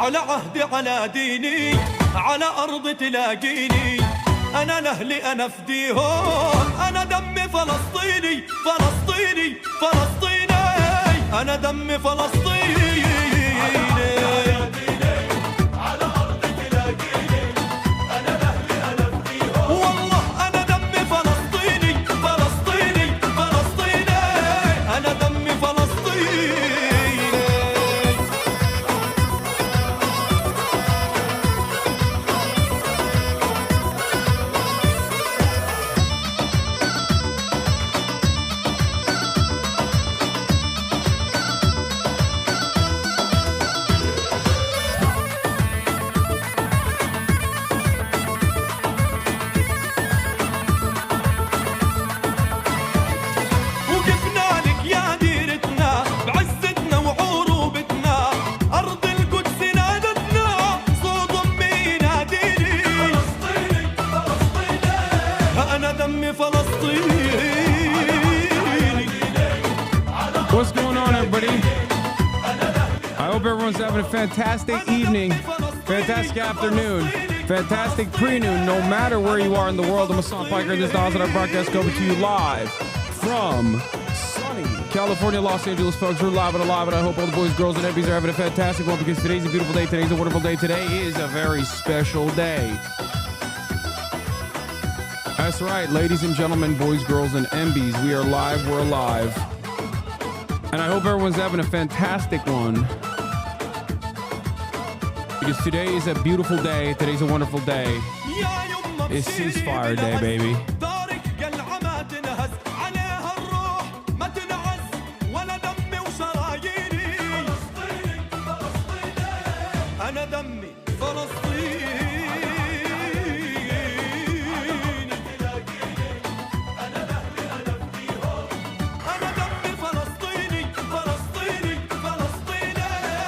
على عهدي على ديني على أرض تلاقيني أنا لأهلي أنا فديهم أنا دمي فلسطيني فلسطيني فلسطيني أنا دمي فلسطيني على أرض تلاقيني أنا لأهلي أنا فديهم والله أنا دمي فلسطيني فلسطيني فلسطيني أنا دمي فلسطيني What's going on, everybody? I hope everyone's having a fantastic evening, fantastic afternoon, fantastic pre-noon, no matter where you are in the world. I'm Hasan Piker. This is the HasanAbi broadcast coming to you live from sunny California, Los Angeles, folks. We're live and alive, and I hope all the boys, girls, and MPs are having a fantastic one because today's a beautiful day. Today's a wonderful day. Today is a very special day. That's right, ladies and gentlemen, boys, girls, and MBs. We are live. We're alive. And I hope everyone's having a fantastic one. Because today is a beautiful day. Today's a wonderful day. It's ceasefire day, baby.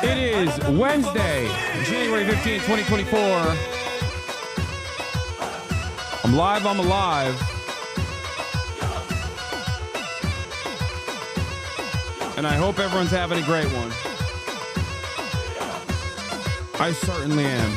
It is Wednesday, January 15th, 2024. I'm live, I'm alive. And I hope everyone's having a great one. I certainly am.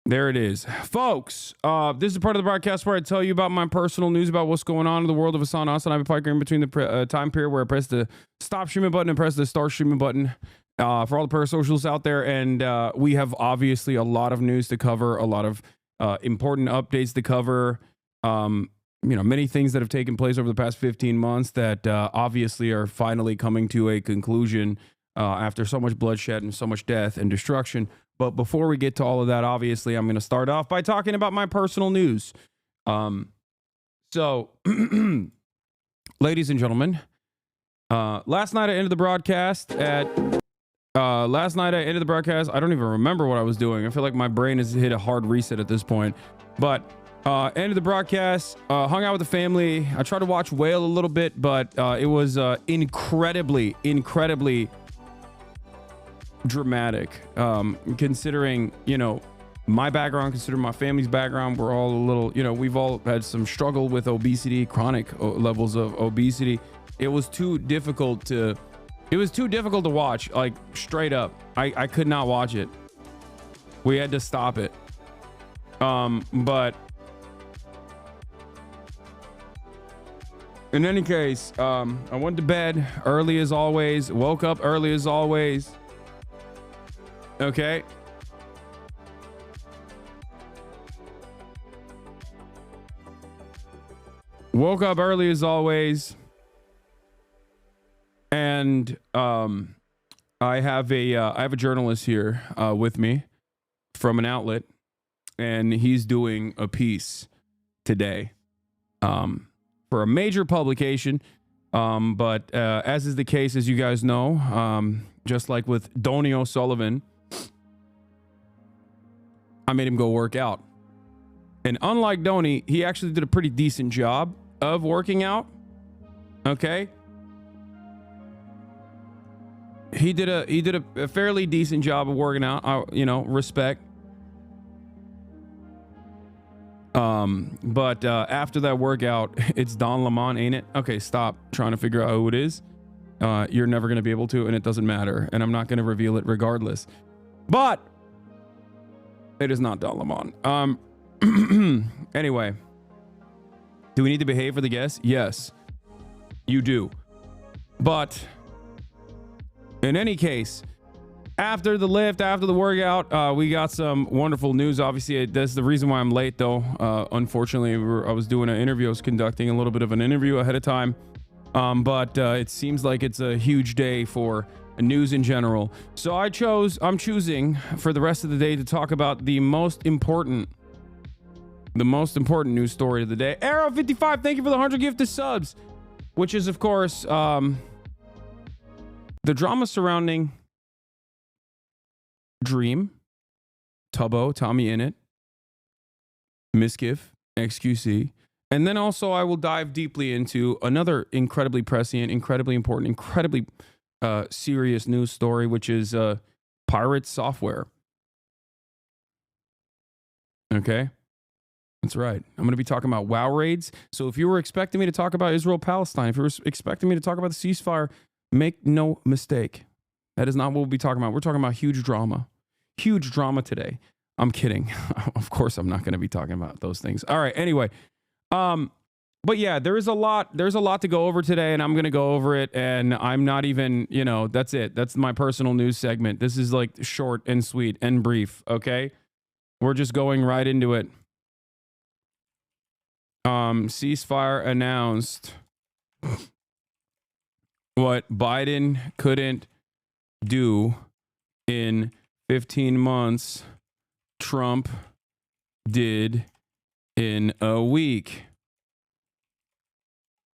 There it is. Folks, this is part of the broadcast where I tell you about my personal news about what's going on in the world of HasanAbi Piker in between the time period where I press the stop streaming button and press the start streaming button for all the parasocials out there. And we have obviously a lot of news to cover, a lot of important updates to cover, many things that have taken place over the past 15 months that obviously are finally coming to a conclusion after so much bloodshed and so much death and destruction. But before we get to all of that, obviously, I'm going to start off by talking about my personal news. So, ladies and gentlemen, last night I ended the broadcast I don't even remember what I was doing. I feel like my brain has hit a hard reset at this point. But Ended the broadcast, hung out with the family. I tried to watch Whale a little bit, but it was incredibly dramatic. Considering, my background, considering my family's background, we're all a little, we've all had some struggle with obesity, chronic levels of obesity. It was too difficult to watch, like straight up. I could not watch it. We had to stop it. But in any case, I went to bed early as always, woke up early as always. Okay. Woke up early as always. And I have a journalist here with me from an outlet, and he's doing a piece today for a major publication. But as is the case, as you guys know, just like with Donny O'Sullivan, I made him go work out. And unlike Donny, he actually did a pretty decent job of working out. Okay. He did a fairly decent job of working out. Respect. But after that workout, it's Don Lemon, ain't it? Okay, stop trying to figure out who it is. You're never going to be able to, and it doesn't matter. And I'm not going to reveal it regardless. But it is not Don Lemon. Anyway, do we need to behave for the guests? Yes, you do. But in any case, after the lift, after the workout, we got some wonderful news. Obviously, that's the reason why I'm late, though. Unfortunately, I was doing an interview. I was conducting a little bit of an interview ahead of time. But it seems like it's a huge day for news in general. So I'm choosing for the rest of the day to talk about the most important news story of the day. Arrow55, thank you for the 100 gifted subs, which is, of course, the drama surrounding Dream, Tubbo, Tommy Innit, Miskiff, XQC. And then also I will dive deeply into another incredibly prescient, incredibly important, incredibly serious news story, which is pirate software. Okay. That's right. I'm going to be talking about WoW raids. So if you were expecting me to talk about Israel-Palestine, if you were expecting me to talk about the ceasefire, make no mistake. That is not what we'll be talking about. We're talking about huge drama today. I'm kidding. Of course, I'm not going to be talking about those things. All right. Anyway, but yeah, there's a lot to go over today, and I'm going to go over it. And I'm not even, that's it. That's my personal news segment. This is like short and sweet and brief. Okay. We're just going right into it. Ceasefire announced. What Biden couldn't do in 15 months, Trump did in a week.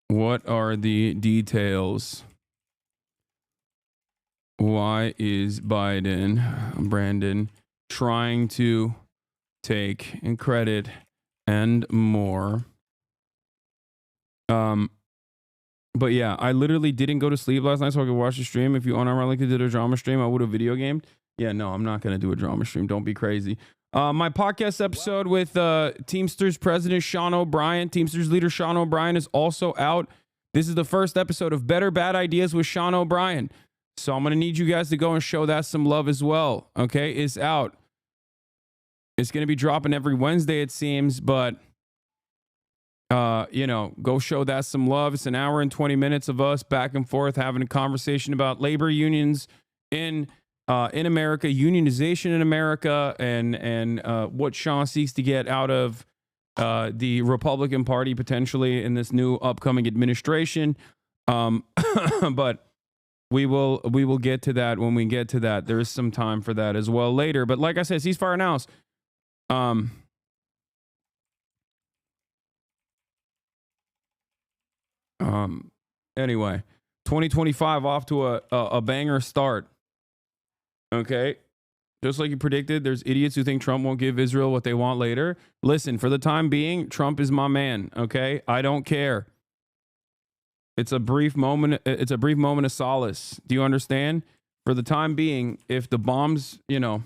What are the details? Why is Brandon, trying to take credit and more? But yeah, I literally didn't go to sleep last night so I could watch the stream. If you unironically did a drama stream, I would have video gamed. Yeah, no, I'm not going to do a drama stream. Don't be crazy. My podcast episode with Teamsters President Sean O'Brien, Teamsters leader Sean O'Brien, is also out. This is the first episode of Better Bad Ideas with Sean O'Brien. So I'm going to need you guys to go and show that some love as well. Okay, it's out. It's going to be dropping every Wednesday, it seems, but go show that some love. It's an hour and 20 minutes of us back and forth having a conversation about labor unions in America, unionization in America, and what Sean seeks to get out of the Republican Party potentially in this new upcoming administration. But we will get to that when we get to that. There is some time for that as well later. But like I said, ceasefire announced. Anyway, 2025 off to a banger start. Okay. Just like you predicted, there's idiots who think Trump won't give Israel what they want later. Listen, for the time being, Trump is my man, okay? I don't care. It's a brief moment of solace. Do you understand? For the time being, if the bombs, if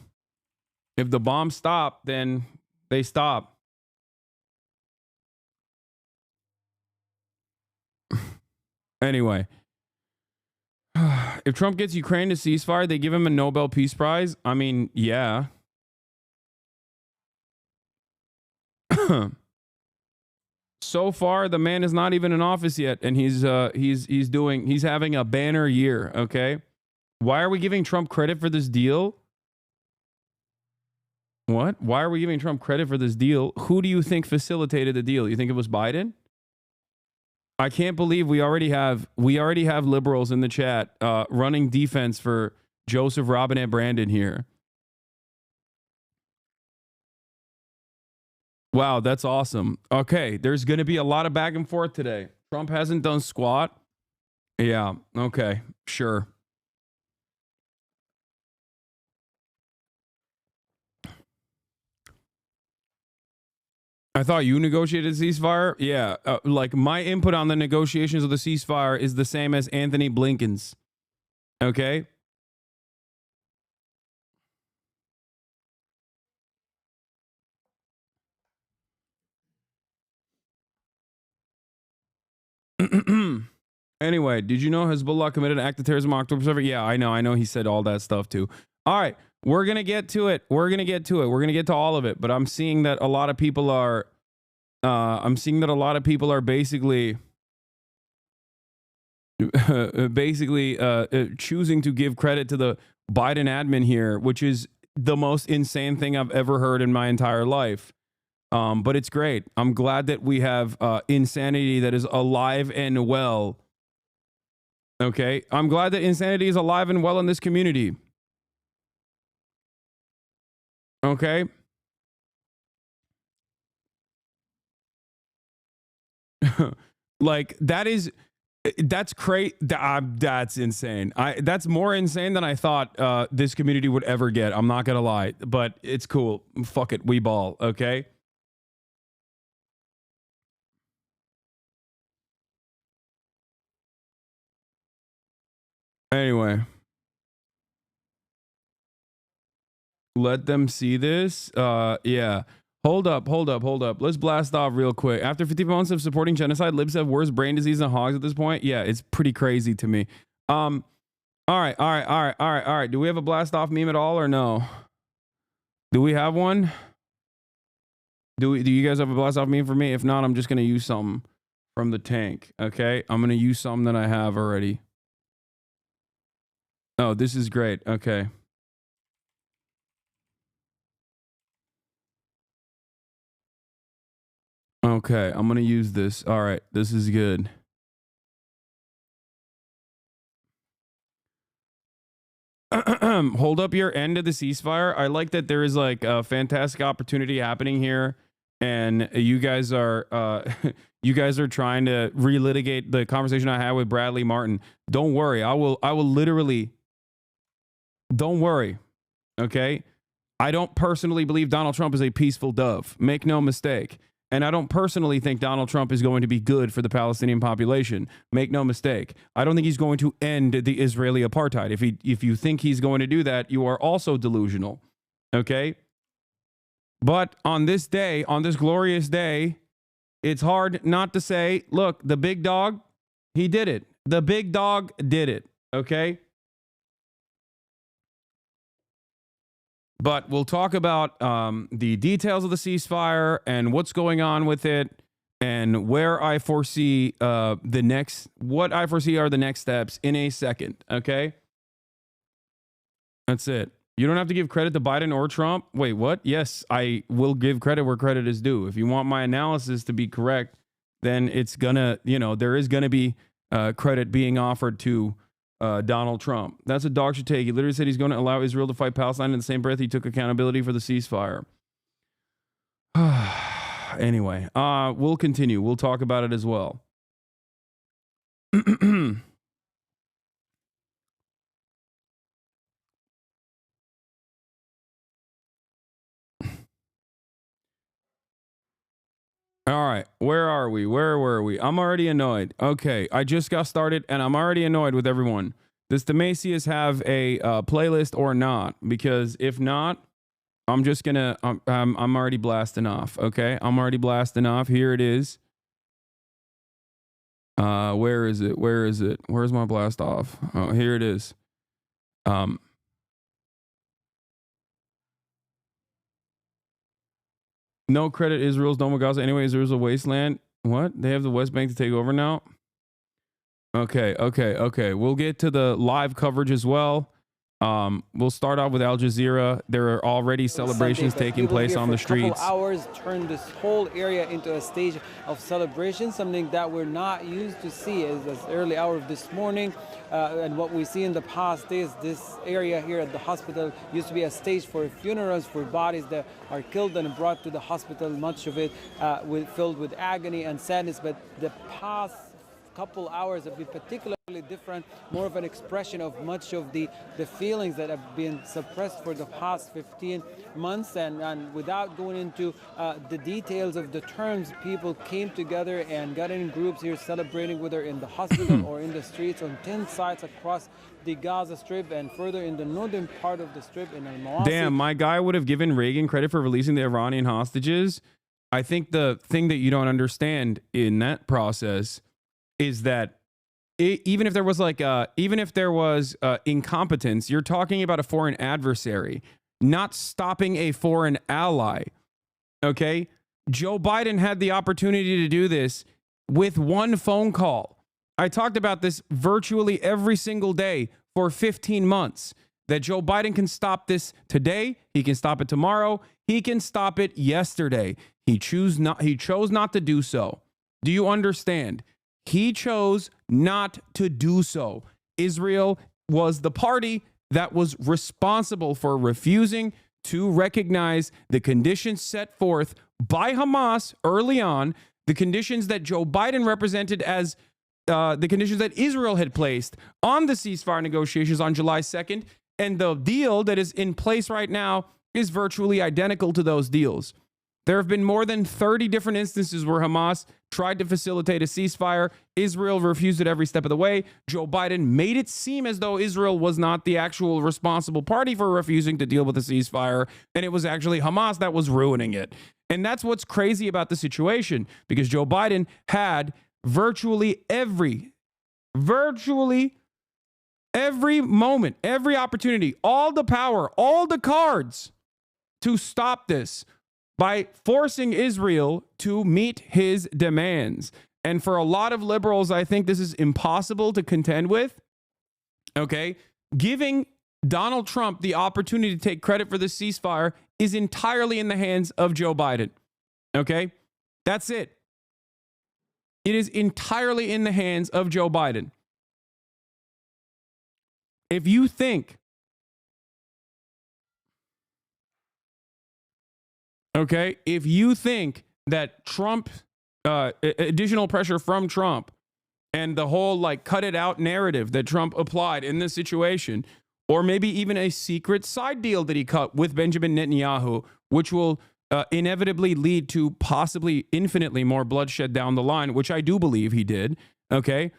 the bombs stop, then they stop. Anyway, if Trump gets Ukraine to ceasefire, they give him a Nobel Peace Prize. I mean, yeah. So far, the man is not even in office yet, and he's having a banner year. Okay, why are we giving Trump credit for this deal? What? Why are we giving Trump credit for this deal? Who do you think facilitated the deal? You think it was Biden? I can't believe we already have liberals in the chat running defense for Joseph Robinette Brandon here. Wow, that's awesome. Okay, there's going to be a lot of back and forth today. Trump hasn't done squat. Yeah, okay, sure. I thought you negotiated a ceasefire. Yeah, like my input on the negotiations of the ceasefire is the same as Anthony Blinken's. Okay. Anyway, did you know Hezbollah committed an act of terrorism on October 7th? Yeah, I know. He said all that stuff too. All right, we're going to get to it. We're going to get to all of it. But I'm seeing that a lot of people are basically choosing to give credit to the Biden admin here, which is the most insane thing I've ever heard in my entire life. But it's great. I'm glad that we have insanity that is alive and well. Okay, I'm glad that insanity is alive and well in this community. Okay. Like that's crazy. That's insane. That's more insane than I thought this community would ever get. I'm not gonna lie, but it's cool. Fuck it, we ball. Okay. Anyway, let them see this. Yeah. Hold up. Let's blast off real quick. After 50 months of supporting genocide, libs have worse brain disease than hogs at this point. Yeah, it's pretty crazy to me. All right. Do we have a blast off meme at all or no? Do we have one? Do you guys have a blast off meme for me? If not, I'm just gonna use something from the tank. Okay, I'm gonna use something that I have already. Oh, this is great. Okay. Okay, I'm gonna use this. All right, this is good. Hold up your end of the ceasefire. I like that there is like a fantastic opportunity happening here, and you guys are you guys are trying to relitigate the conversation I had with Bradley Martin. Don't worry, I will literally. Don't worry, okay? I don't personally believe Donald Trump is a peaceful dove. Make no mistake. And I don't personally think Donald Trump is going to be good for the Palestinian population. Make no mistake. I don't think he's going to end the Israeli apartheid. If you think he's going to do that, you are also delusional. Okay? But on this day, on this glorious day, it's hard not to say, look, the big dog, he did it. The big dog did it. Okay? But we'll talk about the details of the ceasefire and what's going on with it, and where I foresee what I foresee are the next steps in a second. Okay, that's it. You don't have to give credit to Biden or Trump. Wait, what? Yes, I will give credit where credit is due. If you want my analysis to be correct, then it's gonna, there is gonna be credit being offered to Donald Trump. That's what dog should take. He literally said he's going to allow Israel to fight Palestine. In the same breath, he took accountability for the ceasefire. Anyway, we'll continue. We'll talk about it as well. All right, where are we? Where were we? I'm already annoyed. Okay, I just got started and I'm already annoyed with everyone. Does the Macy's have a playlist or not? Because if not, I'm just gonna. I'm already blasting off. Okay, I'm already blasting off. Here it is. Where is it? Where is it? Where's my blast off? Oh, here it is. No credit Israel's Dome of Gaza. Anyway, Israel's a wasteland. What? They have the West Bank to take over now? Okay. We'll get to the live coverage as well. We'll start off with Al Jazeera. There are already celebrations taking place on the streets. Hours turned this whole area into a stage of celebration, something that we're not used to see as early hour of this morning. And what we see in the past days, this area here at the hospital used to be a stage for funerals for bodies that are killed and brought to the hospital, much of it filled with agony and sadness. But the past couple hours have been particularly different, more of an expression of much of the feelings that have been suppressed for the past 15 months. And without going into the details of the terms, people came together and got in groups here celebrating, whether in the hospital or in the streets on 10 sites across the Gaza Strip and further in the northern part of the Strip in Al-Mawasi. Damn, my guy would have given Reagan credit for releasing the Iranian hostages. I think the thing that you don't understand in that process is that even if there was incompetence, you're talking about a foreign adversary, not stopping a foreign ally. Okay? Joe Biden had the opportunity to do this with one phone call. I talked about this virtually every single day for 15 months, that Joe Biden can stop this today. He can stop it tomorrow. He can stop it yesterday. He chose not to do so. Do you understand? He chose not to do so. Israel was the party that was responsible for refusing to recognize the conditions set forth by Hamas early on, the conditions that Joe Biden represented as the conditions that Israel had placed on the ceasefire negotiations on July 2nd. And the deal that is in place right now is virtually identical to those deals. There have been more than 30 different instances where Hamas tried to facilitate a ceasefire. Israel refused it every step of the way. Joe Biden made it seem as though Israel was not the actual responsible party for refusing to deal with a ceasefire, and it was actually Hamas that was ruining it. And that's what's crazy about the situation, because Joe Biden had virtually every moment, every opportunity, all the power, all the cards to stop this by forcing Israel to meet his demands. And for a lot of liberals, I think this is impossible to contend with. Okay? Giving Donald Trump the opportunity to take credit for the ceasefire is entirely in the hands of Joe Biden. Okay? That's it. It is entirely in the hands of Joe Biden. If you think that Trump, additional pressure from Trump and the whole cut it out narrative that Trump applied in this situation, or maybe even a secret side deal that he cut with Benjamin Netanyahu, which will inevitably lead to possibly infinitely more bloodshed down the line, which I do believe he did. Okay.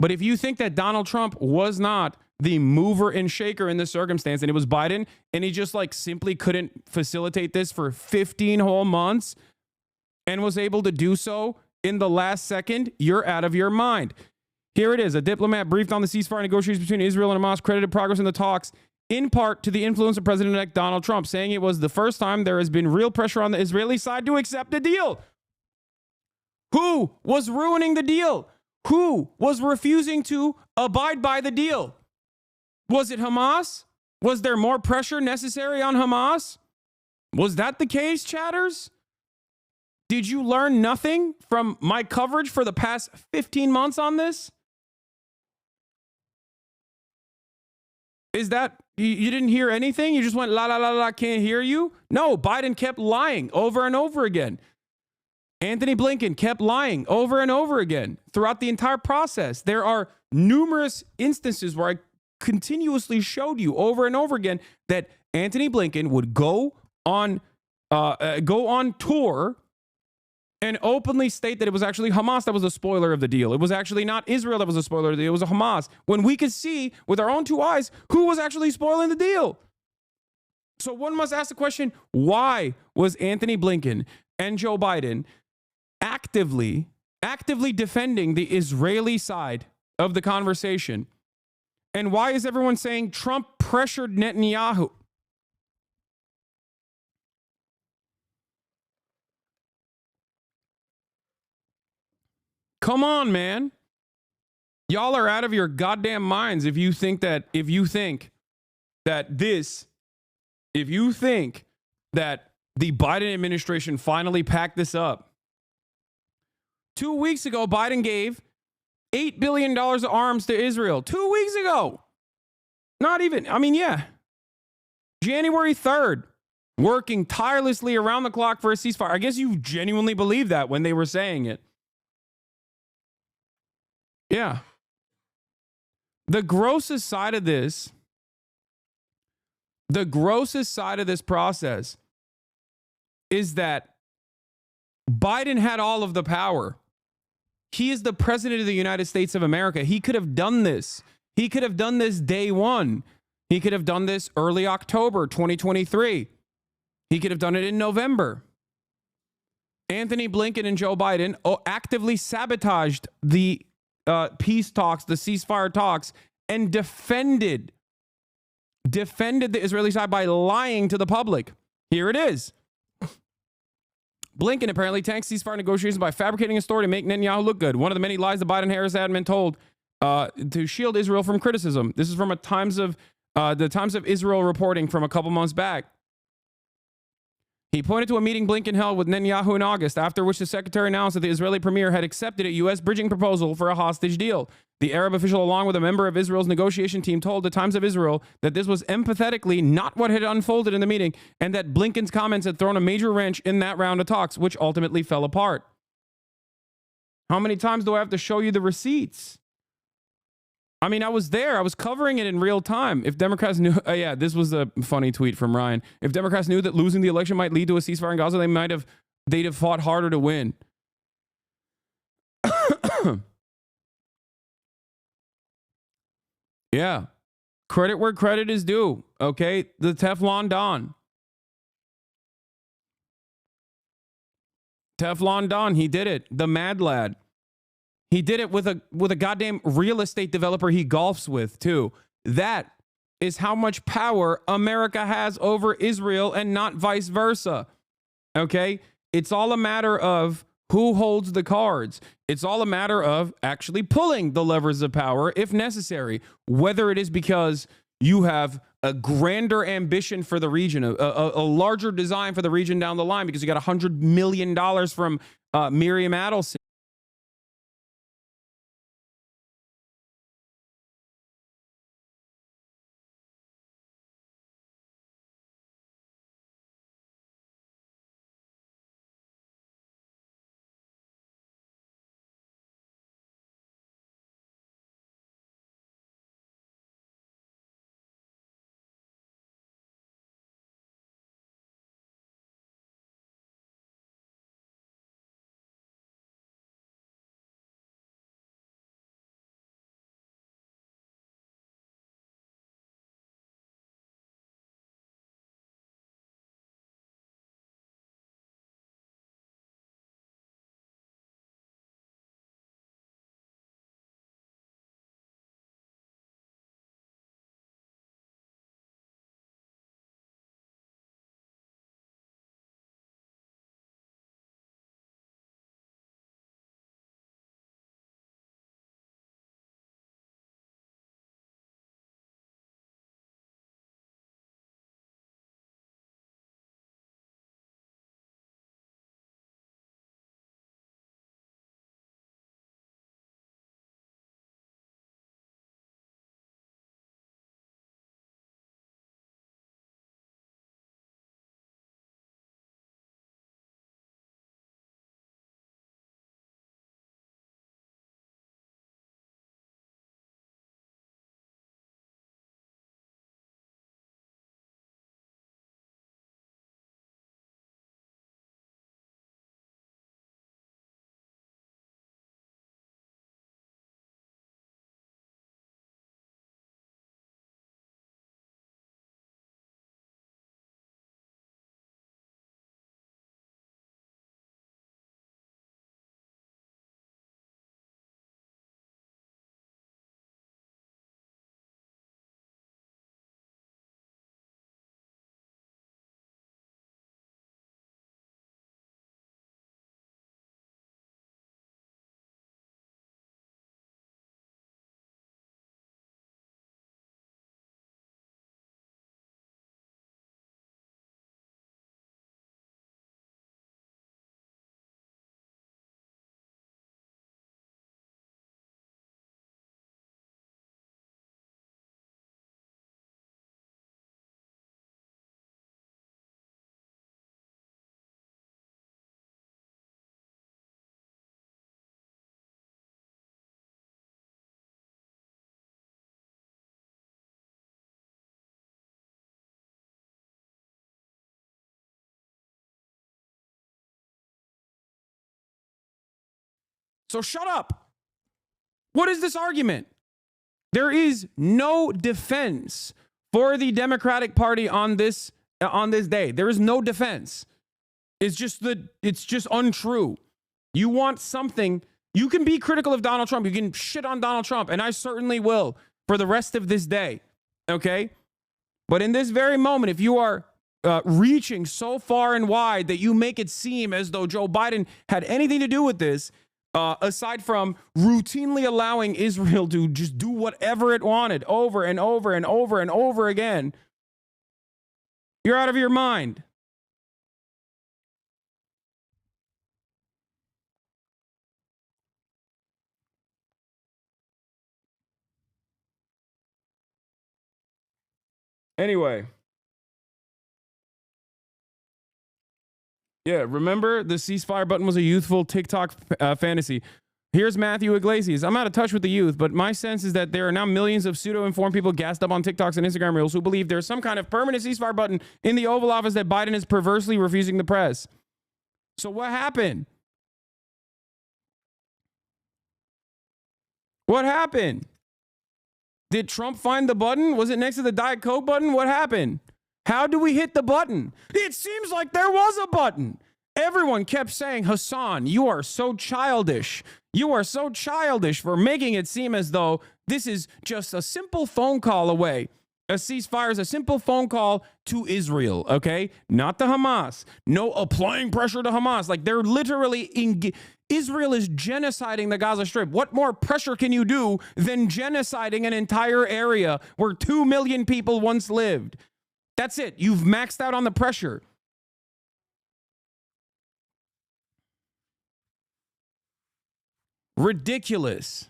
But if you think that Donald Trump was not the mover and shaker in this circumstance, and it was Biden, and he just simply couldn't facilitate this for 15 whole months and was able to do so in the last second, you're out of your mind. Here it is. A diplomat briefed on the ceasefire negotiations between Israel and Hamas credited progress in the talks in part to the influence of President-elect Donald Trump, saying it was the first time there has been real pressure on the Israeli side to accept a deal. Who was ruining the deal? Who was refusing to abide by the deal? Was it Hamas? Was there more pressure necessary on Hamas? Was that the case, chatters? Did you learn nothing from my coverage for the past 15 months on this? Is that, you didn't hear anything? You just went, la, la, la, la, can't hear you? No, Biden kept lying over and over again. Anthony Blinken kept lying over and over again throughout the entire process. There are numerous instances where I continuously showed you over and over again that Anthony Blinken would go on tour and openly state that it was actually Hamas that was the spoiler of the deal. It was actually not Israel that was the spoiler of the deal. It was Hamas. When we could see with our own two eyes who was actually spoiling the deal. So one must ask the question, why was Anthony Blinken and Joe Biden actively defending the Israeli side of the conversation? And why is everyone saying Trump pressured Netanyahu? Come on, man. Y'all are out of your goddamn minds if you think that the Biden administration finally packed this up. 2 weeks ago, Biden gave $8 billion of arms to Israel. 2 weeks ago. Not even, January 3rd, working tirelessly around the clock for a ceasefire. I guess you genuinely believe that when they were saying it. Yeah. The grossest side of this process is that Biden had all of the power. He is the president of the United States of America. He could have done this. He could have done this day one. He could have done this early October 2023. He could have done it in November. Anthony Blinken and Joe Biden actively sabotaged the peace talks, the ceasefire talks, and defended the Israeli side by lying to the public. Here it is. Blinken apparently tanks ceasefire negotiations by fabricating a story to make Netanyahu look good. One of the many lies the Biden-Harris admin told to shield Israel from criticism. This is from the Times of Israel reporting from a couple months back. He pointed to a meeting Blinken held with Netanyahu in August, after which the secretary announced that the Israeli premier had accepted a U.S. bridging proposal for a hostage deal. The Arab official, along with a member of Israel's negotiation team, told the Times of Israel that this was empathetically not what had unfolded in the meeting, and that Blinken's comments had thrown a major wrench in that round of talks, which ultimately fell apart. How many times do I have to show you the receipts? I was there. I was covering it in real time. If Democrats knew, this was a funny tweet from Ryan. If Democrats knew that losing the election might lead to a ceasefire in Gaza, they'd have fought harder to win. Yeah. Credit where credit is due. Okay. The Teflon Don. Teflon Don. He did it. The Mad Lad. He did it with a goddamn real estate developer he golfs with, too. That is how much power America has over Israel and not vice versa. Okay? It's all a matter of who holds the cards. It's all a matter of actually pulling the levers of power if necessary, whether it is because you have a grander ambition for the region, a larger design for the region down the line because you got $100 million from Miriam Adelson. So shut up. What is this argument? There is no defense for the Democratic Party on this day. There is no defense. It's just untrue. You want something. You can be critical of Donald Trump. You can shit on Donald Trump, and I certainly will for the rest of this day. Okay? But in this very moment, if you are reaching so far and wide that you make it seem as though Joe Biden had anything to do with this, aside from routinely allowing Israel to just do whatever it wanted over and over and over and over again, you're out of your mind. Anyway. Yeah, remember the ceasefire button was a youthful TikTok fantasy. Here's Matthew Iglesias. I'm out of touch with the youth, but my sense is that there are now millions of pseudo-informed people gassed up on TikToks and Instagram Reels who believe there's some kind of permanent ceasefire button in the Oval Office that Biden is perversely refusing to press. So what happened? What happened? Did Trump find the button? Was it next to the Diet Coke button? What happened? How do we hit the button? It seems like there was a button. Everyone kept saying, Hasan, you are so childish. You are so childish for making it seem as though this is just a simple phone call away. A ceasefire is a simple phone call to Israel, okay? Not to Hamas. No applying pressure to Hamas. Like they're literally Israel is genociding the Gaza Strip. What more pressure can you do than genociding an entire area where 2 million people once lived? That's it. You've maxed out on the pressure. Ridiculous.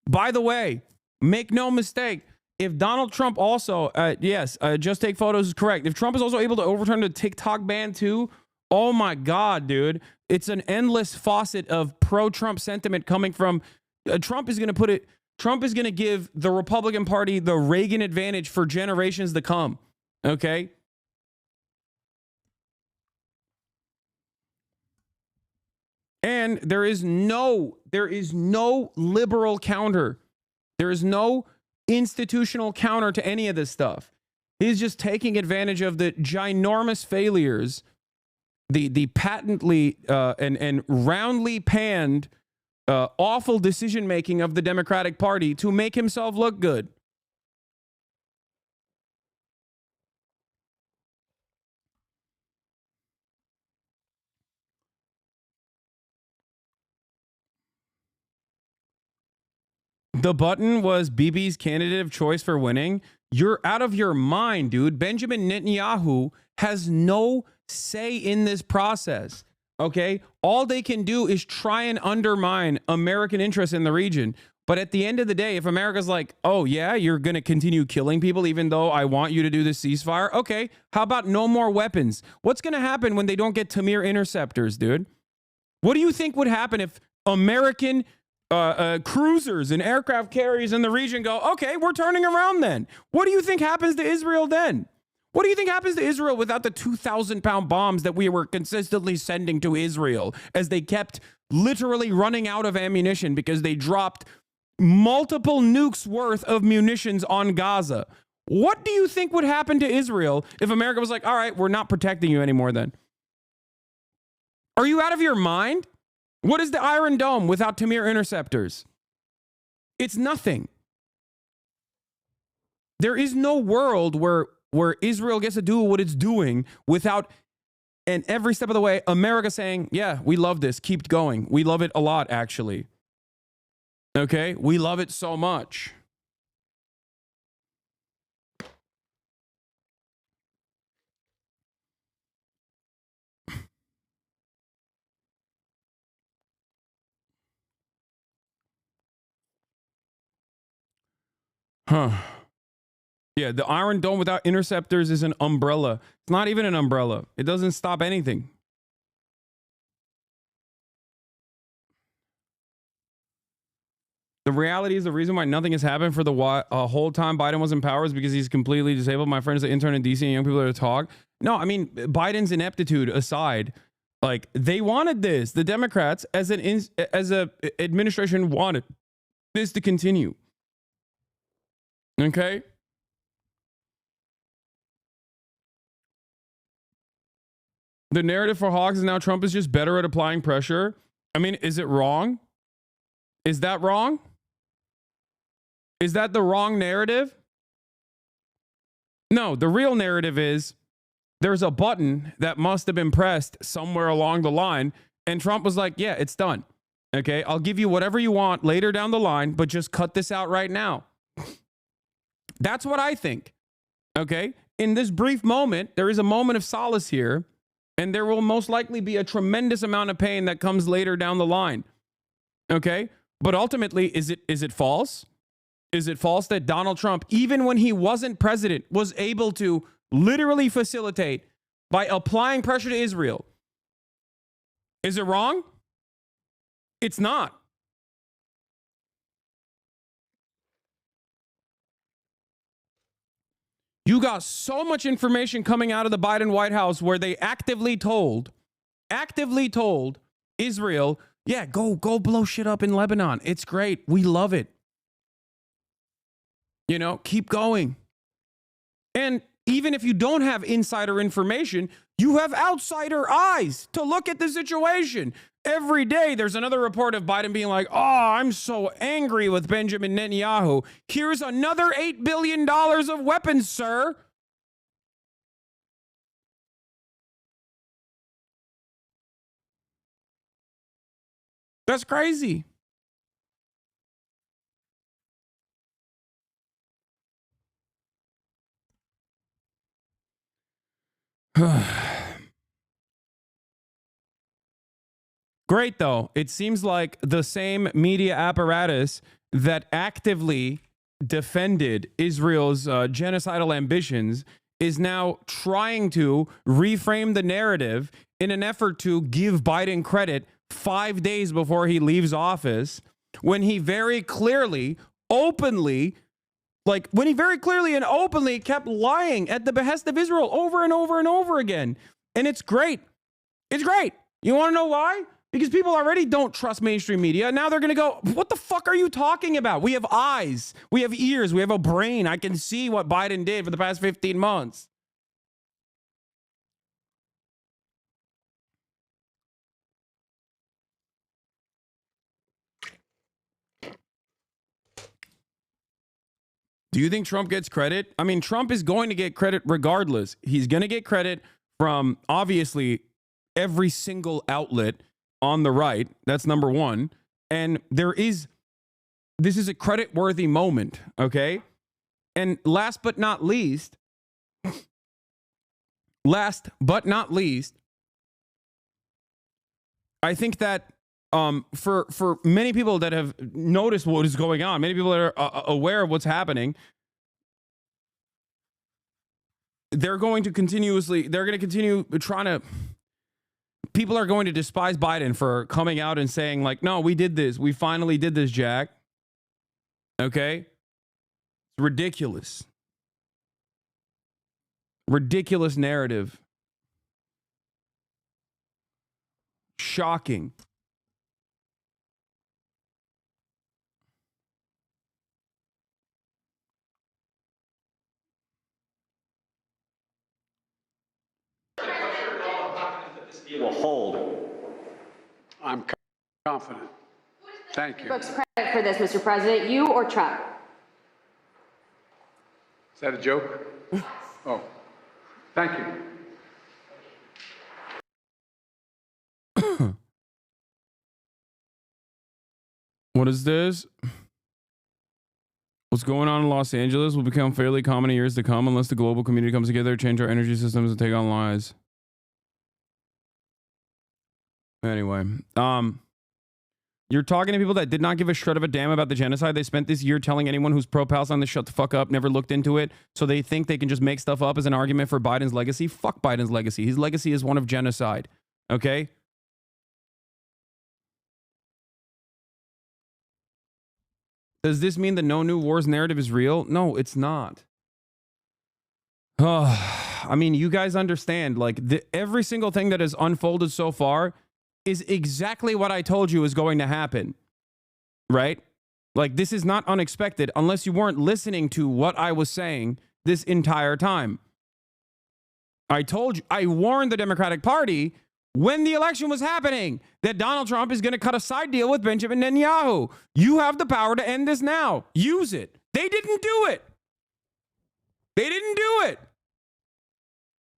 By the way, make no mistake, if Donald Trump also, just take photos is correct. If Trump is also able to overturn the TikTok ban too, oh my God, dude. It's an endless faucet of pro-Trump sentiment coming from, Trump is going to give the Republican Party the Reagan advantage for generations to come. Okay? And there is no liberal counter. There is no institutional counter to any of this stuff. He's just taking advantage of the ginormous failures, the patently and roundly panned awful decision making of the Democratic Party to make himself look good. The button was Bibi's candidate of choice for winning. You're out of your mind, dude. Benjamin Netanyahu has no say in this process. Okay? All they can do is try and undermine American interests in the region. But at the end of the day, if America's like, oh yeah, you're going to continue killing people even though I want you to do this ceasefire. Okay, how about no more weapons? What's going to happen when they don't get Tamir interceptors, dude? What do you think would happen if American cruisers and aircraft carriers in the region go, okay, we're turning around then? What do you think happens to Israel then? What do you think happens to Israel without the 2,000-pound bombs that we were consistently sending to Israel as they kept literally running out of ammunition because they dropped multiple nukes worth of munitions on Gaza? What do you think would happen to Israel if America was like, all right, we're not protecting you anymore then? Are you out of your mind? What is the Iron Dome without Tamir interceptors? It's nothing. There is no world where Israel gets to do what it's doing without, and every step of the way, America saying, yeah, we love this. Keep going. We love it a lot, actually. Okay? We love it so much. Huh. Yeah, the Iron Dome without interceptors is an umbrella. It's not even an umbrella. It doesn't stop anything. The reality is the reason why nothing has happened for the whole time Biden was in power is because he's completely disabled. My friend is an intern in DC and young people are to talk. No, I mean, Biden's ineptitude aside, Like, they wanted this. The Democrats, as a administration, wanted this to continue. Okay? The narrative for Hawks is now Trump is just better at applying pressure. I mean, is it wrong? Is that wrong? Is that the wrong narrative? No, the real narrative is there's a button that must have been pressed somewhere along the line, and Trump was like, yeah, it's done. Okay, I'll give you whatever you want later down the line, but just cut this out right now. That's what I think. Okay, in this brief moment, there is a moment of solace here, and there will most likely be a tremendous amount of pain that comes later down the line. Okay, but ultimately, is it false? Is it false that Donald Trump, even when he wasn't president, was able to literally facilitate by applying pressure to Israel? Is it wrong? It's not. You got so much information coming out of the Biden White House where they actively told Israel, yeah, go blow shit up in Lebanon. It's great. We love it. You know, keep going. And even if you don't have insider information, you have outsider eyes to look at the situation. Every day there's another report of Biden being like, oh, I'm so angry with Benjamin Netanyahu. Here's another $8 billion of weapons, sir. That's crazy. Great, though. It seems like the same media apparatus that actively defended Israel's genocidal ambitions is now trying to reframe the narrative in an effort to give Biden credit 5 days before he leaves office, when he very clearly, openly, and openly kept lying at the behest of Israel over and over and over again. And it's great. It's great. You want to know why? Because people already don't trust mainstream media. Now they're going to go, what the fuck are you talking about? We have eyes. We have ears. We have a brain. I can see what Biden did for the past 15 months. Do you think Trump gets credit? I mean, Trump is going to get credit regardless. He's going to get credit from, obviously, every single outlet on the right. That's number one. And this is a credit-worthy moment, okay? And last but not least, I think that for many people that have noticed what is going on, many people that are aware of what's happening, they're going to continue trying to, people are going to despise Biden for coming out and saying like, no, we did this. We finally did this, Jack. Okay. It's ridiculous. Ridiculous narrative. Shocking. Will hold. I'm confident. Thank you. Brooks credit for this, Mr. President, you or Trump? Is that a joke? Oh, thank you. What is this? What's going on in Los Angeles will become fairly common in years to come unless the global community comes together, change our energy systems, and take on lies. Anyway, you're talking to people that did not give a shred of a damn about the genocide. They spent this year telling anyone who's pro-Palestine to shut the fuck up, never looked into it, so they think they can just make stuff up as an argument for Biden's legacy. Fuck Biden's legacy. His legacy is one of genocide. Okay? Does this mean the no new wars narrative is real? No, it's not. I mean, you guys understand, like, every single thing that has unfolded so far is exactly what I told you is going to happen, right? Like, this is not unexpected unless you weren't listening to what I was saying this entire time. I told you, I warned the Democratic Party when the election was happening that Donald Trump is going to cut a side deal with Benjamin Netanyahu. You have the power to end this now. Use it. They didn't do it. They didn't do it.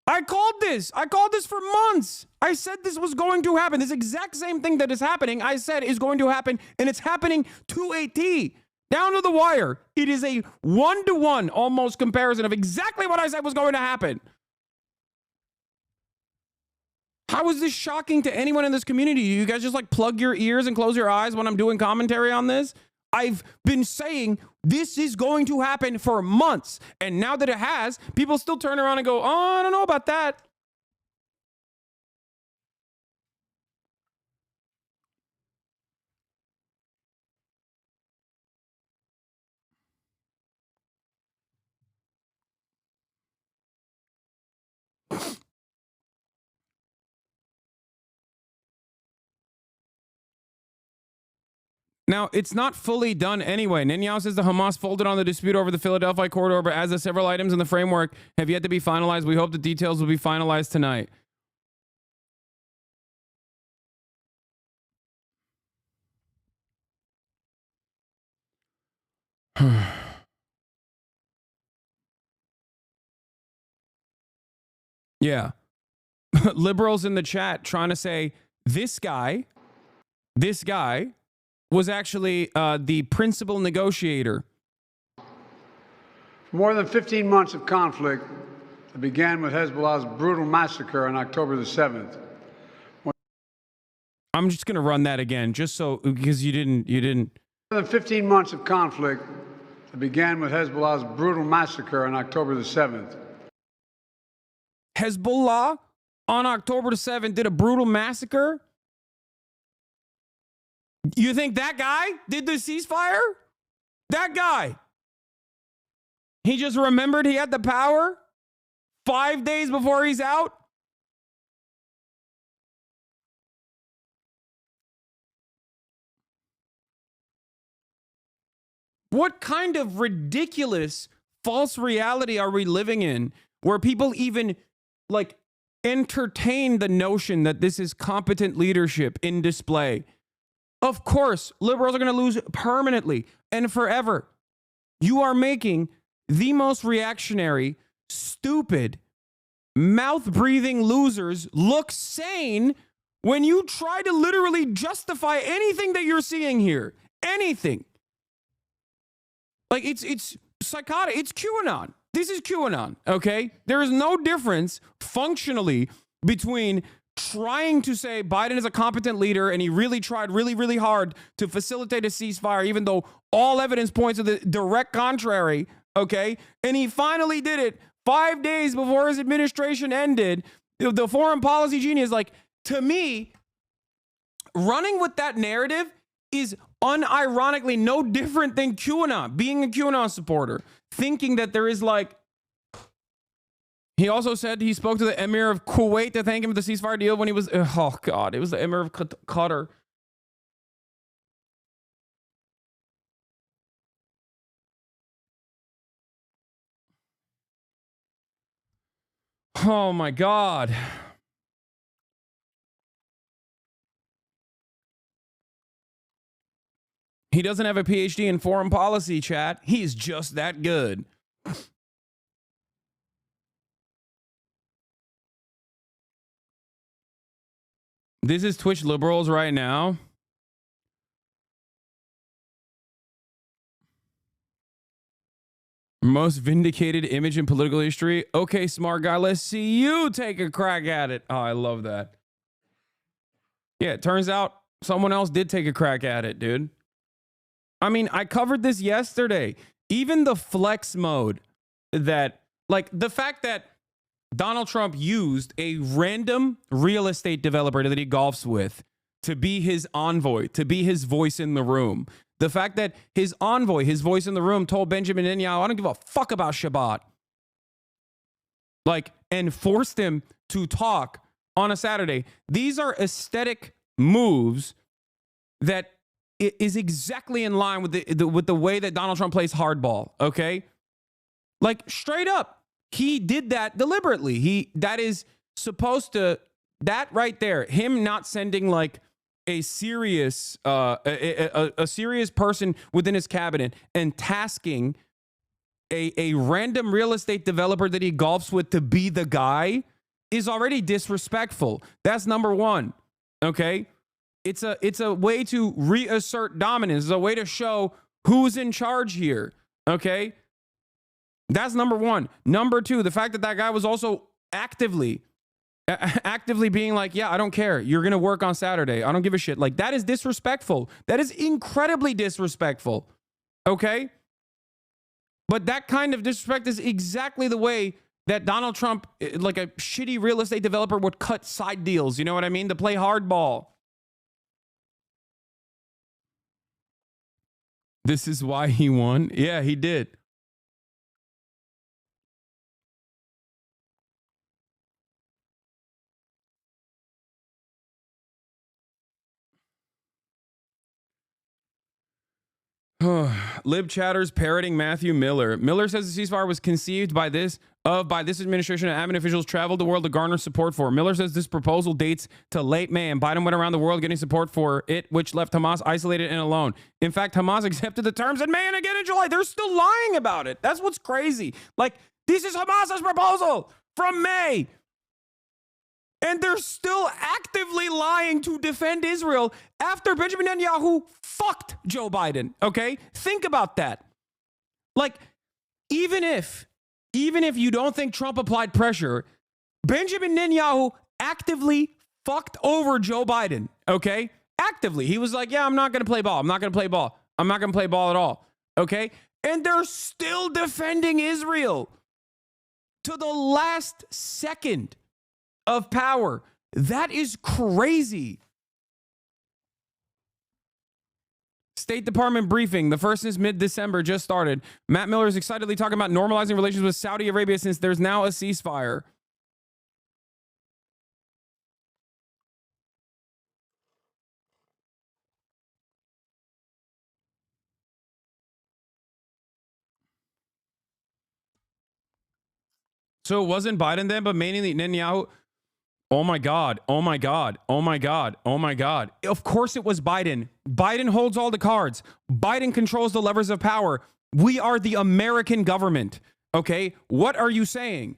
I called this. I called this for months. I said this was going to happen. This exact same thing that is happening, I said is going to happen, and it's happening to a T. Down to the wire. It is a 1-to-1 almost comparison of exactly what I said was going to happen. How is this shocking to anyone in this community? You guys just like plug your ears and close your eyes when I'm doing commentary on this? I've been saying this is going to happen for months. And now that it has, people still turn around and go, oh, I don't know about that. Now, it's not fully done anyway. Netanyahu says the Hamas folded on the dispute over the Philadelphia corridor, but as the several items in the framework have yet to be finalized, we hope the details will be finalized tonight. Yeah. Liberals in the chat trying to say this guy was actually the principal negotiator. More than 15 months of conflict that began with Hezbollah's brutal massacre on October the 7th. I'm just going to run that again, just so, because you didn't. More than 15 months of conflict that began with Hezbollah's brutal massacre on October the 7th. Hezbollah on October the 7th did a brutal massacre? You think that guy did the ceasefire? That guy. He just remembered he had the power 5 days before he's out? What kind of ridiculous false reality are we living in where people even like entertain the notion that this is competent leadership in display? Of course, liberals are going to lose permanently and forever. You are making the most reactionary, stupid, mouth-breathing losers look sane when you try to literally justify anything that you're seeing here. Anything. Like, it's psychotic. It's QAnon. This is QAnon, okay? There is no difference functionally between trying to say Biden is a competent leader and he really tried really, really hard to facilitate a ceasefire, even though all evidence points to the direct contrary, okay? And he finally did it 5 days before his administration ended. The foreign policy genius, like, to me, running with that narrative is unironically no different than QAnon, being a QAnon supporter, thinking that there is like. He also said he spoke to the Emir of Kuwait to thank him for the ceasefire deal when he was, oh God, it was the Emir of Qatar. Oh my God. He doesn't have a PhD in foreign policy, chat. He's just that good. This is Twitch liberals right now. Most vindicated image in political history. Okay, smart guy, let's see you take a crack at it. Oh, I love that. Yeah, it turns out someone else did take a crack at it, dude. I mean, I covered this yesterday. Even the flex mode that, like, the fact that Donald Trump used a random real estate developer that he golfs with to be his envoy, to be his voice in the room. The fact that his envoy, his voice in the room, told Benjamin Netanyahu, I don't give a fuck about Shabbat. Like, and forced him to talk on a Saturday. These are aesthetic moves that is exactly in line with the way that Donald Trump plays hardball, okay? Like, straight up, he did that deliberately. That is supposed to, that right there, him not sending like a serious a serious person within his cabinet and tasking a random real estate developer that he golfs with to be the guy is already disrespectful. That's number one, okay? It's a way to reassert dominance. It's a way to show who's in charge here, okay? That's number one. Number two, the fact that that guy was also actively being like, yeah, I don't care. You're going to work on Saturday. I don't give a shit. Like, that is disrespectful. That is incredibly disrespectful, okay? But that kind of disrespect is exactly the way that Donald Trump, like a shitty real estate developer, would cut side deals. You know what I mean? To play hardball. This is why he won? Yeah, he did. Lib chatters parroting Matthew Miller. Miller says the ceasefire was conceived by this administration, and admin officials traveled the world to garner support for. Miller says this proposal dates to late May, and Biden went around the world getting support for it, which left Hamas isolated and alone. In fact, Hamas accepted the terms in May and again in July. They're still lying about it. That's what's crazy. Like, this is Hamas's proposal from May. And they're still actively lying to defend Israel after Benjamin Netanyahu fucked Joe Biden, okay? Think about that. Like, even if you don't think Trump applied pressure, Benjamin Netanyahu actively fucked over Joe Biden, okay? Actively. He was like, yeah, I'm not going to play ball. I'm not going to play ball. I'm not going to play ball at all, okay? And they're still defending Israel to the last second of power. That is crazy. State Department briefing. The first since mid-December just started. Matt Miller is excitedly talking about normalizing relations with Saudi Arabia since there's now a ceasefire. So it wasn't Biden then, but mainly Netanyahu. Oh my God. Oh my God. Oh my God. Oh my God. Of course it was Biden. Biden holds all the cards. Biden controls the levers of power. We are the American government. Okay? What are you saying?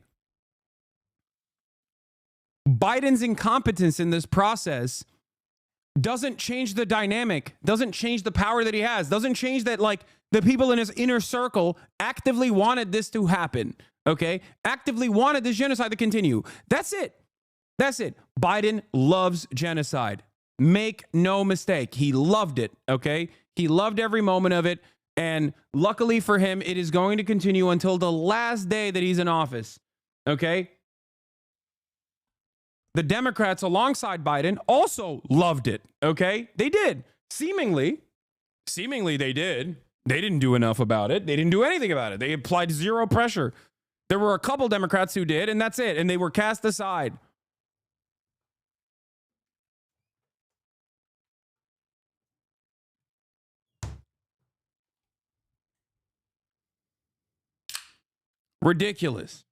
Biden's incompetence in this process doesn't change the dynamic, doesn't change the power that he has, doesn't change that, like, the people in his inner circle actively wanted this to happen. Okay? Actively wanted this genocide to continue. That's it. That's it. Biden loves genocide. Make no mistake. He loved it, okay? He loved every moment of it. And luckily for him, it is going to continue until the last day that he's in office, okay? The Democrats alongside Biden also loved it, okay? They did. Seemingly they did. They didn't do enough about it. They didn't do anything about it. They applied zero pressure. There were a couple Democrats who did, and that's it. And they were cast aside. Ridiculous.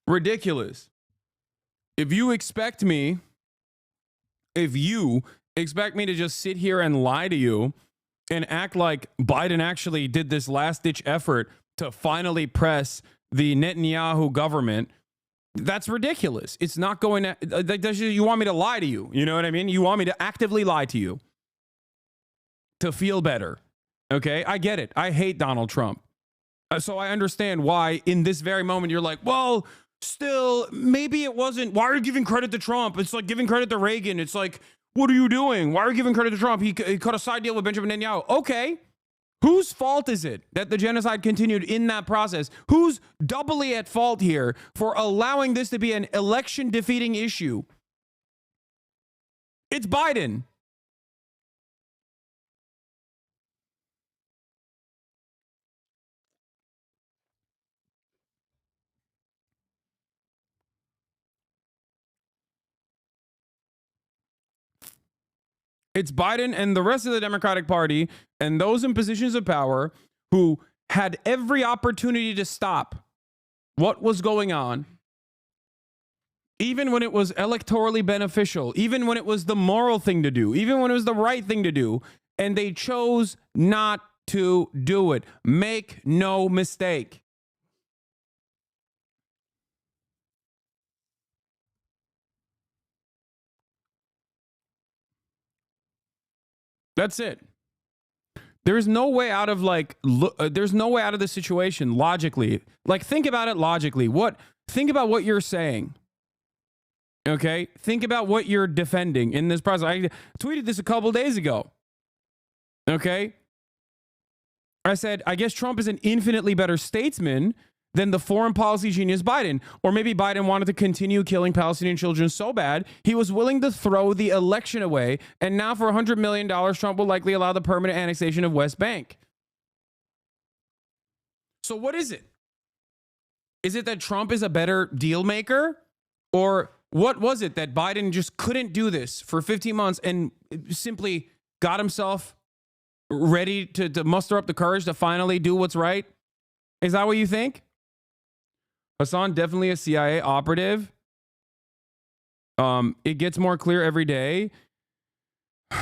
Ridiculous. If you expect me to just sit here and lie to you and act like Biden actually did this last-ditch effort to finally press the Netanyahu government, that's ridiculous. It's not going to... You want me to lie to you. You know what I mean? You want me to actively lie to you to feel better. Okay? I get it. I hate Donald Trump. So I understand why in this very moment you're like, well, still, maybe it wasn't. Why are you giving credit to Trump? It's like giving credit to Reagan. It's like, what are you doing? Why are you giving credit to Trump? He cut a side deal with Benjamin Netanyahu. Okay. Whose fault is it that the genocide continued in that process? Who's doubly at fault here for allowing this to be an election defeating issue? It's Biden. It's Biden and the rest of the Democratic Party and those in positions of power who had every opportunity to stop what was going on, even when it was electorally beneficial, even when it was the moral thing to do, even when it was the right thing to do, and they chose not to do it. Make no mistake. That's it. There's no way out of there's no way out of the situation logically. Like, think about it logically. Think about what you're saying. Okay? Think about what you're defending in this process. I tweeted this a couple days ago. Okay? I said, I guess Trump is an infinitely better statesman than the foreign policy genius Biden. Or maybe Biden wanted to continue killing Palestinian children so bad, he was willing to throw the election away. And now for $100 million, Trump will likely allow the permanent annexation of West Bank. So what is it? Is it that Trump is a better deal maker? Or what was it that Biden just couldn't do this for 15 months and simply got himself ready to muster up the courage to finally do what's right? Is that what you think? Hasan, definitely a CIA operative. It gets more clear every day.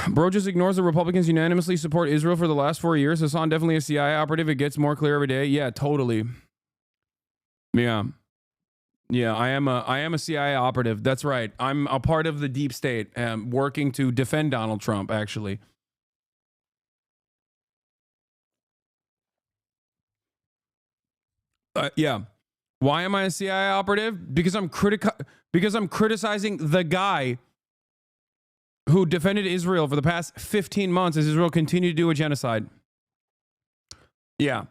Bro just ignores the Republicans unanimously support Israel for the last 4 years. Hasan, definitely a CIA operative. It gets more clear every day. Yeah, totally. Yeah. Yeah, I am a CIA operative. That's right. I'm a part of the deep state, working to defend Donald Trump, actually. Yeah. Why am I a CIA operative? Because I'm criticizing the guy who defended Israel for the past 15 months as Israel continued to do a genocide. Yeah.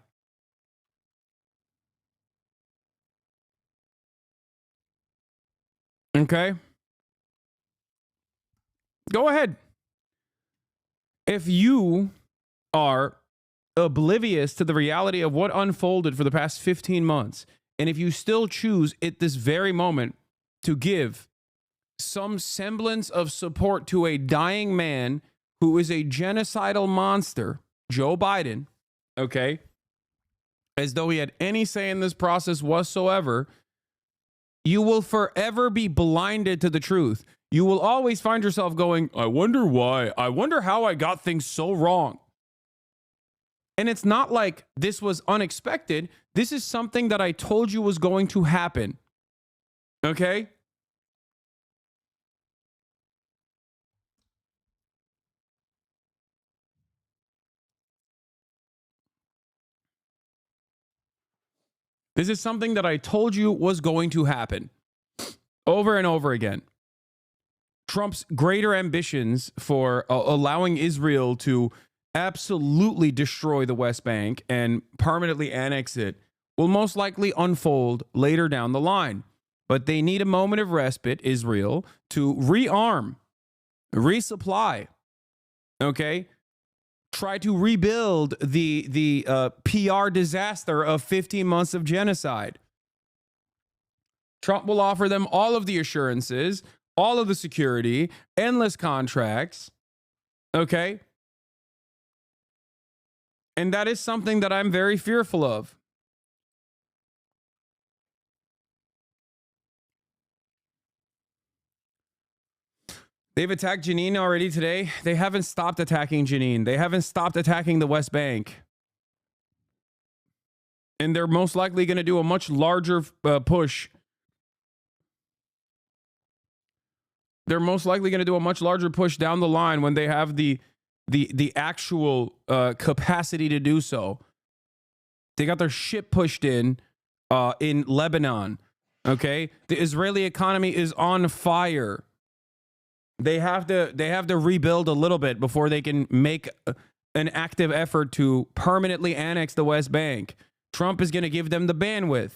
Okay. Go ahead. If you are oblivious to the reality of what unfolded for the past 15 months, and if you still choose at this very moment to give some semblance of support to a dying man who is a genocidal monster, Joe Biden, okay, as though he had any say in this process whatsoever, you will forever be blinded to the truth. You will always find yourself going, I wonder why. I wonder how I got things so wrong. And it's not like this was unexpected. This is something that I told you was going to happen. Okay? This is something that I told you was going to happen over and over again. Trump's greater ambitions for allowing Israel to absolutely destroy the West Bank and permanently annex it will most likely unfold later down the line. But they need a moment of respite, Israel, to rearm, resupply, okay? Try to rebuild the PR disaster of 15 months of genocide. Trump will offer them all of the assurances, all of the security, endless contracts, okay? And that is something that I'm very fearful of. They've attacked Jenin already today. They haven't stopped attacking Jenin. They haven't stopped attacking the West Bank. And they're most likely going to do a much larger push. They're most likely going to do a much larger push down the line when they have the actual capacity to do so. They got their shit pushed in Lebanon. Okay, the Israeli economy is on fire. They have to rebuild a little bit before they can make an active effort to permanently annex the West Bank. Trump is going to give them the bandwidth.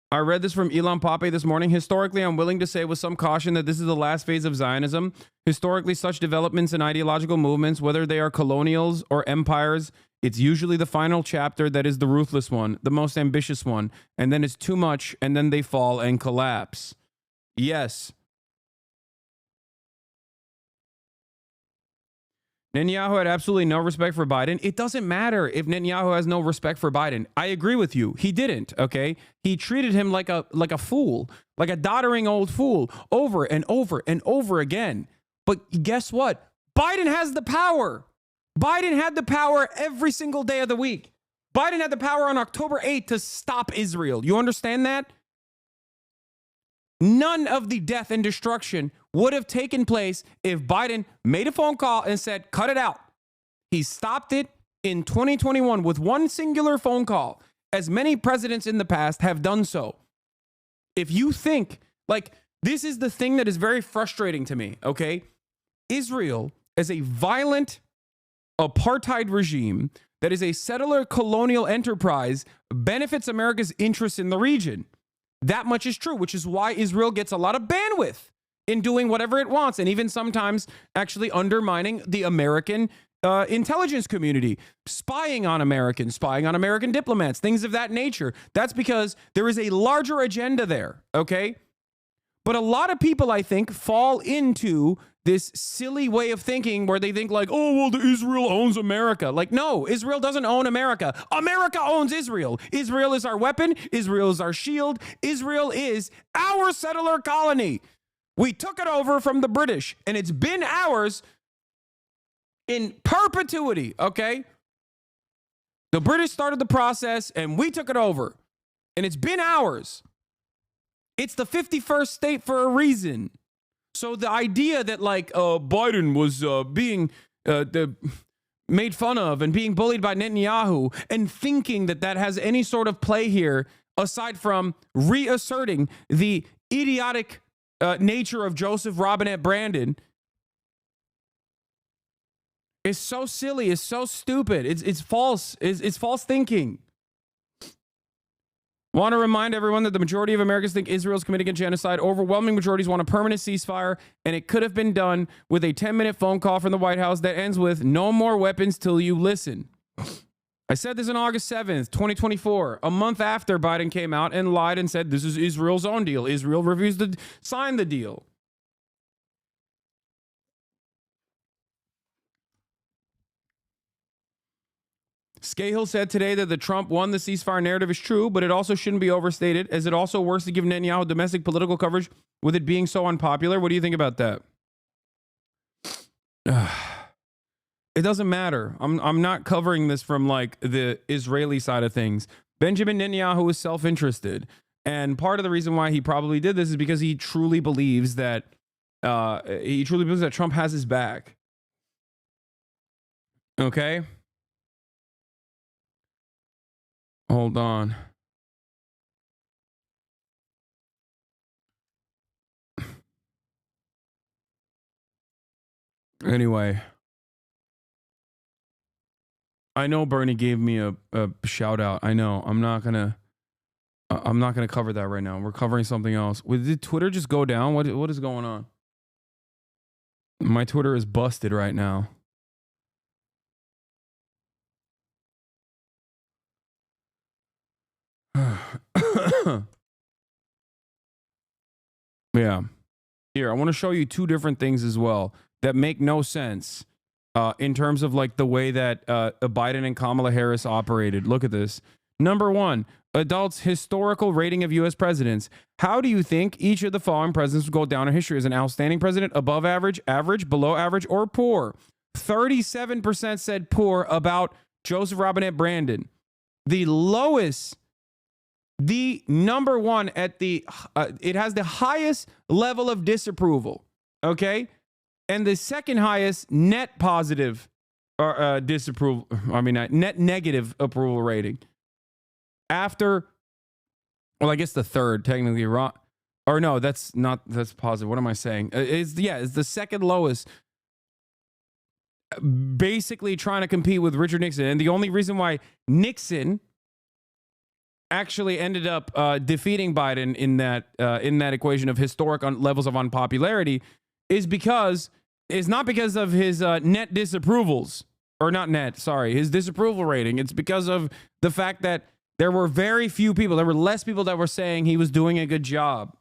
I read this from Elon Pape this morning. Historically, I'm willing to say with some caution that this is the last phase of Zionism. Historically, such developments and ideological movements, whether they are colonials or empires, it's usually the final chapter that is the ruthless one, the most ambitious one, and then it's too much, and then they fall and collapse. Yes, Netanyahu had absolutely no respect for Biden. It doesn't matter if Netanyahu has no respect for Biden. I agree with you. He didn't, okay? He treated him like a fool, like a doddering old fool over and over and over again. But guess what? Biden has the power. Biden had the power every single day of the week. Biden had the power on October 8th to stop Israel. You understand that? None of the death and destruction would have taken place if Biden made a phone call and said, cut it out. He stopped it in 2021 with one singular phone call, as many presidents in the past have done so. If you think, like, this is the thing that is very frustrating to me, okay? Israel is a violent apartheid regime that is a settler colonial enterprise, benefits America's interests in the region. That much is true, which is why Israel gets a lot of bandwidth in doing whatever it wants, and even sometimes actually undermining the American intelligence community, spying on Americans, spying on American diplomats, things of that nature. That's because there is a larger agenda there, okay? But a lot of people, I think, fall into this silly way of thinking where they think like, oh, well, Israel owns America. Like, no, Israel doesn't own America. America owns Israel. Israel is our weapon. Israel is our shield. Israel is our settler colony. We took it over from the British, and it's been ours in perpetuity, okay? The British started the process, and we took it over, and it's been ours. It's the 51st state for a reason. So the idea that like Biden was being made fun of and being bullied by Netanyahu and thinking that that has any sort of play here, aside from reasserting the idiotic nature of Joseph Robinette Brandon, is so silly, is so stupid. It's false. It's false thinking. Want to remind everyone that the majority of Americans think Israel's committing a genocide. Overwhelming majorities want a permanent ceasefire, and it could have been done with a 10-minute phone call from the White House that ends with no more weapons till you listen. I said this on August 7th, 2024, a month after Biden came out and lied and said this is Israel's own deal. Israel refused to sign the deal. Scahill said today that the Trump won the ceasefire narrative is true, but it also shouldn't be overstated, as it also works to give Netanyahu domestic political coverage with it being so unpopular. What do you think about that? It doesn't matter. I'm not covering this from like the Israeli side of things. Benjamin Netanyahu is self-interested, and part of the reason why he probably did this is because he truly believes that Trump has his back. Okay. Hold on. Anyway, I know Bernie gave me a shout out. I know. I'm not gonna cover that right now. We're covering something else. Did Twitter just go down? What is going on? My Twitter is busted right now. Yeah. Here, I want to show you two different things as well that make no sense in terms of like the way that Biden and Kamala Harris operated. Look at this. Number one, adults' historical rating of U.S. presidents. How do you think each of the following presidents will go down in history as an outstanding president, above average, average, below average, or poor? 37% said poor about Joseph Robinette Brandon. The lowest, the number one at the, it has the highest level of disapproval, okay? And the second highest net positive or disapproval, net negative approval rating. After, well, I guess the third, technically wrong. Or no, that's positive. What am I saying? It's the second lowest. Basically trying to compete with Richard Nixon. And the only reason why Nixon actually ended up defeating Biden in that equation of historic levels of unpopularity is not because of his net disapprovals, or not net, sorry, his disapproval rating. It's because of the fact that there were very few people, there were less people that were saying he was doing a good job.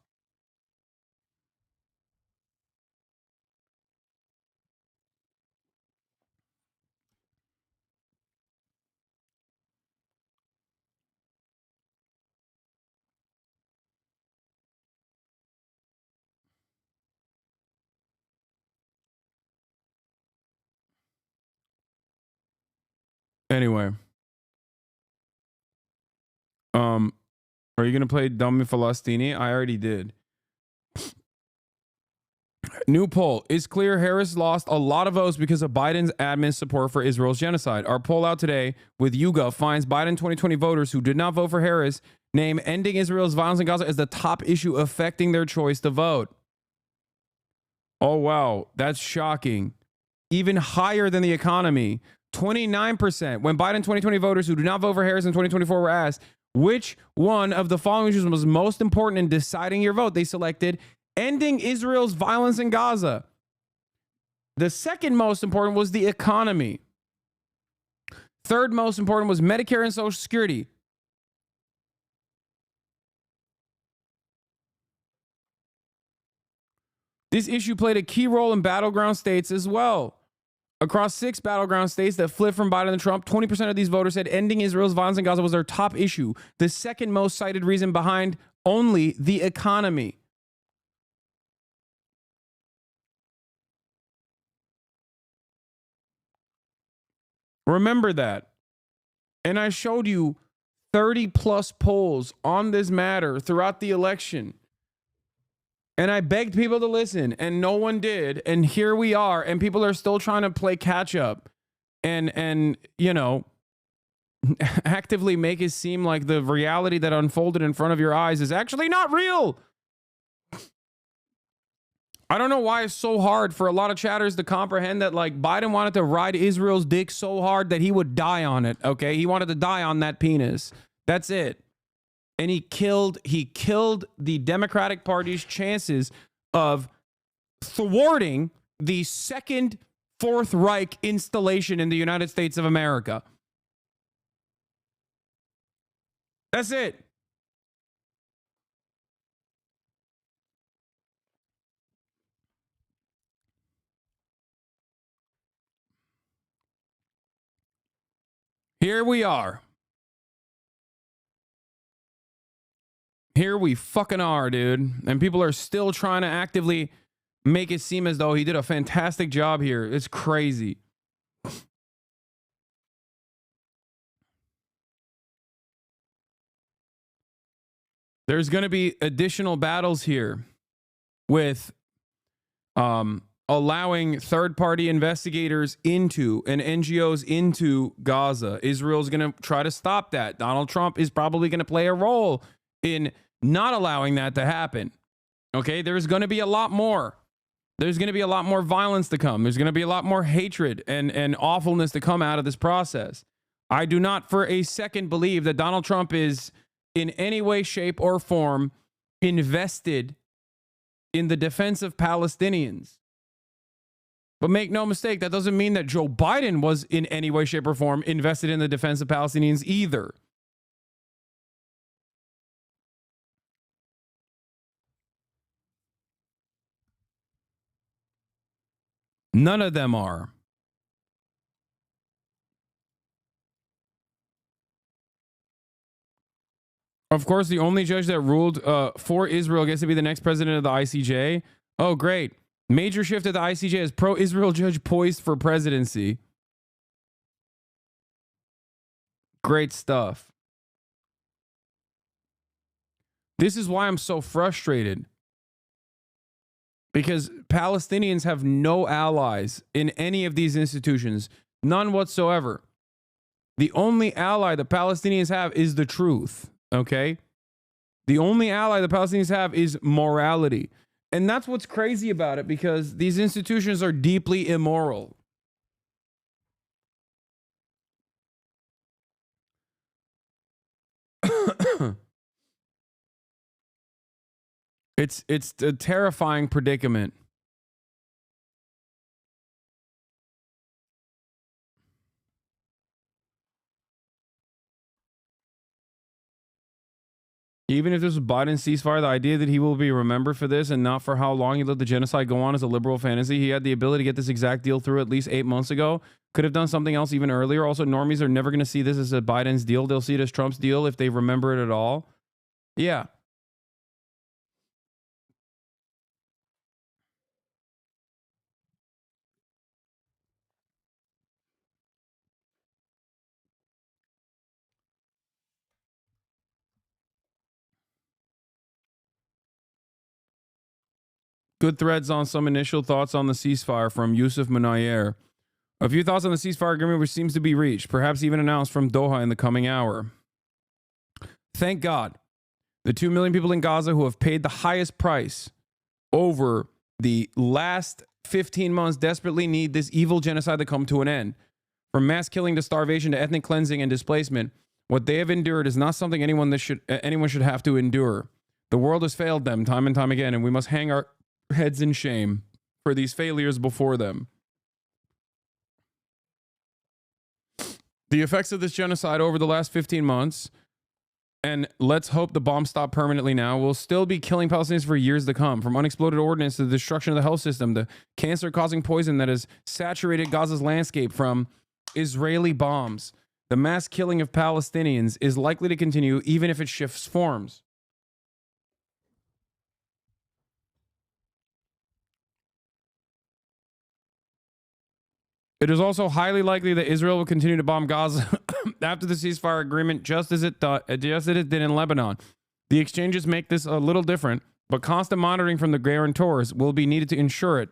Anyway. Are you gonna play Dummy Falastini? I already did. New poll. It's clear Harris lost a lot of votes because of Biden's admin support for Israel's genocide. Our poll out today with YouGov finds Biden 2020 voters who did not vote for Harris name ending Israel's violence in Gaza as the top issue affecting their choice to vote. Oh, wow. That's shocking. Even higher than the economy. 29%. When Biden 2020 voters who do not vote for Harris in 2024 were asked which one of the following issues was most important in deciding your vote, they selected ending Israel's violence in Gaza. The second most important was the economy. Third most important was Medicare and Social Security. This issue played a key role in battleground states as well. Across 6 battleground states that flipped from Biden and Trump, 20% of these voters said ending Israel's violence in Gaza was their top issue. The second most cited reason behind only the economy. Remember that. And I showed you 30 plus polls on this matter throughout the election. And I begged people to listen, and no one did. And here we are, and people are still trying to play catch up and you know, actively make it seem like the reality that unfolded in front of your eyes is actually not real. I don't know why it's so hard for a lot of chatters to comprehend that, like, Biden wanted to ride Israel's dick so hard that he would die on it, okay? He wanted to die on that penis. That's it. And he killed the Democratic Party's chances of thwarting the second Fourth Reich installation in the United States of America. That's it. Here we are. Here we fucking are, dude. And people are still trying to actively make it seem as though he did a fantastic job here. It's crazy. There's going to be additional battles here with allowing third-party investigators into and NGOs into Gaza. Israel's going to try to stop that. Donald Trump is probably going to play a role in not allowing that to happen. Okay, there's going to be a lot more. There's going to be a lot more violence to come. There's going to be a lot more hatred and awfulness to come out of this process. I do not for a second believe that Donald Trump is in any way, shape, or form invested in the defense of Palestinians. But make no mistake, that doesn't mean that Joe Biden was in any way, shape, or form invested in the defense of Palestinians either. None of them are. Of course, the only judge that ruled for Israel gets to be the next president of the ICJ. Oh, great. Major shift at the ICJ as pro-Israel judge poised for presidency. Great stuff. This is why I'm so frustrated. Because Palestinians have no allies in any of these institutions. None whatsoever. The only ally the Palestinians have is the truth. Okay? The only ally the Palestinians have is morality. And that's what's crazy about it, because these institutions are deeply immoral. It's a terrifying predicament. Even if this was Biden's ceasefire, the idea that he will be remembered for this and not for how long he let the genocide go on is a liberal fantasy. He had the ability to get this exact deal through at least 8 months ago. Could have done something else even earlier. Also, normies are never going to see this as a Biden's deal. They'll see it as Trump's deal if they remember it at all. Yeah. Good threads on some initial thoughts on the ceasefire from Yusuf Munayer. A few thoughts on the ceasefire agreement which seems to be reached, perhaps even announced from Doha in the coming hour. Thank God. The 2 million people in Gaza who have paid the highest price over the last 15 months desperately need this evil genocide to come to an end. From mass killing to starvation to ethnic cleansing and displacement, what they have endured is not something anyone should have to endure. The world has failed them time and time again, and we must hang our heads in shame for these failures before them. The effects of this genocide over the last 15 months, and let's hope the bombs stop permanently now, will still be killing Palestinians for years to come. From unexploded ordnance to the destruction of the health system, the cancer-causing poison that has saturated Gaza's landscape from Israeli bombs. The mass killing of Palestinians is likely to continue even if it shifts forms. It is also highly likely that Israel will continue to bomb Gaza after the ceasefire agreement, just as it did in Lebanon. The exchanges make this a little different, but constant monitoring from the guarantors will be needed to ensure it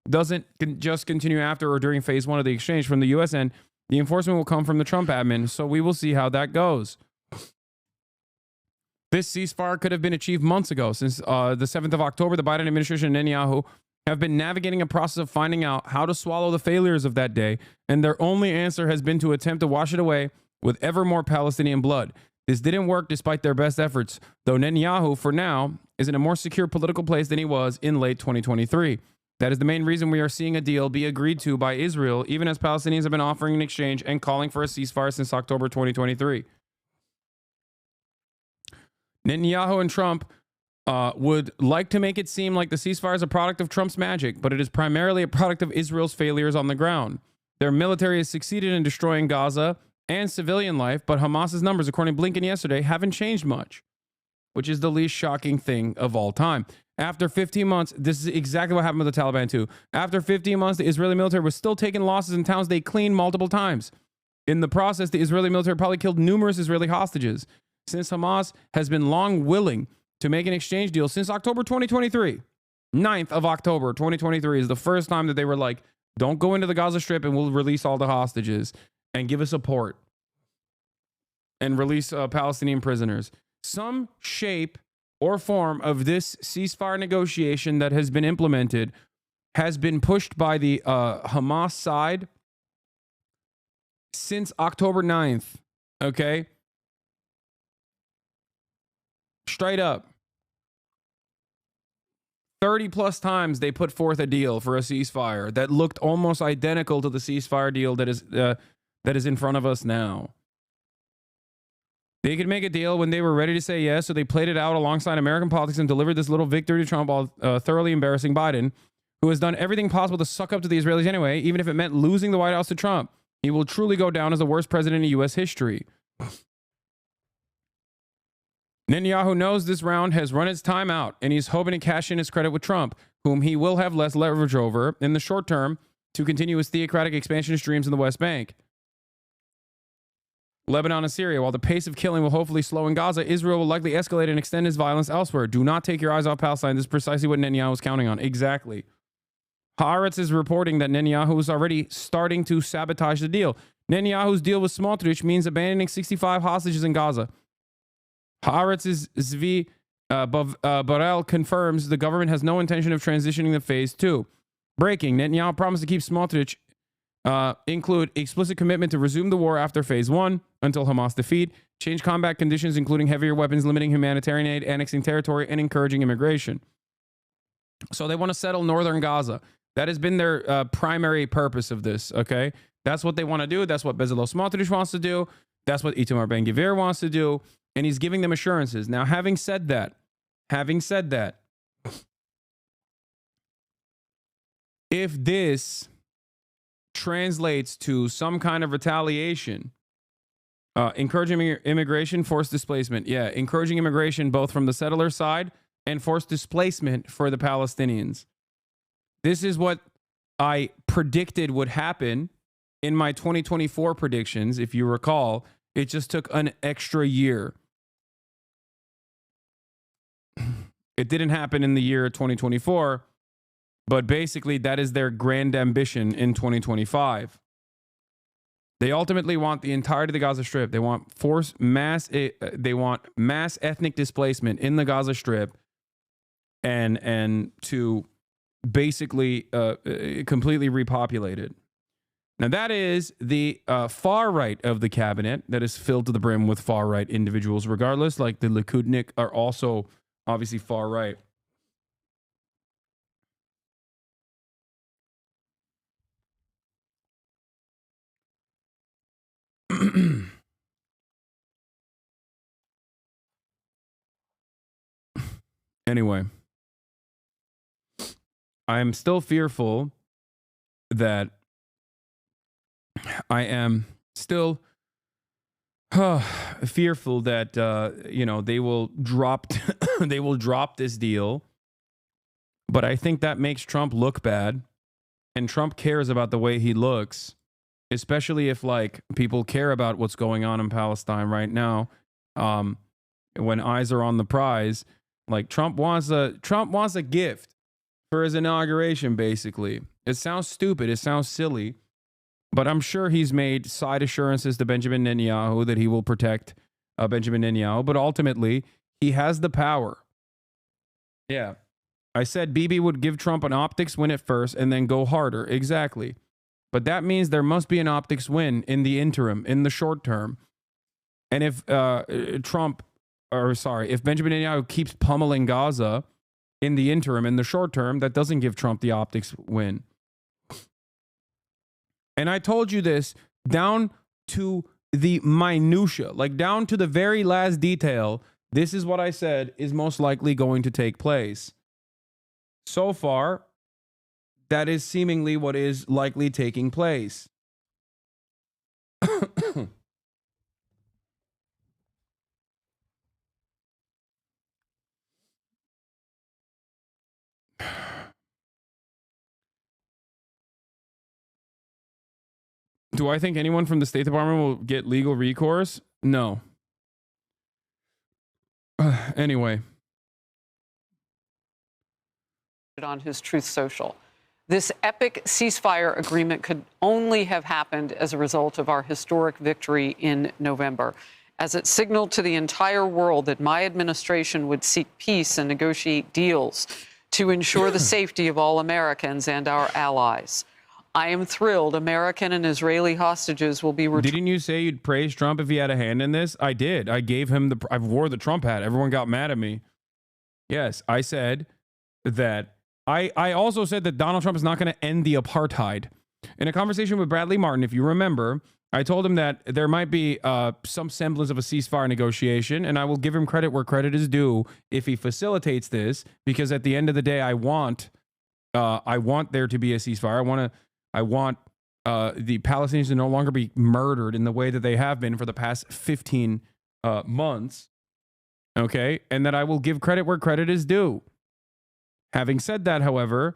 doesn't just continue after or during phase one of the exchange. From the U.S. end, the enforcement will come from the Trump admin, so we will see how that goes. This ceasefire could have been achieved months ago. Since the 7th of October, the Biden administration and Netanyahu have been navigating a process of finding out how to swallow the failures of that day, and their only answer has been to attempt to wash it away with ever more Palestinian blood. This didn't work despite their best efforts, though Netanyahu, for now, is in a more secure political place than he was in late 2023. That is the main reason we are seeing a deal be agreed to by Israel, even as Palestinians have been offering an exchange and calling for a ceasefire since October 2023. Netanyahu and Trump would like to make it seem like the ceasefire is a product of Trump's magic, but it is primarily a product of Israel's failures on the ground. Their military has succeeded in destroying Gaza and civilian life, but Hamas's numbers, according to Blinken yesterday, haven't changed much, which is the least shocking thing of all time. After 15 months, this is exactly what happened with the Taliban too. After 15 months, the Israeli military was still taking losses in towns they cleaned multiple times. In the process, the Israeli military probably killed numerous Israeli hostages. Since Hamas has been long willing to make an exchange deal since October 2023, 9th of October 2023 is the first time that they were like, don't go into the Gaza Strip and we'll release all the hostages and give us a port and release Palestinian prisoners. Some shape or form of this ceasefire negotiation that has been implemented has been pushed by the Hamas side since October 9th. Okay? Straight up. 30 plus times they put forth a deal for a ceasefire that looked almost identical to the ceasefire deal that is in front of us now. They could make a deal when they were ready to say yes, so they played it out alongside American politics and delivered this little victory to Trump while thoroughly embarrassing Biden, who has done everything possible to suck up to the Israelis anyway, even if it meant losing the White House to Trump. He will truly go down as the worst president in U.S. history. Netanyahu knows this round has run its time out, and he's hoping to cash in his credit with Trump, whom he will have less leverage over in the short term to continue his theocratic expansionist dreams in the West Bank. Lebanon and Syria. While the pace of killing will hopefully slow in Gaza, Israel will likely escalate and extend its violence elsewhere. Do not take your eyes off Palestine. This is precisely what Netanyahu was counting on. Exactly. Haaretz is reporting that Netanyahu is already starting to sabotage the deal. Netanyahu's deal with Smotrich means abandoning 65 hostages in Gaza. Haaretz's Zvi Barel confirms the government has no intention of transitioning to phase 2. Breaking. Netanyahu promised to keep Smotrich include explicit commitment to resume the war after phase 1 until Hamas defeat, change combat conditions including heavier weapons, limiting humanitarian aid, annexing territory, and encouraging immigration. So they want to settle northern Gaza. That has been their primary purpose of this, okay? That's what they want to do. That's what Bezalel Smotrich wants to do. That's what Itamar Ben-Gvir wants to do. And he's giving them assurances. Now, having said that, if this translates to some kind of retaliation, encouraging immigration, forced displacement. Yeah, encouraging immigration both from the settler side and forced displacement for the Palestinians. This is what I predicted would happen in my 2024 predictions. If you recall, it just took an extra year. It didn't happen in the year 2024. But basically, that is their grand ambition in 2025. They ultimately want the entirety of the Gaza Strip. They want they want mass ethnic displacement in the Gaza Strip, and to basically completely repopulate it. Now, that is the far right of the cabinet that is filled to the brim with far right individuals, regardless. Like the Likudnik are also obviously far right. Anyway, I am still fearful that I am still fearful that they will drop they will drop this deal. But I think that makes Trump look bad, and Trump cares about the way he looks, especially if like people care about what's going on in Palestine right now. When eyes are on the prize, like Trump wants a gift for his inauguration. Basically, it sounds stupid, it sounds silly, but I'm sure he's made side assurances to Benjamin Netanyahu that he will protect Benjamin Netanyahu. But ultimately, he has the power. Yeah. I said Bibi would give Trump an optics win at first and then go harder. Exactly. But that means there must be an optics win in the interim, in the short term. And if if Benjamin Netanyahu keeps pummeling Gaza in the interim, in the short term, that doesn't give Trump the optics win. And I told you this down to the minutia, like down to the very last detail. This is what I said is most likely going to take place. So far, that is seemingly what is likely taking place. Do I think anyone from the State Department will get legal recourse? No. Anyway. On his Truth Social. This epic ceasefire agreement could only have happened as a result of our historic victory in November, as it signaled to the entire world that my administration would seek peace and negotiate deals to ensure the safety of all Americans and our allies. I am thrilled American and Israeli hostages will be returned. Didn't you say you'd praise Trump if he had a hand in this? I did. I gave him I wore the Trump hat. Everyone got mad at me. Yes, I said that. I also said that Donald Trump is not going to end the apartheid. In a conversation with Bradley Martin, if you remember, I told him that there might be some semblance of a ceasefire negotiation, and I will give him credit where credit is due if he facilitates this, because at the end of the day, I want there to be a ceasefire. I want the Palestinians to no longer be murdered in the way that they have been for the past 15 months. Okay, and that I will give credit where credit is due. Having said that, however,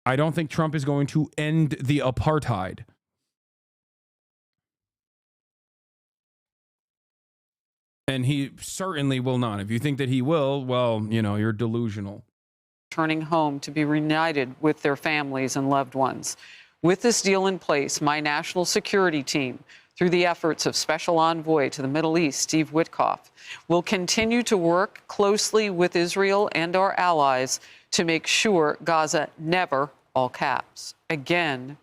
I don't think Trump is going to end the apartheid. And he certainly will not. If you think that he will, well, you're delusional. Returning home to be reunited with their families and loved ones. With this deal in place, my national security team, through the efforts of Special Envoy to the Middle East, Steve Witkoff, will continue to work closely with Israel and our allies to make sure Gaza never, all caps, again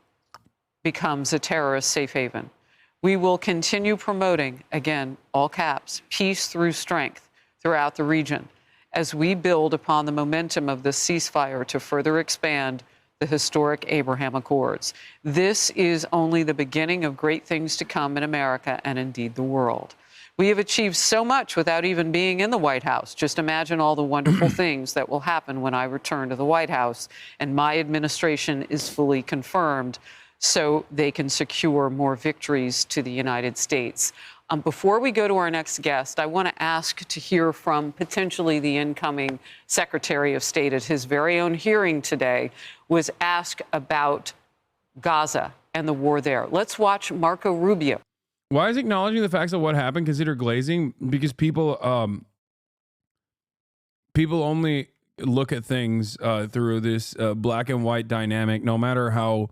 becomes a terrorist safe haven. We will continue promoting, again, all caps, peace through strength throughout the region as we build upon the momentum of the ceasefire to further expand the historic Abraham Accords. This is only the beginning of great things to come in America and indeed the world. We have achieved so much without even being in the White House. Just imagine all the wonderful things that will happen when I return to the White House and my administration is fully confirmed so they can secure more victories to the United States. Before we go to our next guest, I want to ask to hear from potentially the incoming Secretary of State at his very own hearing today, was asked about Gaza and the war there. Let's watch Marco Rubio. Why is acknowledging the facts of what happened considered glazing? Because people only look at things through this black and white dynamic, no matter how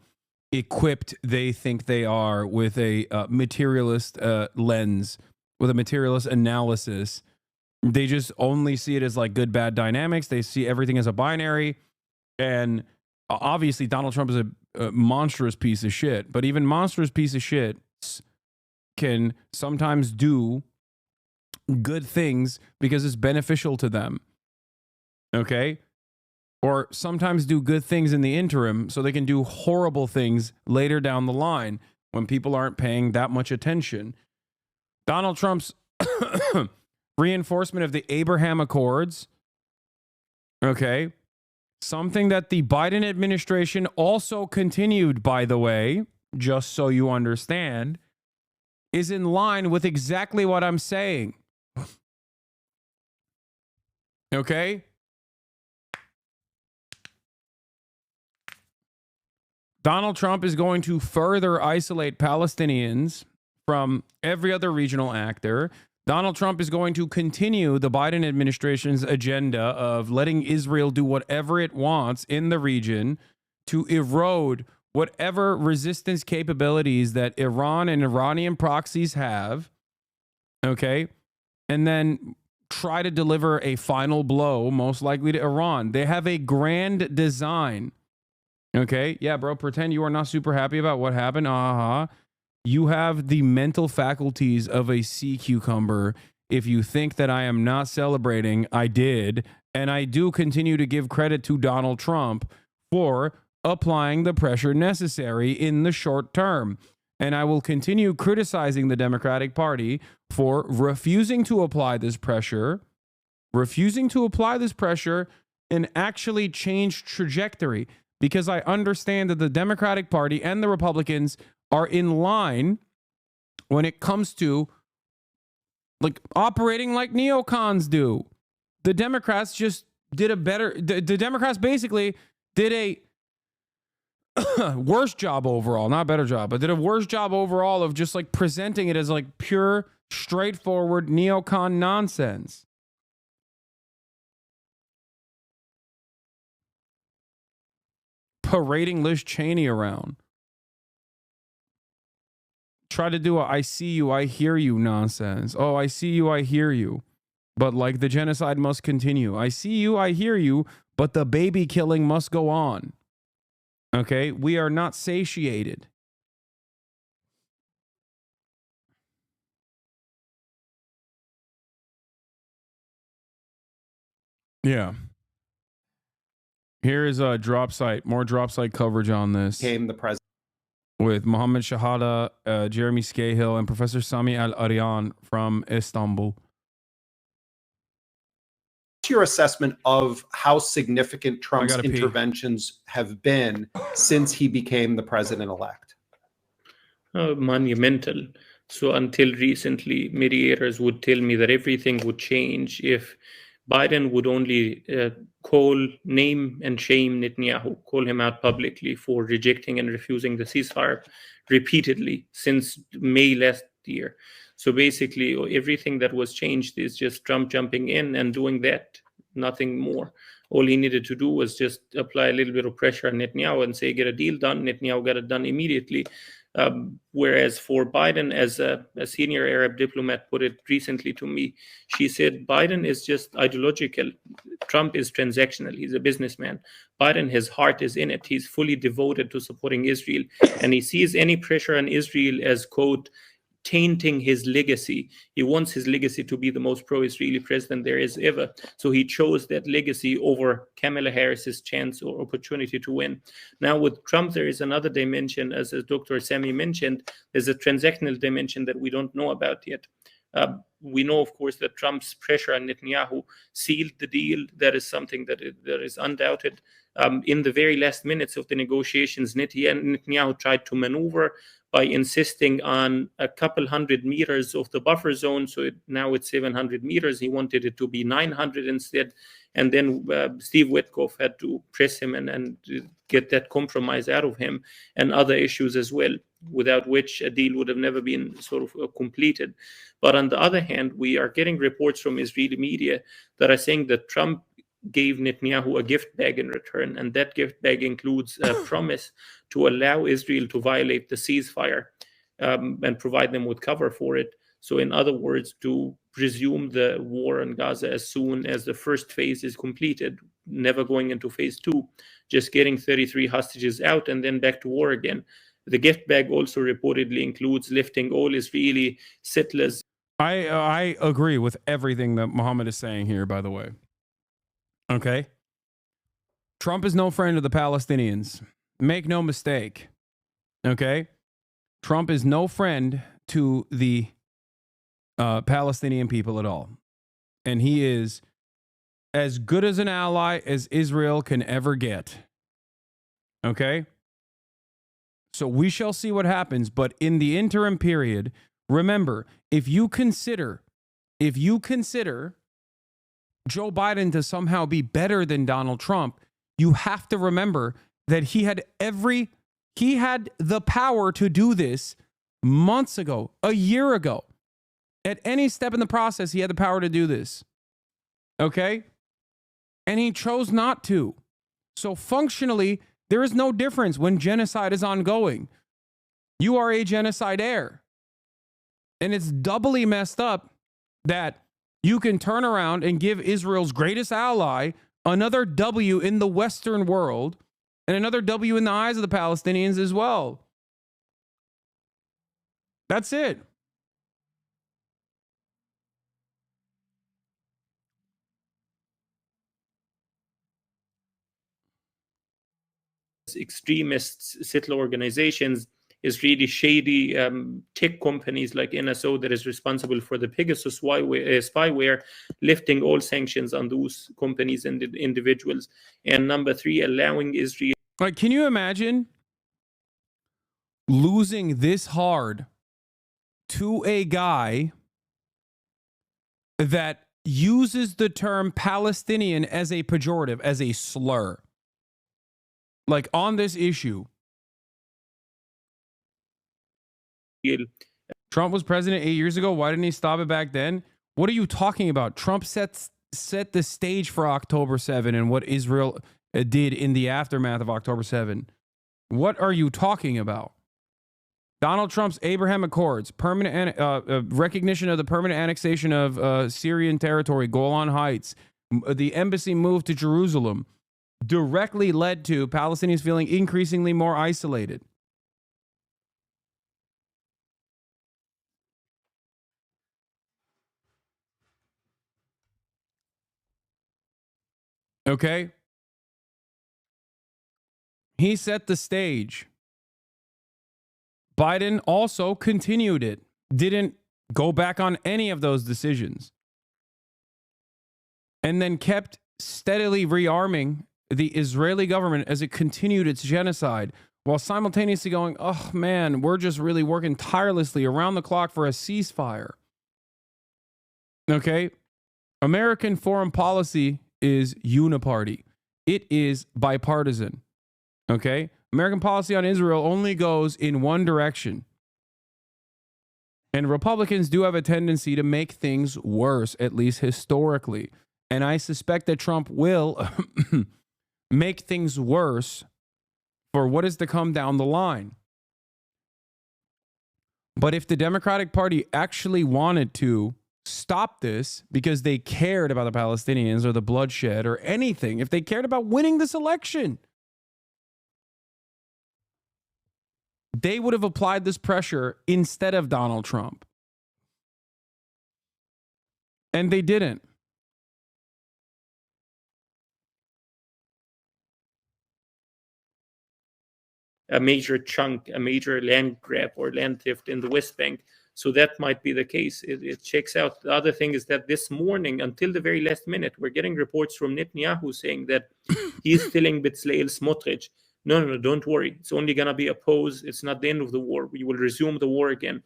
equipped they think they are with a materialist lens, with a materialist analysis. They just only see it as like good, bad dynamics. They see everything as a binary. And obviously Donald Trump is a monstrous piece of shit, but even monstrous piece of shit can sometimes do good things because it's beneficial to them. Okay? Or sometimes do good things in the interim so they can do horrible things later down the line when people aren't paying that much attention. Donald Trump's reinforcement of the Abraham Accords, okay, something that the Biden administration also continued, by the way, just so you understand, is in line with exactly what I'm saying. Okay? Donald Trump is going to further isolate Palestinians from every other regional actor. Donald Trump is going to continue the Biden administration's agenda of letting Israel do whatever it wants in the region to erode whatever resistance capabilities that Iran and Iranian proxies have, okay? And then try to deliver a final blow, most likely to Iran. They have a grand design, okay? Yeah, bro, pretend you are not super happy about what happened. You have the mental faculties of a sea cucumber. If you think that I am not celebrating, I did. And I do continue to give credit to Donald Trump for applying the pressure necessary in the short term. And I will continue criticizing the Democratic Party for refusing to apply this pressure, and actually change trajectory. Because I understand that the Democratic Party and the Republicans are in line when it comes to like operating like neocons do. The Democrats just did a better, the Democrats basically did a worse job overall, not better job, but did a worse job overall of just like presenting it as like pure, straightforward neocon nonsense. Parading Liz Cheney around. Try to do a I see you, I hear you nonsense. Oh, I see you, I hear you. But like the genocide must continue. I see you, I hear you, but the baby killing must go on. Okay? We are not satiated. Yeah. Here is a drop site, more drop site coverage on this. Became the president. With Mohammed Shahada, Jeremy Scahill, and Professor Sami Al-Aryan from Istanbul. What's your assessment of how significant Trump's interventions have been since he became the president-elect? Monumental. So until recently, mediators would tell me that everything would change if Biden would only name and shame Netanyahu, call him out publicly for rejecting and refusing the ceasefire repeatedly since May last year. So basically, everything that was changed is just Trump jumping in and doing that, nothing more. All he needed to do was just apply a little bit of pressure on Netanyahu and say, get a deal done. Netanyahu got it done immediately. Whereas for Biden, as a senior Arab diplomat put it recently to me, she said, Biden is just ideological. Trump is transactional. He's a businessman. Biden, his heart is in it. He's fully devoted to supporting Israel. And he sees any pressure on Israel as, quote, tainting his legacy. He wants his legacy to be the most pro-Israeli president there is ever. So he chose that legacy over Kamala Harris's chance or opportunity to win. Now with Trump, there is another dimension, as Dr. Sami mentioned, there's a transactional dimension that we don't know about yet. We know, of course, that Trump's pressure on Netanyahu sealed the deal. That is something that is undoubted. In the very last minutes of the negotiations, Netanyahu tried to maneuver by insisting on a couple hundred meters of the buffer zone. So now it's 700 meters. He wanted it to be 900 instead. And then Steve Witkoff had to press him and get that compromise out of him, and other issues as well, without which a deal would have never been sort of completed. But on the other hand, we are getting reports from Israeli media that are saying that Trump gave Netanyahu a gift bag in return, and that gift bag includes a promise to allow Israel to violate the ceasefire and provide them with cover for it. So in other words, to resume the war in Gaza as soon as the first phase is completed, never going into phase 2, just getting 33 hostages out and then back to war again. The gift bag also reportedly includes lifting all Israeli settlers. I agree with everything that Mohammed is saying here, by the way. Okay? Trump is no friend of the Palestinians. Make no mistake. Okay? Trump is no friend to the Palestinian people at all. And he is as good as an ally as Israel can ever get. Okay? So we shall see what happens. But in the interim period, remember, if you consider Joe Biden to somehow be better than Donald Trump, you have to remember that he had the power to do this months ago, a year ago. At any step in the process, he had the power to do this. Okay? And he chose not to. So functionally, there is no difference when genocide is ongoing. You are a genocidaire. And it's doubly messed up that you can turn around and give Israel's greatest ally another W in the Western world and another W in the eyes of the Palestinians as well. That's it. Extremist settler organizations is really shady tech companies like NSO that is responsible for the Pegasus spyware, lifting all sanctions on those companies and individuals. And number 3, allowing Israel. Like, can you imagine losing this hard to a guy that uses the term Palestinian as a pejorative, as a slur? Like, on this issue. Trump was president 8 years ago. Why didn't he stop it back then? What are you talking about? Trump set the stage for October 7 and what Israel did in the aftermath of October 7. What are you talking about? Donald Trump's Abraham Accords, permanent recognition of the permanent annexation of Syrian territory, Golan Heights, the embassy move to Jerusalem, directly led to Palestinians feeling increasingly more isolated. Okay? He set the stage. Biden also continued it. Didn't go back on any of those decisions. And then kept steadily rearming the Israeli government as it continued its genocide, while simultaneously going, oh man, we're just really working tirelessly around the clock for a ceasefire. Okay? American foreign policy is uniparty. It is bipartisan. Okay? American policy on Israel only goes in one direction. And Republicans do have a tendency to make things worse, at least historically. And I suspect that Trump will make things worse for what is to come down the line. But if the Democratic Party actually wanted to stop this because they cared about the Palestinians or the bloodshed or anything, if they cared about winning this election, they would have applied this pressure instead of Donald Trump. And they didn't. A major chunk, a major land grab or land theft in the West Bank. So that might be the case. It checks out. The other thing is that this morning, until the very last minute, we're getting reports from Netanyahu saying that he's telling Bezalel Smotrich, no, don't worry. It's only going to be a pause. It's not the end of the war. We will resume the war again.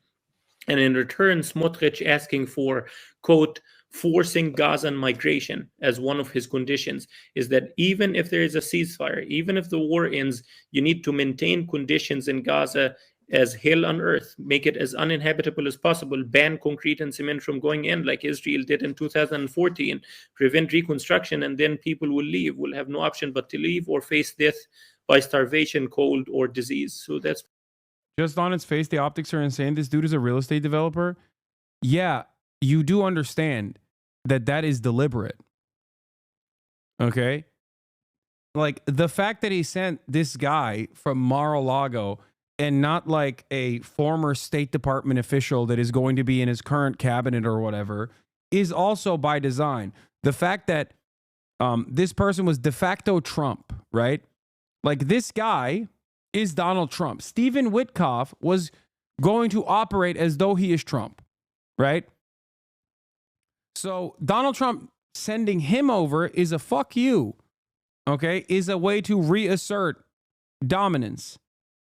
And in return, Smotrich asking for, quote, forcing Gazan migration as one of his conditions, is that even if there is a ceasefire, even if the war ends, you need to maintain conditions in Gaza as hell on earth, make it as uninhabitable as possible, ban concrete and cement from going in like Israel did in 2014, prevent reconstruction, and then people will leave, will have no option but to leave or face death by starvation, cold, or disease. So that's just on its face, the optics are insane. This dude is a real estate developer. Yeah, you do understand that that is deliberate. Okay? Like, the fact that he sent this guy from Mar-a-Lago and not like a former State Department official that is going to be in his current cabinet or whatever is also by design. The fact that this person was de facto Trump, right? Like, this guy is Donald Trump. Stephen Witkoff was going to operate as though he is Trump, right? So Donald Trump sending him over is a fuck you, okay? Is a way to reassert dominance,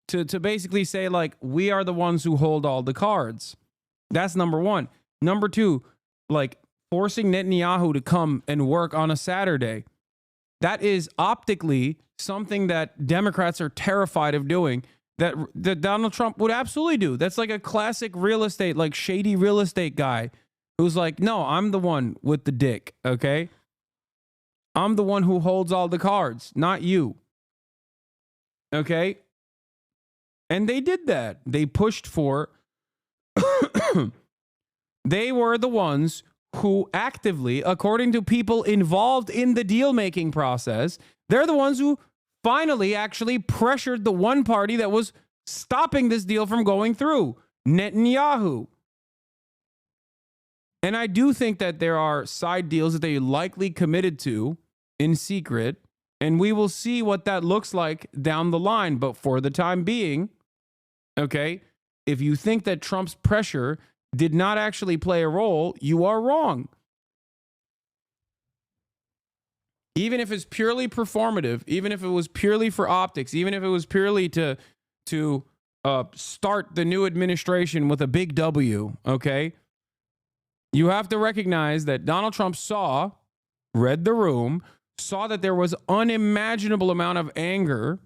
to basically say, like, we are the ones who hold all the cards. That's number one. Number two, like, forcing Netanyahu to come and work on a Saturday. That is optically something that Democrats are terrified of doing, that Donald Trump would absolutely do. That's like a classic real estate, like shady real estate guy who's like, no, I'm the one with the dick, okay? I'm the one who holds all the cards, not you. Okay? And they did that. They pushed for... They were the ones who actively, according to people involved in the deal-making process, they're the ones who finally actually pressured the one party that was stopping this deal from going through, Netanyahu. And I do think that there are side deals that they likely committed to in secret, and we will see what that looks like down the line. But for the time being, okay, if you think that Trump's pressure did not actually play a role, you are wrong. Even if it's purely performative, even if it was purely for optics, even if it was purely to start the new administration with a big W, okay? You have to recognize that Donald Trump read the room, saw that there was unimaginable amount of anger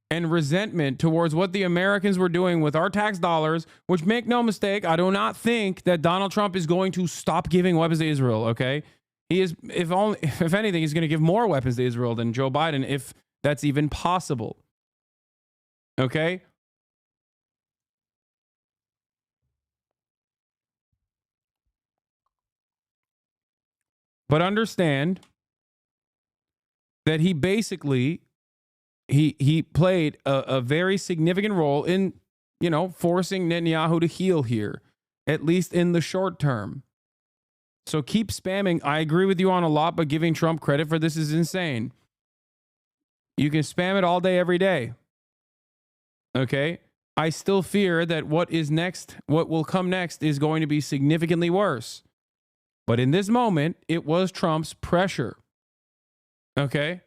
and resentment towards what the Americans were doing with our tax dollars, which, make no mistake, I do not think that Donald Trump is going to stop giving weapons to Israel, okay? He is, if anything, he's going to give more weapons to Israel than Joe Biden, if that's even possible. Okay? But understand that he basically he played a very significant role in, you know, forcing Netanyahu to heel here, at least in the short term. So keep spamming. I agree with you on a lot, but giving Trump credit for this is insane. You can spam it all day, every day. Okay? I still fear that what will come next is going to be significantly worse. But in this moment, it was Trump's pressure. Okay?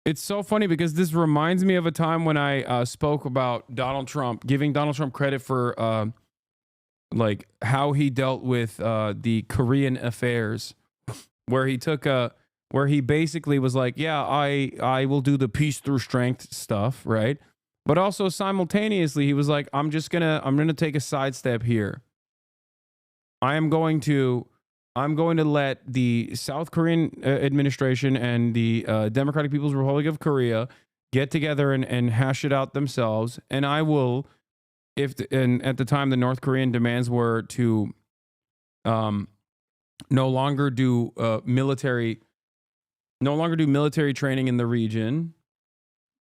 It's so funny because this reminds me of a time when I spoke about Donald Trump, giving Donald Trump credit for like how he dealt with the Korean affairs, where he basically was like, yeah, I will do the peace through strength stuff, right? But also simultaneously, he was like, I'm gonna take a sidestep here. I'm going to let the South Korean administration and the Democratic People's Republic of Korea get together and hash it out themselves. And I will, and at the time, the North Korean demands were to no longer do military training in the region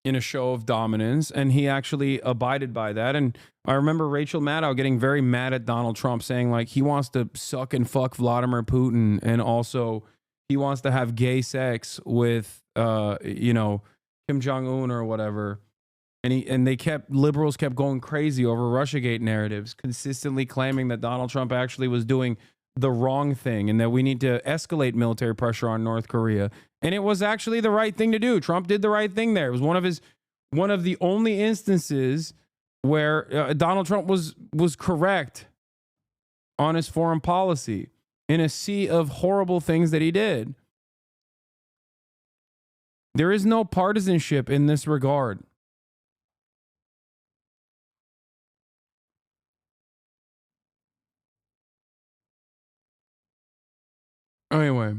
in a show of dominance, and he actually abided by that. And I remember Rachel Maddow getting very mad at Donald Trump, saying like he wants to suck and fuck Vladimir Putin, and also he wants to have gay sex with Kim Jong-un or whatever. And liberals kept going crazy over Russiagate narratives, consistently claiming that Donald Trump actually was doing the wrong thing and that we need to escalate military pressure on North Korea. And it was actually the right thing to do. Trump did the right thing there. It was one of the only instances where Donald Trump was correct on his foreign policy in a sea of horrible things that he did. There is no partisanship in this regard. Anyway.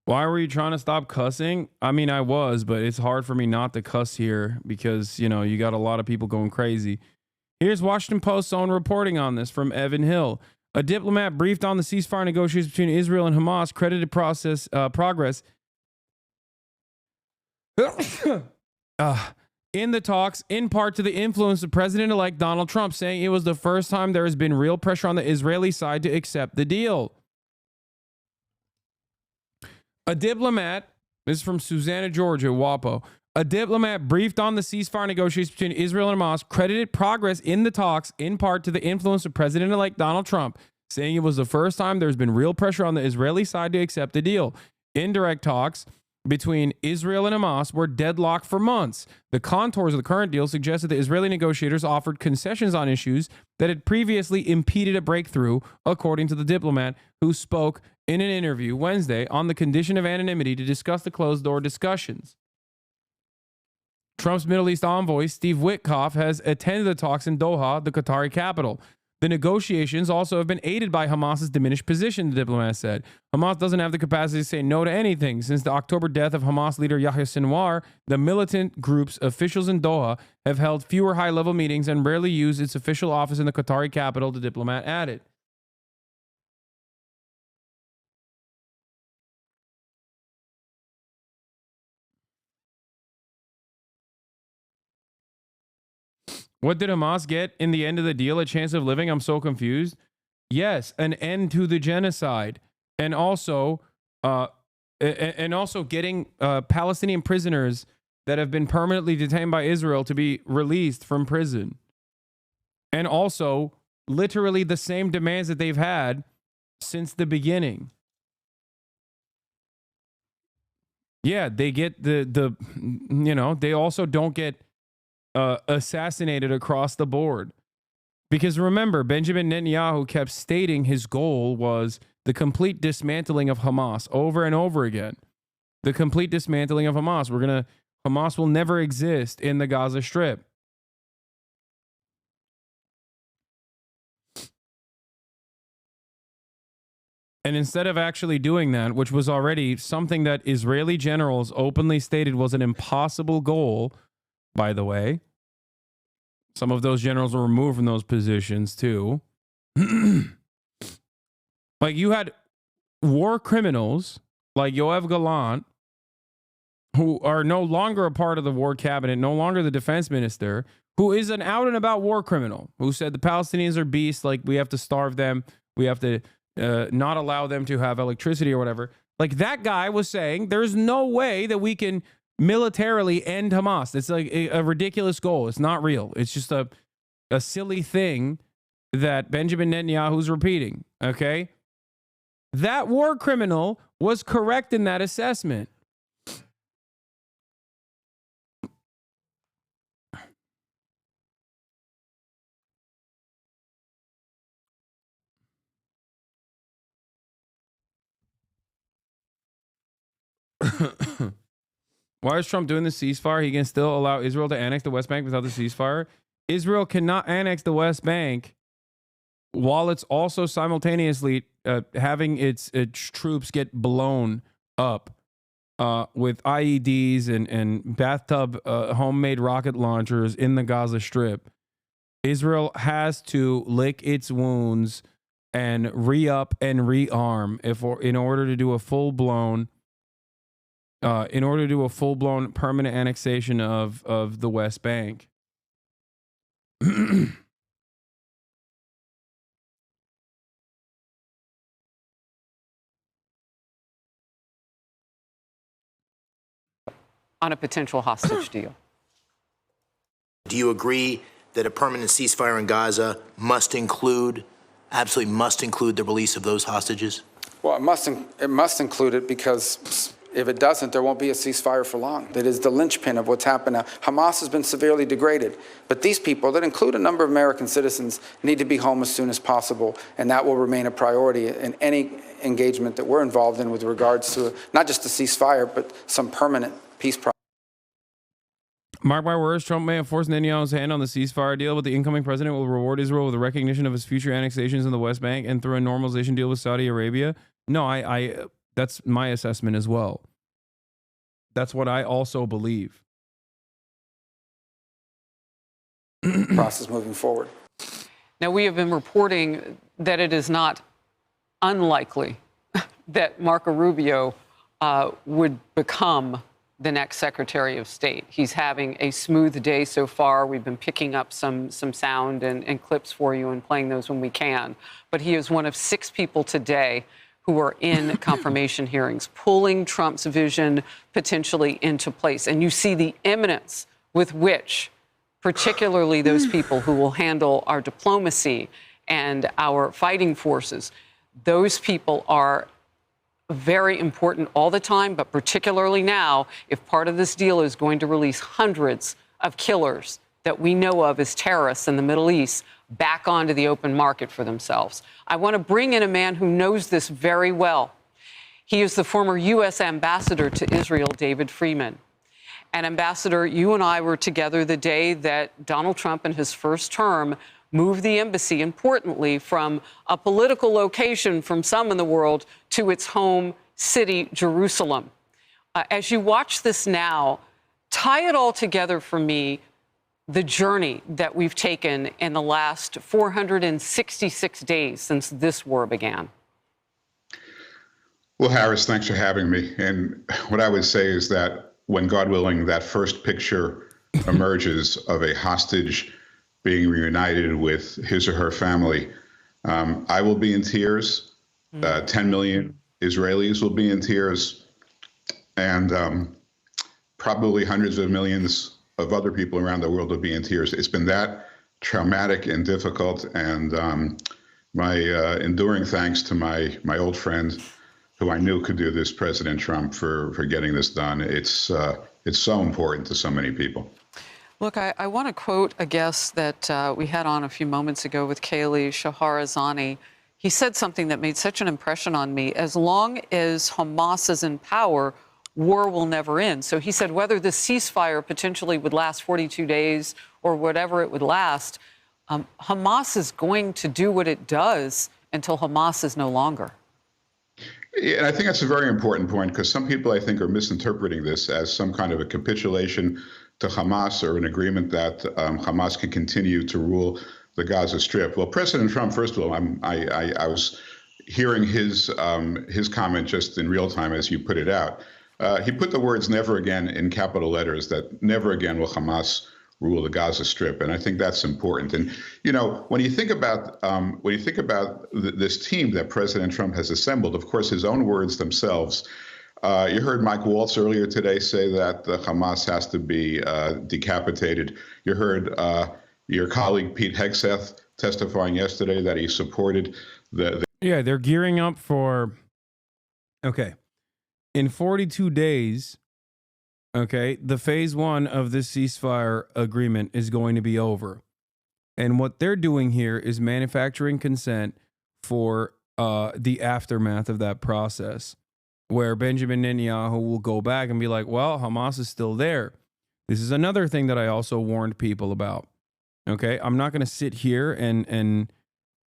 Why were you trying to stop cussing? I mean, I was, but it's hard for me not to cuss here because, you know, you got a lot of people going crazy. Here's Washington Post's own reporting on this from Evan Hill. A diplomat briefed on the ceasefire negotiations between Israel and Hamas credited progress in the talks, in part to the influence of President-elect Donald Trump, saying it was the first time there has been real pressure on the Israeli side to accept the deal. A diplomat, this is from Susanna, Georgia, WAPO. A diplomat briefed on the ceasefire negotiations between Israel and Hamas credited progress in the talks in part to the influence of President-elect Donald Trump, saying it was the first time there's been real pressure on the Israeli side to accept the deal. Indirect talks between Israel and Hamas were deadlocked for months. The contours of the current deal suggested the Israeli negotiators offered concessions on issues that had previously impeded a breakthrough, according to the diplomat, who spoke in an interview Wednesday on the condition of anonymity to discuss the closed-door discussions. Trump's Middle East envoy, Steve Witkoff, has attended the talks in Doha, the Qatari capital. The negotiations also have been aided by Hamas's diminished position, the diplomat said. Hamas doesn't have the capacity to say no to anything. Since the October death of Hamas leader Yahya Sinwar, the militant group's officials in Doha have held fewer high-level meetings and rarely used its official office in the Qatari capital, the diplomat added. What did Hamas get in the end of the deal? A chance of living? I'm so confused. Yes, an end to the genocide, and also getting Palestinian prisoners that have been permanently detained by Israel to be released from prison, and also literally the same demands that they've had since the beginning. Yeah, they get they also don't get assassinated across the board. Because remember, Benjamin Netanyahu kept stating his goal was the complete dismantling of Hamas over and over again. The complete dismantling of Hamas. Hamas will never exist in the Gaza Strip. And instead of actually doing that, which was already something that Israeli generals openly stated was an impossible goal, by the way, some of those generals were removed from those positions too. Like you had war criminals like Yoav Gallant, who are no longer a part of the war cabinet, no longer the defense minister, who is an out and about war criminal, who said the Palestinians are beasts, like we have to starve them, we have to not allow them to have electricity or whatever. Like that guy was saying, there's no way that we can militarily end Hamas. It's like a ridiculous goal. It's not real. It's just a silly thing that Benjamin Netanyahu's repeating. Okay? That war criminal was correct in that assessment. Why is Trump doing the ceasefire? He can still allow Israel to annex the West Bank without the ceasefire. Israel cannot annex the West Bank while it's also simultaneously having its troops get blown up with IEDs and bathtub homemade rocket launchers in the Gaza Strip. Israel has to lick its wounds and re-up and rearm in order to do a full-blown permanent annexation of the West Bank. on a potential hostage deal. Do you agree that a permanent ceasefire in Gaza absolutely must include the release of those hostages? Well, it must include it, because if it doesn't, there won't be a ceasefire for long. That is the linchpin of what's happened now. Hamas has been severely degraded, but these people, that include a number of American citizens, need to be home as soon as possible, and that will remain a priority in any engagement that we're involved in with regards to not just a ceasefire, but some permanent peace process. Mark my words, Trump may have forced Netanyahu's hand on the ceasefire deal, but the incoming president will reward Israel with a recognition of his future annexations in the West Bank and through a normalization deal with Saudi Arabia. No, I that's my assessment as well. That's what I also believe. Process moving forward. Now, we have been reporting that it is not unlikely that Marco Rubio would become the next Secretary of State. He's having a smooth day so far. We've been picking up some sound and clips for you and playing those when we can. But he is one of 6 people today who are in confirmation hearings, pulling Trump's vision potentially into place. And you see the imminence with which, particularly those people who will handle our diplomacy and our fighting forces, those people are very important all the time, but particularly now, if part of this deal is going to release hundreds of killers that we know of as terrorists in the Middle East back onto the open market for themselves. I want to bring in a man who knows this very well. He is the former U.S. ambassador to Israel, David Freeman. And Ambassador, you and I were together the day that Donald Trump in his first term moved the embassy, importantly, from a political location from some in the world to its home city, Jerusalem. As you watch this now, tie it all together for me, the journey that we've taken in the last 466 days since this war began. Well, Harris, thanks for having me. And what I would say is that when, God willing, that first picture emerges of a hostage being reunited with his or her family, I will be in tears. 10 million Israelis will be in tears. And probably hundreds of millions of other people around the world will be in tears. It's been that traumatic and difficult. And my enduring thanks to my old friend, who I knew could do this, President Trump, for getting this done. It's so important to so many people. Look, I want to quote a guest that we had on a few moments ago with Kaylee Shahrazani. He said something that made such an impression on me. As long as Hamas is in power, war will never end. So he said whether the ceasefire potentially would last 42 days or whatever it would last, Hamas is going to do what it does until Hamas is no longer. Yeah, and I think that's a very important point, because some people, I think, are misinterpreting this as some kind of a capitulation to Hamas or an agreement that Hamas can continue to rule the Gaza Strip. Well, President Trump, first of all, I was hearing his comment just in real time as you put it out. He put the words "never again" in capital letters, that never again will Hamas rule the Gaza Strip, and I think that's important. And you know, when you think about this team that President Trump has assembled, of course, his own words themselves. You heard Mike Waltz earlier today say that the Hamas has to be decapitated. You heard your colleague Pete Hegseth testifying yesterday that he supported the. Yeah, they're gearing up for. Okay, in 42 days. Okay, the phase 1 of this ceasefire agreement is going to be over. And what they're doing here is manufacturing consent for the aftermath of that process, where Benjamin Netanyahu will go back and be like, well, Hamas is still there. This is another thing that I also warned people about. Okay, I'm not going to sit here and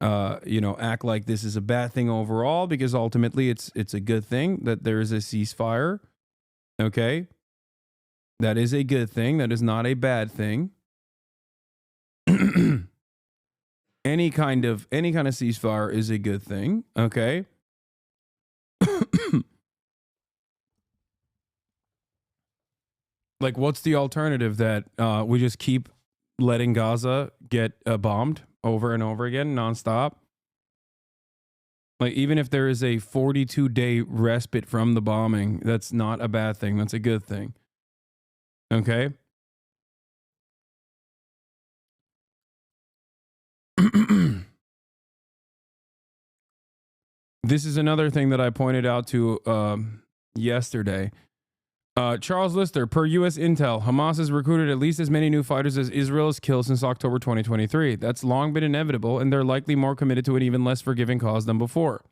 act like this is a bad thing overall, because ultimately it's a good thing that there is a ceasefire. Okay. That is a good thing. That is not a bad thing. Any kind of ceasefire is a good thing. Okay. Like, what's the alternative? That we just keep letting Gaza get bombed over and over again, nonstop? Like, even if there is a 42-day respite from the bombing, that's not a bad thing. That's a good thing. Okay. This is another thing that I pointed out to yesterday. Charles Lister, per U.S. Intel, Hamas has recruited at least as many new fighters as Israel has killed since October 2023. That's long been inevitable, and they're likely more committed to an even less forgiving cause than before.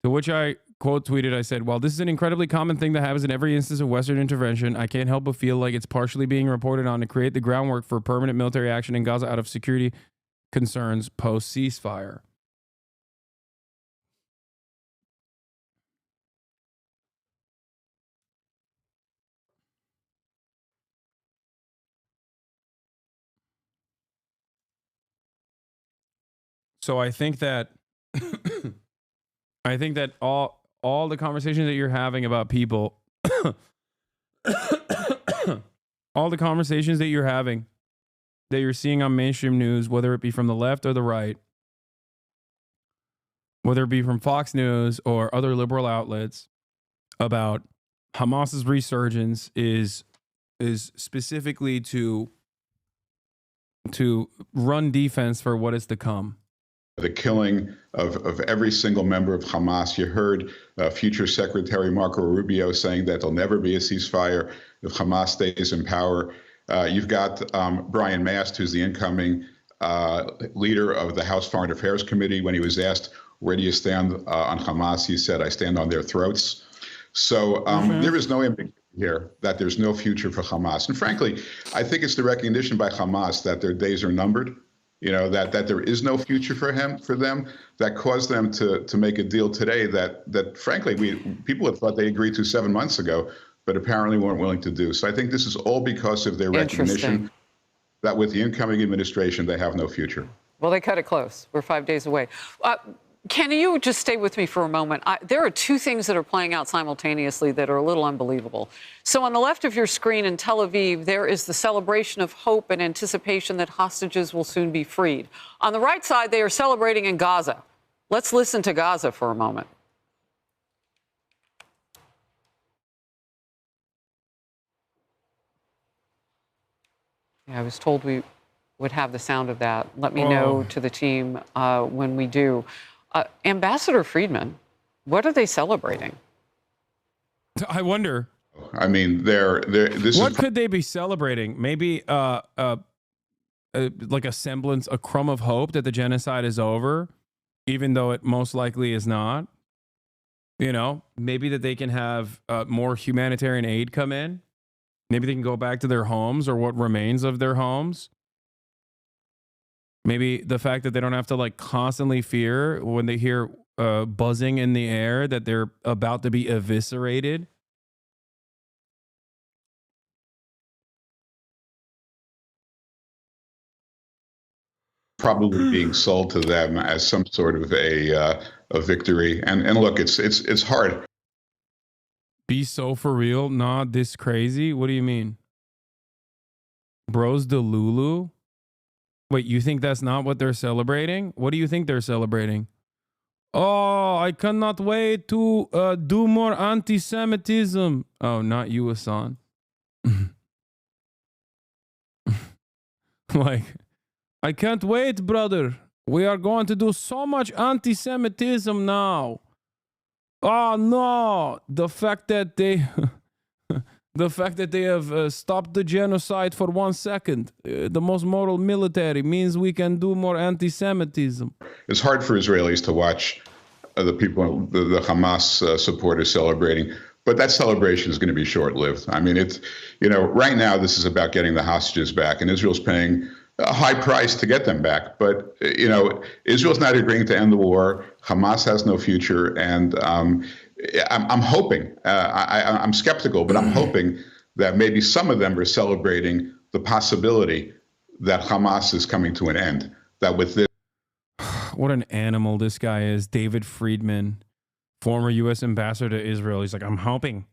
To which I quote tweeted, I said, while this is an incredibly common thing that happens in every instance of Western intervention, I can't help but feel like it's partially being reported on to create the groundwork for permanent military action in Gaza out of security concerns post-ceasefire. So I think that all the conversations that you're having about people, all the conversations that you're having, that you're seeing on mainstream news, whether it be from the left or the right, whether it be from Fox News or other liberal outlets, about Hamas's resurgence is specifically to run defense for what is to come. The killing of every single member of Hamas. You heard future Secretary Marco Rubio saying that there'll never be a ceasefire if Hamas stays in power. You've got Brian Mast, who's the incoming leader of the House Foreign Affairs Committee. When he was asked, where do you stand on Hamas? He said, I stand on their throats. So there is no ambiguity here that there's no future for Hamas. And frankly, I think it's the recognition by Hamas that their days are numbered. You know, that there is no future for them, that caused them to make a deal today that frankly, people had thought they agreed to 7 months ago, but apparently weren't willing to do. So I think this is all because of their recognition that with the incoming administration, they have no future. Well, they cut it close. We're 5 days away. Can you just stay with me for a moment? There are two things that are playing out simultaneously that are a little unbelievable. So on the left of your screen in Tel Aviv, there is the celebration of hope and anticipation that hostages will soon be freed. On the right side, they are celebrating in Gaza. Let's listen to Gaza for a moment. Yeah, I was told we would have the sound of that. Let me know to the team when we do. Ambassador Friedman, what are they celebrating? I wonder. I mean, what could they be celebrating? Maybe like a semblance, a crumb of hope that the genocide is over, even though it most likely is not. You know, maybe that they can have more humanitarian aid come in. Maybe they can go back to their homes or what remains of their homes. Maybe the fact that they don't have to like constantly fear when they hear buzzing in the air that they're about to be eviscerated. Probably being sold to them as some sort of a victory. And look, it's hard. Be so for real? Not this crazy? What do you mean? Bros de Lulu? Wait, you think that's not what they're celebrating? What do you think they're celebrating? Oh, I cannot wait to do more anti-Semitism. Oh, not you, Hasan. Like, I can't wait, brother. We are going to do so much anti-Semitism now. Oh, no. The fact that they... The fact that they have stopped the genocide for 1 second, the most moral military, means we can do more anti-Semitism. It's hard for Israelis to watch the people, the Hamas supporters celebrating, but that celebration is going to be short-lived. I mean, right now this is about getting the hostages back, and Israel's paying a high price to get them back. But, Israel's not agreeing to end the war. Hamas has no future, and I'm hoping, I'm skeptical, but I'm hoping that maybe some of them are celebrating the possibility that Hamas is coming to an end. That with this. What an animal this guy is. David Friedman, former U.S. ambassador to Israel. He's like, I'm hoping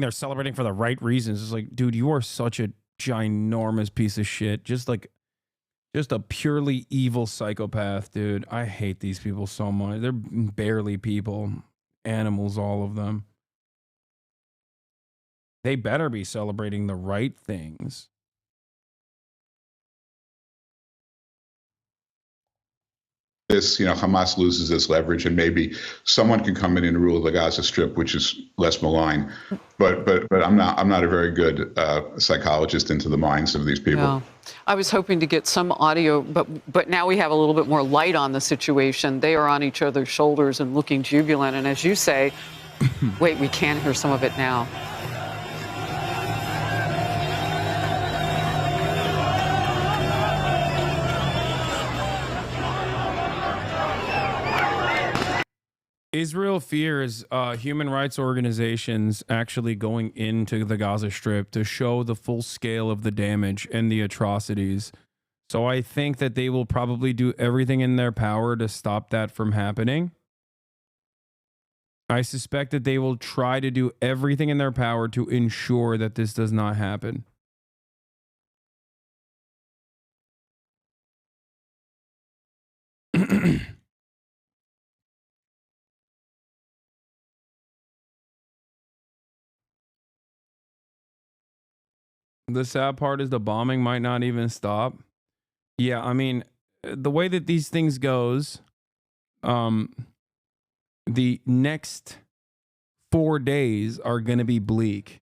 they're celebrating for the right reasons. It's like, dude, you are such a ginormous piece of shit. Just a purely evil psychopath, dude. I hate these people so much. They're barely people. Animals, all of them. They better be celebrating the right things. This, Hamas loses its leverage, and maybe someone can come in and rule the Gaza Strip, which is less malign. But I'm not a very good psychologist into the minds of these people. Yeah. I was hoping to get some audio, but now we have a little bit more light on the situation. They are on each other's shoulders and looking jubilant. And as you say, wait, we can hear some of it now. Israel fears human rights organizations actually going into the Gaza Strip to show the full scale of the damage and the atrocities. So I think that they will probably do everything in their power to stop that from happening. I suspect that they will try to do everything in their power to ensure that this does not happen. The sad part is the bombing might not even stop. Yeah, I mean, the way that these things goes, the next 4 days are going to be bleak.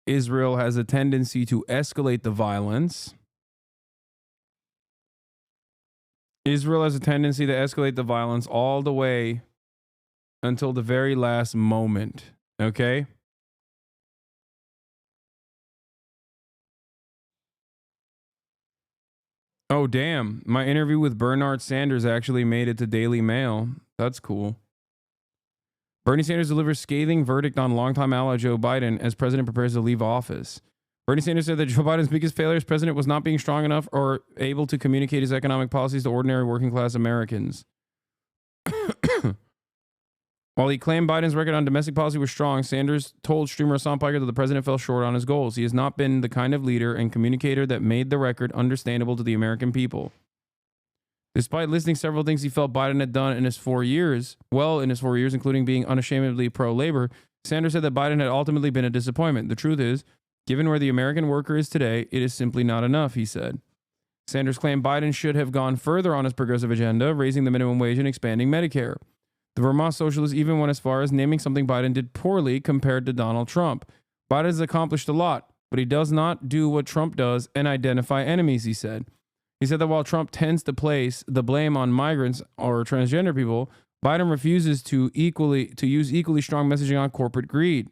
Israel has a tendency to escalate the violence. Israel has a tendency to escalate the violence all the way until the very last moment. Okay? Oh, damn. My interview with Bernard Sanders actually made it to Daily Mail. That's cool. Bernie Sanders delivers scathing verdict on longtime ally Joe Biden as president prepares to leave office. Bernie Sanders said that Joe Biden's biggest failure as president was not being strong enough or able to communicate his economic policies to ordinary working class Americans. While he claimed Biden's record on domestic policy was strong, Sanders told streamer hasanpiker that the president fell short on his goals. He has not been the kind of leader and communicator that made the record understandable to the American people. Despite listing several things he felt Biden had done in his 4 years, including being unashamedly pro-labor, Sanders said that Biden had ultimately been a disappointment. The truth is, given where the American worker is today, it is simply not enough, he said. Sanders claimed Biden should have gone further on his progressive agenda, raising the minimum wage and expanding Medicare. The Vermont socialist even went as far as naming something Biden did poorly compared to Donald Trump. Biden has accomplished a lot, but he does not do what Trump does and identify enemies, he said. He said that while Trump tends to place the blame on migrants or transgender people, Biden refuses to use equally strong messaging on corporate greed.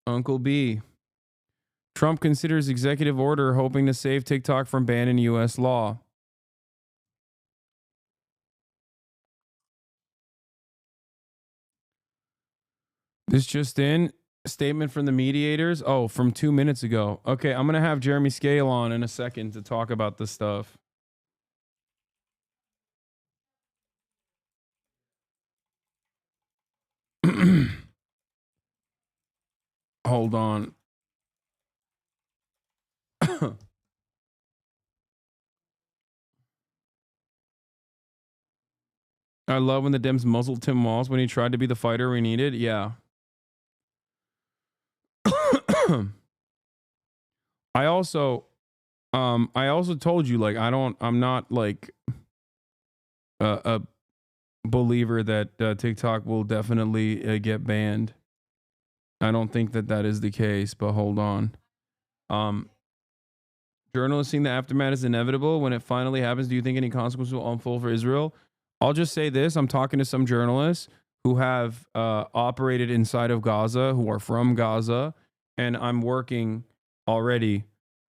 Uncle B. Trump considers executive order hoping to save TikTok from ban in U.S. law. This just in. Statement from the mediators. Oh, from 2 minutes ago. Okay, I'm going to have Jeremy Scale on in a second to talk about this stuff. Hold on. I love when the Dems muzzled Tim Walz when he tried to be the fighter we needed. Yeah. I also told you, like, I'm not like a believer that TikTok will definitely get banned. I don't think that is the case, but hold on. Journalists think the aftermath is inevitable. When it finally happens, do you think any consequences will unfold for Israel? I'll just say this. I'm talking to some journalists who have operated inside of Gaza, who are from Gaza, and I'm working already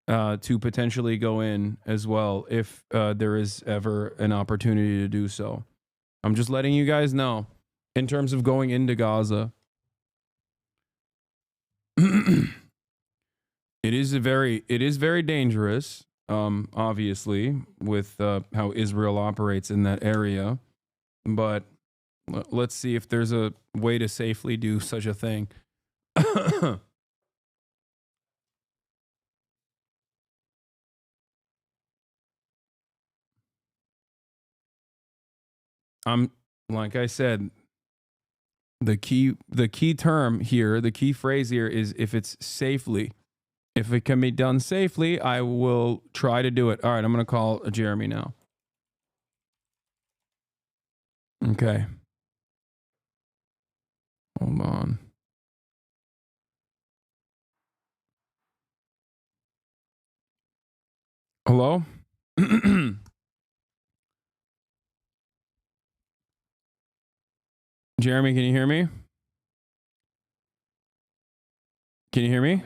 to potentially go in as well if there is ever an opportunity to do so. I'm just letting you guys know in terms of going into Gaza. It is very dangerous, obviously, with how Israel operates in that area. But let's see if there's a way to safely do such a thing. I'm like I said, the key term here, the key phrase here is if it's safely. If it can be done safely, I will try to do it. All right, I'm going to call Jeremy now. Okay. Hold on. Hello? Jeremy, can you hear me? Can you hear me?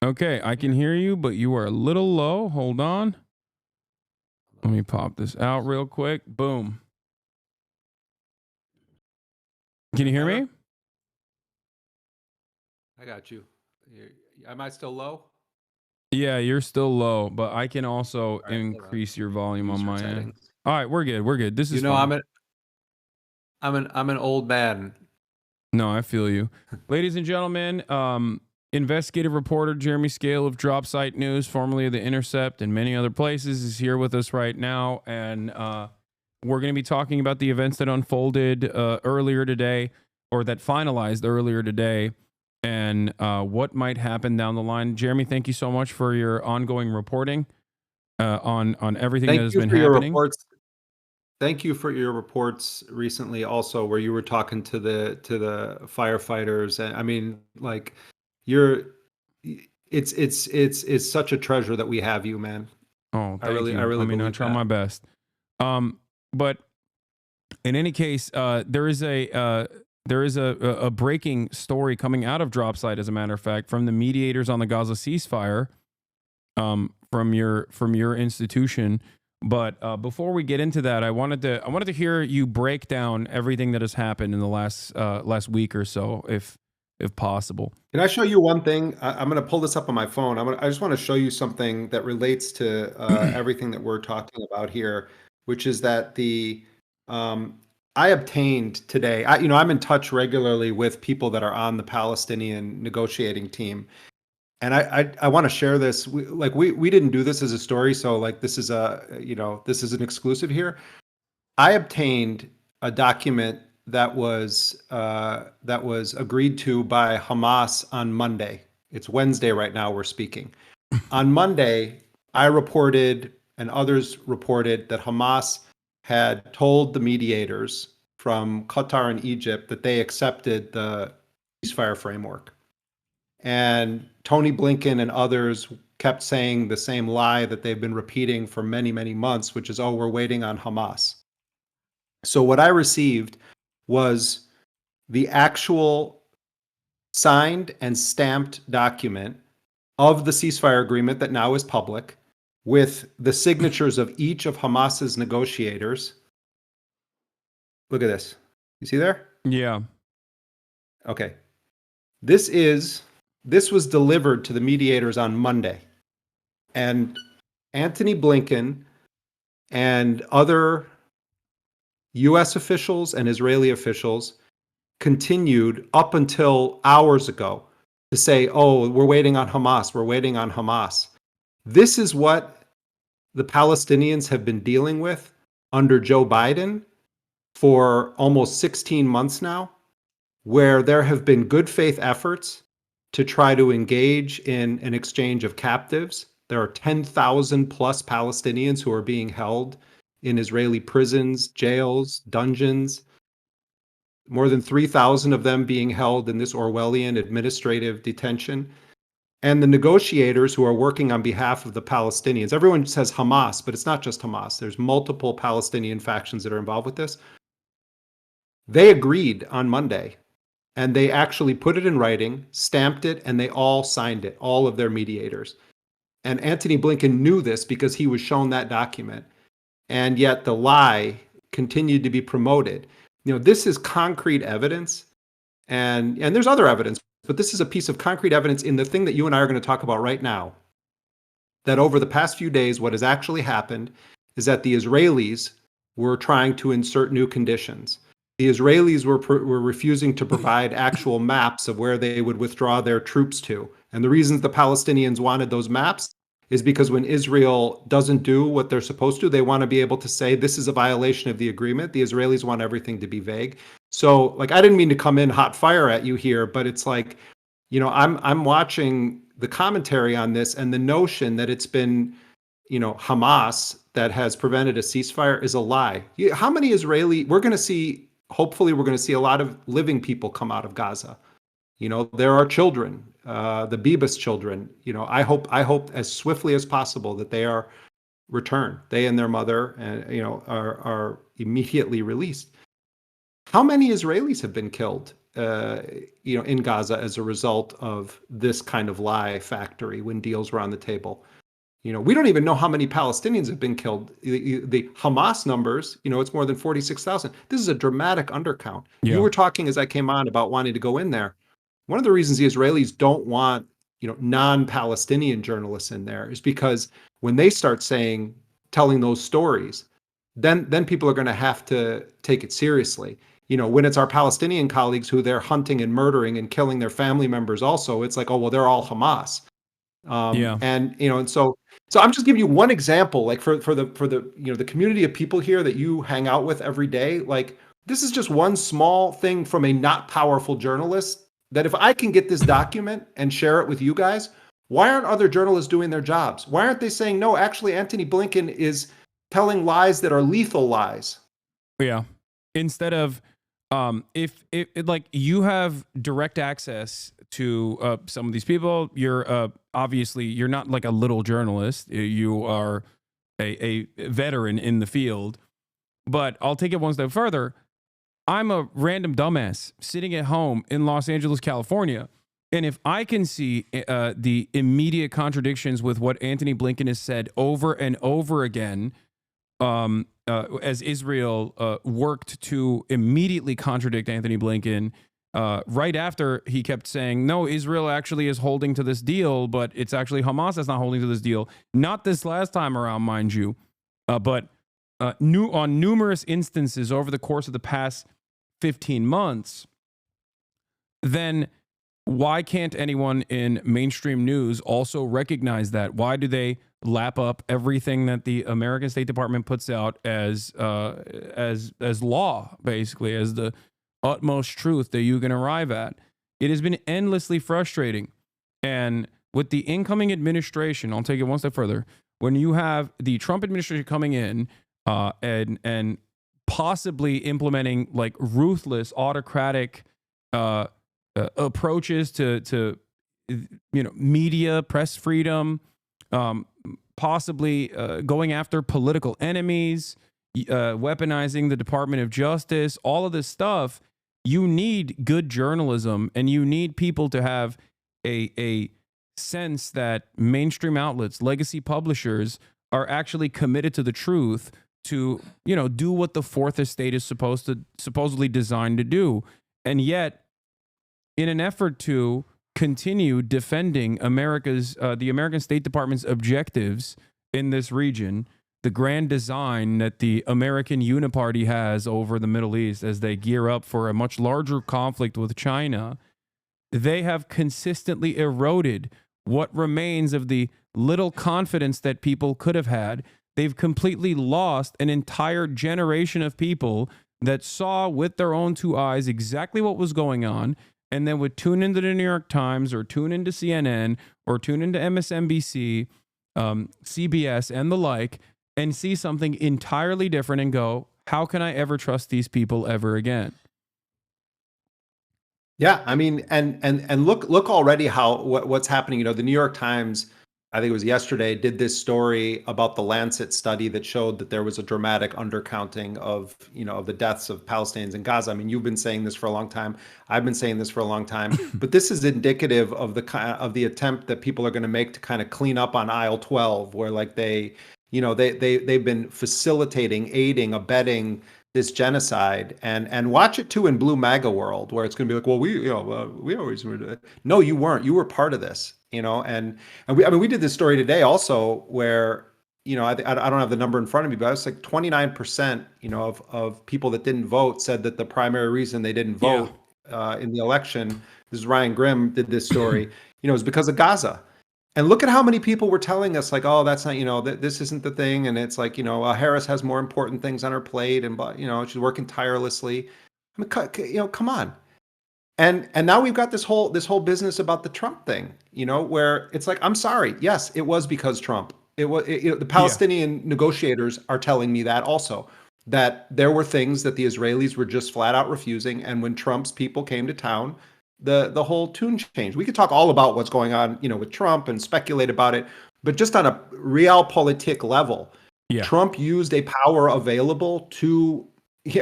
Okay, I can hear you, but you are a little low. Hold on. Let me pop this out real quick. Boom. Can you hear me? I got you. Am I still low? Yeah, you're still low, but I can also increase your volume on my end. All right, we're good. We're good. This is fine. I'm an old man. No, I feel you. Ladies and gentlemen, investigative reporter Jeremy Scale of Drop Site News, formerly of The Intercept and many other places, is here with us right now. And we're going to be talking about the events that unfolded earlier today, or that finalized earlier today, and what might happen down the line. Jeremy, thank you so much for your ongoing reporting on everything that has been happening. Thank you for your reports recently, also where you were talking to the firefighters. And I mean, like, it's such a treasure that we have you, man. Oh, thank you. I mean, I try my best. But in any case, there is a breaking story coming out of Drop Site, as a matter of fact, from the mediators on the Gaza ceasefire, from your institution. But before we get into that, I wanted to hear you break down everything that has happened in the last week or so, if possible. Can I show you one thing? I'm going to pull this up on my phone. I just want to show you something that relates to everything that we're talking about here, which is that I obtained today. I'm in touch regularly with people that are on the Palestinian negotiating team. And I want to share this. We didn't do this as a story, so like this is an exclusive here. I obtained a document that was agreed to by Hamas on Monday. It's Wednesday right now. We're speaking. On Monday, I reported and others reported that Hamas had told the mediators from Qatar and Egypt that they accepted the ceasefire framework. And Tony Blinken and others kept saying the same lie that they've been repeating for many, many months, which is, oh, we're waiting on Hamas. So what I received was the actual signed and stamped document of the ceasefire agreement that now is public, with the signatures of each of Hamas's negotiators. Look at this. You see there? Yeah. Okay. This was delivered to the mediators on Monday. And Antony Blinken and other U.S. officials and Israeli officials continued up until hours ago to say, oh, we're waiting on Hamas, we're waiting on Hamas. This is what the Palestinians have been dealing with under Joe Biden for almost 16 months now, where there have been good faith efforts to try to engage in an exchange of captives. There are 10,000 plus Palestinians who are being held in Israeli prisons, jails, dungeons, more than 3,000 of them being held in this Orwellian administrative detention. And the negotiators who are working on behalf of the Palestinians, everyone says Hamas, but it's not just Hamas. There's multiple Palestinian factions that are involved with this. They agreed on Monday, and they actually put it in writing, stamped it, and they all signed it, all of their mediators. And Antony Blinken knew this because he was shown that document. And yet the lie continued to be promoted. This is concrete evidence, and there's other evidence, but this is a piece of concrete evidence in the thing that you and I are going to talk about right now, that over the past few days, what has actually happened is that the Israelis were trying to insert new conditions. The Israelis were refusing to provide actual maps of where they would withdraw their troops to. And the reasons the Palestinians wanted those maps is because when Israel doesn't do what they're supposed to, they want to be able to say this is a violation of the agreement. The Israelis want everything to be vague. So, like, I didn't mean to come in hot fire at you here, but it's like, I'm watching the commentary on this, and the notion that it's been, Hamas that has prevented a ceasefire is a lie. How many we're going to see, hopefully we're going to see a lot of living people come out of Gaza. There are children, the Bibas children. I hope as swiftly as possible that they are returned. They and their mother, are immediately released. How many Israelis have been killed, in Gaza as a result of this kind of lie factory when deals were on the table? We don't even know how many Palestinians have been killed. The Hamas numbers, it's more than 46,000. This is a dramatic undercount. Yeah. You were talking as I came on about wanting to go in there. One of the reasons the Israelis don't want, non-Palestinian journalists in there is because when they start telling those stories, then people are going to have to take it seriously. When it's our Palestinian colleagues who they're hunting and murdering and killing their family members also, it's like, oh, well, they're all Hamas. And so I'm just giving you one example, like for the the community of people here that you hang out with every day. Like, this is just one small thing from a not powerful journalist that if I can get this document and share it with you guys, why aren't other journalists doing their jobs? Why aren't they saying, no, actually, Antony Blinken is telling lies that are lethal lies? Yeah. Instead of, if like you have direct access to some of these people, you're obviously you're not like a little journalist. You are a veteran in the field. But I'll take it one step further. I'm a random dumbass sitting at home in Los Angeles, California. And if I can see the immediate contradictions with what Antony Blinken has said over and over again, as Israel worked to immediately contradict Antony Blinken, right after he kept saying, no, Israel actually is holding to this deal, but it's actually Hamas that's not holding to this deal. Not this last time around, mind you, but on numerous instances over the course of the past 15 months, then why can't anyone in mainstream news also recognize that? Why do they lap up everything that the American State Department puts out as law, basically, as the utmost truth that you can arrive at? It has been endlessly frustrating. And with the incoming administration, I'll take it one step further. When you have the Trump administration coming in and possibly implementing like ruthless autocratic approaches to media, press freedom, possibly going after political enemies, weaponizing the Department of Justice, all of this stuff, you need good journalism, and you need people to have a sense that mainstream outlets, legacy publishers, are actually committed to the truth, to do what the Fourth Estate is supposedly designed to do. And yet, in an effort to continue defending the American State Department's objectives in this region, the grand design that the American Uniparty has over the Middle East as they gear up for a much larger conflict with China, they have consistently eroded what remains of the little confidence that people could have had. They've completely lost an entire generation of people that saw with their own two eyes exactly what was going on, and then would tune into the New York Times or tune into CNN or tune into MSNBC, CBS, and the like, and see something entirely different and go, how can I ever trust these people ever again? Yeah, I mean, and look already what's happening. The New York Times, I think it was yesterday, did this story about the Lancet study that showed that there was a dramatic undercounting of the deaths of Palestinians in Gaza. I mean, you've been saying this for a long time. I've been saying this for a long time. But this is indicative of the attempt that people are going to make to kind of clean up on aisle 12, where like they've been facilitating, aiding, abetting this genocide, and watch it too in blue MAGA world, where it's going to be like, well, we always were. No, you weren't. You were part of this. And we did this story today also where, I don't have the number in front of me, but it's like 29%, of people that didn't vote said that the primary reason they didn't vote in the election, this is Ryan Grimm did this story, is because of Gaza. And look at how many people were telling us, like, oh, that's not, this isn't the thing. And it's like, Harris has more important things on her plate, and, but, she's working tirelessly. I mean, come on. And now we've got this whole business about the Trump thing, where it's like, I'm sorry. Yes, it was because Trump. It was, the Palestinian negotiators are telling me that also, that there were things that the Israelis were just flat out refusing. And when Trump's people came to town, the whole tune changed. We could talk all about what's going on, with Trump and speculate about it, but just on a realpolitik level, Trump used a power available to,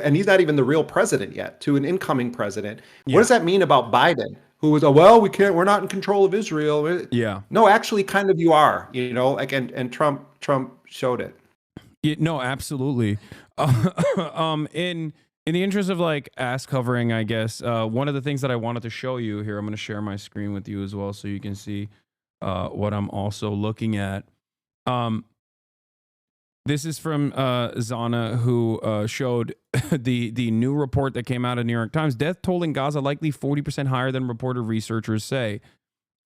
and he's not even the real president yet, to an incoming president. What does that mean about Biden, who was, we're not in control of Israel? Yeah. No, actually, kind of you are, like, and Trump showed it. Yeah, no, absolutely. In the interest of like ass covering, I guess, one of the things that I wanted to show you here, I'm going to share my screen with you as well so you can see what I'm also looking at. This is from Zana, who showed the new report that came out of New York Times. Death toll in Gaza likely 40% higher than reported researchers say.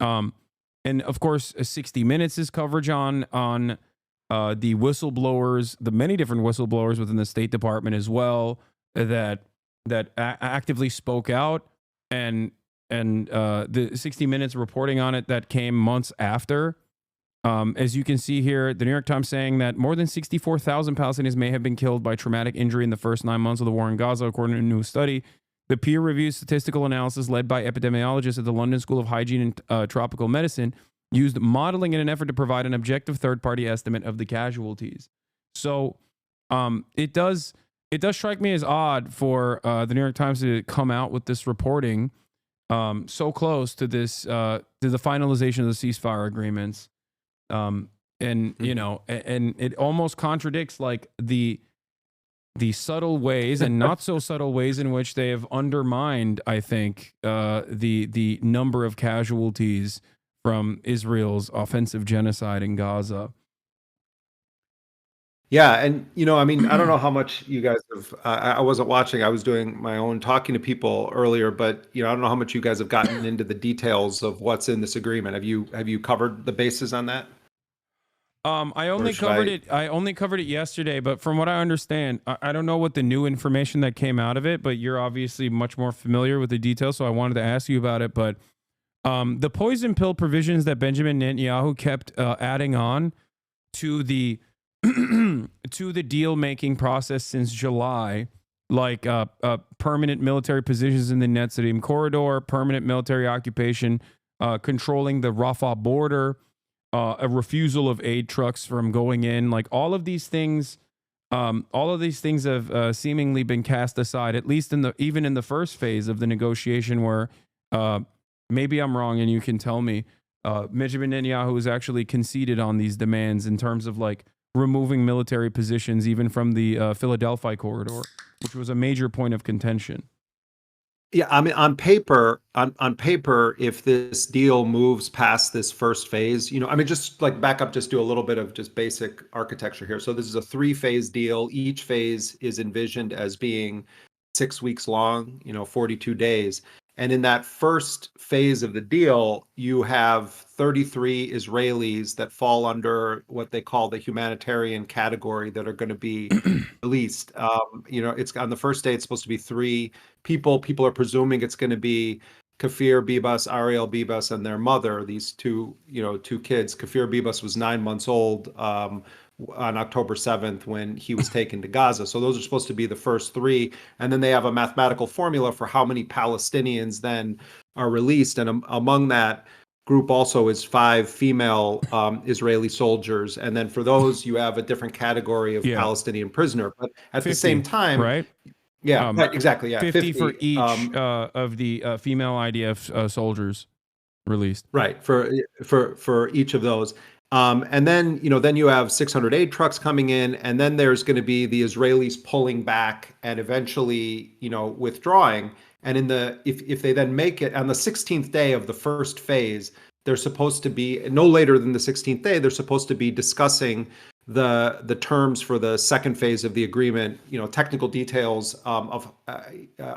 And of course, 60 Minutes' coverage on the whistleblowers, the many different whistleblowers within the State Department as well, that actively spoke out, and the 60 Minutes reporting on it that came months after. As you can see here, the New York Times saying that more than 64,000 Palestinians may have been killed by traumatic injury in the first 9 months of the war in Gaza, according to a new study. The peer-reviewed statistical analysis led by epidemiologists at the London School of Hygiene and Tropical Medicine used modeling in an effort to provide an objective third-party estimate of the casualties. So it does strike me as odd for the New York Times to come out with this reporting so close to this to the finalization of the ceasefire agreements, and it almost contradicts like the subtle ways and not so subtle ways in which they have undermined, I think, the number of casualties from Israel's offensive genocide in Gaza. Yeah, and I don't know how much you guys have. I wasn't watching. I was doing my own talking to people earlier, but I don't know how much you guys have gotten into the details of what's in this agreement. Have you covered the bases on that? I only covered it. I only covered it yesterday, but from what I understand, I don't know what the new information that came out of it. But you're obviously much more familiar with the details, so I wanted to ask you about it. But the poison pill provisions that Benjamin Netanyahu kept adding on to the to the deal-making process since July, like permanent military positions in the Netzarim corridor, permanent military occupation, controlling the Rafah border, a refusal of aid trucks from going in, like all of these things have seemingly been cast aside, at least even in the first phase of the negotiation, where maybe I'm wrong and you can tell me, Benjamin Netanyahu has actually conceded on these demands in terms of like removing military positions even from the Philadelphia corridor, which was a major point of contention. Yeah, I mean, on paper, if this deal moves past this first phase, just like back up, just do a little bit of just basic architecture here. So this is a 3-phase deal. Each phase is envisioned as being 6 weeks long, 42 days. And in that first phase of the deal, you have 33 Israelis that fall under what they call the humanitarian category that are going to be released. It's on the first day, it's supposed to be 3 people. People are presuming it's going to be Kafir Bibas, Ariel Bibas, and their mother, these two kids. Kafir Bibas was 9 months old on October 7th when he was taken to Gaza. So those are supposed to be the first 3. And then they have a mathematical formula for how many Palestinians then are released. And among that group also is 5 female Israeli soldiers. And then for those, you have a different category of Palestinian prisoner. But at 50, the same time, right? Yeah, exactly. Yeah, 50 for each of the female IDF soldiers released. Right, for each of those. And then, then you have 600 aid trucks coming in, and then there's going to be the Israelis pulling back and eventually, withdrawing. And if they then make it on the 16th day of the first phase, they're supposed to be no later than the 16th day. They're supposed to be discussing the terms for the second phase of the agreement, technical details of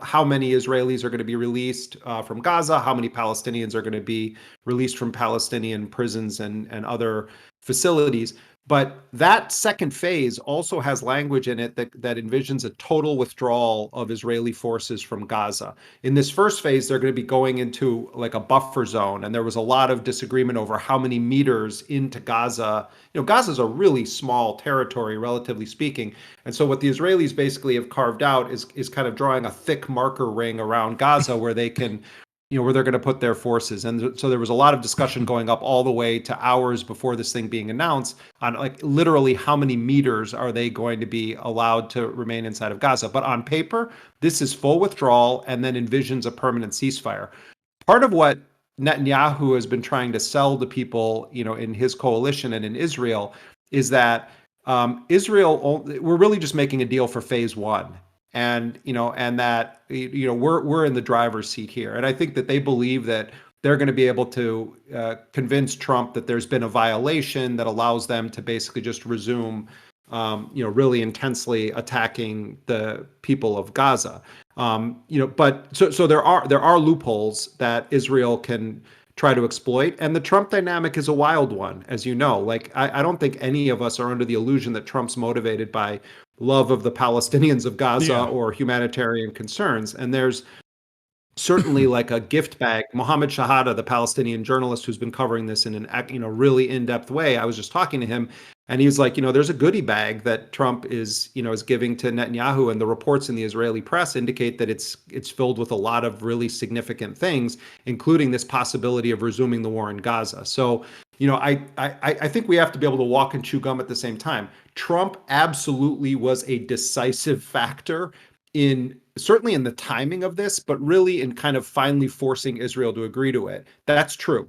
how many Israelis are going to be released from Gaza, how many Palestinians are going to be released from Palestinian prisons and other facilities. But that second phase also has language in it that envisions a total withdrawal of Israeli forces from Gaza. In this first phase, they're going to be going into like a buffer zone, and there was a lot of disagreement over how many meters into Gaza. Gaza is a really small territory, relatively speaking, and so what the Israelis basically have carved out is kind of drawing a thick marker ring around Gaza where they can where they're going to put their forces. And so there was a lot of discussion going up all the way to hours before this thing being announced on like literally how many meters are they going to be allowed to remain inside of Gaza. But on paper, this is full withdrawal and then envisions a permanent ceasefire. Part of what Netanyahu has been trying to sell to people, in his coalition and in Israel is that Israel, we're really just making a deal for phase one. And that we're in the driver's seat here, and I think that they believe that they're going to be able to convince Trump that there's been a violation that allows them to basically just resume, really intensely attacking the people of Gaza. But so there are loopholes that Israel can try to exploit, and the Trump dynamic is a wild one, as you know. Like I don't think any of us are under the illusion that Trump's motivated by love of the Palestinians of Gaza or humanitarian concerns. And there's certainly like a gift bag. Mohammed Shahada, the Palestinian journalist who's been covering this in an really in-depth way, I was just talking to him, and he's like, there's a goodie bag that Trump is giving to Netanyahu, and the reports in the Israeli press indicate that it's filled with a lot of really significant things, including this possibility of resuming the war in Gaza. So, I think we have to be able to walk and chew gum at the same time. Trump absolutely was a decisive factor certainly in the timing of this, but really in kind of finally forcing Israel to agree to it. That's true.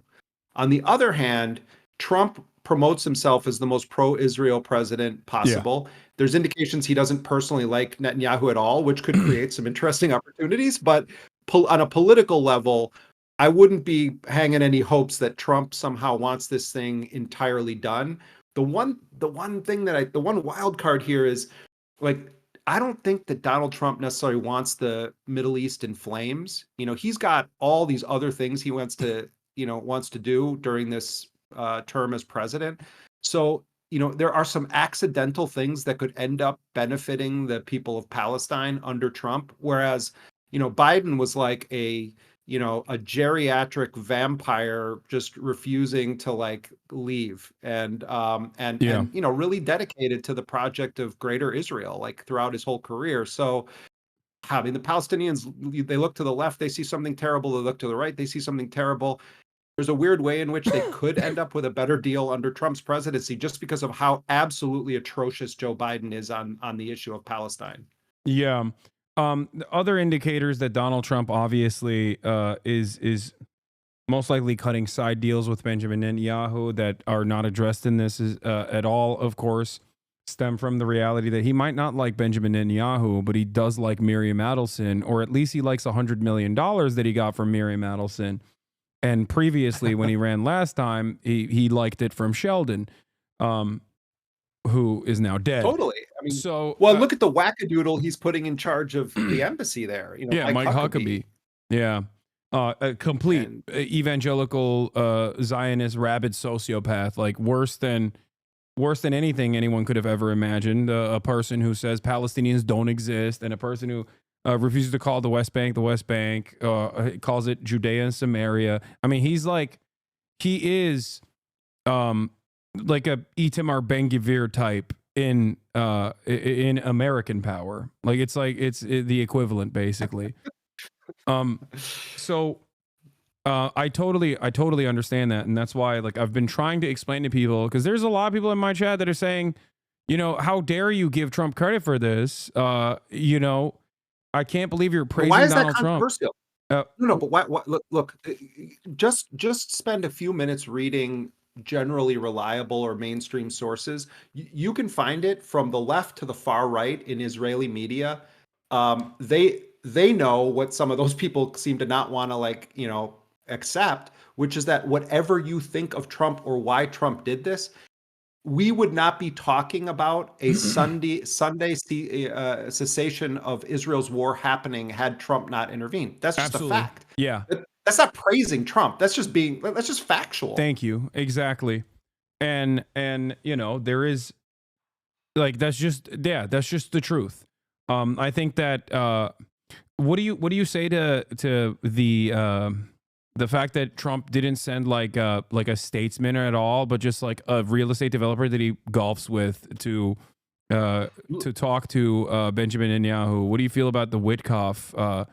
On the other hand, Trump promotes himself as the most pro-Israel president possible. Yeah. There's indications he doesn't personally like Netanyahu at all, which could create some interesting opportunities. But on a political level, I wouldn't be hanging any hopes that Trump somehow wants this thing entirely done. The one wild card here is, like, I don't think that Donald Trump necessarily wants the Middle East in flames. He's got all these other things he wants to do during this term as president. So, there are some accidental things that could end up benefiting the people of Palestine under Trump. Whereas, Biden was like a geriatric vampire just refusing to like leave and really dedicated to the project of Greater Israel, like throughout his whole career. So, I mean, the Palestinians, they look to the left, they see something terrible. They look to the right, they see something terrible. There's a weird way in which they could end up with a better deal under Trump's presidency just because of how absolutely atrocious Joe Biden is on the issue of Palestine. Yeah. The other indicators that Donald Trump obviously is most likely cutting side deals with Benjamin Netanyahu that are not addressed in this at all, of course, stem from the reality that he might not like Benjamin Netanyahu, but he does like Miriam Adelson, or at least he likes $100 million that he got from Miriam Adelson. And previously, when he ran last time, he liked it from Sheldon, who is now dead. Totally. I mean, look at the wackadoodle he's putting in charge of the embassy there. Mike Huckabee. Yeah. A complete evangelical Zionist rabid sociopath, like worse than anything anyone could have ever imagined. A person who says Palestinians don't exist, and a person who refuses to call the West Bank, calls it Judea and Samaria. I mean, he is like a Itamar Ben-Gvir type in American Power. Like it's the equivalent, basically. So I totally understand that, and that's why, like, I've been trying to explain to people, because there's a lot of people in my chat that are saying, how dare you give Trump credit for this? I can't believe you're praising Donald Trump. Why is that controversial? No, but why, look, just spend a few minutes reading generally reliable or mainstream sources. You can find it from the left to the far right in Israeli media. They know what some of those people seem to not want to accept, which is that whatever you think of Trump or why Trump did this, we would not be talking about a Sunday cessation of Israel's war happening had Trump not intervened. That's just Absolutely. a fact. Yeah. That's not praising Trump. That's just factual. Thank you. Exactly. And you know, there is like that's just the truth. I think that what do you say to the fact that Trump didn't send like a statesman at all, but just like a real estate developer that he golfs with to talk to Benjamin Netanyahu? What do you feel about the Witkoff?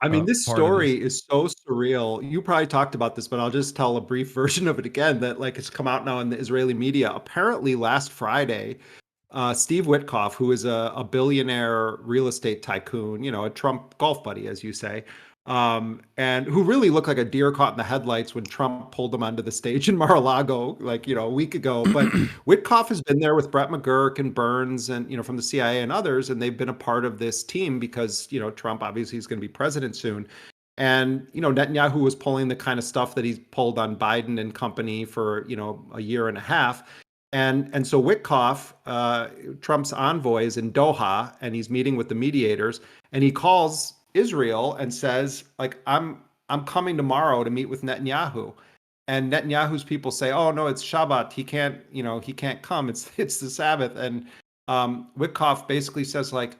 I mean, this story is so surreal. You probably talked about this, but I'll just tell a brief version of it again that like it's come out now in the Israeli media. Apparently last Friday, Steve Witkoff, who is a billionaire real estate tycoon, you know, a Trump golf buddy, as you say, and who really looked like a deer caught in the headlights when Trump pulled him onto the stage in Mar-a-Lago, like, you know, a week ago. But Witkoff has been there with Brett McGurk and Burns and, you know, from the CIA and others, and they've been a part of this team because, you know, Trump obviously is going to be president soon. And, you know, Netanyahu was pulling the kind of stuff that he's pulled on Biden and company for, you know, a year and a half. And so Witkoff, Trump's envoy, is in Doha, and he's meeting with the mediators, and he calls Israel and says, like, I'm coming tomorrow to meet with Netanyahu. And Netanyahu's people say, oh no, it's Shabbat. He can't come. It's the Sabbath. And Witkoff basically says, like,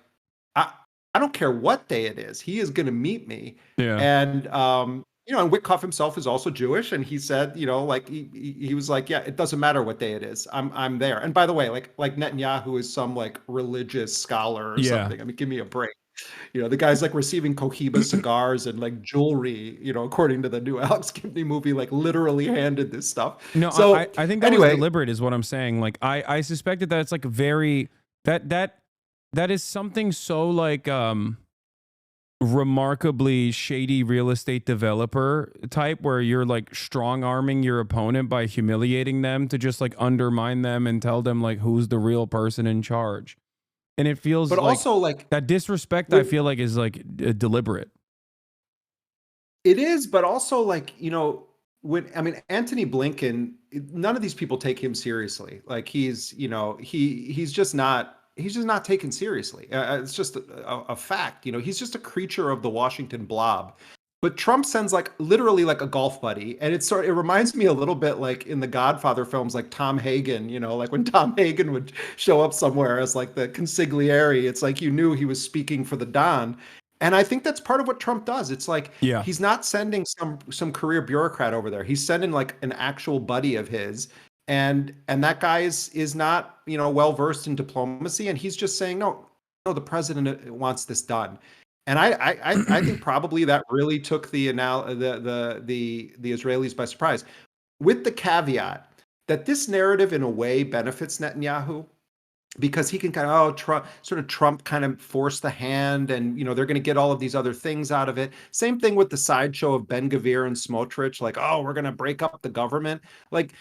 I don't care what day it is. He is going to meet me. Yeah. And you know, and Witkoff himself is also Jewish, and he said, you know, like he was like, yeah, it doesn't matter what day it is. I'm there. And by the way, like Netanyahu is some like religious scholar or something. I mean, give me a break. You know, the guy's like receiving Cohiba cigars and like jewelry, you know, according to the new Alex Gibney movie, like literally handed this stuff. No, so I think that was deliberate is what I'm saying. Like I suspected that it's like a very that is something so like remarkably shady real estate developer type where you're like strong arming your opponent by humiliating them to just like undermine them and tell them like who's the real person in charge. And it feels but also like that disrespect I feel like is like deliberate. It is, but also like, you know, Antony Blinken, none of these people take him seriously. Like he's, you know, he's just not taken seriously. It's just a fact. You know, he's just a creature of the Washington blob. But Trump sends like literally like a golf buddy, and it reminds me a little bit like in the Godfather films, like Tom Hagen. You know, like when Tom Hagen would show up somewhere as like the consigliere, it's like you knew he was speaking for the Don. And I think that's part of what Trump does. It's like he's not sending some career bureaucrat over there. He's sending like an actual buddy of his. And that guy is not, you know, well versed in diplomacy, and he's just saying no, the president wants this done. And I think probably that really took the Israelis by surprise, with the caveat that this narrative in a way benefits Netanyahu because he can kind of Trump kind of force the hand, and you know they're going to get all of these other things out of it. Same thing with the sideshow of Ben Gvir and Smotrich, like, oh, we're going to break up the government. Like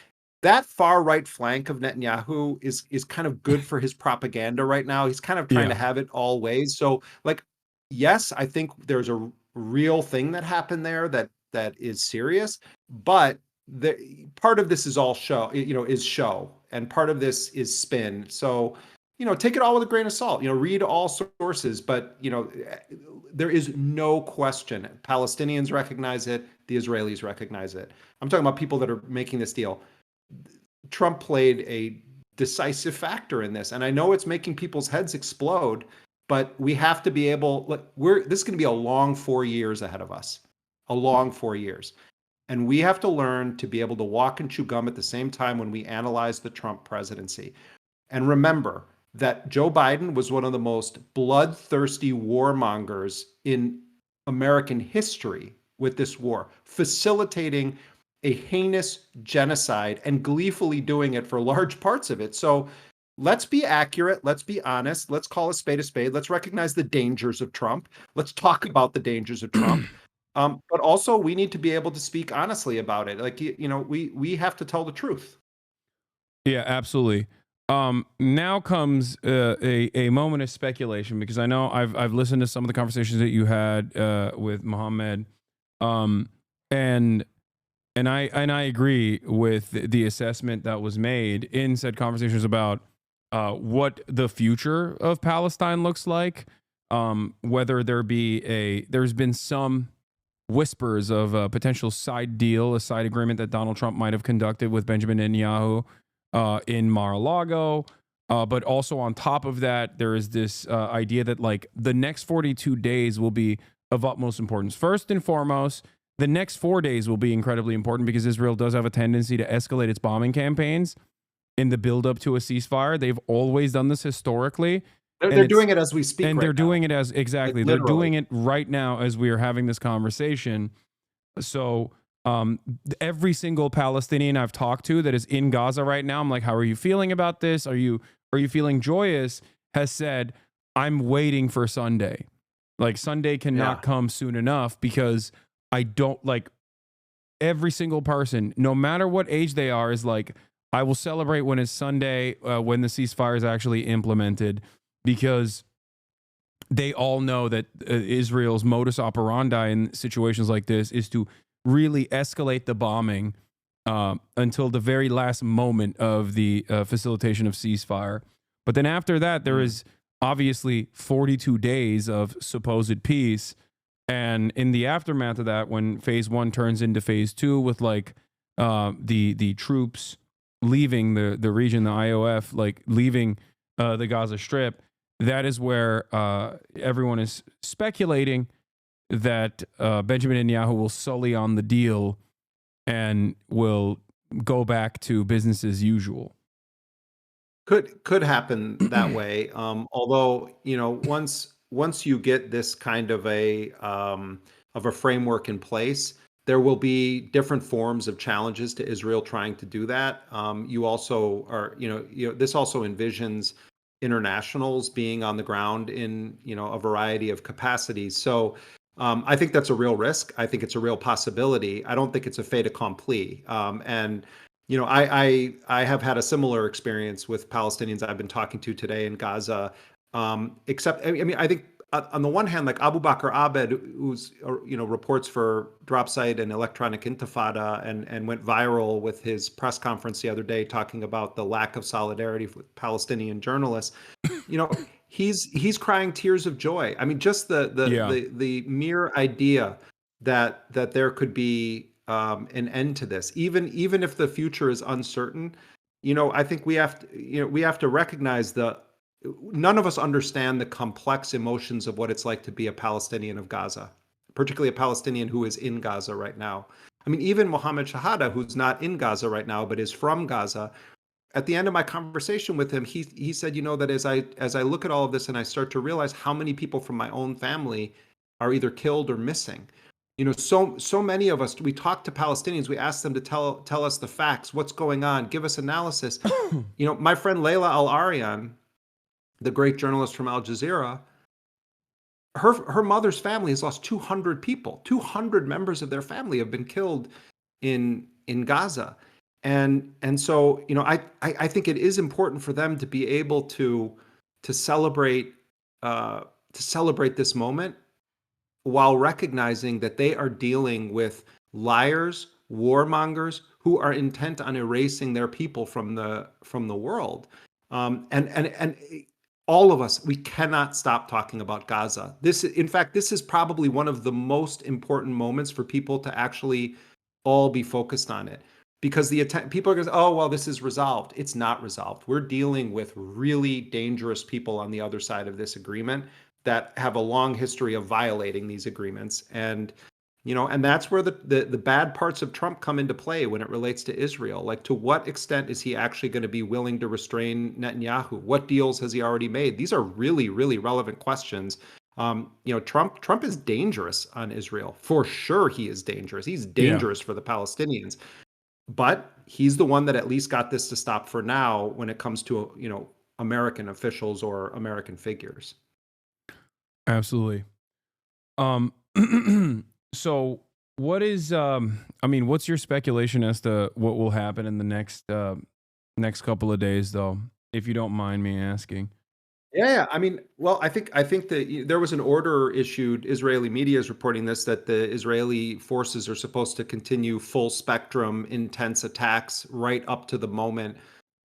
that far right flank of Netanyahu is kind of good for his propaganda right now. He's kind of trying to have it all ways. So like, yes, I think there's a real thing that happened there that is serious, but part of this is all show, you know, is show, and part of this is spin. So, you know, take it all with a grain of salt, you know, read all sources, but, you know, there is no question. Palestinians recognize it. The Israelis recognize it. I'm talking about people that are making this deal. Trump played a decisive factor in this. And I know it's making people's heads explode, but we have to be able, this is going to be a long 4 years ahead of us, a long 4 years. And we have to learn to be able to walk and chew gum at the same time when we analyze the Trump presidency. And remember that Joe Biden was one of the most bloodthirsty warmongers in American history with this war, facilitating a heinous genocide and gleefully doing it for large parts of it. So let's be accurate. Let's be honest. Let's call a spade a spade. Let's recognize the dangers of Trump. Let's talk about the dangers of Trump. But also we need to be able to speak honestly about it. Like, you know, we have to tell the truth. Yeah, absolutely. Now comes a moment of speculation, because I know I've listened to some of the conversations that you had with Mohammed, and And I agree with the assessment that was made in said conversations about what the future of Palestine looks like. Whether there's been some whispers of a potential side deal, a side agreement that Donald Trump might have conducted with Benjamin Netanyahu in Mar-a-Lago. But also on top of that, there is this idea that like the next 42 days will be of utmost importance. First and foremost, the next 4 days will be incredibly important because Israel does have a tendency to escalate its bombing campaigns in the build-up to a ceasefire. They've always done this historically. They're doing it as we speak. And right they're now. doing it as exactly. Like, they're literally. doing it right now as we are having this conversation. So every single Palestinian I've talked to that is in Gaza right now, I'm like, how are you feeling about this? Are you feeling joyous? Has said, I'm waiting for Sunday. Like Sunday cannot come soon enough because I don't like every single person, no matter what age they are, is like, I will celebrate when it's Sunday, when the ceasefire is actually implemented, because they all know that Israel's modus operandi in situations like this is to really escalate the bombing until the very last moment of the facilitation of ceasefire. But then after that, there is obviously 42 days of supposed peace. And in the aftermath of that, when phase 1 turns into phase 2 with like the troops leaving the region, the IOF, like leaving the Gaza Strip, that is where everyone is speculating that Benjamin Netanyahu will sully on the deal and will go back to business as usual. Could happen that way. Although, you know, once you get this kind of a framework in place, there will be different forms of challenges to Israel trying to do that. You also are, this also envisions internationals being on the ground in, a variety of capacities. So I think that's a real risk. I think it's a real possibility. I don't think it's a fait accompli. And I have had a similar experience with Palestinians I've been talking to today in Gaza. Except, I mean, I think on the one hand, like Abu Bakr Abed, who's reports for Dropsite and Electronic Intifada, and went viral with his press conference the other day talking about the lack of solidarity with Palestinian journalists. He's crying tears of joy. I mean, just the mere idea that there could be an end to this, even if the future is uncertain. I think we have to recognize none of us understand the complex emotions of what it's like to be a Palestinian of Gaza, particularly a Palestinian who is in Gaza right now. I mean, even Mohammed Shahada, who's not in Gaza right now, but is from Gaza, at the end of my conversation with him, he said, that as I look at all of this and I start to realize how many people from my own family are either killed or missing. So many of us, we talk to Palestinians, we ask them to tell us the facts, what's going on, give us analysis. My friend Layla Al-Aryan, the great journalist from Al Jazeera, her mother's family has lost 200 people. 200 members of their family have been killed in Gaza. And so, I think it is important for them to be able to celebrate this moment while recognizing that they are dealing with liars, warmongers who are intent on erasing their people from the world. And all of us, we cannot stop talking about Gaza. This is probably one of the most important moments for people to actually all be focused on it, because people are going to say, oh, well, this is resolved. It's not resolved. We're dealing with really dangerous people on the other side of this agreement that have a long history of violating these agreements. And that's where the bad parts of Trump come into play when it relates to Israel. Like, to what extent is he actually going to be willing to restrain Netanyahu? What deals has he already made? These are really, really relevant questions. Trump is dangerous on Israel. For sure, he is dangerous. He's dangerous for the Palestinians. But he's the one that at least got this to stop for now when it comes to, American officials or American figures. Absolutely. So what is, what's your speculation as to what will happen in the next couple of days, though, if you don't mind me asking? Yeah, I mean, well, I think that there was an order issued. Israeli media is reporting this, that the Israeli forces are supposed to continue full spectrum intense attacks right up to the moment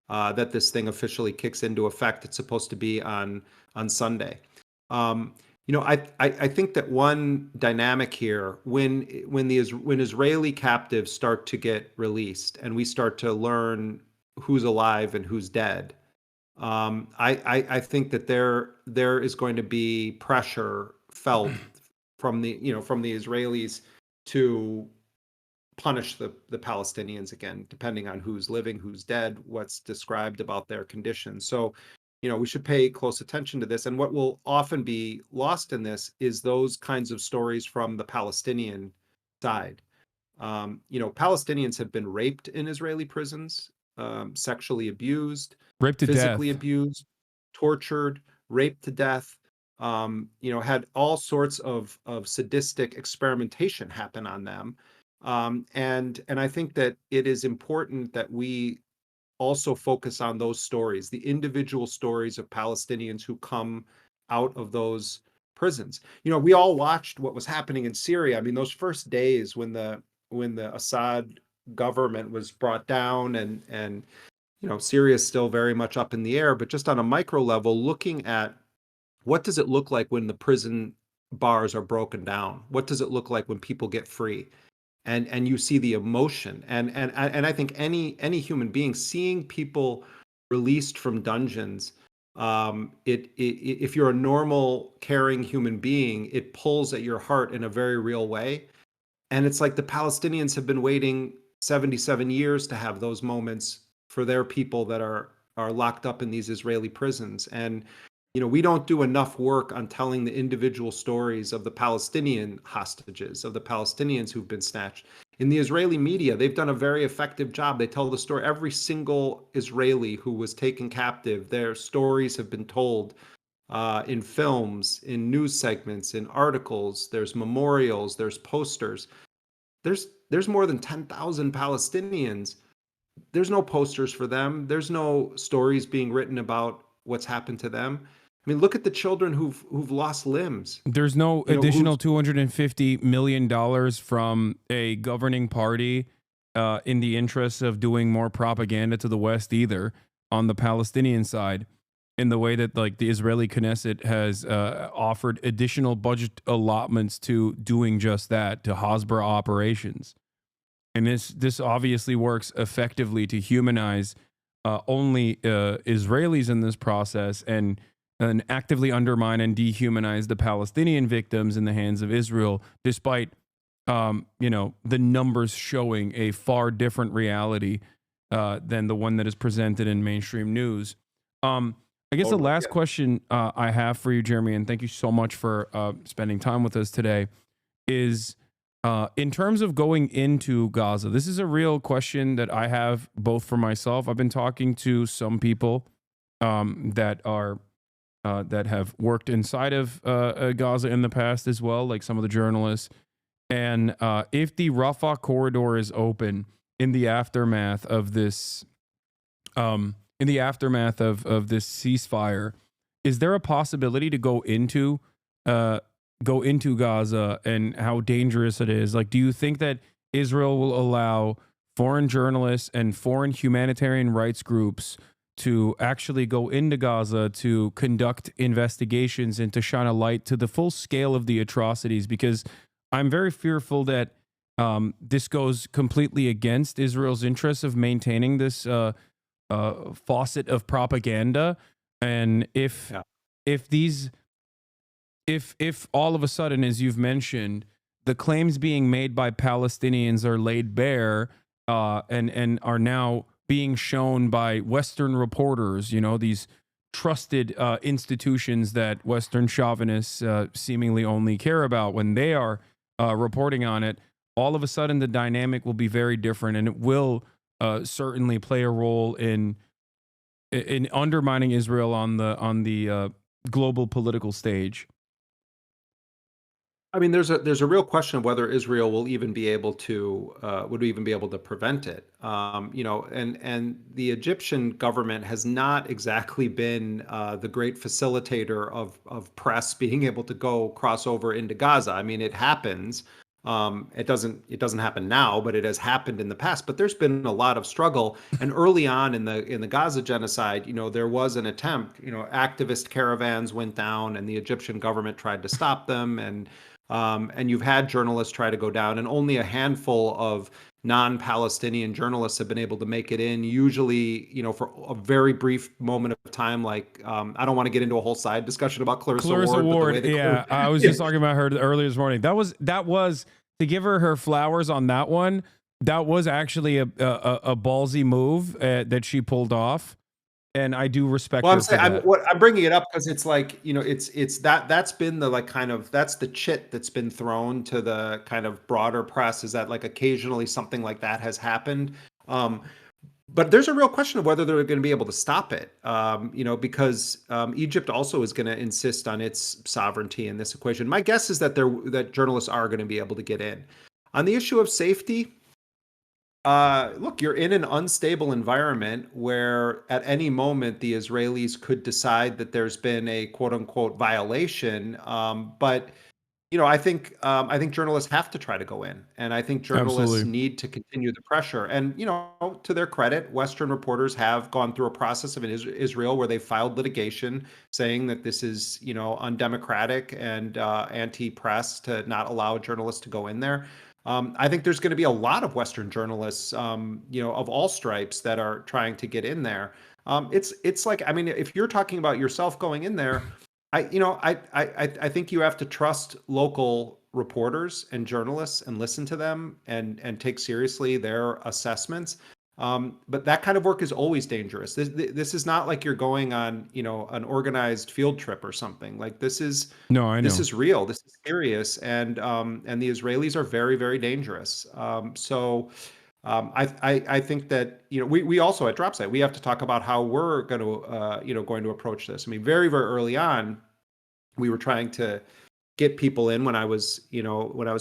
that this thing officially kicks into effect. It's supposed to be on Sunday. Um, I think that one dynamic here, when Israeli captives start to get released and we start to learn who's alive and who's dead, I think that there is going to be pressure felt from the Israelis to punish the Palestinians again, depending on who's living, who's dead, what's described about their conditions. So, we should pay close attention to this. And what will often be lost in this is those kinds of stories from the Palestinian side. Palestinians have been raped in Israeli prisons, sexually abused, Raped to physically death. abused, tortured, raped to death. Had all sorts of sadistic experimentation happen on them. And I think that it is important that we also focus on those stories, the individual stories of Palestinians who come out of those prisons. We all watched what was happening in Syria. I mean, those first days when the Assad government was brought down, and Syria is still very much up in the air, but just on a micro level, looking at what does it look like when the prison bars are broken down? What does it look like when people get free? And you see the emotion, and I think any human being seeing people released from dungeons, if you're a normal caring human being, it pulls at your heart in a very real way. And it's like the Palestinians have been waiting 77 years to have those moments for their people that are locked up in these Israeli prisons. And we don't do enough work on telling the individual stories of the Palestinian hostages, of the Palestinians who've been snatched. In the Israeli media, they've done a very effective job. They tell the story. Every single Israeli who was taken captive, their stories have been told in films, in news segments, in articles. There's memorials, there's posters. There's more than 10,000 Palestinians. There's no posters for them. There's no stories being written about what's happened to them. I mean, look at the children who've lost limbs. There's no additional $250 million from a governing party in the interest of doing more propaganda to the West either on the Palestinian side, in the way that like the Israeli Knesset has offered additional budget allotments to doing just that, to Hasbara operations. And this obviously works effectively to humanize only Israelis in this process, and actively undermine and dehumanize the Palestinian victims in the hands of Israel, despite the numbers showing a far different reality than the one that is presented in mainstream news. I guess the last question I have for you, Jeremy, and thank you so much for spending time with us today, is in terms of going into Gaza. This is a real question that I have both for myself. I've been talking to some people that have worked inside of Gaza in the past as well, like some of the journalists. And if the Rafah corridor is open in the aftermath of this, ceasefire, is there a possibility to go into Gaza, and how dangerous it is? Like, do you think that Israel will allow foreign journalists and foreign humanitarian rights groups to actually go into Gaza to conduct investigations and to shine a light to the full scale of the atrocities? Because I'm very fearful that this goes completely against Israel's interests of maintaining this faucet of propaganda. And if all of a sudden, as you've mentioned, the claims being made by Palestinians are laid bare and are now being shown by Western reporters, these trusted institutions that Western chauvinists seemingly only care about when they are reporting on it, all of a sudden the dynamic will be very different, and it will certainly play a role in undermining Israel on the global political stage. I mean, there's a real question of whether Israel will even be able to would even be able to prevent it. And the Egyptian government has not exactly been the great facilitator of press being able to go cross over into Gaza. I mean, it happens. It doesn't happen now, but it has happened in the past. But there's been a lot of struggle. And early on in the Gaza genocide, there was an attempt. Activist caravans went down, and the Egyptian government tried to stop them. And you've had journalists try to go down, and only a handful of non-Palestinian journalists have been able to make it in, usually, for a very brief moment of time. Like, I don't want to get into a whole side discussion about Clarissa Ward. Yeah, I was just talking about her earlier this morning. That was to give her flowers on that one. That was actually a ballsy move that she pulled off. And I do respect. Well, her for that. I'm bringing it up because it's like, it's that's been the that's the chit that's been thrown to the kind of broader press, is that like occasionally something like that has happened. But there's a real question of whether they're going to be able to stop it. Because Egypt also is going to insist on its sovereignty in this equation. My guess is that that journalists are going to be able to get in. On the issue of safety, look, you're in an unstable environment where at any moment the Israelis could decide that there's been a quote unquote violation. But I think journalists have to try to go in, and I think journalists Absolutely. need to continue the pressure. And to their credit, Western reporters have gone through a process of Israel where they filed litigation saying that this is undemocratic and anti-press to not allow journalists to go in there. I think there's going to be a lot of Western journalists, of all stripes that are trying to get in there. It's like, I mean, if you're talking about yourself going in there, I think you have to trust local reporters and journalists and listen to them and take seriously their assessments. But that kind of work is always dangerous. This is not like you're going on, an organized field trip or something. Like this is this is real. This is serious, and the Israelis are very, very dangerous. I think that we also at Dropsite we have to talk about how we're going to approach this. I mean, very, very early on, we were trying to get people in. When I was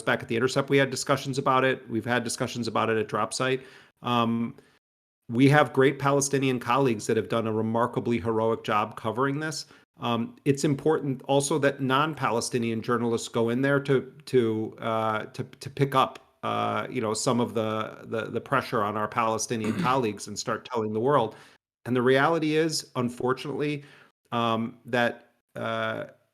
back at the Intercept, we had discussions about it. We've had discussions about it at Dropsite. We have great Palestinian colleagues that have done a remarkably heroic job covering this. It's important also that non-Palestinian journalists go in there to pick up some of the pressure on our Palestinian colleagues and start telling the world. And the reality is, unfortunately, that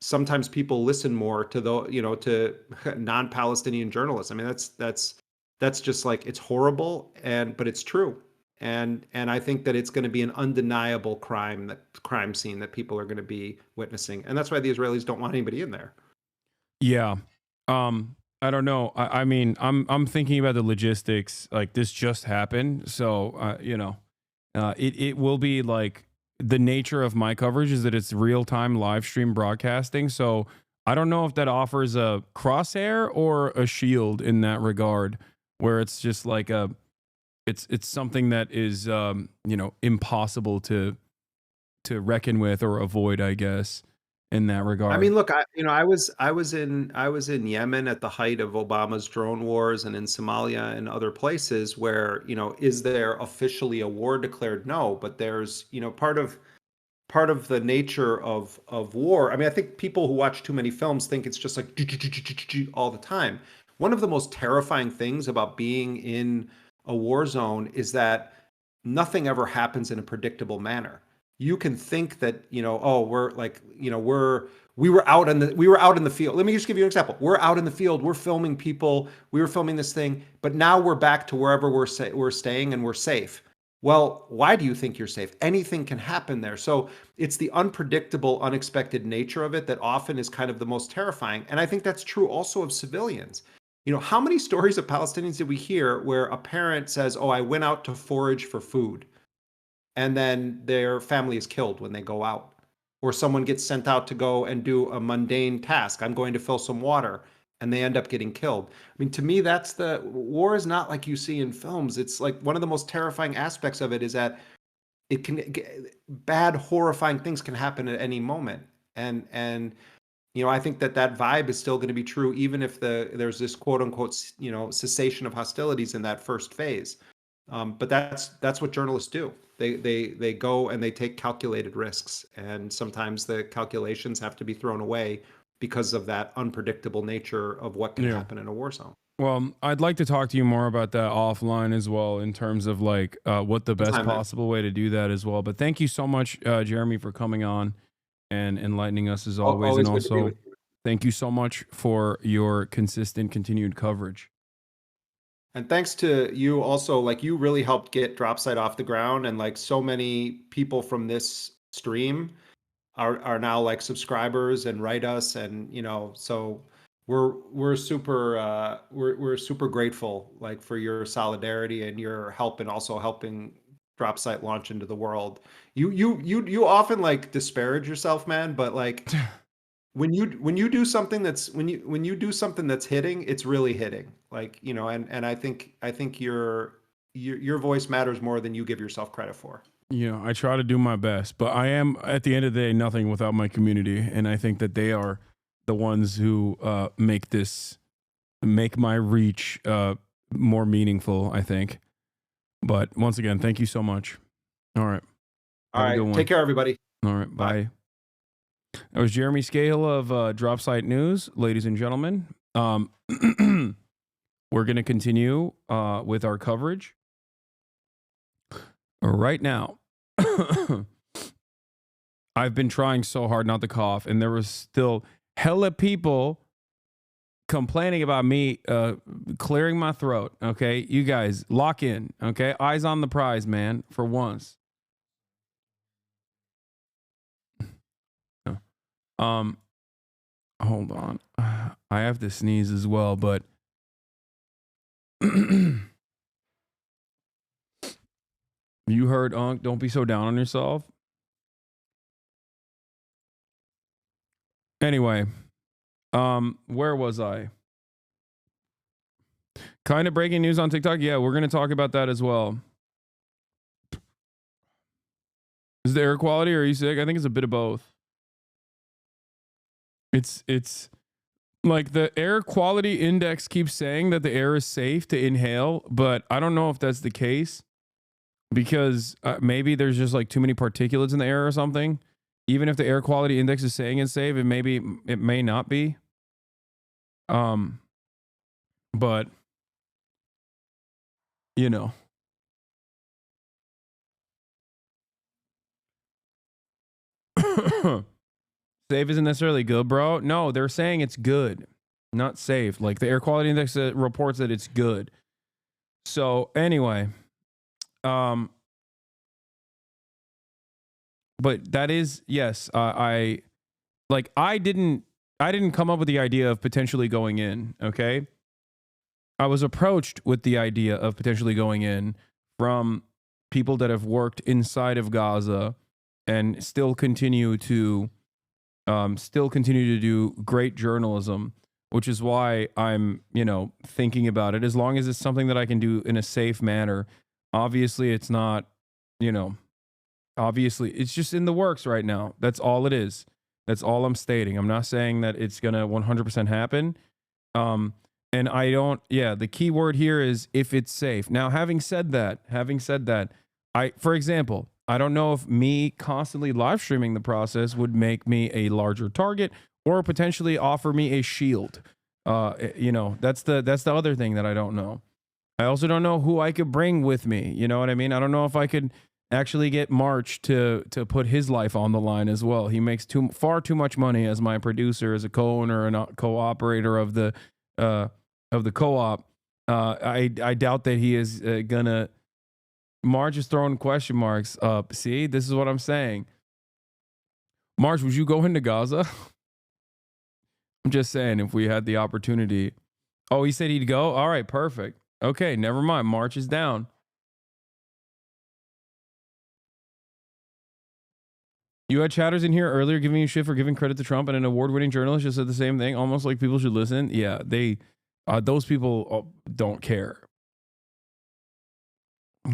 sometimes people listen more to to non-Palestinian journalists. I mean, that's just like, it's horrible, but it's true. And I think that it's going to be an undeniable crime scene that people are going to be witnessing, and that's why the Israelis don't want anybody in there. Yeah. I don't know. I mean, I'm thinking about the logistics. Like, this just happened, so it will be like, the nature of my coverage is that it's real time live stream broadcasting. So I don't know if that offers a crosshair or a shield in that regard, where it's just like it's something that is impossible to reckon with or avoid, I guess, in that regard. I mean, look, I was in Yemen at the height of Obama's drone wars, and in Somalia and other places where, is there officially a war declared? No, but there's, part of the nature of war. I mean, I think people who watch too many films think it's just like all the time. One of the most terrifying things about being in a war zone is that nothing ever happens in a predictable manner. You can think that, we're like, we were out in the field. Let me just give you an example. We're out in the field. We're filming people. We were filming this thing, but now we're back to wherever we're staying and we're safe. Well, why do you think you're safe? Anything can happen there. So it's the unpredictable, unexpected nature of it that often is kind of the most terrifying. And I think that's true also of civilians. How many stories of Palestinians did we hear where a parent says, "Oh, I went out to forage for food," and then their family is killed when they go out? Or someone gets sent out to go and do a mundane task. "I'm going to fill some water," and they end up getting killed. I mean, to me, that's the war is not like you see in films. It's like one of the most terrifying aspects of it is that bad, horrifying things can happen at any moment. And I think that vibe is still going to be true, even if there's this quote unquote, cessation of hostilities in that first phase. But that's what journalists do. They go and they take calculated risks, and sometimes the calculations have to be thrown away because of that unpredictable nature of what can happen in a war zone. Well, I'd like to talk to you more about that offline as well, in terms of like what the best possible way to do that as well. But thank you so much, Jeremy, for coming on and enlightening us as always. And also, thank you so much for your consistent, continued coverage. And thanks to you also, like, you really helped get Dropsite off the ground, and like so many people from this stream are now like subscribers and write us, and so we're super we're super grateful, like, for your solidarity and your help, and also helping Dropsite launch into the world. You often like disparage yourself, man, but like when you do something that's when you do something that's hitting, it's really hitting. Like, and I think your voice matters more than you give yourself credit for. I try to do my best, but I am, at the end of the day, nothing without my community, and I think that they are the ones who make my reach more meaningful, I think. But once again, thank you so much. All right. All right. Take care, everybody. All right. Bye. That was Jeremy Scahill of Dropsite News, ladies and gentlemen. We're going to continue with our coverage right now. I've been trying so hard not to cough, and there was still hella people complaining about me clearing my throat. Okay, you guys lock in. Okay, eyes on the prize, man, for once. Hold on. I have to sneeze as well, but you heard Unc, don't be so down on yourself. Anyway, where was I? Kind of breaking news on TikTok. Yeah, we're going to talk about that as well. Is the air quality, or are you sick? I think it's a bit of both. It's like the air quality index keeps saying that the air is safe to inhale, but I don't know if that's the case, because maybe there's just like too many particulates in the air or something. Even if the air quality index is saying it's safe, it may not be. But safe isn't necessarily good, bro. No, they're saying it's good, not safe. Like the air quality index reports that it's good. So anyway, but that is, yes, I didn't come up with the idea of potentially going in. Okay, I was approached with the idea of potentially going in from people that have worked inside of Gaza and still continue to do great journalism, which is why I'm, thinking about it, as long as it's something that I can do in a safe manner. Obviously, it's not, obviously it's just in the works right now. That's all it is. That's all I'm stating. I'm not saying that it's going to 100% happen. And I don't, the key word here is if it's safe. Now, having said that, for example, I don't know if me constantly live streaming the process would make me a larger target or potentially offer me a shield. That's the other thing that I don't know. I also don't know who I could bring with me. You know what I mean? I don't know if I could actually get March to put his life on the line as well. He makes far too much money as my producer, as a co-owner and co-operator of the co-op. I doubt that he is gonna. March is throwing question marks up. See, this is what I'm saying. March, would you go into Gaza? I'm just saying, if we had the opportunity. Oh, he said he'd go? All right, perfect. Okay, never mind. March is down. You had chatters in here earlier giving you shit for giving credit to Trump, and an award-winning journalist just said the same thing, almost like people should listen. Yeah, those people don't care.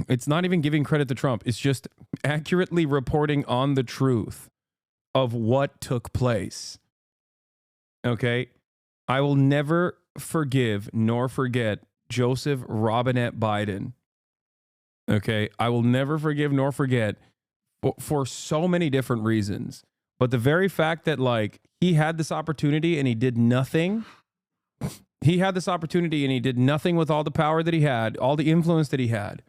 It's not even giving credit to Trump. It's just accurately reporting on the truth of what took place. Okay. I will never forgive nor forget Joseph Robinette Biden. Okay. I will never forgive nor forget for so many different reasons. But the very fact that, like, he had this opportunity and he did nothing. He had this opportunity and he did nothing with all the power that he had, all the influence that he had.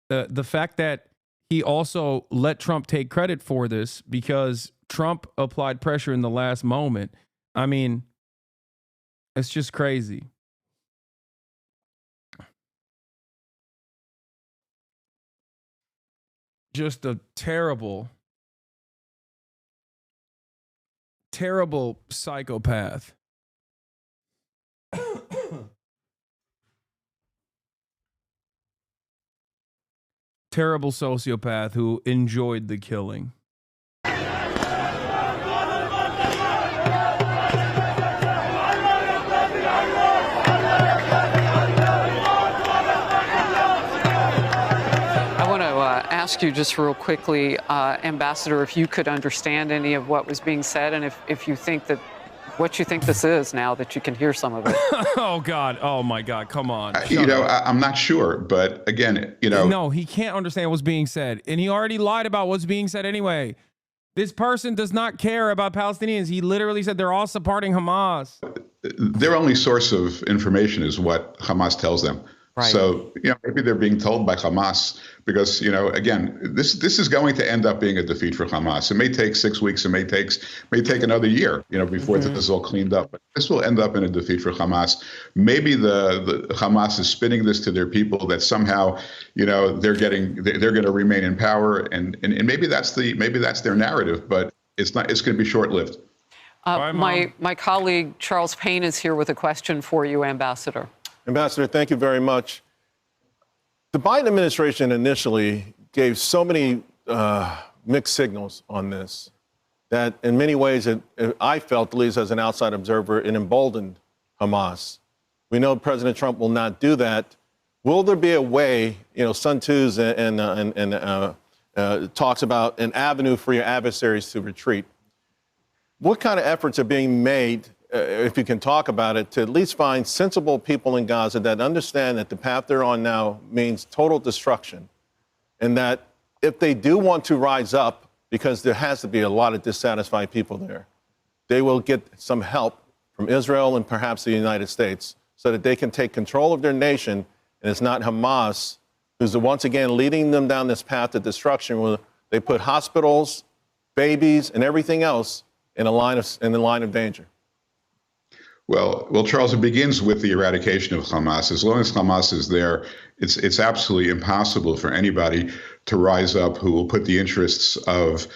The fact that he also let Trump take credit for this because Trump applied pressure in the last moment. I mean, it's just crazy. Just a terrible, terrible psychopath. Terrible sociopath who enjoyed the killing. I want to ask you just real quickly, Ambassador, if you could understand any of what was being said, and if you think that what you think this is now that you can hear some of it. Oh, God. Oh, my God. Come on. I'm not sure. But again, No, he can't understand what's being said. And he already lied about what's being said anyway. This person does not care about Palestinians. He literally said they're all supporting Hamas. Their only source of information is what Hamas tells them. Right. So, maybe they're being told by Hamas because, again, this is going to end up being a defeat for Hamas. It may take 6 weeks. It may take another year, before this is all cleaned up. But this will end up in a defeat for Hamas. Maybe the Hamas is spinning this to their people that somehow, they're going to remain in power, and maybe that's their narrative. But it's not. It's going to be short lived. My colleague Charles Payne is here with a question for you, Ambassador. Ambassador, thank you very much. The Biden administration initially gave so many mixed signals on this that in many ways, I felt, at least as an outside observer, it emboldened Hamas. We know President Trump will not do that. Will there be a way, Sun Tzu's and talks about an avenue for your adversaries to retreat? What kind of efforts are being made, if you can talk about it, to at least find sensible people in Gaza that understand that the path they're on now means total destruction, and that if they do want to rise up, because there has to be a lot of dissatisfied people there, they will get some help from Israel and perhaps the United States so that they can take control of their nation, and it's not Hamas who's once again leading them down this path of destruction where they put hospitals, babies, and everything else in the line of danger. Well, Charles, it begins with the eradication of Hamas. As long as Hamas is there, it's absolutely impossible for anybody to rise up who will put the interests of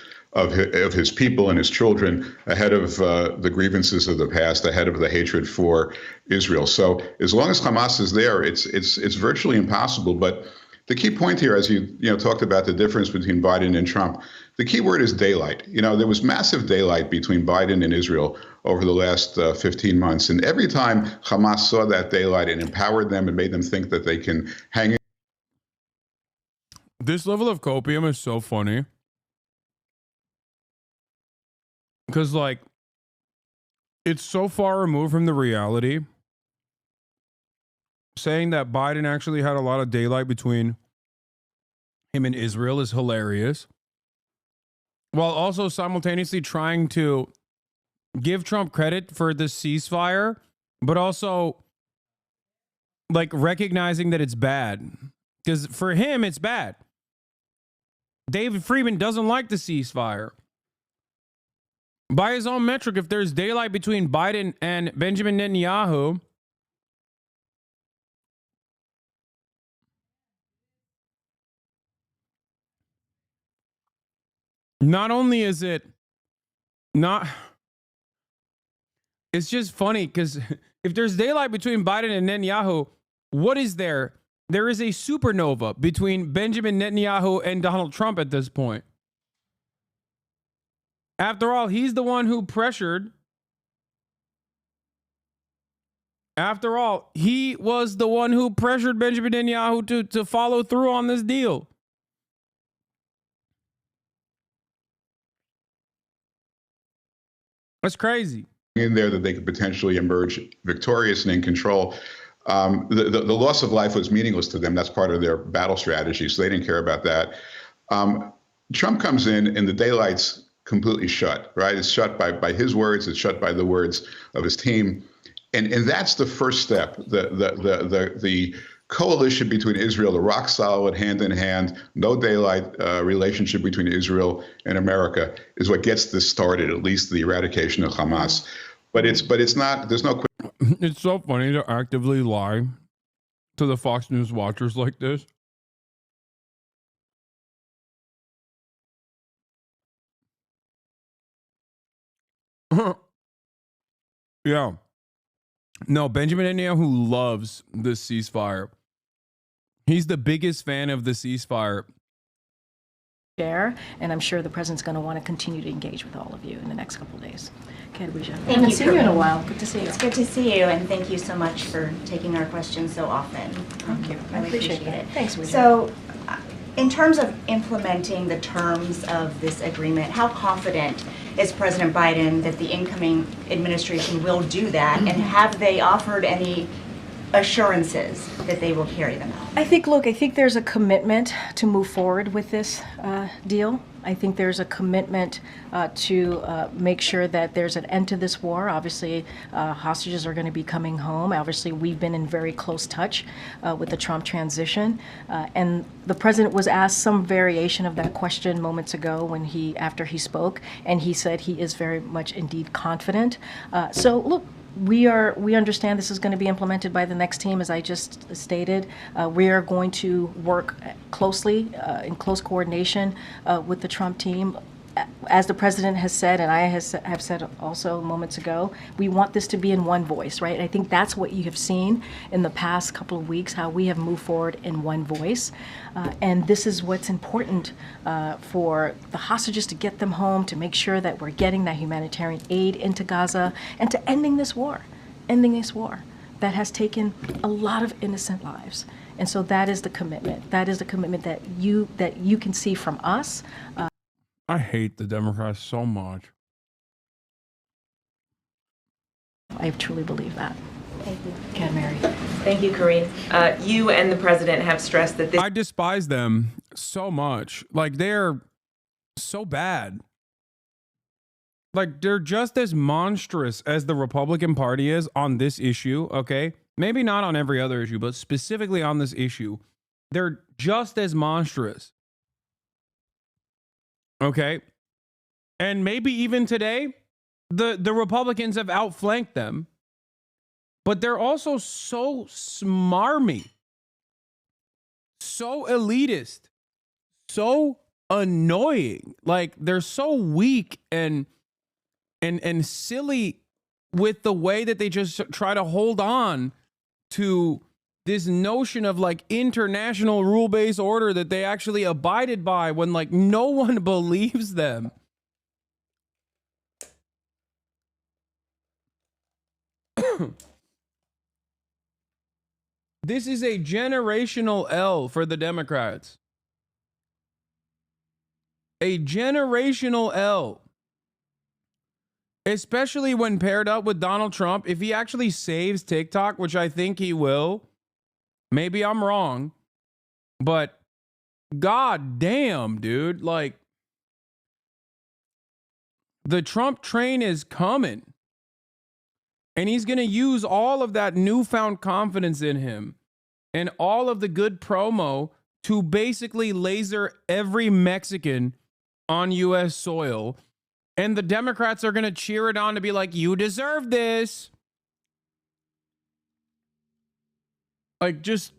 his people and his children ahead of the grievances of the past, ahead of the hatred for Israel. So as long as Hamas is there, it's virtually impossible. But the key point here, as you talked about the difference between Biden and Trump, the key word is daylight. There was massive daylight between Biden and Israel over the last 15 months. And every time Hamas saw that daylight, it empowered them and made them think that they can hang in. This level of copium is so funny. Because, like, it's so far removed from the reality. Saying that Biden actually had a lot of daylight between him and Israel is hilarious. While also simultaneously trying to give Trump credit for the ceasefire, but also, like, recognizing that it's bad. Because for him, it's bad. David Friedman doesn't like the ceasefire. By his own metric, if there's daylight between Biden and Benjamin Netanyahu, not only is it not, it's just funny because if there's daylight between Biden and Netanyahu, what is there? There is a supernova between Benjamin Netanyahu and Donald Trump at this point. After all, he's the one who pressured. After all, he was the one who pressured Benjamin Netanyahu to follow through on this deal. That's crazy. in there that they could potentially emerge victorious and in control. The loss of life was meaningless to them. That's part of their battle strategy, so they didn't care about that. Trump comes in and the daylight's completely shut, right? It's shut by his words. It's shut by the words of his team. And that's the first step. The coalition between Israel, the rock solid, hand in hand, no daylight relationship between Israel and America is what gets this started, at least the eradication of Hamas. But it's not, there's no. It's so funny to actively lie to the Fox News watchers like this. Yeah. No, Benjamin Netanyahu loves this ceasefire. He's the biggest fan of the ceasefire. And I'm sure the president's going to want to continue to engage with all of you in the next couple of days. Okay, Thank you. I haven't seen you in a while. Good to see you. It's good to see you, and thank you so much for taking our questions so often. Thank you. I Really appreciate it. Thanks, Ouija. So, in terms of implementing the terms of this agreement, how confident is President Biden that the incoming administration will do that, and have they offered any assurances that they will carry them out? I think there's a commitment to move forward with this deal. I think there's a commitment to make sure that there's an end to this war. Obviously, hostages are going to be coming home. Obviously, we've been in very close touch with the Trump transition. And the president was asked some variation of that question moments ago after he spoke, and he said he is very much indeed confident. So look, we understand this is going to be implemented by the next team, as I just stated. We are going to work closely, in close coordination with the Trump team. As the president has said, and I have said also moments ago, we want this to be in one voice, right? I think that's what you have seen in the past couple of weeks, how we have moved forward in one voice. And this is what's important for the hostages, to get them home, to make sure that we're getting that humanitarian aid into Gaza, and to ending this war that has taken a lot of innocent lives. And so that is the commitment. That is the commitment that you can see from us. I hate the Democrats so much. I truly believe that. Thank you. Okay, Mary. Thank you, Karine. You and the president have stressed that this. I despise them so much. Like, they're so bad. Like, they're just as monstrous as the Republican Party is on this issue, okay? Maybe not on every other issue, but specifically on this issue. They're just as monstrous. Okay? And maybe even today, the Republicans have outflanked them. But they're also so smarmy, so elitist, so annoying. Like, they're so weak and silly with the way that they just try to hold on to this notion of like international rule-based order that they actually abided by when like no one believes them. This is a generational L for the Democrats. A generational L. Especially when paired up with Donald Trump. If he actually saves TikTok, which I think he will, maybe I'm wrong, but god damn, dude, like, the Trump train is coming. And he's going to use all of that newfound confidence in him and all of the good promo to basically laser every Mexican on U.S. soil. And the Democrats are going to cheer it on to be like, you deserve this. Like, just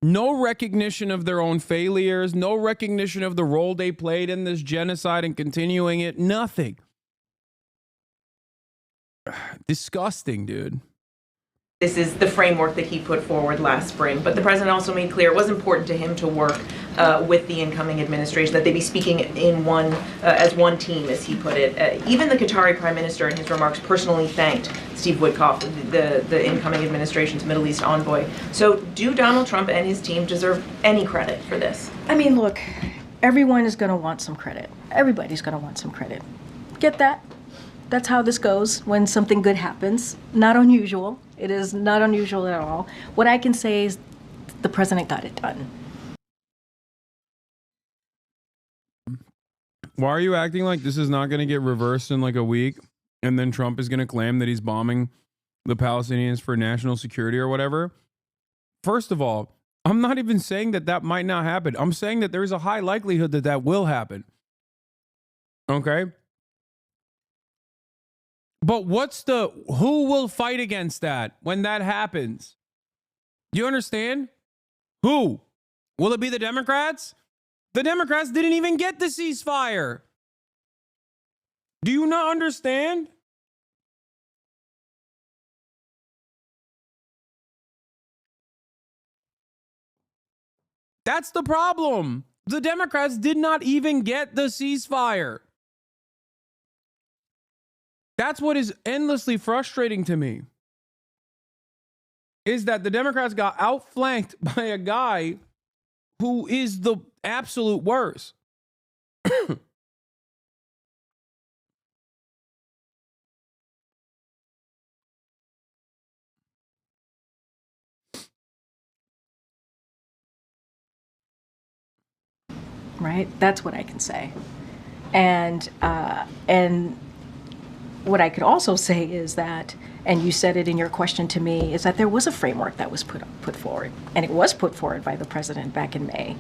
no recognition of their own failures, no recognition of the role they played in this genocide and continuing it, nothing. Disgusting, dude. This is the framework that he put forward last spring. But the president also made clear it was important to him to work with the incoming administration, that they be speaking in one as one team, as he put it. Even the Qatari prime minister in his remarks personally thanked Steve Witkoff, the incoming administration's Middle East envoy. So do Donald Trump and his team deserve any credit for this? I mean, look, everyone is going to want some credit. Everybody's going to want some credit. Get that? that's how this goes when something good happens. Not unusual. It is not unusual at all. What I can say is the president got it done. Why are you acting like this is not going to get reversed in like a week, and then Trump is going to claim that he's bombing the Palestinians for national security or whatever? First of all, I'm not even saying that that might not happen. I'm saying that there's a high likelihood that that will happen. Okay? But who will fight against that when that happens? You understand? Who? Will it be the Democrats? The Democrats didn't even get the ceasefire. Do you not understand? That's the problem. The Democrats did not even get the ceasefire. That's what is endlessly frustrating to me. Is that the Democrats got outflanked by a guy who is the absolute worst. Right? That's what I can say. And what I could also say is that, and you said it in your question to me, is that there was a framework that was put forward, and it was put forward by the president back in May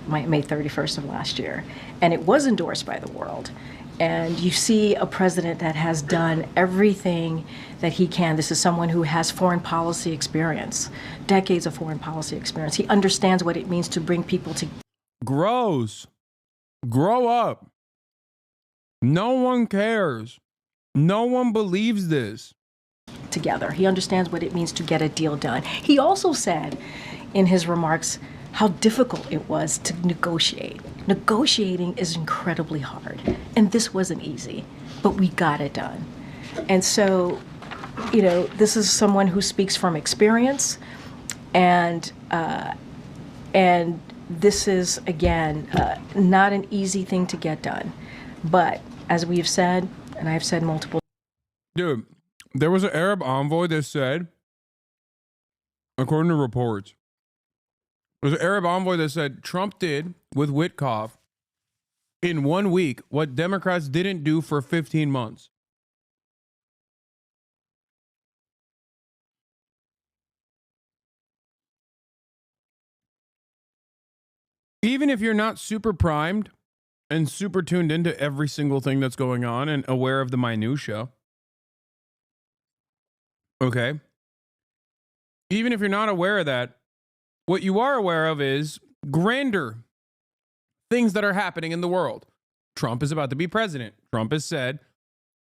31st of last year, and it was endorsed by the world. And you see a president that has done everything that he can. This is someone who has foreign policy experience, decades of foreign policy experience. He understands what it means to bring people together. Grow up. No one cares. No one believes this. Together. He understands what it means to get a deal done. He also said in his remarks how difficult it was to negotiate. Negotiating is incredibly hard, and this wasn't easy, but we got it done. And so, this is someone who speaks from experience, and this is, again, not an easy thing to get done. But as we've said, and I've said multiple. Dude, there was an Arab envoy that said, according to reports, there's an Arab envoy that said Trump did with Witkoff in 1 week what Democrats didn't do for 15 months. Even if you're not super primed and super tuned into every single thing that's going on and aware of the minutia, okay? Even if you're not aware of that, what you are aware of is grander things that are happening in the world. Trump is about to be president. Trump has said,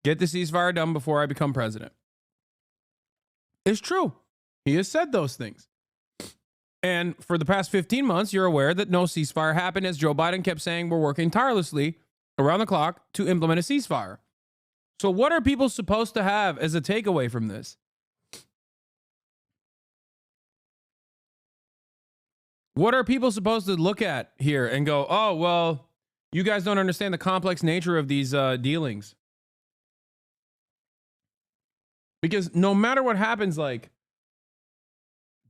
get the ceasefire done before I become president. It's true. He has said those things. And for the past 15 months, you're aware that no ceasefire happened, as Joe Biden kept saying we're working tirelessly around the clock to implement a ceasefire. So what are people supposed to have as a takeaway from this? What are people supposed to look at here and go, oh, well, you guys don't understand the complex nature of these dealings? Because no matter what happens, like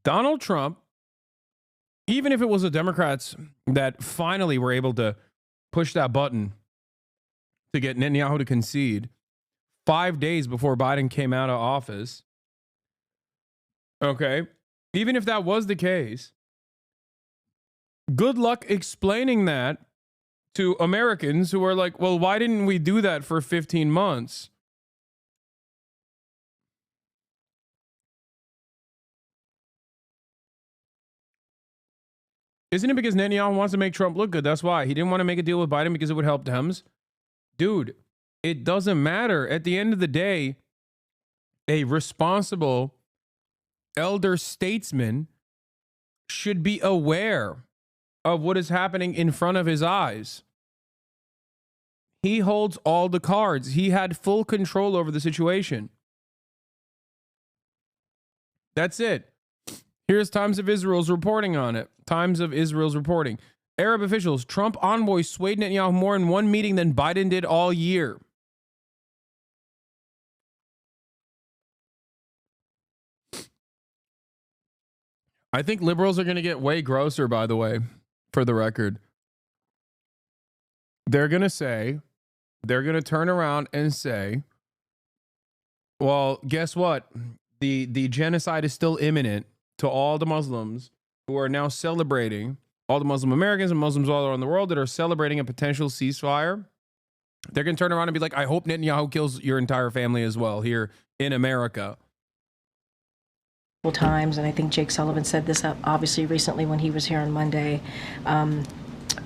Donald Trump, even if it was the Democrats that finally were able to push that button to get Netanyahu to concede 5 days before Biden came out of office, okay, even if that was the case, good luck explaining that to Americans who are like, well, why didn't we do that for 15 months? Isn't it because Netanyahu wants to make Trump look good? That's why. He didn't want to make a deal with Biden because it would help Dems. Dude, it doesn't matter. At the end of the day, a responsible elder statesman should be aware of what is happening in front of his eyes. He holds all the cards. He had full control over the situation. That's it. Here's Times of Israel's reporting on it. Times of Israel's reporting. Arab officials, Trump envoy swayed Netanyahu more in one meeting than Biden did all year. I think liberals are going to get way grosser, by the way, for the record. They're going to turn around and say, well, guess what? The genocide is still imminent to all the Muslims who are now celebrating, all the Muslim Americans and Muslims all around the world that are celebrating a potential ceasefire. They're going to turn around and be like, I hope Netanyahu kills your entire family as well here in America. Times, and I think Jake Sullivan said this obviously recently when he was here on Monday.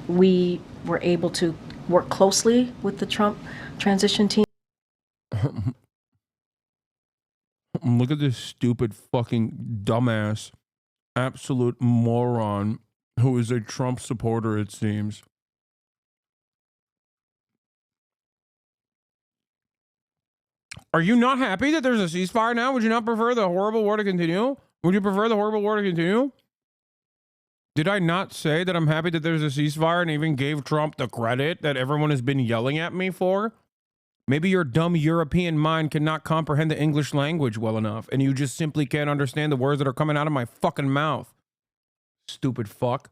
We were able to work closely with the Trump transition team. Look at this stupid fucking dumbass, absolute moron who is a Trump supporter, it seems. Are you not happy that there's a ceasefire now? Would you not prefer the horrible war to continue? Would you prefer the horrible war to continue? Did I not say that I'm happy that there's a ceasefire and even gave Trump the credit that everyone has been yelling at me for? Maybe your dumb European mind cannot comprehend the English language well enough, and you just simply can't understand the words that are coming out of my fucking mouth. Stupid fuck.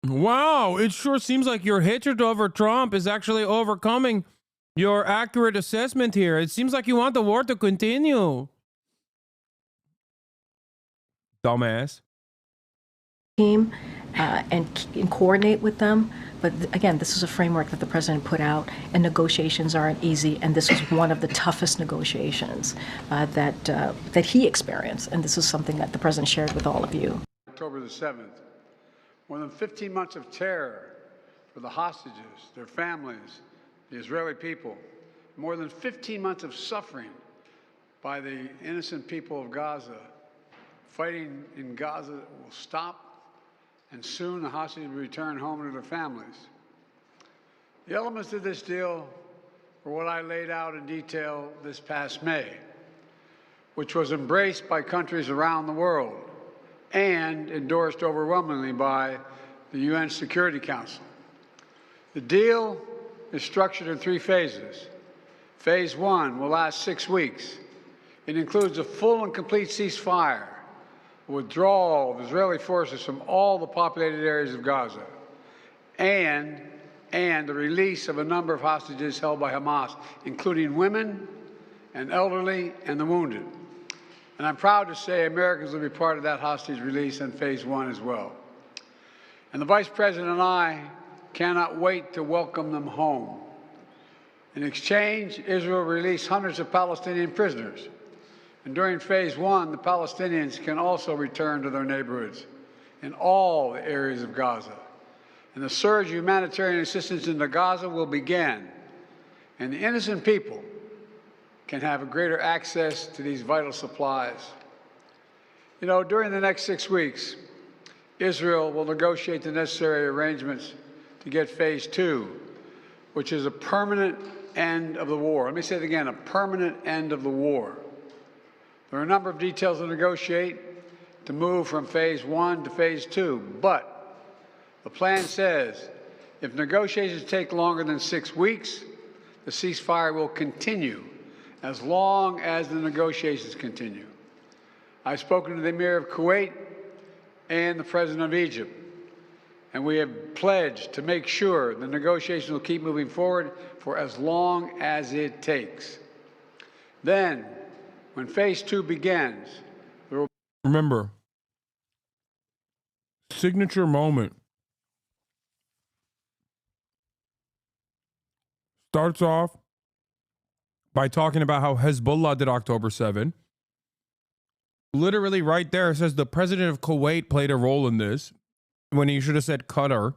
Wow, it sure seems like your hatred over Trump is actually overcoming your accurate assessment here. It seems like you want the war to continue. Dumbass. Team and coordinate with them. But again, this is a framework that the president put out, and negotiations aren't easy. And this was one of the toughest negotiations that he experienced. And this is something that the president shared with all of you. October the 7th. More than 15 months of terror for the hostages, their families, the Israeli people. More than 15 months of suffering by the innocent people of Gaza. Fighting in Gaza will stop, and soon the hostages will return home to their families. The elements of this deal were what I laid out in detail this past May, which was embraced by countries around the world and endorsed overwhelmingly by the UN Security Council. The deal is structured in 3 phases. Phase 1 will last 6 weeks. It includes a full and complete ceasefire, withdrawal of Israeli forces from all the populated areas of Gaza, and the release of a number of hostages held by Hamas, including women and elderly and the wounded. And I'm proud to say Americans will be part of that hostage release in Phase 1 as well. And the Vice President and I cannot wait to welcome them home. In exchange, Israel released hundreds of Palestinian prisoners. And during Phase 1, the Palestinians can also return to their neighborhoods in all the areas of Gaza. And the surge of humanitarian assistance into Gaza will begin. And the innocent people can have a greater access to these vital supplies. You know, during the next 6 weeks, Israel will negotiate the necessary arrangements to get Phase 2, which is a permanent end of the war. Let me say it again, a permanent end of the war. There are a number of details to negotiate to move from Phase 1 to Phase 2, but the plan says if negotiations take longer than 6 weeks, the ceasefire will continue as long as the negotiations continue. I've spoken to the Emir of Kuwait and the President of Egypt, and we have pledged to make sure the negotiations will keep moving forward for as long as it takes. Then, when Phase 2 begins, there will remember, signature moment. Starts off by talking about how Hezbollah did October 7. Literally right there, it says the president of Kuwait played a role in this when he should have said Qatar.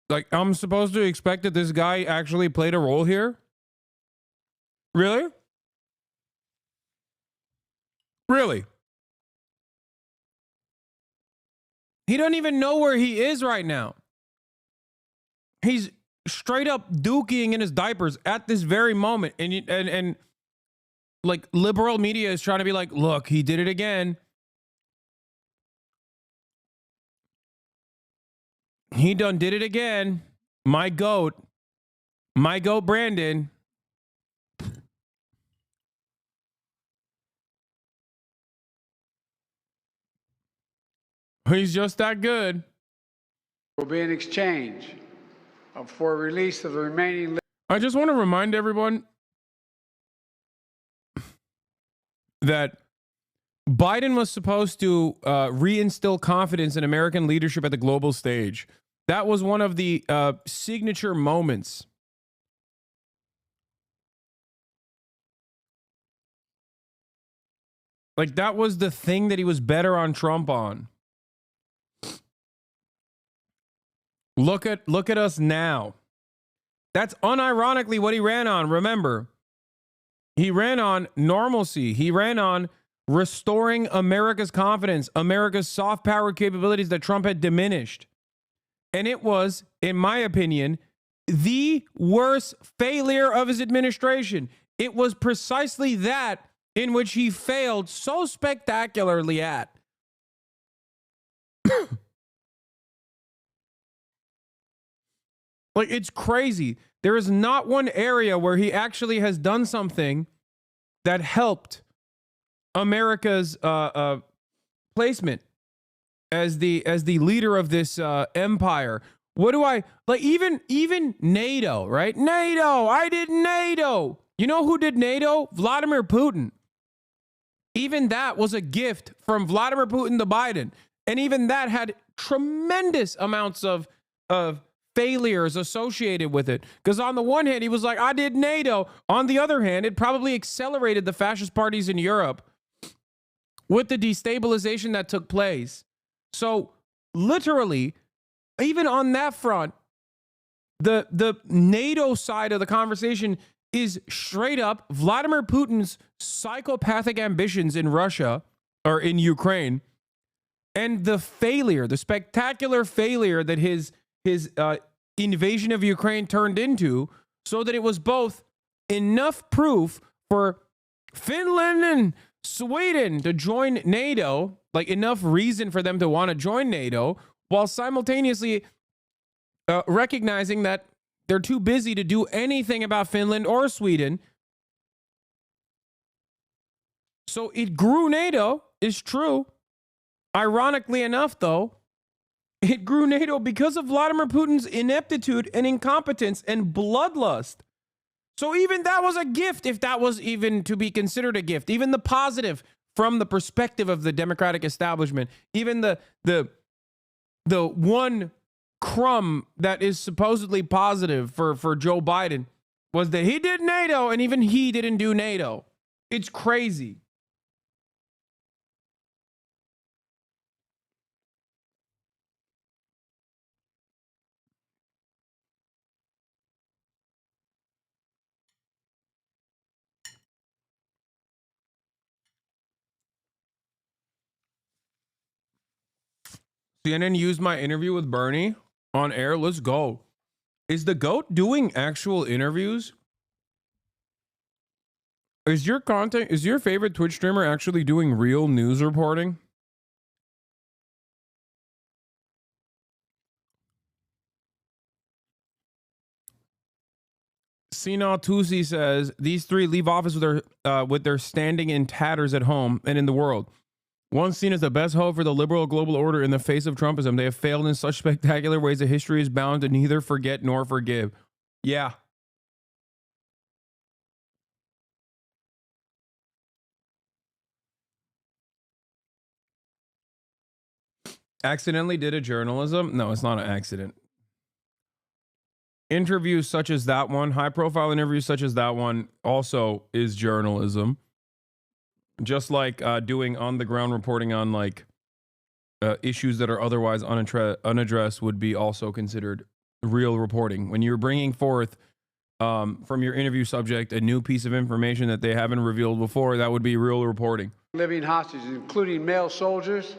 Like, I'm supposed to expect that this guy actually played a role here? Really? Really? He don't even know where he is right now. He's straight up dookie in his diapers at this very moment. And like liberal media is trying to be like, look, he did it again. He done did it again. My goat. My goat, Brandon. He's just that good. Will be an exchange for release of the remaining. I just want to remind everyone that Biden was supposed to reinstill confidence in American leadership at the global stage. That was one of the signature moments. Like, that was the thing that he was better on Trump on. Look at us now. That's unironically what he ran on. Remember, he ran on normalcy. He ran on restoring America's confidence, America's soft power capabilities that Trump had diminished. And it was, in my opinion, the worst failure of his administration. It was precisely that in which he failed so spectacularly at. Like, it's crazy. There is not one area where he actually has done something that helped America's placement as the leader of this empire. What do I like? Even NATO, right? NATO. I did NATO. You know who did NATO? Vladimir Putin. Even that was a gift from Vladimir Putin to Biden, and even that had tremendous amounts of failures associated with it. Because on the one hand, he was like, I did NATO. On the other hand, it probably accelerated the fascist parties in Europe with the destabilization that took place. So literally, even on that front, the NATO side of the conversation is straight up Vladimir Putin's psychopathic ambitions in Russia or in Ukraine, and the failure, the spectacular failure that his invasion of Ukraine turned into, so that it was both enough proof for Finland and Sweden to join NATO, like enough reason for them to want to join NATO, while simultaneously recognizing that they're too busy to do anything about Finland or Sweden. So it grew NATO, is true. Ironically enough, though, it grew NATO because of Vladimir Putin's ineptitude and incompetence and bloodlust. So even that was a gift, if that was even to be considered a gift. Even the positive from the perspective of the Democratic establishment. Even the one crumb that is supposedly positive for Joe Biden was that he did NATO, and even he didn't do NATO. It's crazy. CNN used my interview with Bernie on air. Let's go. Is the GOAT doing actual interviews? Is your favorite Twitch streamer actually doing real news reporting? Sina Tusi says these three leave office with their standing in tatters at home and in the world. Once seen as the best hope for the liberal global order in the face of Trumpism, they have failed in such spectacular ways that history is bound to neither forget nor forgive. Yeah. Accidentally did a journalism? No, it's not an accident. Interviews such as that one, high profile interviews such as that one, also is journalism. Just like doing on the ground reporting on like issues that are otherwise unaddressed would be also considered real reporting. When you're bringing forth from your interview subject a new piece of information that they haven't revealed before, that would be real reporting. Living hostages, including male soldiers,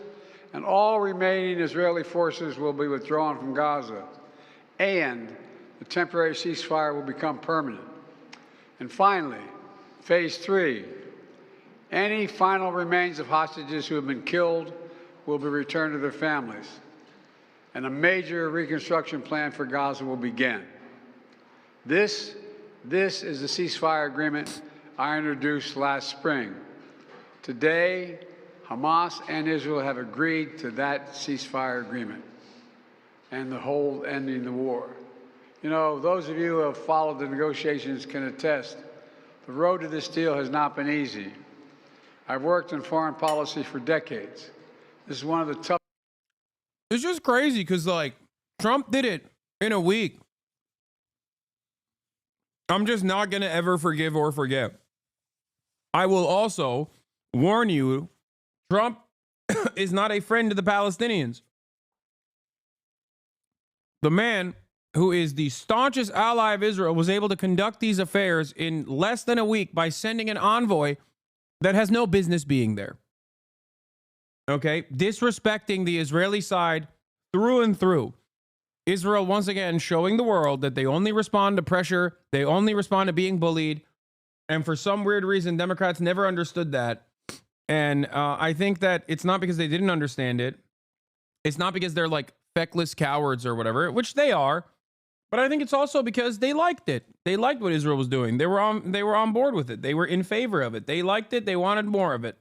and all remaining Israeli forces will be withdrawn from Gaza, and the temporary ceasefire will become permanent. And finally, phase 3, any final remains of hostages who have been killed will be returned to their families, and a major reconstruction plan for Gaza will begin. This is the ceasefire agreement I introduced last spring. Today, Hamas and Israel have agreed to that ceasefire agreement and the whole ending the war. You know, those of you who have followed the negotiations can attest, the road to this deal has not been easy. I've worked in foreign policy for decades. This is one of the tough. It's just crazy because, like, Trump did it in a week. I'm just not going to ever forgive or forget. I will also warn you, Trump is not a friend to the Palestinians. The man who is the staunchest ally of Israel was able to conduct these affairs in less than a week by sending an envoy that has no business being there. Okay? Disrespecting the Israeli side through and through. Israel, once again, showing the world that they only respond to pressure. They only respond to being bullied. And for some weird reason, Democrats never understood that. And I think that it's not because they didn't understand it. It's not because they're like feckless cowards or whatever, which they are. But I think it's also because they liked it. They liked what Israel was doing. They were on board with it. They were in favor of it. They liked it. They wanted more of it.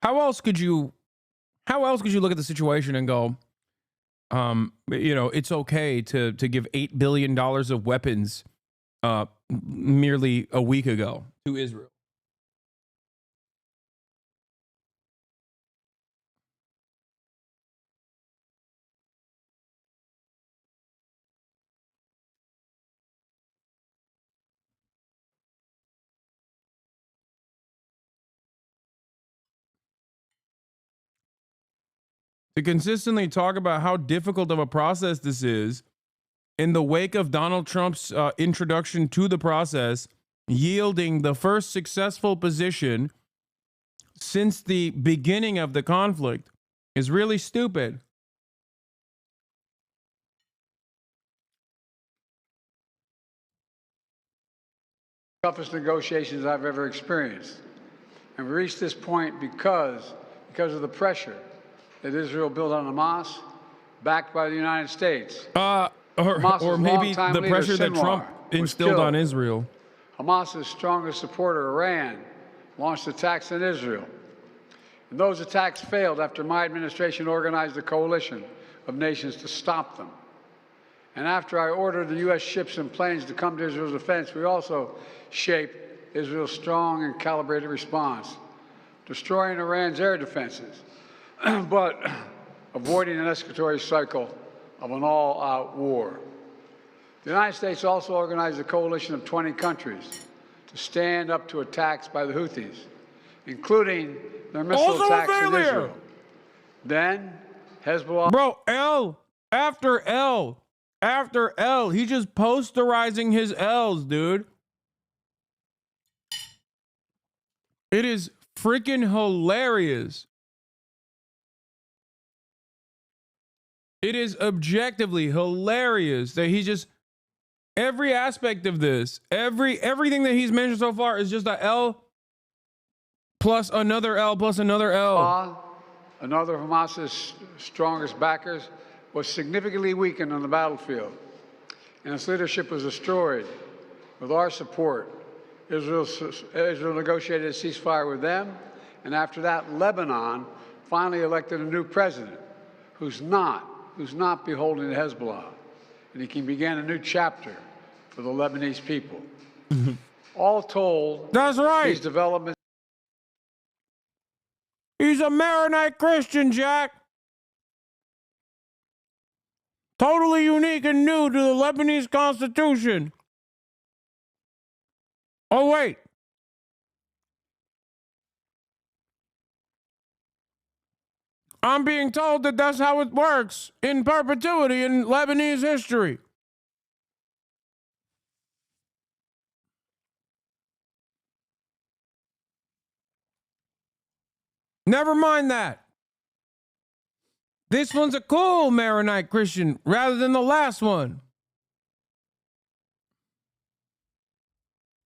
How else could you look at the situation and go, you know, it's okay to give $8 billion of weapons merely a week ago to Israel? To consistently talk about how difficult of a process this is in the wake of Donald Trump's introduction to the process, yielding the first successful position since the beginning of the conflict, is really stupid. Toughest negotiations I've ever experienced. And we reached this point because of the pressure that Israel built on Hamas, backed by the United States. Or maybe the pressure that Trump instilled on Israel. Hamas's strongest supporter, Iran, launched attacks on Israel. And those attacks failed after my administration organized a coalition of nations to stop them. And after I ordered the U.S. ships and planes to come to Israel's defense, we also shaped Israel's strong and calibrated response, destroying Iran's air defenses, but avoiding an escalatory cycle of an all-out war. The United States also organized a coalition of 20 countries to stand up to attacks by the Houthis, including their missile attacks in Israel. Then Hezbollah. Bro, L after L after L. He just posterizing his L's, dude. It is freaking hilarious. It is objectively hilarious that he just, every aspect of this, everything that he's mentioned so far is just a L plus another L plus another L. Another of Hamas's strongest backers, was significantly weakened on the battlefield, and its leadership was destroyed. With our support, Israel negotiated a ceasefire with them, and after that, Lebanon finally elected a new president who's not beholden to Hezbollah, and he can begin a new chapter for the Lebanese people. All told, that's right. These developments. He's a Maronite Christian, Jack. Totally unique and new to the Lebanese Constitution. Oh, wait. I'm being told that that's how it works in perpetuity in Lebanese history. Never mind that. This one's a cool Maronite Christian rather than the last one.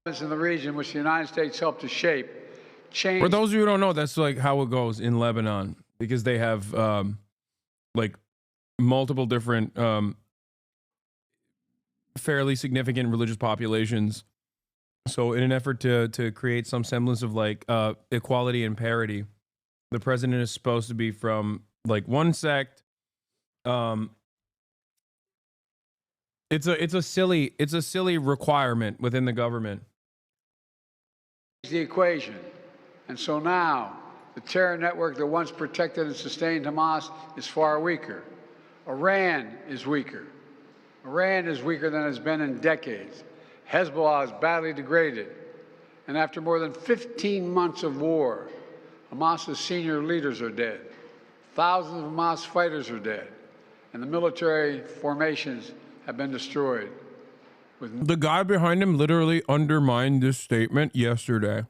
In the region which the United States helped to shape, change. For those of you who don't know, that's like how it goes in Lebanon, because they have like multiple different fairly significant religious populations. So in an effort to create some semblance of like equality and parity, the president is supposed to be from like one sect. It's a silly requirement within the government. The equation. And so now the terror network that once protected and sustained Hamas is far weaker. Iran is weaker. Iran is weaker than it's been in decades. Hezbollah is badly degraded. And after more than 15 months of war, Hamas's senior leaders are dead. Thousands of Hamas fighters are dead. And the military formations have been destroyed. The guy behind him literally undermined this statement yesterday.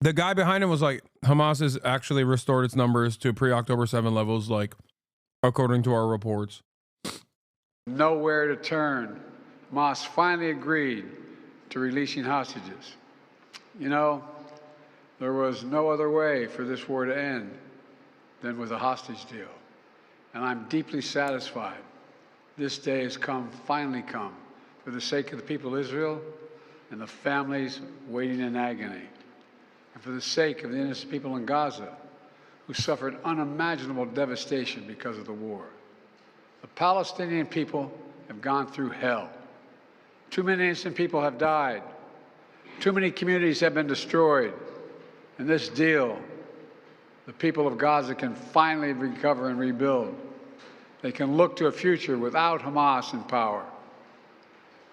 The guy behind him was like, Hamas has actually restored its numbers to pre-October 7 levels, like, according to our reports. Nowhere to turn. Hamas finally agreed to releasing hostages. You know, there was no other way for this war to end than with a hostage deal. And I'm deeply satisfied this day has finally come, for the sake of the people of Israel and the families waiting in agony, and for the sake of the innocent people in Gaza who suffered unimaginable devastation because of the war. The Palestinian people have gone through hell. Too many innocent people have died. Too many communities have been destroyed. And this deal, the people of Gaza can finally recover and rebuild. They can look to a future without Hamas in power.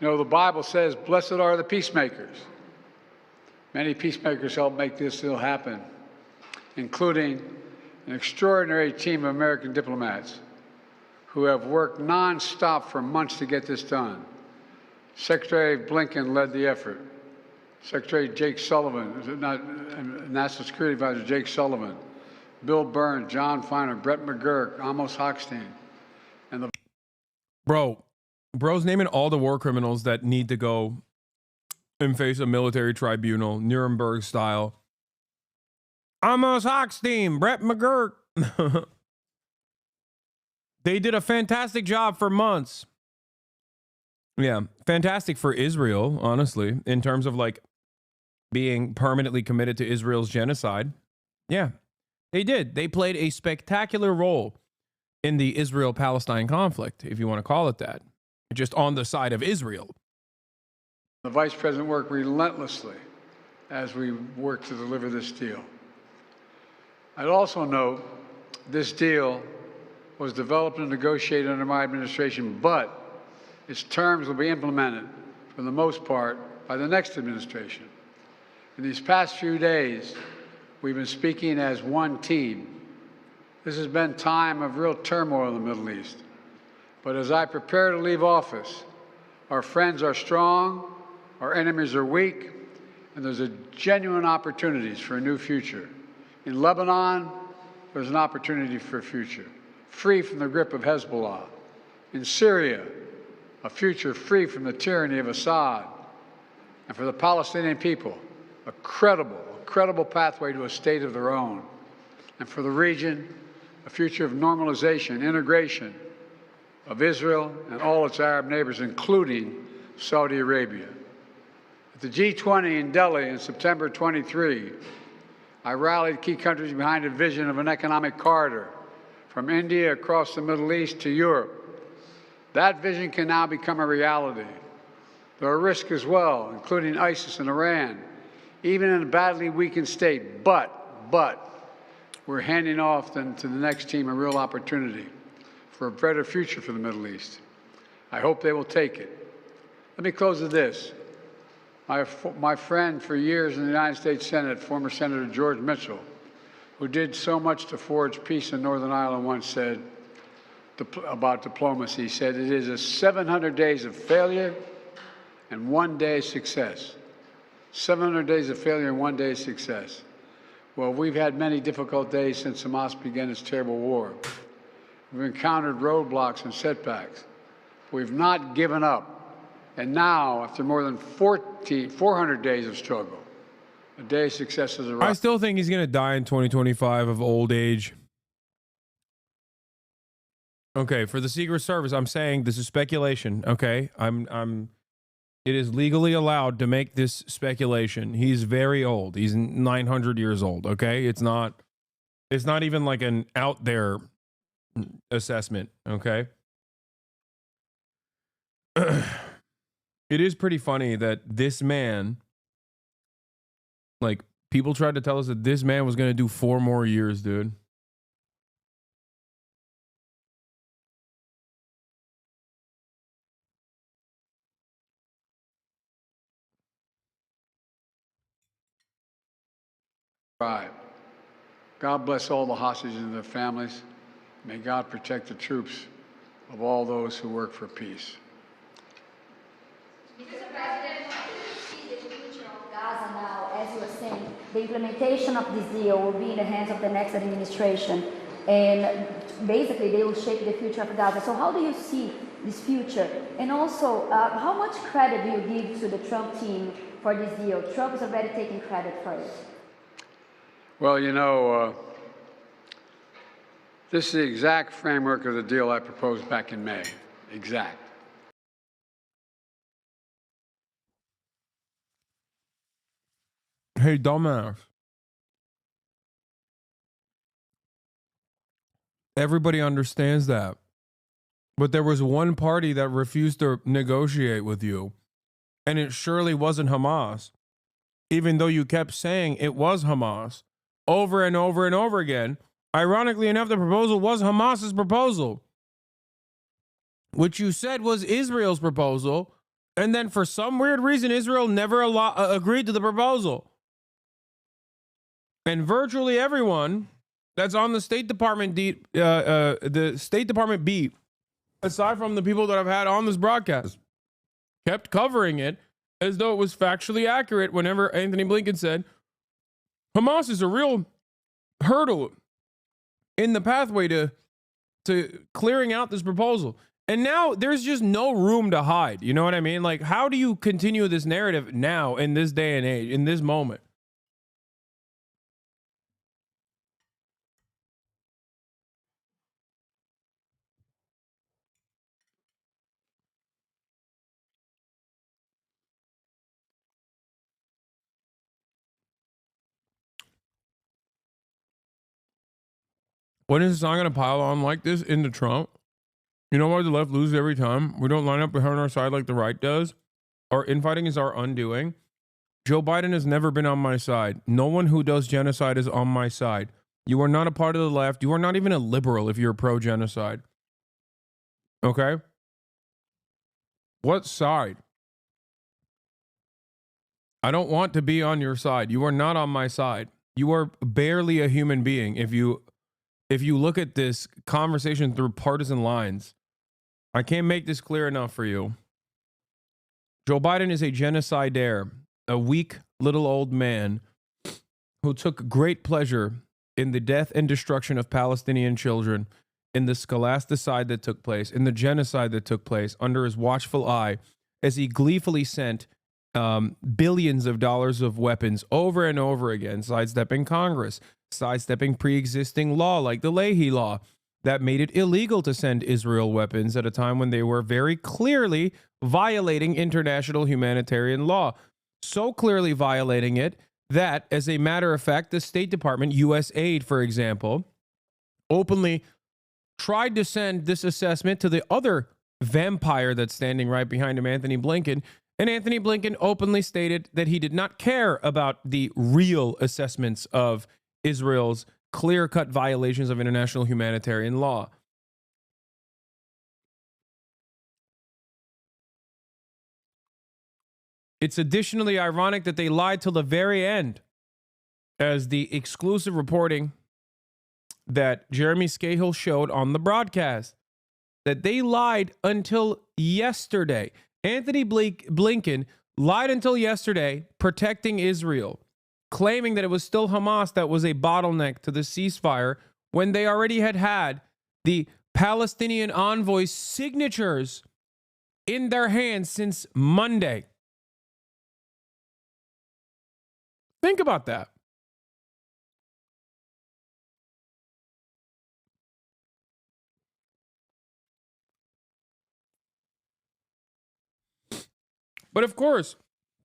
You know, the Bible says, blessed are the peacemakers. Many peacemakers helped make this deal happen, including an extraordinary team of American diplomats who have worked nonstop for months to get this done. Secretary Blinken led the effort. Secretary Jake Sullivan, National Security Advisor Jake Sullivan, Bill Burns, John Feiner, Brett McGurk, Amos Hochstein, and the... Bro's naming all the war criminals that need to go and face a military tribunal, Nuremberg style. Amos Hochstein, Brett McGurk. They did a fantastic job for months. Yeah, fantastic for Israel, honestly, in terms of like being permanently committed to Israel's genocide. Yeah, they did. They played a spectacular role in the Israel-Palestine conflict, if you want to call it that, just on the side of Israel. The Vice President worked relentlessly as we worked to deliver this deal. I'd also note this deal was developed and negotiated under my administration, but its terms will be implemented, for the most part, by the next administration. In these past few days, we've been speaking as one team. This has been a time of real turmoil in the Middle East. But as I prepare to leave office, our friends are strong, our enemies are weak, and there's a genuine opportunities for a new future. In Lebanon, there's an opportunity for a future, free from the grip of Hezbollah. In Syria, a future free from the tyranny of Assad. And for the Palestinian people, a credible pathway to a state of their own. And for the region, a future of normalization, integration of Israel and all its Arab neighbors, including Saudi Arabia. At the G20 in Delhi in September 23, I rallied key countries behind a vision of an economic corridor from India across the Middle East to Europe. That vision can now become a reality. There are risks as well, including ISIS and Iran, even in a badly weakened state. But we're handing off then to the next team a real opportunity for a better future for the Middle East. I hope they will take it. Let me close with this. My friend for years in the United States Senate, former Senator George Mitchell, who did so much to forge peace in Northern Ireland, once said about diplomacy, he said, it is a 700 days of failure and 1 day of success. 700 days of failure and 1 day of success. Well, we've had many difficult days since Hamas began its terrible war. We've encountered roadblocks and setbacks. We've not given up. And now, after more than 400 days of struggle, A day of success is I arrived. still think he's gonna die in 2025 of old age. Okay, for the Secret Service, I'm saying this is speculation. Okay, it is legally allowed to make this speculation. He's very old. He's 900 years old. Okay, it's not even like an out there assessment. Okay. It is pretty funny that this man, like, people tried to tell us that this man was going to do 4 more years, dude. God bless all the hostages and their families. May God protect the troops of all those who work for peace. Mr. President, how do you see the future of Gaza now? As you were saying, the implementation of this deal will be in the hands of the next administration, and basically they will shape the future of Gaza. So how do you see this future? And also, how much credit do you give to the Trump team for this deal? Trump is already taking credit for it. Well, you know, this is the exact framework of the deal I proposed back in May. Exact. Hey, dumbass. Everybody understands that. But there was one party that refused to negotiate with you, and it surely wasn't Hamas, even though you kept saying it was Hamas over and over and over again. Ironically enough, the proposal was Hamas's proposal, which you said was Israel's proposal, and then for some weird reason, Israel never agreed to the proposal. And virtually everyone that's on the State Department beat, aside from the people that I've had on this broadcast, kept covering it as though it was factually accurate whenever Anthony Blinken said, Hamas is a real hurdle in the pathway to clearing out this proposal. And now there's just no room to hide. You know what I mean? Like, how do you continue this narrative now in this day and age, in this moment? When is Hasan going to pile on like this into Trump? You know why the left loses every time? We don't line up behind our side like the right does. Our infighting is our undoing. Joe Biden has never been on my side. No one who does genocide is on my side. You are not a part of the left. You are not even a liberal if you're pro-genocide. Okay? What side? I don't want to be on your side. You are not on my side. You are barely a human being if you look at this conversation through partisan lines. I can't make this clear enough for you. Joe Biden is a genocidaire, a weak little old man who took great pleasure in the death and destruction of Palestinian children, in the scholasticide that took place, in the genocide that took place under his watchful eye, as he gleefully sent billions of dollars of weapons over and over again, sidestepping Congress, sidestepping pre-existing law like the Leahy Law that made it illegal to send Israel weapons at a time when they were very clearly violating international humanitarian law. So clearly violating it that, as a matter of fact, the State Department, U.S. Aid, for example, openly tried to send this assessment to the other vampire that's standing right behind him, Anthony Blinken. And Anthony Blinken openly stated that he did not care about the real assessments of Israel's clear-cut violations of international humanitarian law. It's additionally ironic that they lied till the very end, as the exclusive reporting that Jeremy Scahill showed on the broadcast, that they lied until yesterday. Anthony Blinken lied until yesterday, protecting Israel, claiming that it was still Hamas that was a bottleneck to the ceasefire when they already had the Palestinian envoy's signatures in their hands since Monday. Think about that. But of course,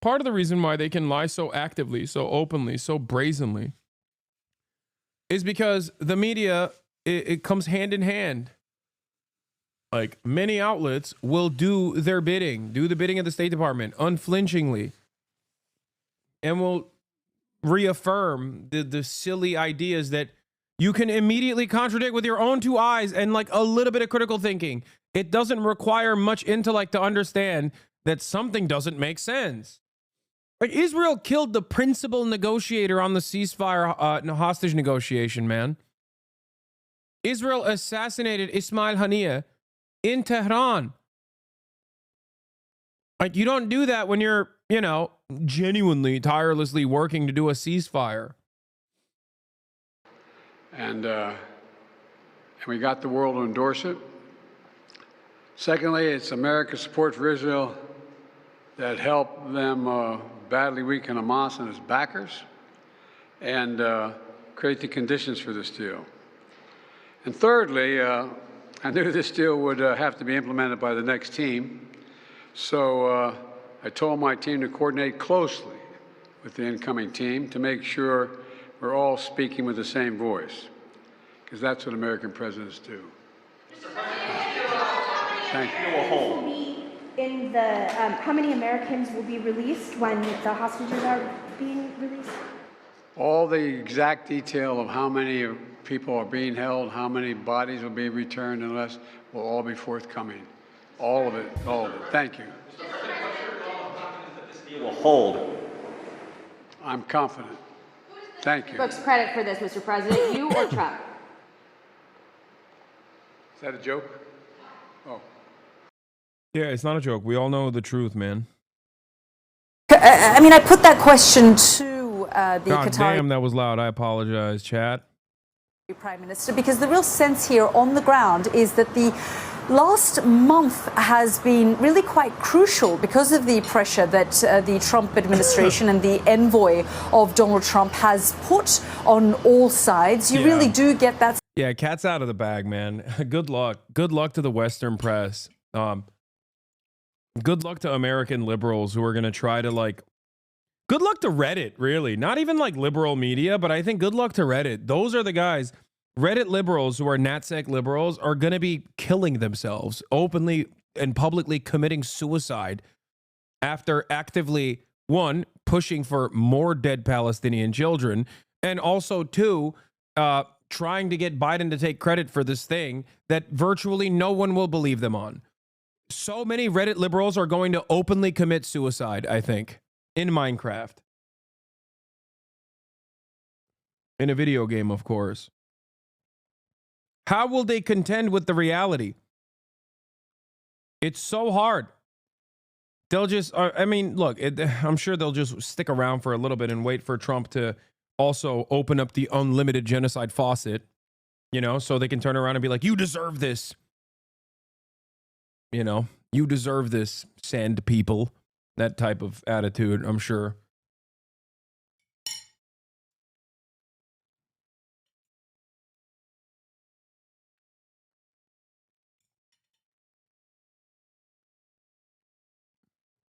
part of the reason why they can lie so actively, so openly, so brazenly is because the media, it comes hand in hand. Like, many outlets will do their bidding, do the bidding of the State Department unflinchingly, and will reaffirm the silly ideas that you can immediately contradict with your own two eyes and like a little bit of critical thinking. It doesn't require much intellect to understand that something doesn't make sense. Like, Israel killed the principal negotiator on the ceasefire hostage negotiation, man. Israel assassinated Ismail Haniyeh in Tehran. Like, you don't do that when you're, you know, genuinely, tirelessly working to do a ceasefire. And we got the world to endorse it. Secondly, it's America's support for Israel that helped them badly weaken Hamas and its backers and create the conditions for this deal. And thirdly, I knew this deal would have to be implemented by the next team, so I told my team to coordinate closely with the incoming team to make sure we're all speaking with the same voice, because that's what American presidents do. Thank you. In the, how many Americans will be released when the hostages are being released? All the exact detail of how many people are being held, how many bodies will be returned and less, will all be forthcoming. All of it, all of it. Thank you. This deal will hold. I'm confident. Thank you. Books credit for this, Mr. President, you or Trump? Is that a joke? Oh. Yeah, it's not a joke. We all know the truth, man. I mean, I put that question to the God Qatari damn, that was loud. I apologize, chat. Prime Minister, because the real sense here on the ground is that the last month has been really quite crucial because of the pressure that the Trump administration and the envoy of Donald Trump has put on all sides. You really do get that. Yeah, cat's out of the bag, man. Good luck. Good luck to the Western press. Good luck to American liberals who are going to try to, like, good luck to Reddit, really. Not even like liberal media, but I think good luck to Reddit. Those are the guys. Reddit liberals who are NatSec liberals are going to be killing themselves openly and publicly, committing suicide after actively, one, pushing for more dead Palestinian children, and also, two, trying to get Biden to take credit for this thing that virtually no one will believe them on. So many Reddit liberals are going to openly commit suicide, I think, in Minecraft. In a video game, of course. How will they contend with the reality? It's so hard. They'll just, I mean, look, I'm sure they'll just stick around for a little bit and wait for Trump to also open up the unlimited genocide faucet, you know, so they can turn around and be like, you deserve this. You know, you deserve this, sand people. That type of attitude, I'm sure.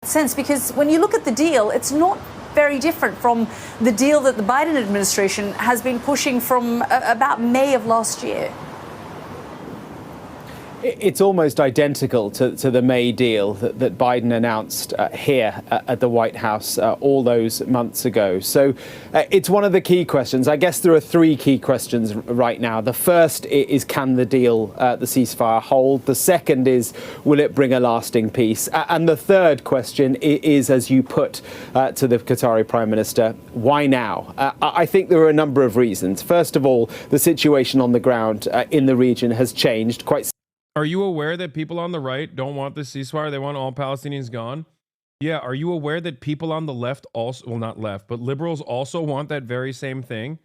Sense, because when you look at the deal, it's not very different from the deal that the Biden administration has been pushing from about May of last year. It's almost identical to the May deal that Biden announced here at the White House all those months ago. So it's one of the key questions. I guess there are three key questions right now. The first is, can the deal, the ceasefire, hold? The second is, will it bring a lasting peace? And the third question is, as you put to the Qatari Prime Minister, why now? I think there are a number of reasons. First of all, the situation on the ground in the region has changed quite. Are you aware that people on the right don't want the ceasefire? They want all Palestinians gone? Yeah, are you aware that people on the left also, well, not left, but liberals also want that very same thing?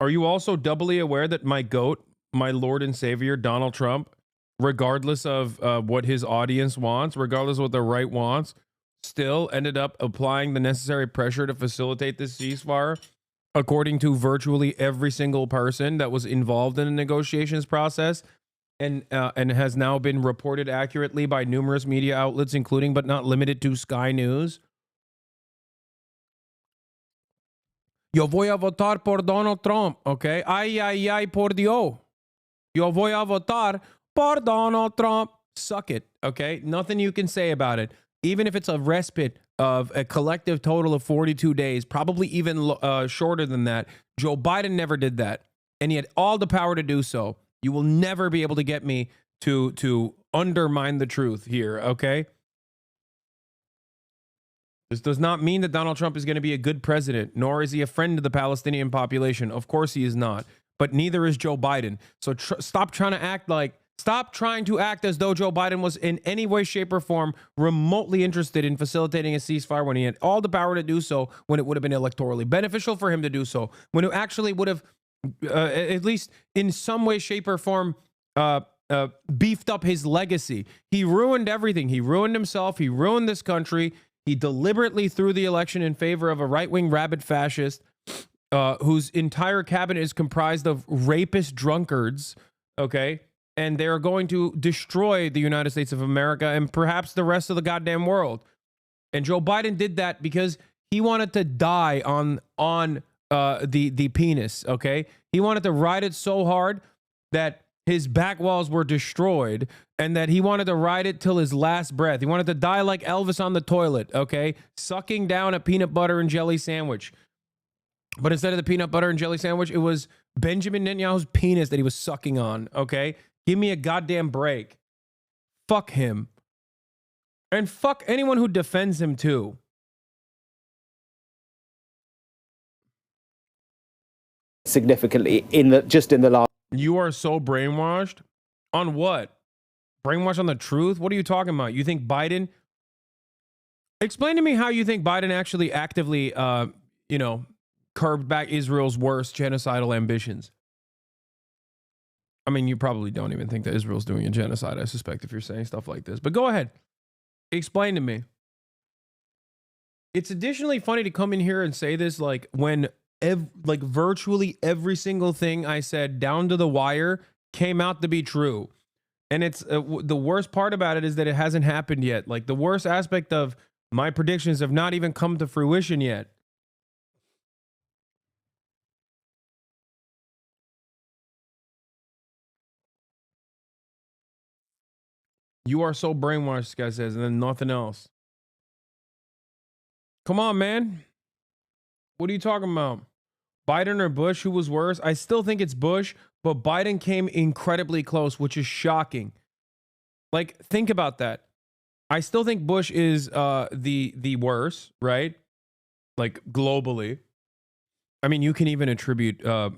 Are you also doubly aware that my GOAT, my Lord and Savior, Donald Trump, regardless of what his audience wants, regardless of what the right wants, still ended up applying the necessary pressure to facilitate this ceasefire, according to virtually every single person that was involved in the negotiations process, and has now been reported accurately by numerous media outlets, including but not limited to Sky News. Yo voy a votar por Donald Trump, okay? Ay, ay, ay, por Dios. Yo voy a votar por Donald Trump. Suck it, okay? Nothing you can say about it. Even if it's a respite of a collective total of 42 days, probably even shorter than that. Joe Biden never did that, and he had all the power to do so. You will never be able to get me to undermine the truth here, okay? This does not mean that Donald Trump is going to be a good president, nor is he a friend to the Palestinian population. Of course he is not, but neither is Joe Biden. So stop trying to act as though Joe Biden was in any way, shape, or form remotely interested in facilitating a ceasefire when he had all the power to do so, when it would have been electorally beneficial for him to do so, when it actually would have, at least in some way, shape, or form, beefed up his legacy. He ruined everything. He ruined himself. He ruined this country. He deliberately threw the election in favor of a right-wing rabid fascist whose entire cabinet is comprised of rapist drunkards, okay? And they're going to destroy the United States of America and perhaps the rest of the goddamn world. And Joe Biden did that because he wanted to die on the penis, okay? He wanted to ride it so hard that his back walls were destroyed, and that he wanted to ride it till his last breath. He wanted to die like Elvis on the toilet, okay? Sucking down a peanut butter and jelly sandwich. But instead of the peanut butter and jelly sandwich, it was Benjamin Netanyahu's penis that he was sucking on, okay? Give me a goddamn break. Fuck him. And fuck anyone who defends him too. Significantly in the last. You are so brainwashed? On what? Brainwashed on the truth? What are you talking about? You think Biden... Explain to me how you think Biden actually actively, curbed back Israel's worst genocidal ambitions. I mean, you probably don't even think that Israel's doing a genocide, I suspect, if you're saying stuff like this. But go ahead. Explain to me. It's additionally funny to come in here and say this like when... virtually every single thing I said down to the wire came out to be true. And it's the worst part about it is that it hasn't happened yet. Like the worst aspect of my predictions have not even come to fruition yet. You are so brainwashed, this guy says, and then nothing else. Come on, man. What are you talking about? Biden or Bush, who was worse? I still think it's Bush, but Biden came incredibly close, which is shocking. Like, think about that. I still think Bush is the worst, right? Like, globally. I mean, you can even attribute a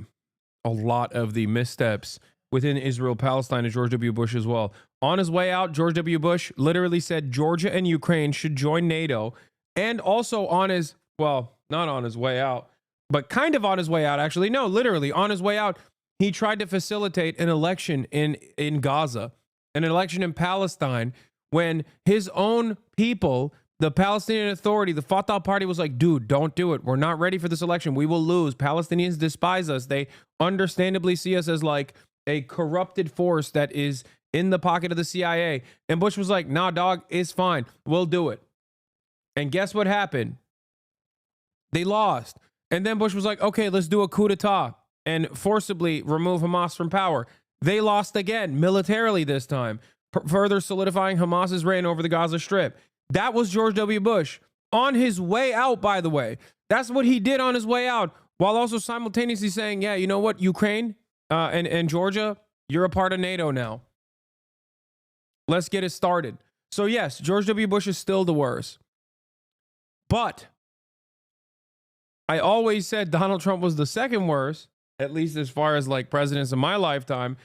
lot of the missteps within Israel-Palestine to George W. Bush as well. On his way out, George W. Bush literally said Georgia and Ukraine should join NATO. And also on his, well, not on his way out, but kind of on his way out, actually. No, literally on his way out, he tried to facilitate an election in Gaza, an election in Palestine, when his own people, the Palestinian Authority, the Fatah party was like, dude, don't do it. We're not ready for this election. We will lose. Palestinians despise us. They understandably see us as like a corrupted force that is in the pocket of the CIA. And Bush was like, nah, dog, it's fine. We'll do it. And guess what happened? They lost. And then Bush was like, okay, let's do a coup d'etat and forcibly remove Hamas from power. They lost again, militarily this time, further solidifying Hamas's reign over the Gaza Strip. That was George W. Bush on his way out, by the way. That's what he did on his way out, while also simultaneously saying, yeah, you know what, Ukraine and Georgia, you're a part of NATO now. Let's get it started. So yes, George W. Bush is still the worst. But I always said Donald Trump was the second worst, at least as far as like presidents in my lifetime.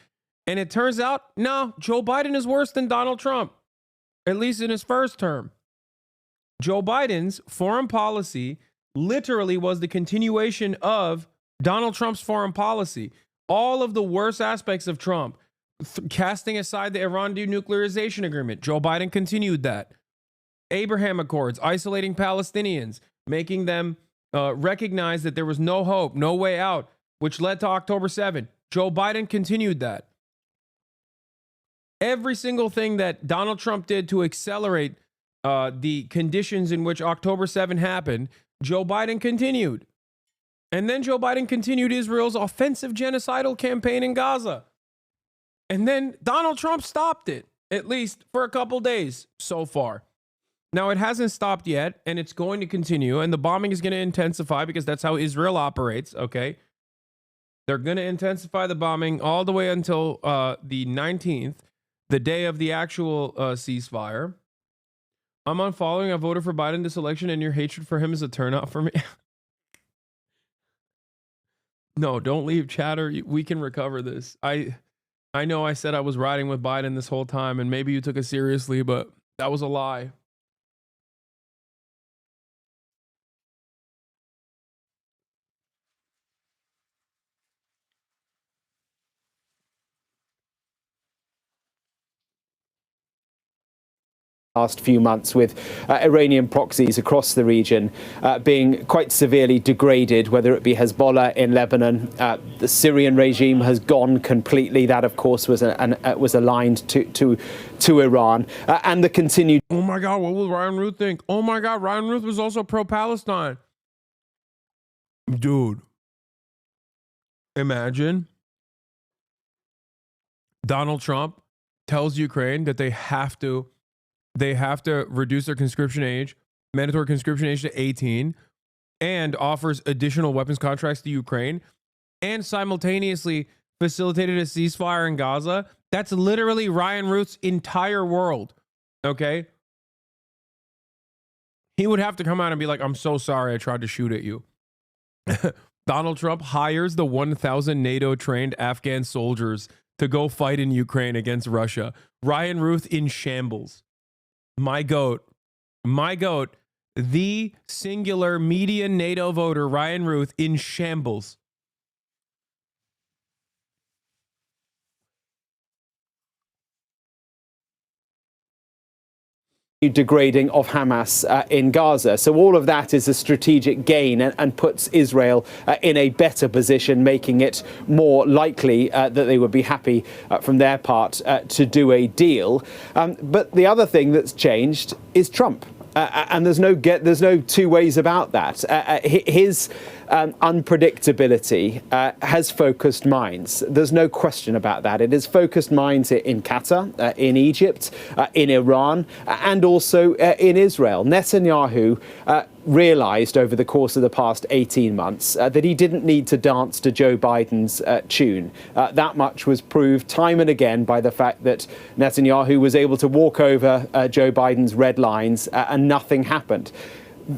And it turns out, no, Joe Biden is worse than Donald Trump, at least in his first term. Joe Biden's foreign policy literally was the continuation of Donald Trump's foreign policy. All of the worst aspects of Trump, casting aside the Iran denuclearization agreement, Joe Biden continued that. Abraham Accords, isolating Palestinians, making them recognize that there was no hope, no way out, which led to October 7. Joe Biden continued that. Every single thing that Donald Trump did to accelerate the conditions in which October 7 happened, Joe Biden continued. And then Joe Biden continued Israel's offensive genocidal campaign in Gaza. And then Donald Trump stopped it, at least for a couple days so far. Now, it hasn't stopped yet, and it's going to continue, and the bombing is going to intensify because that's how Israel operates, okay? They're going to intensify the bombing all the way until the 19th, the day of the actual ceasefire. I'm unfollowing. I voted for Biden this election, and your hatred for him is a turnout for me. No, don't leave, chatter. We can recover this. I know I said I was riding with Biden this whole time, and maybe you took it seriously, but that was a lie. Last few months with Iranian proxies across the region being quite severely degraded, whether it be Hezbollah in Lebanon. The Syrian regime has gone completely. That, of course, was aligned to Iran. And the continued... Oh, my God, what will Ryan Ruth think? Oh, my God, Ryan Ruth was also pro-Palestine. Dude. Imagine Donald Trump tells Ukraine that they have to reduce their conscription age, mandatory conscription age to 18, and offers additional weapons contracts to Ukraine, and simultaneously facilitated a ceasefire in Gaza. That's literally Ryan Ruth's entire world, okay? He would have to come out and be like, I'm so sorry I tried to shoot at you. Donald Trump hires the 1,000 NATO-trained Afghan soldiers to go fight in Ukraine against Russia. Ryan Ruth in shambles. My goat, the singular median NATO voter, Ryan Ruth, in shambles. Degrading of Hamas in Gaza. So all of that is a strategic gain and puts Israel in a better position, making it more likely that they would be happy from their part to do a deal. But the other thing that's changed is Trump. And there's no two ways about that. His unpredictability has focused minds. There's no question about that. It has focused minds in Qatar, in Egypt, in Iran, and also in Israel. Netanyahu realized over the course of the past 18 months that he didn't need to dance to Joe Biden's tune. That much was proved time and again by the fact that Netanyahu was able to walk over Joe Biden's red lines and nothing happened.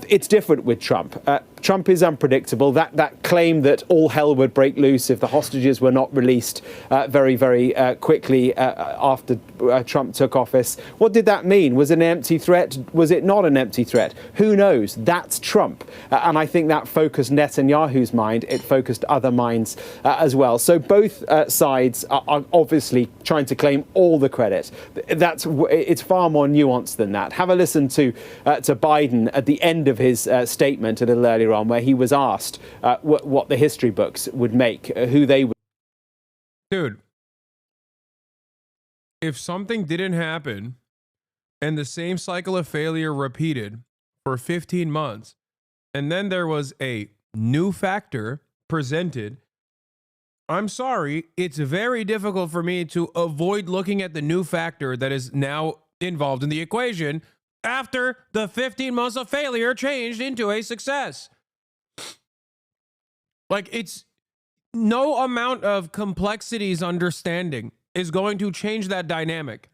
It's different with Trump. Trump is unpredictable. That claim that all hell would break loose if the hostages were not released very, very quickly after Trump took office. What did that mean? Was it an empty threat? Was it not an empty threat? Who knows? That's Trump. And I think that focused Netanyahu's mind. It focused other minds as well. So both sides are obviously trying to claim all the credit. It's far more nuanced than that. Have a listen to Biden at the end of his statement a little earlier on, where he was asked what the history books would make, who they would. Dude, if something didn't happen and the same cycle of failure repeated for 15 months, and then there was a new factor presented, I'm sorry, it's very difficult for me to avoid looking at the new factor that is now involved in the equation after the 15 months of failure changed into a success. Like, it's no amount of complexities understanding is going to change that dynamic.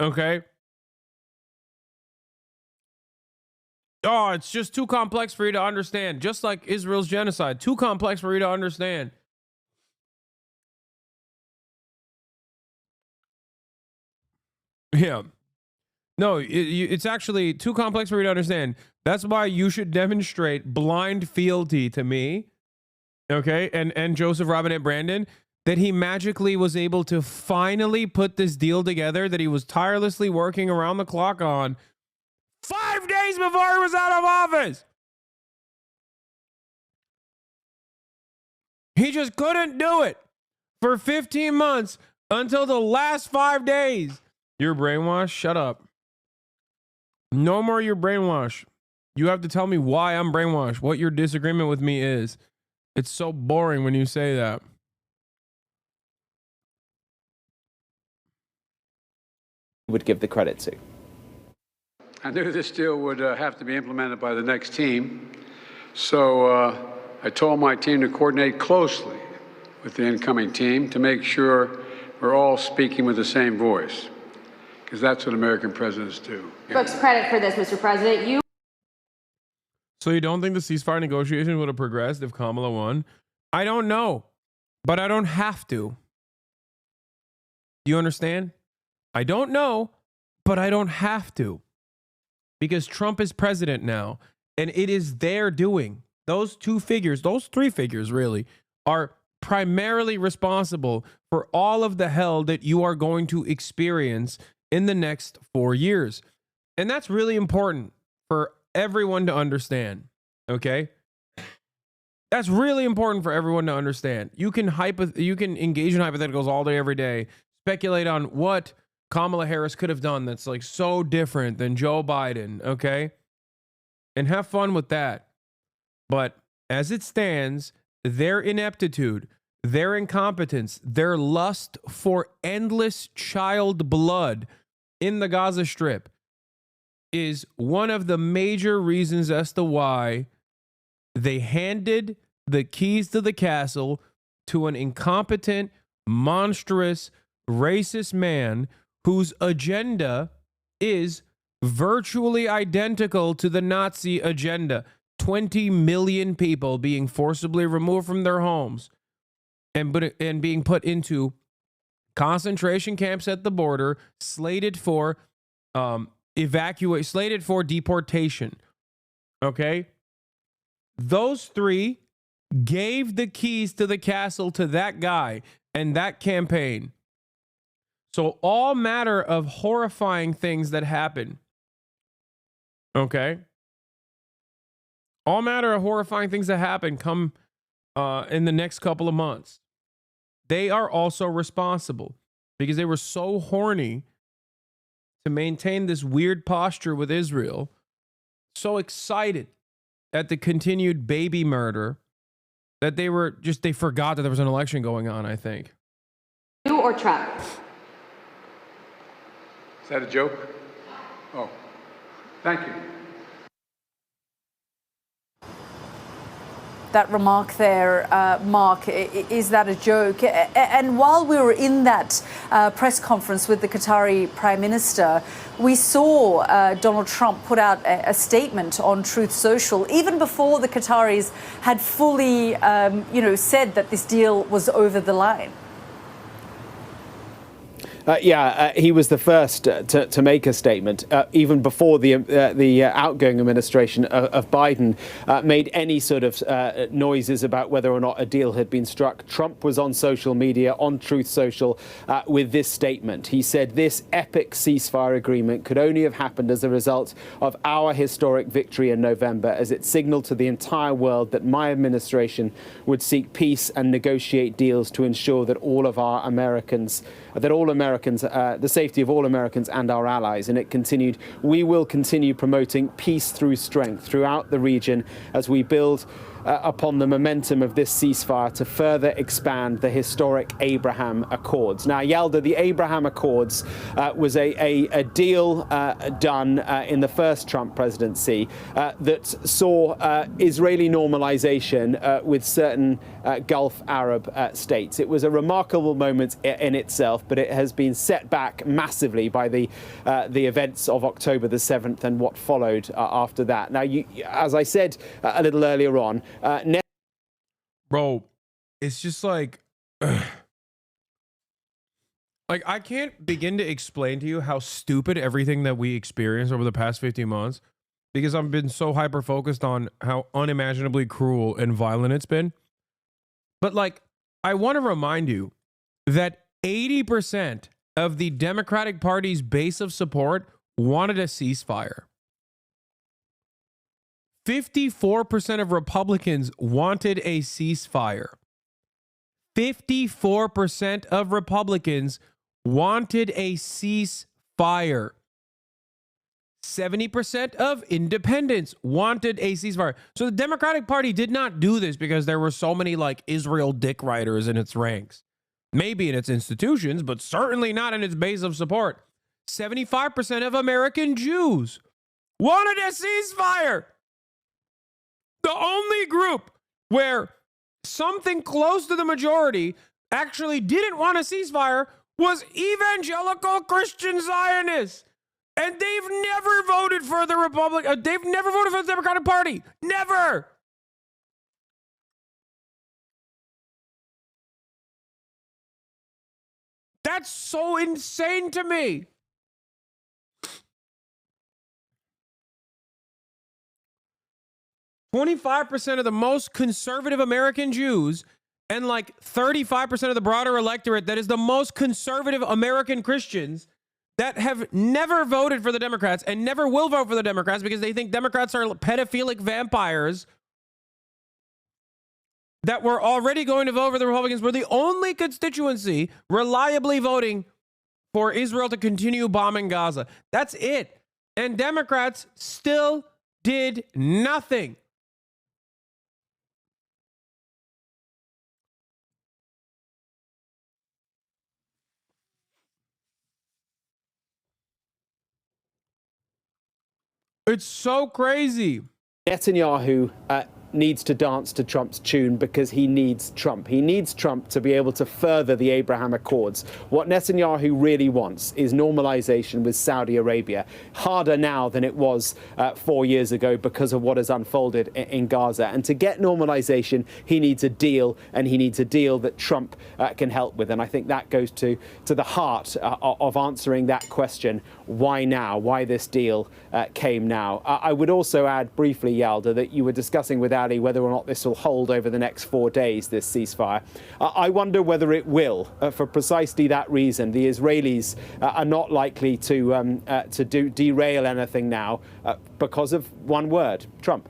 Okay? Oh, it's just too complex for you to understand. Just like Israel's genocide. Too complex for you to understand. Yeah. No, it's actually too complex for you to understand. That's why you should demonstrate blind fealty to me, okay, and Joseph Robinette Brandon, that he magically was able to finally put this deal together that he was tirelessly working around the clock on 5 days before he was out of office. He just couldn't do it for 15 months until the last 5 days. You're brainwashed? Shut up. No more you're brainwashed. You have to tell me why I'm brainwashed, what your disagreement with me is. It's so boring when you say that. Would give the credit to. I knew this deal would have to be implemented by the next team, so I told my team to coordinate closely with the incoming team to make sure we're all speaking with the same voice, because that's what American presidents do. Books credit for this, Mr. President. So you don't think the ceasefire negotiation would have progressed if Kamala won? I don't know, but I don't have to. Do you understand? I don't know, but I don't have to. Because Trump is president now, and it is their doing. Those two figures, those three figures really, are primarily responsible for all of the hell that you are going to experience in the next 4 years. And that's really important for everyone to understand, okay? That's really important for everyone to understand. You can engage in hypotheticals all day, every day, speculate on what Kamala Harris could have done that's like so different than Joe Biden, okay? And have fun with that. But as it stands, their ineptitude, their incompetence, their lust for endless child blood in the Gaza Strip is one of the major reasons as to why they handed the keys to the castle to an incompetent, monstrous, racist man whose agenda is virtually identical to the Nazi agenda. 20 million people being forcibly removed from their homes and being put into concentration camps at the border, slated for slated for deportation. Okay? Those three gave the keys to the castle to that guy and that campaign. So all matter of horrifying things that happen, okay? All matter of horrifying things that happen come in the next couple of months. They are also responsible because they were so horny to maintain this weird posture with Israel, so excited at the continued baby murder that they forgot that there was an election going on, I think. You or Trump? Is that a joke? Oh, thank you. That remark there, Mark, is that a joke? And while we were in that press conference with the Qatari Prime Minister, we saw Donald Trump put out a statement on Truth Social, even before the Qataris had fully, said that this deal was over the line. He was the first to make a statement, even before the outgoing administration of Biden made any sort of noises about whether or not a deal had been struck. Trump was on social media, on Truth Social, with this statement. He said this epic ceasefire agreement could only have happened as a result of our historic victory in November, as it signaled to the entire world that my administration would seek peace and negotiate deals to ensure that the safety of all Americans and our allies. And it continued, we will continue promoting peace through strength throughout the region as we build upon the momentum of this ceasefire to further expand the historic Abraham Accords. Now, Yalda, the Abraham Accords was a deal done in the first Trump presidency that saw Israeli normalization with certain Gulf Arab states. It was a remarkable moment in itself, but it has been set back massively by the events of October the 7th and what followed after that. Now, as I said a little earlier on, bro, it's just like I can't begin to explain to you how stupid everything that we experienced over the past 15 months, because I've been so hyper focused on how unimaginably cruel and violent it's been. But I want to remind you that 80% of the Democratic Party's base of support wanted a ceasefire. 54% of Republicans wanted a ceasefire. 54% of Republicans wanted a ceasefire. 70% of independents wanted a ceasefire. So the Democratic Party did not do this because there were so many like Israel dick riders in its ranks. Maybe in its institutions, but certainly not in its base of support. 75% of American Jews wanted a ceasefire. The only group where something close to the majority actually didn't want a ceasefire was evangelical Christian Zionists. And they've never voted for the they've never voted for the Democratic Party. Never. That's so insane to me. "25% of the most conservative American Jews and like 35% of the broader electorate that is the most conservative American Christians that have never voted for the Democrats and never will vote for the Democrats because they think Democrats are pedophilic vampires that were already going to vote for the Republicans were the only constituency reliably voting for Israel to continue bombing Gaza. That's it. And Democrats still did nothing. It's so crazy. Netanyahu needs to dance to Trump's tune because he needs Trump. He needs Trump to be able to further the Abraham Accords. What Netanyahu really wants is normalization with Saudi Arabia. Harder now than it was 4 years ago because of what has unfolded in Gaza. And to get normalization, he needs a deal, and he needs a deal that Trump can help with. And I think that goes to the heart of answering that question. Why now? Why this deal came now? I would also add briefly, Yalda, that you were discussing with Ali whether or not this will hold over the next 4 days, this ceasefire. I wonder whether it will, for precisely that reason. The Israelis are not likely to derail anything now because of one word, Trump.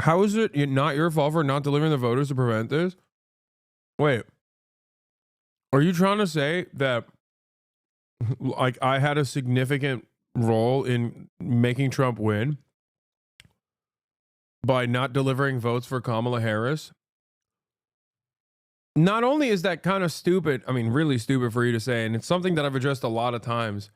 How is it not your fault for not delivering the voters to prevent this? Wait. Are you trying to say that like I had a significant role in making Trump win by not delivering votes for Kamala Harris? Not only is that kind of stupid, I mean, really stupid for you to say, and it's something that I've addressed a lot of times,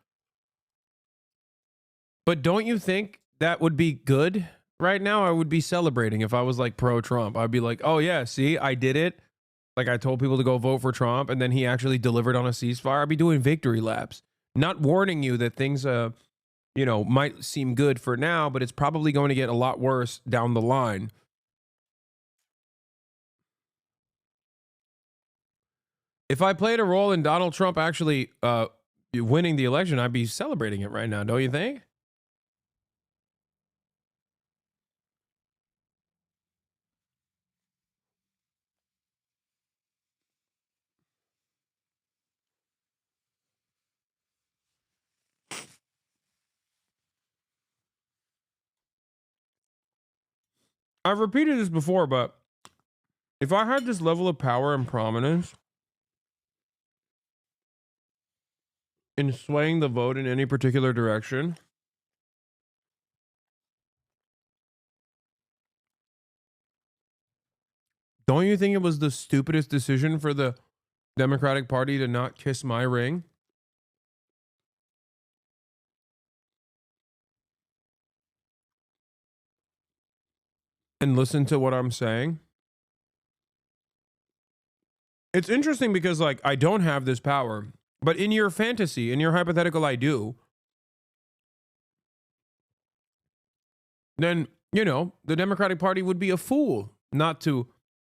but don't you think that would be good right now? I would be celebrating if I was like pro-Trump. I'd be like, oh yeah, see, I did it. Like I told people to go vote for Trump and then he actually delivered on a ceasefire. I'd be doing victory laps, not warning you that things, might seem good for now, but it's probably going to get a lot worse down the line. If I played a role in Donald Trump actually winning the election, I'd be celebrating it right now. Don't you think? I've repeated this before, but if I had this level of power and prominence in swaying the vote in any particular direction, don't you think it was the stupidest decision for the Democratic Party to not kiss my ring? And listen to what I'm saying? It's interesting because like I don't have this power, but in your fantasy, in your hypothetical, I do. Then, the Democratic Party would be a fool not to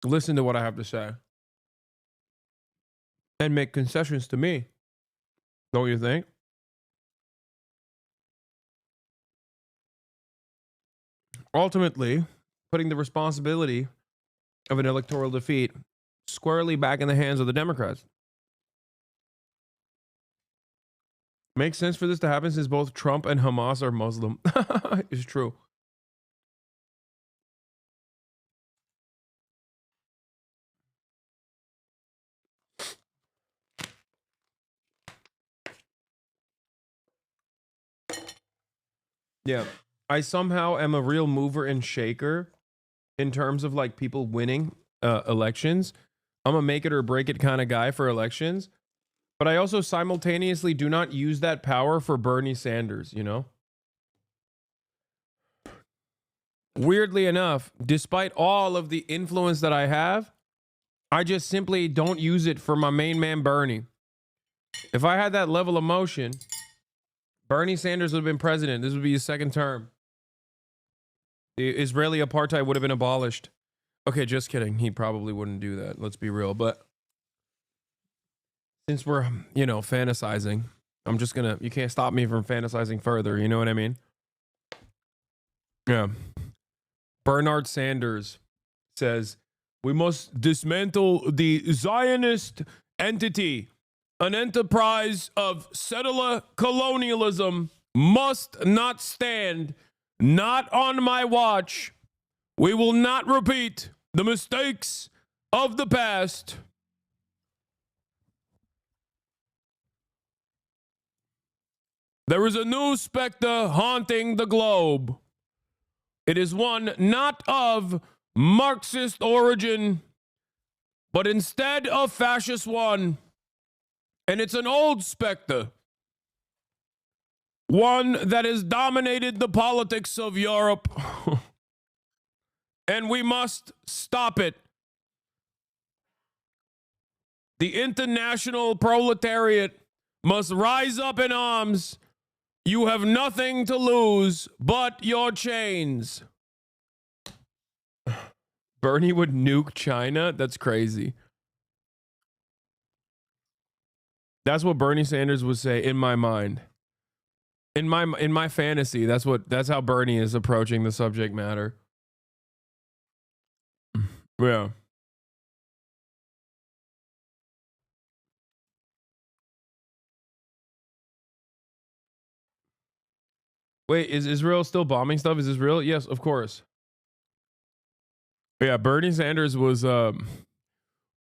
listen to what I have to say and make concessions to me. Don't you think? Ultimately, putting the responsibility of an electoral defeat squarely back in the hands of the Democrats. Makes sense for this to happen since both Trump and Hamas are Muslim. It's true. Yeah. I somehow am a real mover and shaker in terms of like people winning elections. I'm a make it or break it kind of guy for elections. But I also simultaneously do not use that power for Bernie Sanders, you know? Weirdly enough, despite all of the influence that I have, I just simply don't use it for my main man, Bernie. If I had that level of motion, Bernie Sanders would have been president. This would be his second term. The Israeli apartheid would have been abolished. Okay, just kidding. He probably wouldn't do that. Let's be real. But since we're, you know, fantasizing, I'm just gonna, you can't stop me from fantasizing further. You know what I mean? Yeah. Bernard Sanders says, we must dismantle the Zionist entity. An enterprise of settler colonialism must not stand. Not on my watch. We will not repeat the mistakes of the past. There is a new specter haunting the globe. It is one not of Marxist origin, but instead a fascist one. And it's an old specter. One that has dominated the politics of Europe. And we must stop it. The international proletariat must rise up in arms. You have nothing to lose but your chains. Bernie would nuke China? That's crazy. That's what Bernie Sanders would say in my mind. In my fantasy, that's how Bernie is approaching the subject matter. Yeah. Wait, is Israel still bombing stuff? Is this real? Yes, of course. Yeah, Bernie Sanders was a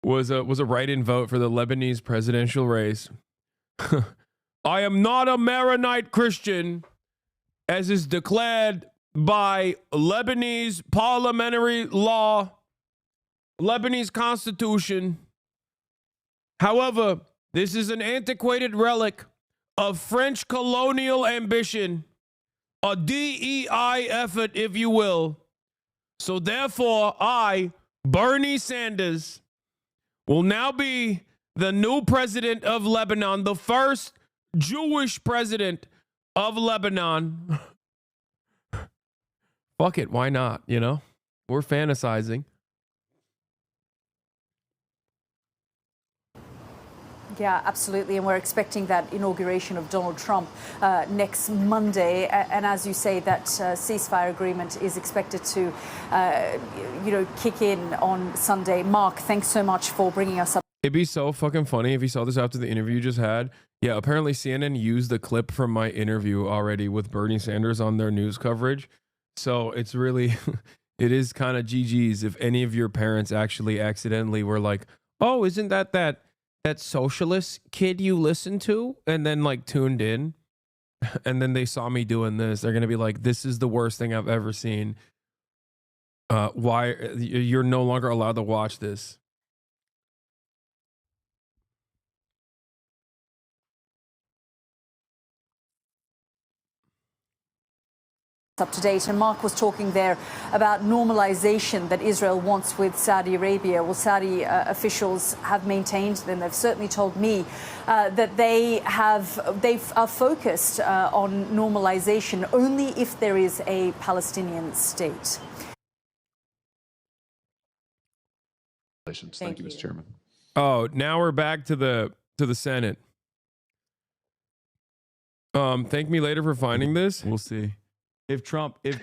write-in vote for the Lebanese presidential race. I am not a Maronite Christian, as is declared by Lebanese parliamentary law, Lebanese constitution. However, this is an antiquated relic of French colonial ambition, a DEI effort, if you will. So therefore, I, Bernie Sanders, will now be the new president of Lebanon, the first Jewish president of Lebanon. Fuck it, why not? You know, we're fantasizing. Yeah, absolutely. And we're expecting that inauguration of Donald Trump next Monday. And as you say, that ceasefire agreement is expected to, kick in on Sunday. Mark, thanks so much for bringing us up. It'd be so fucking funny if you saw this after the interview you just had. Yeah, apparently CNN used the clip from my interview already with Bernie Sanders on their news coverage. So it's really, it is kind of GG's if any of your parents actually accidentally were like, oh, isn't that socialist kid you listened to? And then like tuned in. And then they saw me doing this. They're going to be like, this is the worst thing I've ever seen. Why? You're no longer allowed to watch this. Up to date, and Mark was talking there about normalization that Israel wants with Saudi Arabia. Well, Saudi officials have maintained, and they've certainly told me that they are focused on normalization only if there is a Palestinian state. Thank you, Mr. Chairman. Oh, now we're back to the Senate. Thank me later for finding this. We'll see. If Trump stops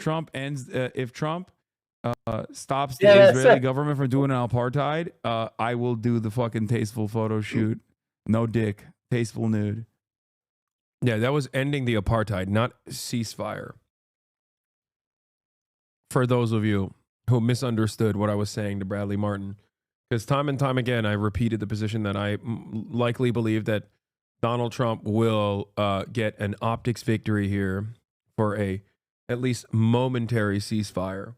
the Yeah, Israeli government from doing an apartheid, I will do the fucking tasteful photo shoot. No dick, tasteful nude. Yeah, that was ending the apartheid, not ceasefire. For those of you who misunderstood what I was saying to Bradley Martin, because time and time again, I repeated the position that I likely believe that Donald Trump will get an optics victory here for a at least momentary ceasefire,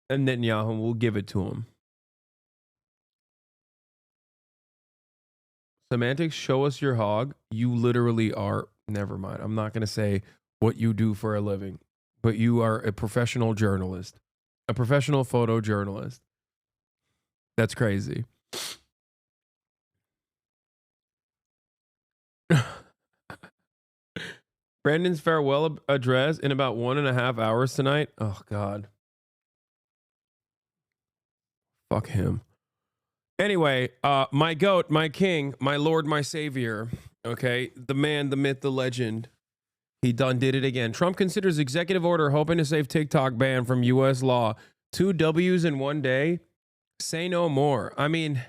and Netanyahu will give it to him. Semantics, show us your hog. You literally are, never mind. I'm not going to say what you do for a living, but you are a professional journalist, a professional photojournalist. That's crazy. Brandon's farewell address in about 1.5 hours tonight. Oh, God. Fuck him. Anyway, my goat, my king, my lord, my savior. Okay, the man, the myth, the legend. He done did it again. Trump considers executive order hoping to save TikTok ban from U.S. law. 2 W's in one day. Say no more. I mean,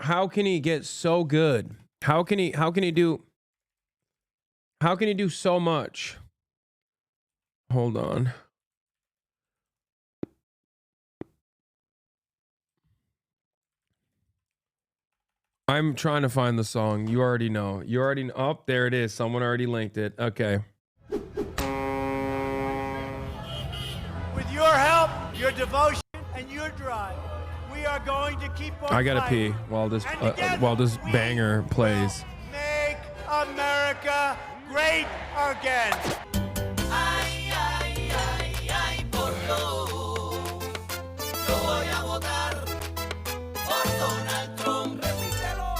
how can he get so good? How can he do so much? Hold on. I'm trying to find the song. You already know. You already know. Oh, there it is. Someone already linked it. Okay. With your help, your devotion, and your drive, we are going to keep on I gotta pee fighting. while this banger plays. Make America great again. Ay, ay, ay, ay, por Dios. Yo voy a votar por Donald Trump. Repítelo.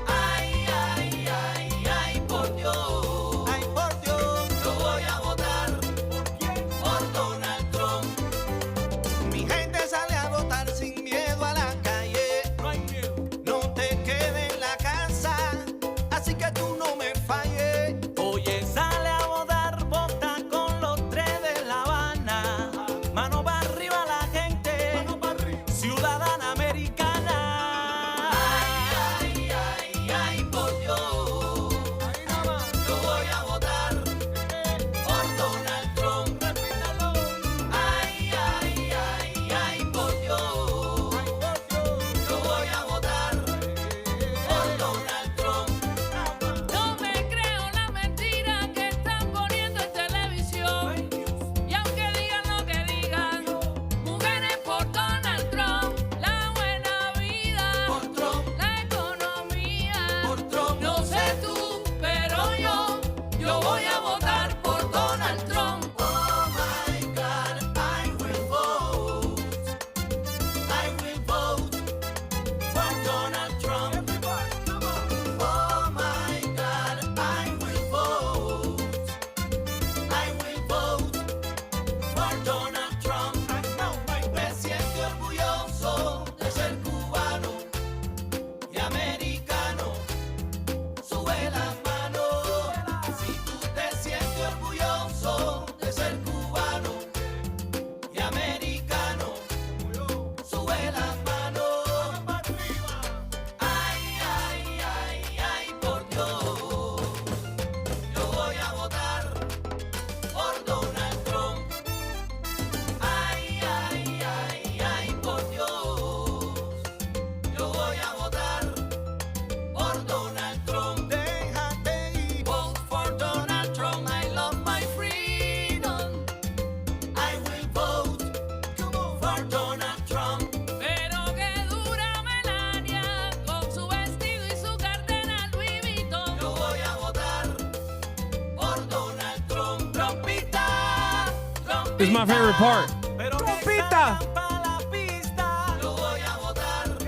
Ay, ay, ay, ay, por Dios. Ay, por Dios. Yo voy a votar. ¿Por quién? Por Donald Trump. Mi gente sale a votar sin miedo a la calle. No hay miedo. No te quedes en la casa. Así que tú no me falles. Oye, sale a votar, vota con los 3 de La Habana. Mano para arriba la gente, ciudadana americana. Ay, ay, ay, ay, por Dios. Yo voy a votar por Donald Trump. Ay, ay, ay, ay, por Dios. Yo voy a votar por Donald Trump. No me creo la mentira que están poniendo en televisión. Y aunque digan lo que digan, mujeres por Donald Trump, la buena vida por Trump, la economía por Trump. No sé tú, pero yo voy a votar por Donald Trump. Oh my God, I will vote. I will vote for Donald Trump. Oh my God, I will vote. I will vote for Donald Trump. Me siento orgulloso de ser cubano y americano. Sube las manos. Si tú te sientes orgulloso de ser cubano y americano, sube las manos. Ay, ay, ay, ay, por Dios. Yo voy a votar por Donald Trump. Ay, ay, ay, ay, por Dios. Yo voy a votar por Donald Trump. Déjate y vote for Donald Trump. I love my freedom. I will vote for Donald Trump. Pero que dura Melania con su vestido y su cartera Louis Vuitton. Yo voy a votar por Donald Trump. Trompita, trompita. This is my favorite part. Trompita. Yo voy a votar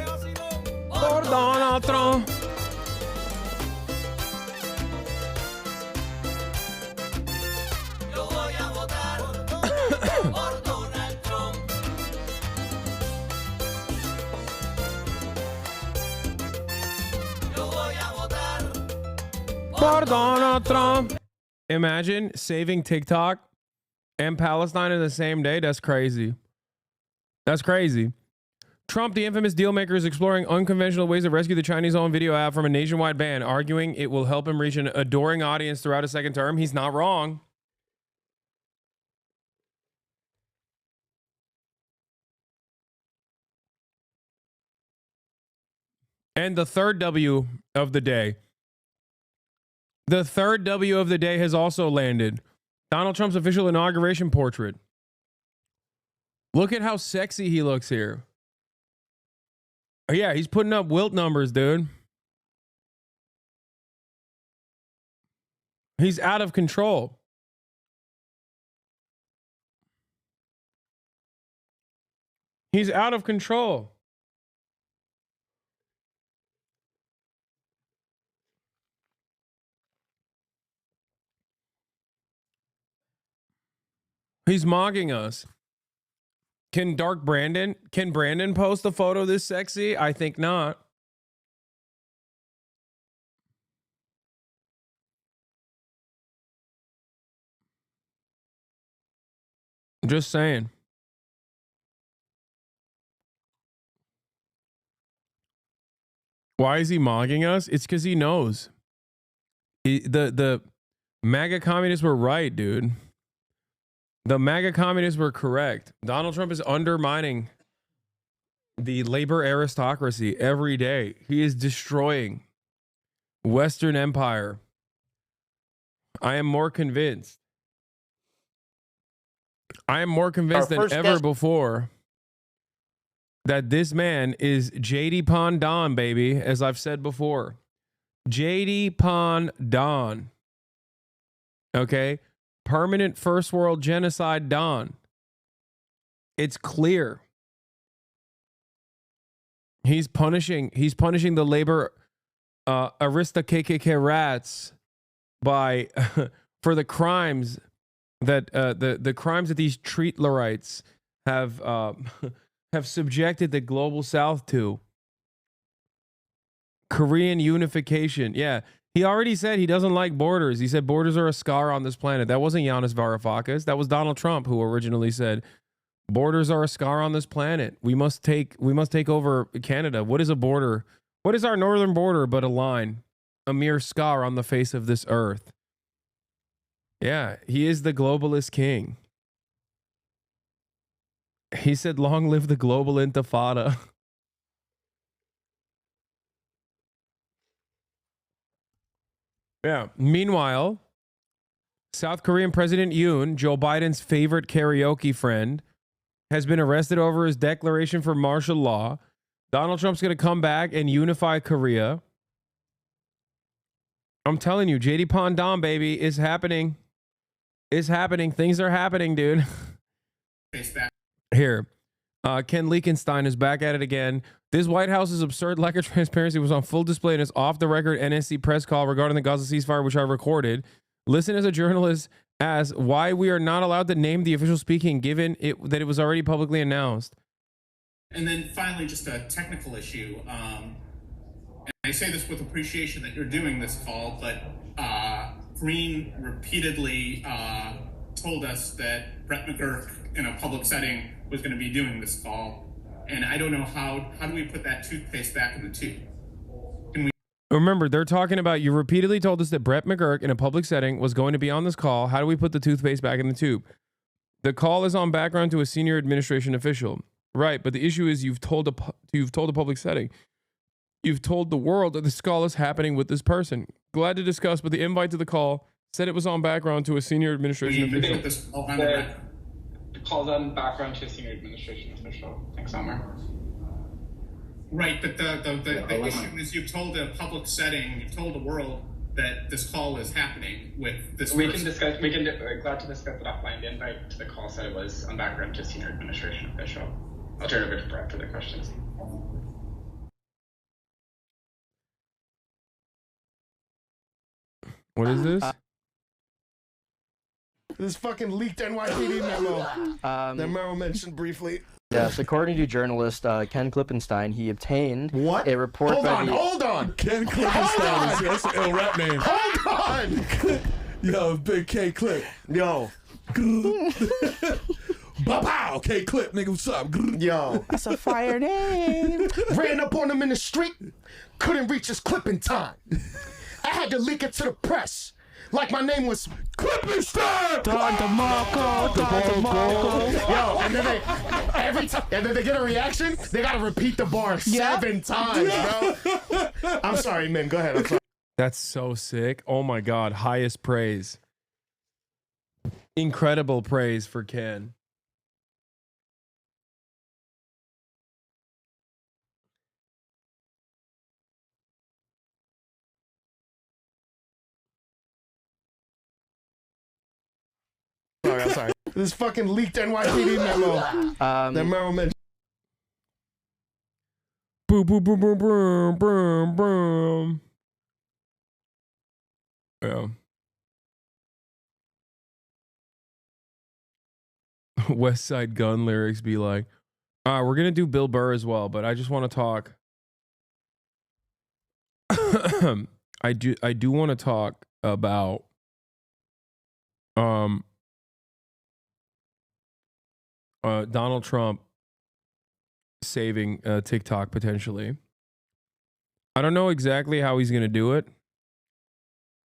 Por Donald Trump. Yo voy a votar por Donald Trump. Yo voy a votar For Donald Trump. Imagine saving TikTok and Palestine in the same day. That's crazy. That's crazy. Trump, the infamous deal maker, is exploring unconventional ways to rescue the Chinese-owned video app from a nationwide ban, arguing it will help him reach an adoring audience throughout a second term. He's not wrong. And the third W of the day. The third W of the day has also landed. Donald Trump's official inauguration portrait. Look at how sexy he looks here. Yeah, he's putting up wilt numbers, dude. He's out of control. He's out of control. He's mocking us. Can Brandon post a photo this sexy? I think not. Just saying. Why is he mocking us? It's because he knows. The MAGA communists were right, dude. The MAGA communists were correct. Donald Trump is undermining the labor aristocracy every day. He is destroying Western Empire. I am more convinced. I am more convinced than ever before that this man is JD Pon Don, baby, as I've said before. JD Pon Don. Okay? Permanent first world genocide Don. It's clear. He's punishing the labor arista KKK rats by for the crimes that the crimes that these Treatlerites have subjected the global South to. Korean unification. Yeah. He already said he doesn't like borders. He said borders are a scar on this planet. That wasn't Giannis Varoufakis. That was Donald Trump who originally said borders are a scar on this planet. We must take over Canada. What is a border? What is our northern border but a line? A mere scar on the face of this earth. Yeah, he is the globalist king. He said, long live the global intifada. Yeah. Meanwhile, South Korean President Yoon, Joe Biden's favorite karaoke friend, has been arrested over his declaration for martial law. Donald Trump's going to come back and unify Korea. I'm telling you, JD Pon Don, baby, is happening. It's happening. Things are happening, dude. Here. Ken Leakenstein is back at it again. This White House's absurd lack of transparency was on full display in his off-the-record NSC press call regarding the Gaza ceasefire, which I recorded. Listen as a journalist as why we are not allowed to name the official speaking, given that it was already publicly announced. And then finally, just a technical issue. And I say this with appreciation that you're doing this call, but Green repeatedly told us that Brett McGurk in a public setting was going to be doing this call. And I don't know how do we put that toothpaste back in the tube? Can we? Remember, they're talking about, you repeatedly told us that Brett McGurk in a public setting was going to be on this call. How do we put the toothpaste back in the tube? The call is on background to a senior administration official. Right, but the issue is you've told a public setting. You've told the world that this call is happening with this person. Glad to discuss, but the invite to the call said it was on background to a senior administration official. The call's on background to a senior administration official. Thanks, Omar. Right, but the issue is you've told a public setting, you've told the world that this call is happening with this person. Glad to discuss it offline. The invite to the call said it was on background to a senior administration official. I'll turn it over to Brett for the questions. What is this? This fucking leaked NYPD memo that Merrill mentioned briefly. Yes, according to journalist Ken Klippenstein, he obtained a report Hold on. Ken Klippenstein. That's an ill rap name. Hold on. Yo, Big K Clip. Yo. Bow. Okay, clip, nigga. What's up? Yo, that's a fire name. Ran up on him in the street, couldn't reach his clip in time. I had to leak it to the press, like my name was Clippenstein. Don DeMarco, Don DeMarco. Yo, and then they get a reaction. They gotta repeat the bar 7 times, bro. I'm sorry, man. Go ahead. I'm sorry. That's so sick. Oh my God. Highest praise. Incredible praise for Ken. I'm sorry. This fucking leaked NYPD memo. That Merrill mentioned. Boom, boom, boom, boom, boom, boom, boom. Yeah. West Side Gun lyrics be like, all right, we're going to do Bill Burr as well, but I just want to talk. I do want to talk about Donald Trump saving TikTok potentially. I don't know exactly how he's going to do it,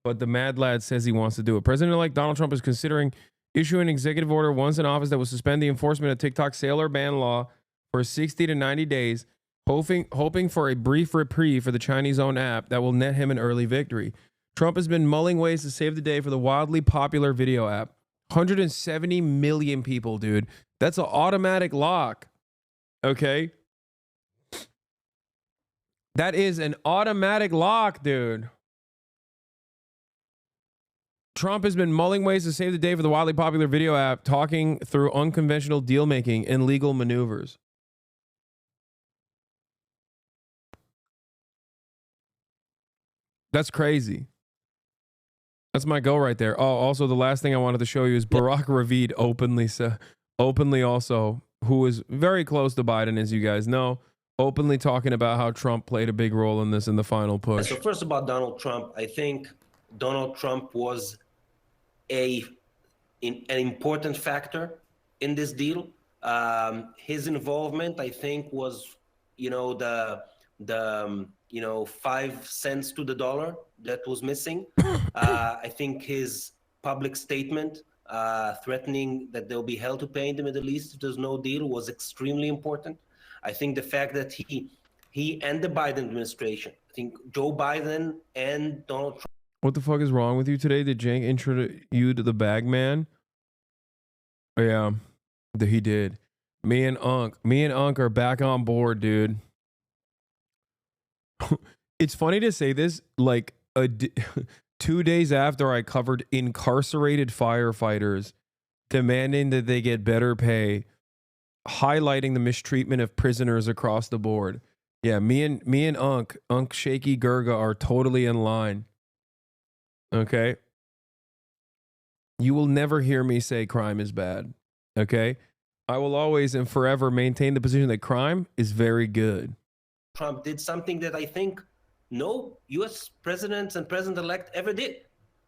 but the Mad Lad says he wants to do it. President-elect Donald Trump is considering issuing an executive order once in office that will suspend the enforcement of TikTok's sailor ban law for 60 to 90 days, hoping for a brief reprieve for the Chinese-owned app that will net him an early victory. Trump has been mulling ways to save the day for the wildly popular video app. 170 million people, dude. That's an automatic lock. Okay? That is an automatic lock, dude. Trump has been mulling ways to save the day for the wildly popular video app, talking through unconventional deal-making and legal maneuvers. That's crazy. That's my go right there. Oh, also, the last thing I wanted to show you is Barack Ravid openly also, who is very close to Biden, as you guys know, openly talking about how Trump played a big role in this in the final push. So first about Donald Trump, I think Donald Trump was an important factor in this deal. His involvement, I think, was, the 5 cents to the dollar that was missing. I think his public statement threatening that they'll be hell to pay in the Middle East if there's no deal was extremely important. I think the fact that he and the Biden administration, I think Joe Biden and Donald Trump. What the fuck is wrong with you today? Did Jank introduce you to the bag man? Oh, yeah, he did. Me and Unc are back on board, dude. It's funny to say this, like 2 days after I covered incarcerated firefighters demanding that they get better pay, highlighting the mistreatment of prisoners across the board. Yeah, me and Unc Shaky Gurga are totally in line. Okay? You will never hear me say crime is bad. Okay? I will always and forever maintain the position that crime is very good. Trump did something that I think no U.S. presidents and president-elect ever did.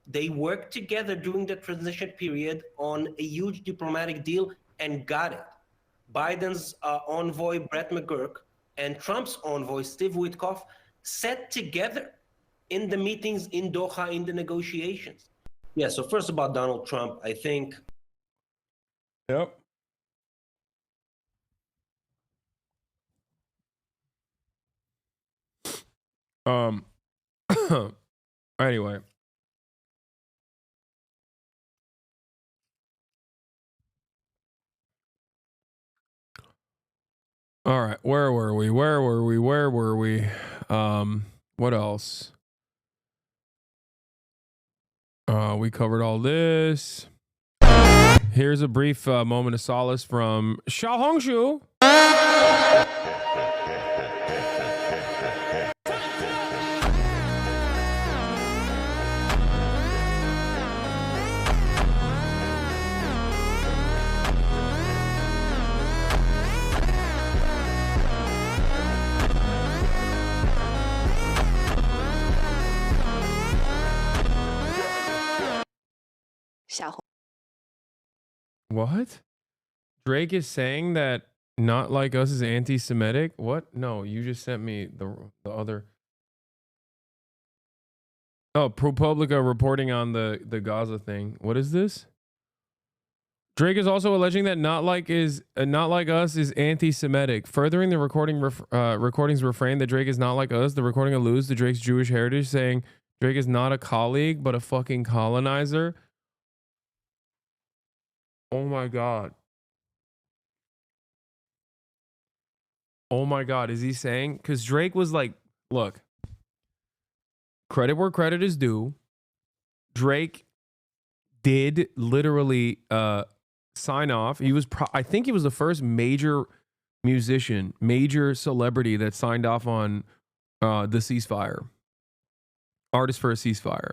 They worked together during the transition period on a huge diplomatic deal and got it. Biden's envoy, Brett McGurk, and Trump's envoy, Steve Witkoff, sat together in the meetings in Doha, in the negotiations. Yeah, so first about Donald Trump, I think. Yep. Anyway. All right, where were we? What else? We covered all this. Here's a brief moment of solace from Xiaohongshu. 小红 What? Drake is saying that Not Like Us is anti-Semitic. What? No, you just sent me the other. Oh, ProPublica reporting on the Gaza thing. What is this? Drake is also alleging that Not Like Us is anti-Semitic, furthering the recording's refrain that Drake is not like us. The recording alludes to Drake's Jewish heritage, saying Drake is not a colleague but a fucking colonizer. Oh my god. Oh my god, is he saying? Because Drake was like, look, credit where credit is due. Drake did literally sign off. He was, I think he was the first major musician, major celebrity that signed off on the ceasefire. Artist for a ceasefire.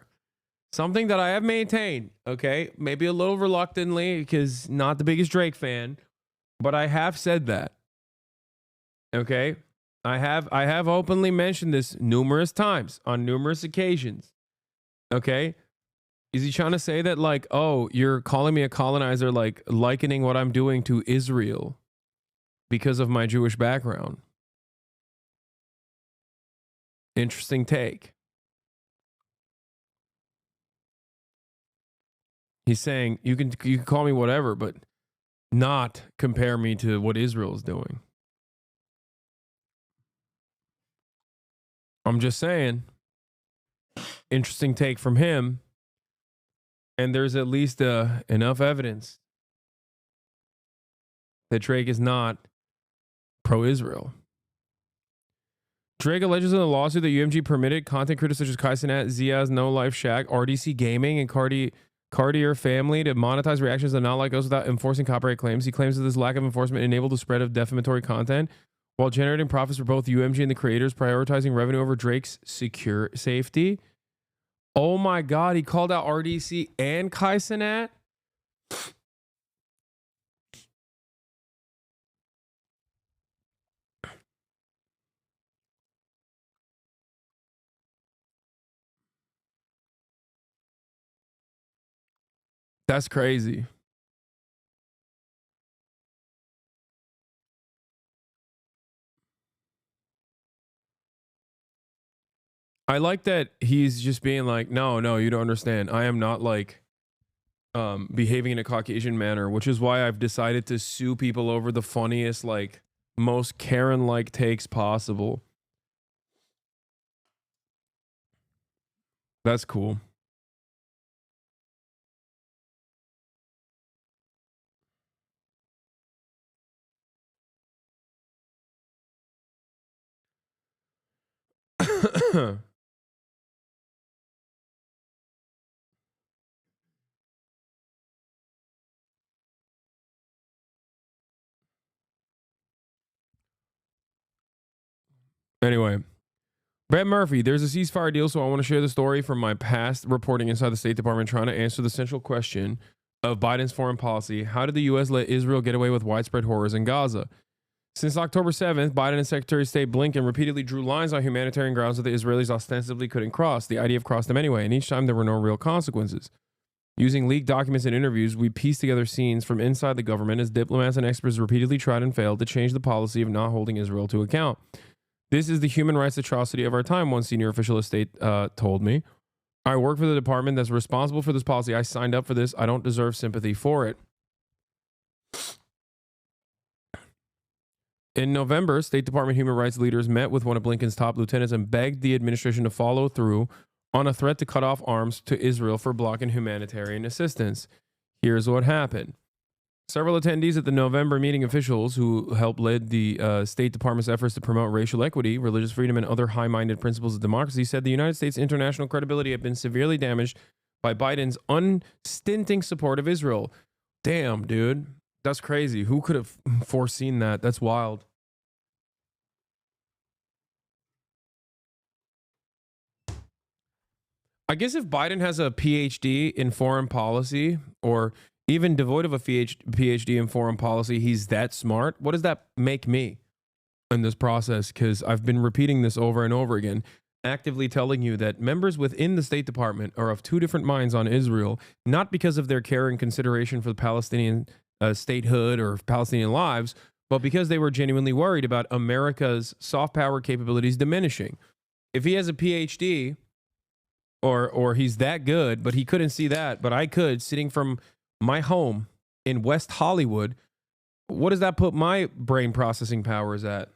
Something that I have maintained, okay? Maybe a little reluctantly because not the biggest Drake fan, but I have said that. Okay? I have openly mentioned this numerous times on numerous occasions. Okay? Is he trying to say that, like, oh, you're calling me a colonizer, like likening what I'm doing to Israel because of my Jewish background? Interesting take. He's saying you can call me whatever, but not compare me to what Israel is doing. I'm just saying. Interesting take from him. And there's at least enough evidence that Drake is not pro-Israel. Drake alleges in the lawsuit that UMG permitted content creators such as CEASEFIRE, Ziaz, No Life Shack, RDC Gaming, and Cartier Family to monetize reactions that Not Like Us without enforcing copyright claims. He claims that this lack of enforcement enabled the spread of defamatory content while generating profits for both UMG and the creators, prioritizing revenue over Drake's safety. Oh my God, he called out RDC and CEASEFIRE. That's crazy. I like that he's just being like, no, you don't understand. I am not like behaving in a Caucasian manner, which is why I've decided to sue people over the funniest, like, most Karen-like takes possible. That's cool. Anyway, Brett Murphy, there's a ceasefire deal, so I want to share the story from my past reporting inside the State Department trying to answer the central question of Biden's foreign policy. How did the U.S. let Israel get away with widespread horrors in Gaza? Since October 7th, Biden and Secretary of State Blinken repeatedly drew lines on humanitarian grounds that the Israelis ostensibly couldn't cross. The IDF crossed them anyway, and each time there were no real consequences. Using leaked documents and interviews, we pieced together scenes from inside the government as diplomats and experts repeatedly tried and failed to change the policy of not holding Israel to account. This is the human rights atrocity of our time, one senior official of state told me. I work for the department that's responsible for this policy. I signed up for this. I don't deserve sympathy for it. In November, State Department human rights leaders met with one of Blinken's top lieutenants and begged the administration to follow through on a threat to cut off arms to Israel for blocking humanitarian assistance. Here's what happened. Several attendees at the November meeting, officials who helped lead the State Department's efforts to promote racial equity, religious freedom, and other high-minded principles of democracy, said the United States' international credibility had been severely damaged by Biden's unstinting support of Israel. Damn, dude. That's crazy. Who could have foreseen that? That's wild. I guess if Biden has a PhD in foreign policy, or even devoid of a PhD in foreign policy, he's that smart. What does that make me in this process? Because I've been repeating this over and over again, actively telling you that members within the State Department are of two different minds on Israel, not because of their care and consideration for the Palestinian statehood or Palestinian lives, but because they were genuinely worried about America's soft power capabilities diminishing. If he has a PhD or he's that good, but he couldn't see that, but I could, sitting from my home in West Hollywood, what does that put my brain processing powers at?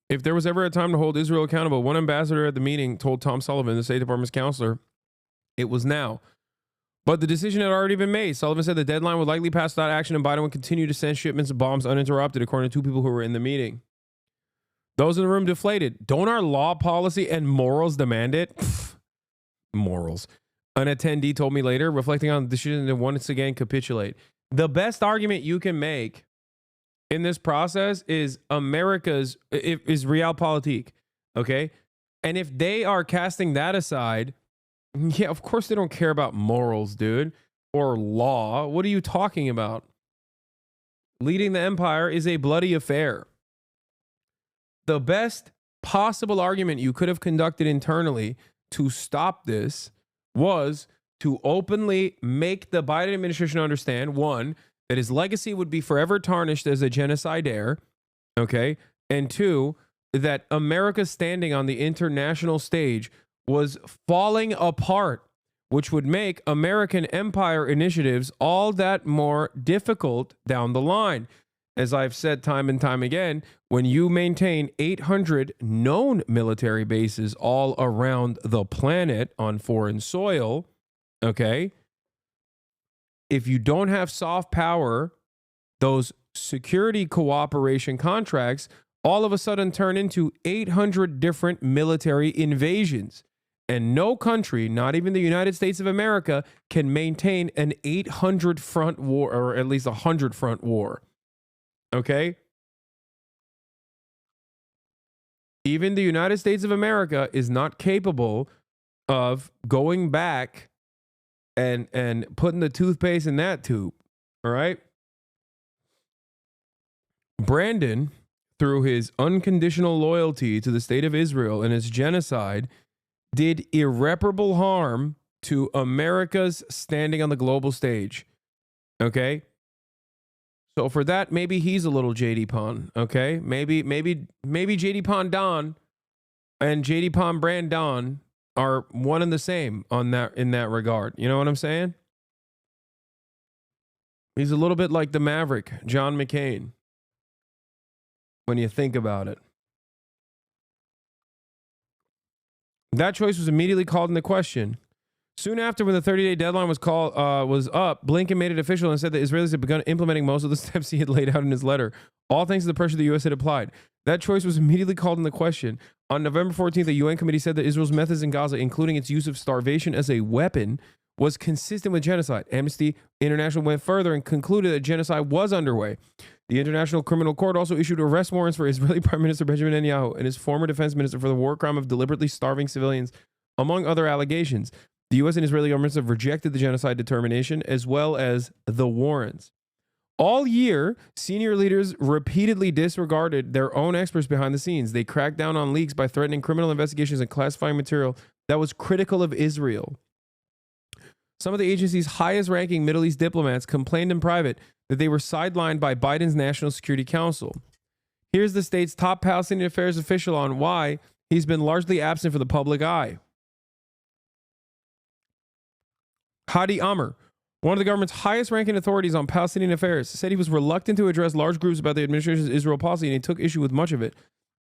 If there was ever a time to hold Israel accountable, one ambassador at the meeting told Tom Sullivan, the State Department's counselor, it was now. But the decision had already been made. Sullivan said the deadline would likely pass without action and Biden would continue to send shipments of bombs uninterrupted, according to two people who were in the meeting. Those in the room deflated. Don't our law, policy, and morals demand it? Pfft, morals. An attendee told me later, reflecting on the decision to once again capitulate. The best argument you can make in this process is America's, is realpolitik, okay? And if they are casting that aside, yeah, of course they don't care about morals, dude, or law. What are you talking about? Leading the empire is a bloody affair. The best possible argument you could have conducted internally to stop this was to openly make the Biden administration understand, one, that his legacy would be forever tarnished as a genocide heir, okay? And two, that America's standing on the international stage was falling apart, which would make American empire initiatives all that more difficult down the line. As I've said time and time again, when you maintain 800 known military bases all around the planet on foreign soil, okay, if you don't have soft power, those security cooperation contracts all of a sudden turn into 800 different military invasions. And no country, not even the United States of America, can maintain an 800 front war, or at least 100 front war. Okay? Even the United States of America is not capable of going back and putting the toothpaste in that tube. All right? Brandon, through his unconditional loyalty to the state of Israel and its genocide, did irreparable harm to America's standing on the global stage. Okay? So for that, maybe he's a little JD Pon. Okay? Maybe JD Pon Don and JD Pon Brandon are one and the same on that, in that regard. You know what I'm saying? He's a little bit like the Maverick, John McCain, when you think about it. That choice was immediately called into question. Soon after, when the 30-day deadline was up, Blinken made it official and said that Israelis had begun implementing most of the steps he had laid out in his letter, all thanks to the pressure the U.S. had applied. That choice was immediately called into question. On November 14th, the UN committee said that Israel's methods in Gaza, including its use of starvation as a weapon, was consistent with genocide. Amnesty International went further and concluded that genocide was underway. The International Criminal Court also issued arrest warrants for Israeli Prime Minister Benjamin Netanyahu and his former defense minister for the war crime of deliberately starving civilians, among other allegations. The U.S. and Israeli governments have rejected the genocide determination as well as the warrants. All year, senior leaders repeatedly disregarded their own experts behind the scenes. They cracked down on leaks by threatening criminal investigations and classifying material that was critical of Israel. Some of the agency's highest-ranking Middle East diplomats complained in private that they were sidelined by Biden's National Security Council. Here's the state's top Palestinian affairs official on why he's been largely absent from the public eye. Hadi Amr, one of the government's highest-ranking authorities on Palestinian affairs, said he was reluctant to address large groups about the administration's Israel policy, and he took issue with much of it.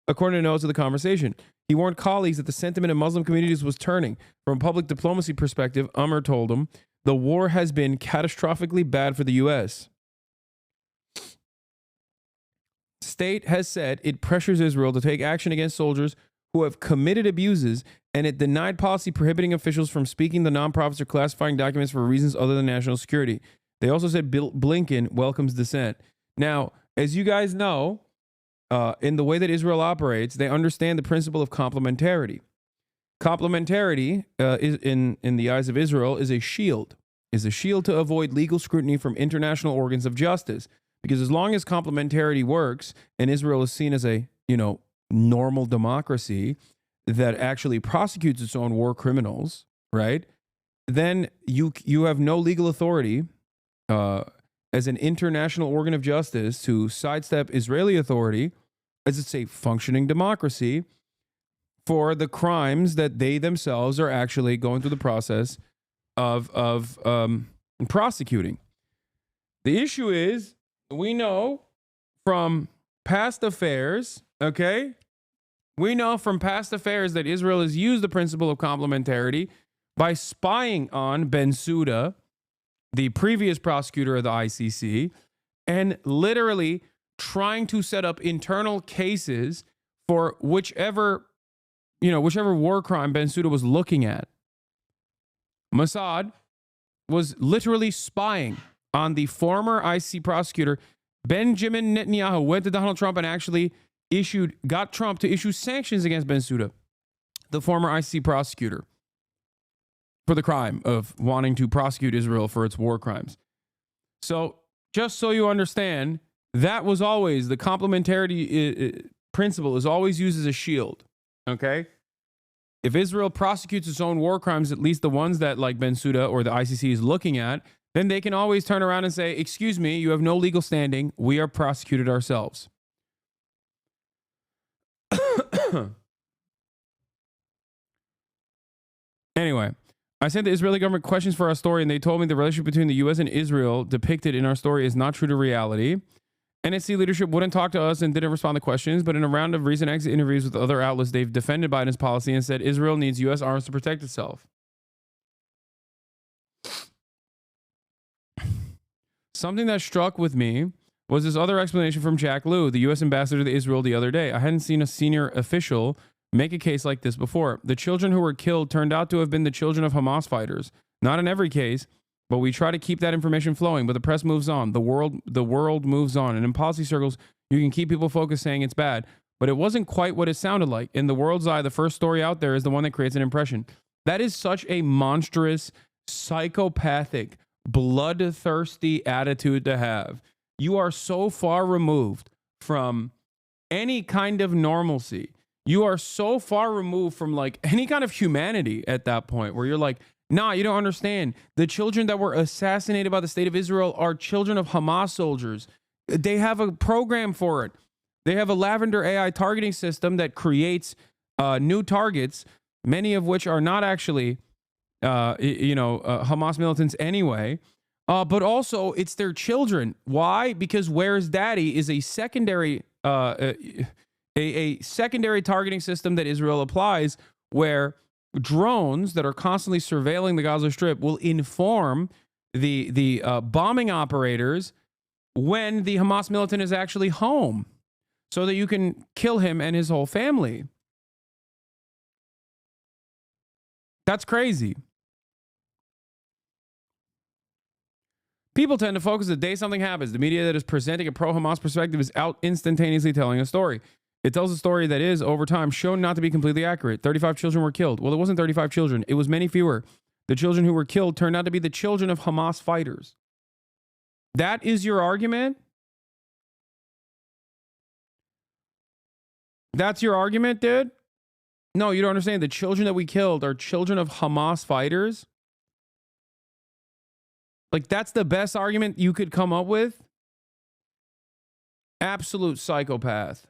According to notes of the conversation, he warned colleagues that the sentiment in Muslim communities was turning. From a public diplomacy perspective, Amr told him, the war has been catastrophically bad for the U.S. State has said it pressures Israel to take action against soldiers who have committed abuses, and it denied policy prohibiting officials from speaking to nonprofits or classifying documents for reasons other than national security. They also said Blinken welcomes dissent. Now, as you guys know, in the way that Israel operates, they understand the principle of complementarity. Complementarity, is in the eyes of Israel, is a shield to avoid legal scrutiny from international organs of justice. Because as long as complementarity works and Israel is seen as a, normal democracy, that actually prosecutes its own war criminals, right? Then you have no legal authority as an international organ of justice to sidestep Israeli authority as it's a functioning democracy for the crimes that they themselves are actually going through the process of prosecuting. The issue is, we know from past affairs, okay? We know from past affairs that Israel has used the principle of complementarity by spying on Bensouda, the previous prosecutor of the ICC, and literally trying to set up internal cases for whichever war crime Bensouda was looking at. Mossad was literally spying on the former ICC prosecutor. Benjamin Netanyahu went to Donald Trump and actually got Trump to issue sanctions against Bensouda, the former ICC prosecutor, for the crime of wanting to prosecute Israel for its war crimes. So just so you understand, that was always the complementarity principle is always used as a shield. Okay. If Israel prosecutes its own war crimes, at least the ones that like Bensouda or the ICC is looking at, then they can always turn around and say, excuse me, you have no legal standing. We are prosecuted ourselves. Anyway, I sent the Israeli government questions for our story, and they told me the relationship between the U.S. and Israel depicted in our story is not true to reality. NSC leadership wouldn't talk to us and didn't respond to questions, but in a round of recent exit interviews with other outlets, they've defended Biden's policy and said Israel needs U.S. arms to protect itself. Something that struck with me was this other explanation from Jack Lew, the U.S. ambassador to Israel, the other day. I hadn't seen a senior official make a case like this before. The children who were killed turned out to have been the children of Hamas fighters. Not in every case, but we try to keep that information flowing. But the press moves on. The world moves on. And in policy circles, you can keep people focused saying it's bad. But it wasn't quite what it sounded like. In the world's eye, the first story out there is the one that creates an impression. That is such a monstrous, psychopathic, bloodthirsty attitude to have. You are so far removed from any kind of normalcy. You are so far removed from like any kind of humanity at that point where you're like, nah, you don't understand. The children that were assassinated by the state of Israel are children of Hamas soldiers. They have a program for it. They have a Lavender AI targeting system that creates new targets, many of which are not actually, Hamas militants anyway. But also, it's their children. Why? Because Where's Daddy is a secondary, a secondary targeting system that Israel applies, where drones that are constantly surveilling the Gaza Strip will inform the bombing operators when the Hamas militant is actually home, so that you can kill him and his whole family. That's crazy. People tend to focus the day something happens. The media that is presenting a pro-Hamas perspective is out instantaneously telling a story. It tells a story that is, over time, shown not to be completely accurate. 35 children were killed. Well, it wasn't 35 children. It was many fewer. The children who were killed turned out to be the children of Hamas fighters. That is your argument? That's your argument, dude? No, you don't understand. The children that we killed are children of Hamas fighters. Like, that's the best argument you could come up with? Absolute psychopath.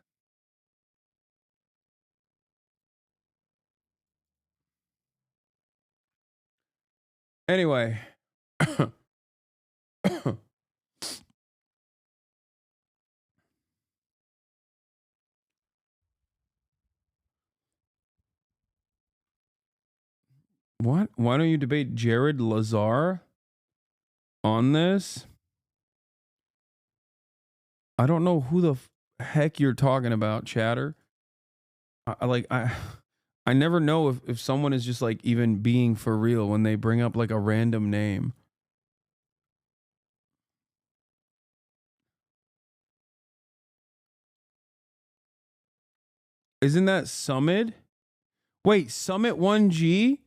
Anyway. What? Why don't you debate Jared Lazar on this? I don't know who the heck you're talking about, chatter. I never know if someone is just like even being for real when they bring up like a random name. Isn't that Summit? Wait, Summit 1G?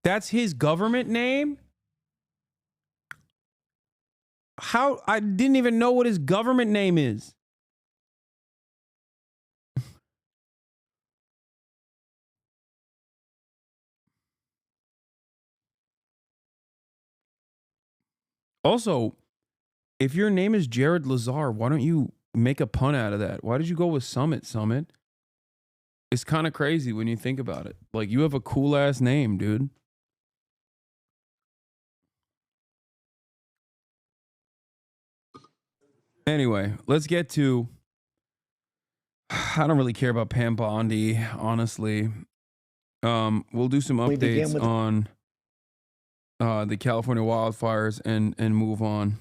That's his government name? How? I didn't even know what his government name is. Also, if your name is Jared Lazar, why don't you make a pun out of that? Why did you go with Summit? It's kind of crazy when you think about it. Like, you have a cool ass name, dude. Anyway, let's get to, I don't really care about Pam Bondi, honestly. We'll do some updates on the California wildfires and move on.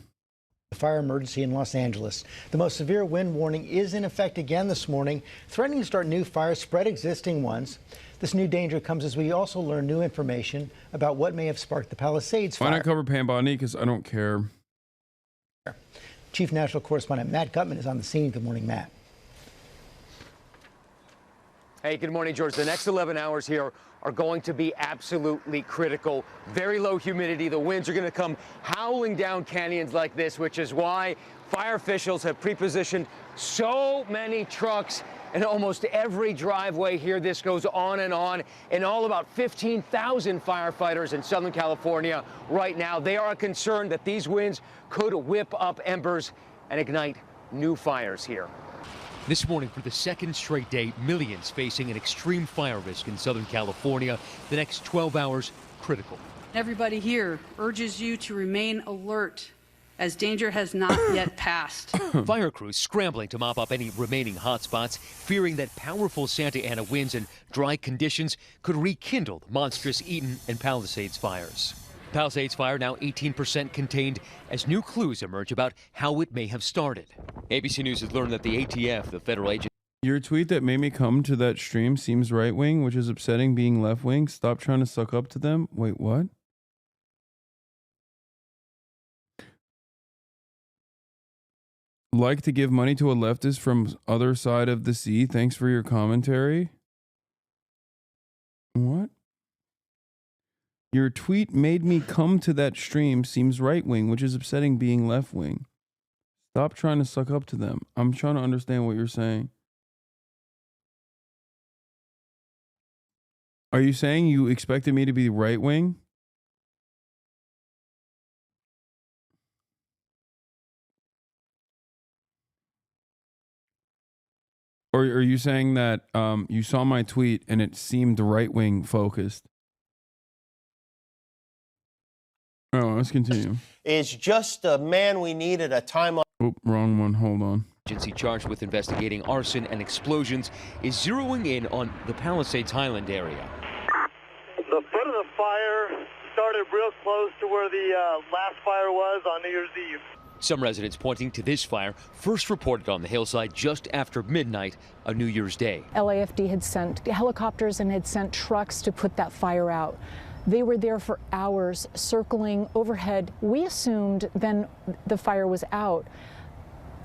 Fire emergency in Los Angeles. The most severe wind warning is in effect again this morning, threatening to start new fires, spread existing ones. This new danger comes as we also learn new information about what may have sparked the Palisades fire. Why not cover Pam Bondi? Because I don't care. Chief National Correspondent Matt Gutman is on the scene. Good morning, Matt. Hey, good morning, George. The next 11 hours here are going to be absolutely critical. Very low humidity. The winds are going to come howling down canyons like this, which is why fire officials have pre-positioned so many trucks in almost every driveway here. This goes on. And all about 15,000 firefighters in Southern California right now. They are concerned that these winds could whip up embers and ignite new fires here. This morning, for the second straight day, millions facing an extreme fire risk in Southern California. The next 12 hours, critical. Everybody here urges you to remain alert as danger has not yet passed. Fire crews scrambling to mop up any remaining hotspots, fearing that powerful Santa Ana winds and dry conditions could rekindle the monstrous Eaton and Palisades fires. Palisades fire now 18% contained as new clues emerge about how it may have started. ABC News has learned that the ATF, the federal agency... Your tweet that made me come to that stream seems right-wing, which is upsetting being left-wing. Stop trying to suck up to them. Wait, what? Like to give money to a leftist from other side of the sea. Thanks for your commentary. What? Your tweet made me come to that stream seems right-wing, which is upsetting being left-wing. Stop trying to suck up to them. I'm trying to understand what you're saying. Are you saying you expected me to be right-wing? Or are you saying that you saw my tweet and it seemed right-wing focused? Oh, let's continue. Is just a man we need at a time like... Oop, wrong one. Hold on. Agency charged with investigating arson and explosions is zeroing in on the Palisades Highland area. The foot of the fire started real close to where the last fire was on New Year's Eve. Some residents pointing to this fire, first reported on the hillside just after midnight on New Year's Day. LAFD had sent helicopters and had sent trucks to put that fire out. They were there for hours, circling overhead. We assumed then the fire was out.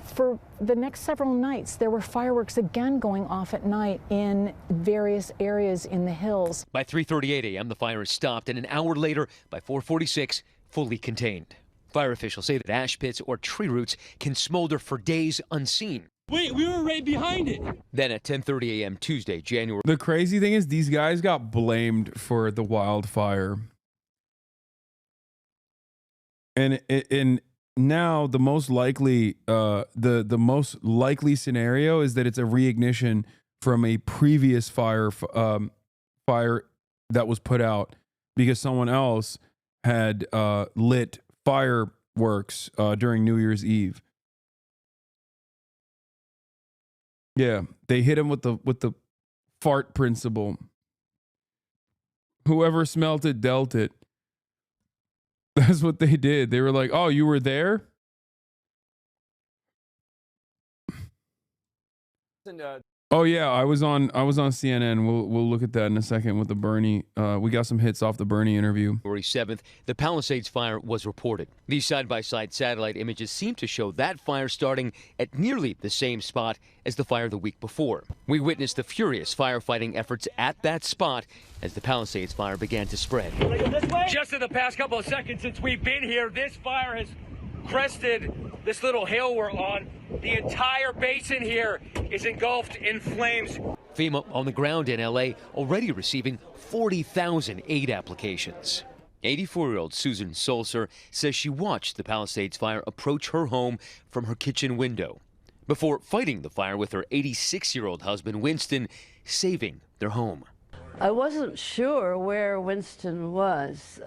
For the next several nights, there were fireworks again going off at night in various areas in the hills. By 3:38 a.m., the fire is stopped, and an hour later, by 4:46, fully contained. Fire officials say that ash pits or tree roots can smolder for days unseen. Wait, we were right behind it. Then at 10:30 a.m. Tuesday, January... The crazy thing is these guys got blamed for the wildfire. And now the most likely the most likely scenario is that it's a reignition from a previous fire that was put out because someone else had lit fireworks during New Year's Eve. Yeah, they hit him with the fart principle. Whoever smelt it dealt it. That's what they did. They were like, "Oh, you were there?" Oh yeah, I was on CNN. We'll look at that in a second with the Bernie. We got some hits off the Bernie interview. February 7th, the Palisades fire was reported. These side-by-side satellite images seem to show that fire starting at nearly the same spot as the fire the week before. We witnessed the furious firefighting efforts at that spot as the Palisades fire began to spread. Just in the past couple of seconds since we've been here, this fire has crested this little hill we're on. The entire basin here is engulfed in flames. FEMA on the ground in LA already receiving 40,000 aid applications. 84-year-old Susan Solser says she watched the Palisades fire approach her home from her kitchen window before fighting the fire with her 86-year-old husband, Winston, saving their home. I wasn't sure where Winston was.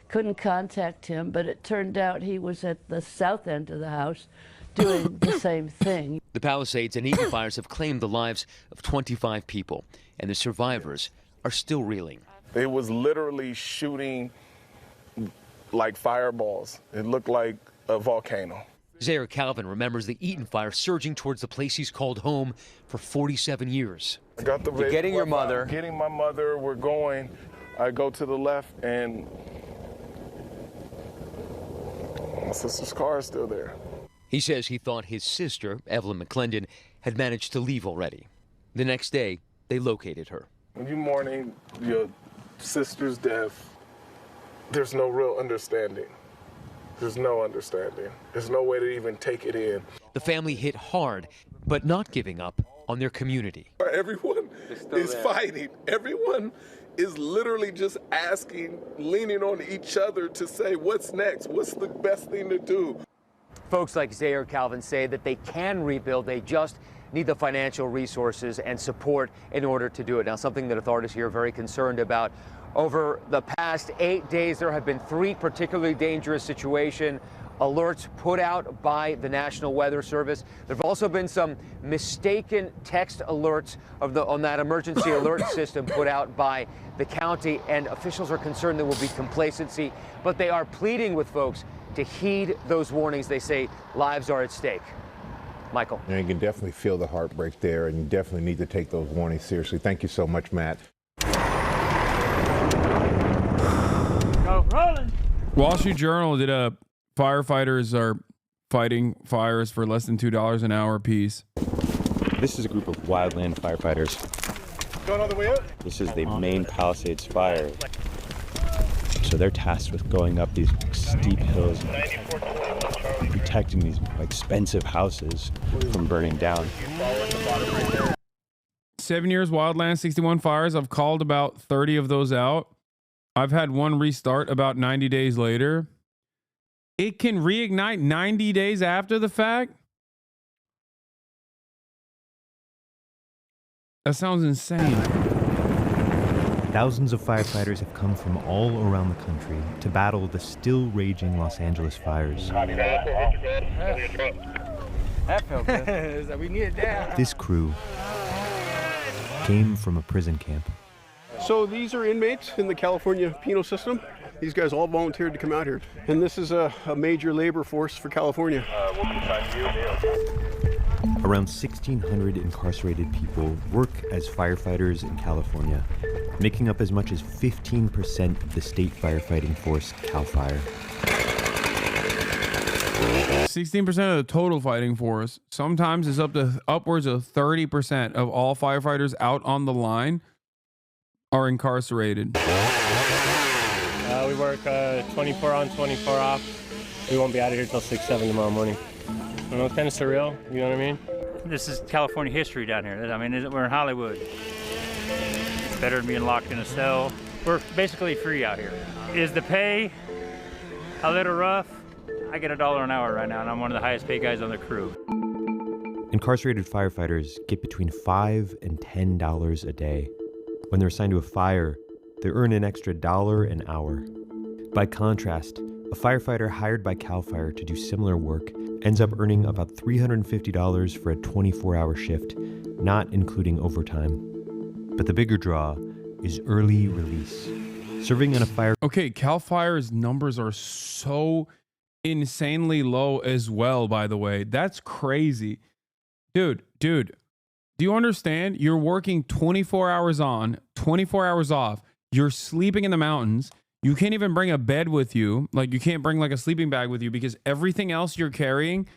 Couldn't contact him, but it turned out he was at the south end of the house doing the same thing. The Palisades and Eaton fires have claimed the lives of 25 people, and the survivors are still reeling. It was literally shooting like fireballs. It looked like a volcano. Zaire Calvin remembers the Eaton fire surging towards the place he's called home for 47 years. I got the You're getting your mother. Getting my mother. We're going. I go to the left, and my sister's car is still there. He says he thought his sister, Evelyn McClendon, had managed to leave already. The next day, they located her. When you're mourning your sister's death, there's no real understanding. There's no understanding. There's no way to even take it in. The family hit hard, but not giving up on their community. Everyone is fighting. Everyone is literally just asking, leaning on each other to say, what's next? What's the best thing to do? Folks like Zaire Calvin say that they can rebuild. They just need the financial resources and support in order to do it. Now, something that authorities here are very concerned about. Over the past 8 days, there have been 3 particularly dangerous situations. Alerts put out by the National Weather Service. There have also been some mistaken text alerts on that emergency alert system put out by the county, and officials are concerned there will be complacency, but they are pleading with folks to heed those warnings. They say lives are at stake. Michael. And you can definitely feel the heartbreak there, and you definitely need to take those warnings seriously. Thank you so much, Matt. Go rolling. Wall Street Journal did a firefighters are fighting fires for less than $2 an hour apiece. This is a group of wildland firefighters. Going all the way up? This is the main Palisades fire. So they're tasked with going up these steep hills and protecting these expensive houses from burning down. 7 years wildland, 61 fires. I've called about 30 of those out. I've had one restart about 90 days later. It can reignite 90 days after the fact? That sounds insane. Thousands of firefighters have come from all around the country to battle the still raging Los Angeles fires. That felt good. We needed that. This crew came from a prison camp. So these are inmates in the California penal system. These guys all volunteered to come out here. And this is a major labor force for California. Around 1,600 incarcerated people work as firefighters in California, making up as much as 15% of the state firefighting force, CAL FIRE. 16% of the total fighting force. Sometimes it's up to upwards of 30% of all firefighters out on the line are incarcerated. We work 24 on, 24 off. We won't be out of here till 6, 7 tomorrow morning. I know, it's kind of surreal, you know what I mean? This is California history down here. I mean, we're in Hollywood. It's better than being locked in a cell. We're basically free out here. Is the pay a little rough? I get $1 an hour right now, and I'm one of the highest paid guys on the crew. Incarcerated firefighters get between $5 and $10 a day. When they're assigned to a fire, they earn an extra $1 an hour. By contrast, a firefighter hired by CAL FIRE to do similar work ends up earning about $350 for a 24-hour shift, not including overtime. But the bigger draw is early release. Serving in a fire... Okay, CAL FIRE's numbers are so insanely low as well, by the way. That's crazy. Dude, do you understand? You're working 24 hours on, 24 hours off. You're sleeping in the mountains. You can't even bring a bed with you. Like, you can't bring like a sleeping bag with you because everything else you're carrying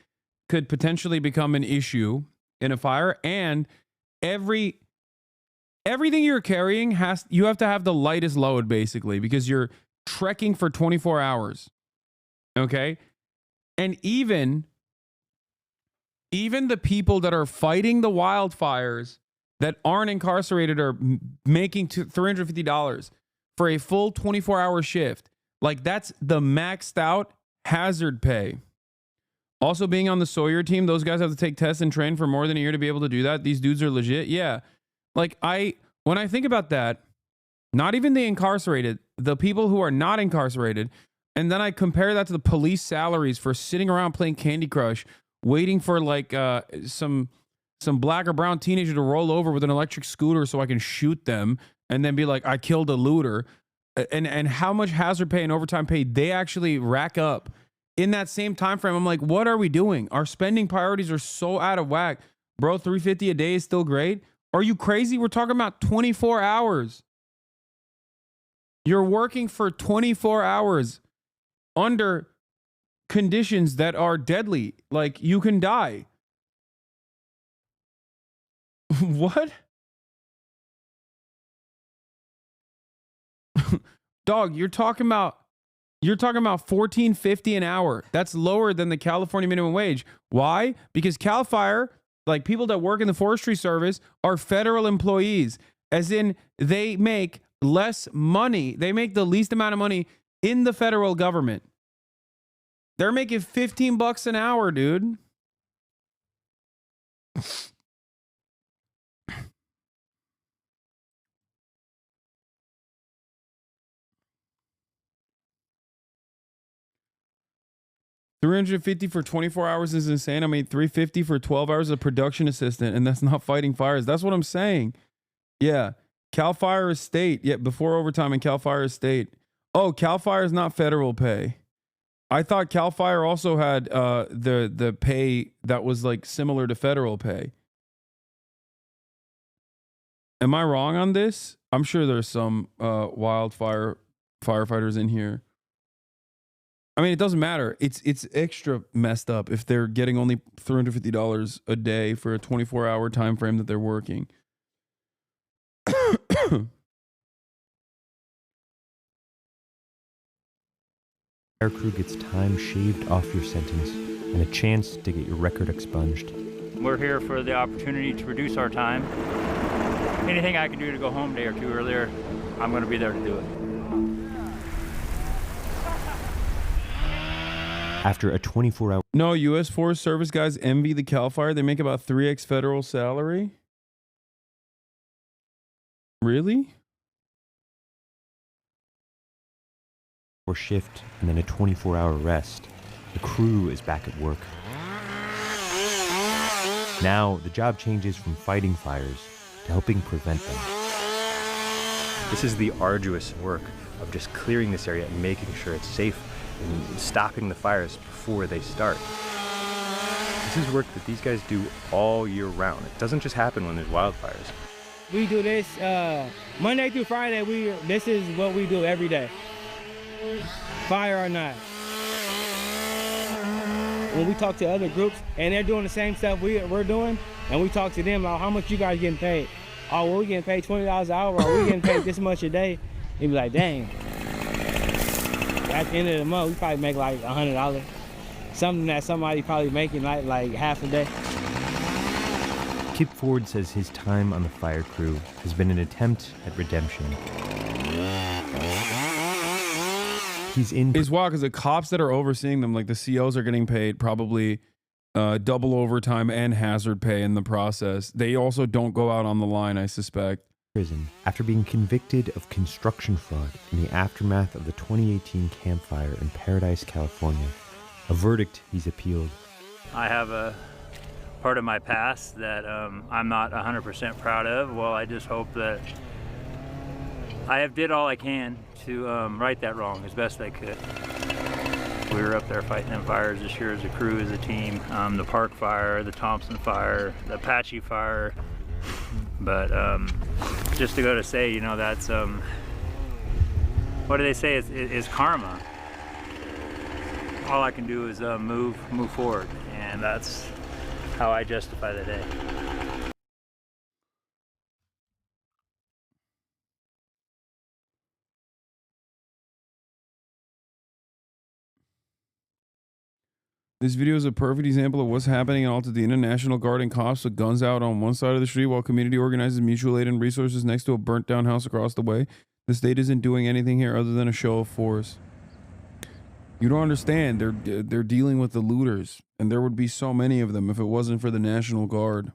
could potentially become an issue in a fire. And everything you're carrying you have to have the lightest load, basically, because you're trekking for 24 hours. Okay? And even the people that are fighting the wildfires that aren't incarcerated are making $350 for a full 24-hour shift. Like, that's the maxed out hazard pay. Also, being on the Sawyer team, those guys have to take tests and train for more than a year to be able to do that. These dudes are legit. Yeah. Like, when I think about that, not even the incarcerated, the people who are not incarcerated, and then I compare that to the police salaries for sitting around playing Candy Crush, waiting for like some black or brown teenager to roll over with an electric scooter so I can shoot them and then be like, I killed a looter. And how much hazard pay and overtime pay they actually rack up in that same time frame. I'm like, what are we doing? Our spending priorities are so out of whack. Bro, $350 a day is still great. Are you crazy? We're talking about 24 hours. You're working for 24 hours under conditions that are deadly. Like, you can die. What? Dog, you're talking about $14.50 an hour. That's lower than the California minimum wage. Why? Because Cal Fire, like people that work in the forestry service, are federal employees, as in they make less money. They make the least amount of money in the federal government. They're making $15 an hour, dude. $350 for 24 hours is insane. I mean, $350 for 12 hours as a production assistant, and that's not fighting fires. That's what I'm saying. Yeah. Cal Fire is state. Yeah, before overtime in Cal Fire is state. Oh, Cal Fire is not federal pay. I thought Cal Fire also had the pay that was like similar to federal pay. Am I wrong on this? I'm sure there's some wildfire firefighters in here. I mean, it doesn't matter. It's extra messed up if they're getting only $350 a day for a 24-hour time frame that they're working. Fire crew gets time shaved off your sentence and a chance to get your record expunged. We're here for the opportunity to reduce our time. Anything I can do to go home a day or two earlier, I'm going to be there to do it. After a 24-hour... No, U.S. Forest Service guys envy the Cal Fire. They make about 3x federal salary. Really? Or shift and then a 24-hour rest. The crew is back at work. Now, the job changes from fighting fires to helping prevent them. This is the arduous work of just clearing this area and making sure it's safe and stopping the fires before they start. This is work that these guys do all year round. It doesn't just happen when there's wildfires. We do this Monday through Friday. This is what we do every day, fire or not. When we talk to other groups and they're doing the same stuff we're doing, and we talk to them about how much you guys getting paid. Oh, well, we getting paid $20 an hour, or we getting paid this much a day. They'd be like, dang. At the end of the month, we probably make like $100. Something that somebody probably making like half a day. Kip Ford says his time on the fire crew has been an attempt at redemption. He's in... It's wild because the cops that are overseeing them, like the COs, are getting paid probably double overtime and hazard pay in the process. They also don't go out on the line, I suspect. Prison after being convicted of construction fraud in the aftermath of the 2018 campfire in Paradise, California. A verdict he's appealed. I have a part of my past that I'm not 100% proud of. Well, I just hope that I have did all I can to right that wrong as best I could. We were up there fighting them fires this year as a crew, as a team. The Park Fire, the Thompson Fire, the Apache Fire. But just to go to say, you know, that's, what do they say, is karma. All I can do is move forward, and that's how I justify the day. This video is a perfect example of what's happening in Altadena. National Guard and cops with guns out on one side of the street while community organizes mutual aid and resources next to a burnt down house across the way. The state isn't doing anything here other than a show of force. You don't understand. They're dealing with the looters, and there would be so many of them if it wasn't for the National Guard.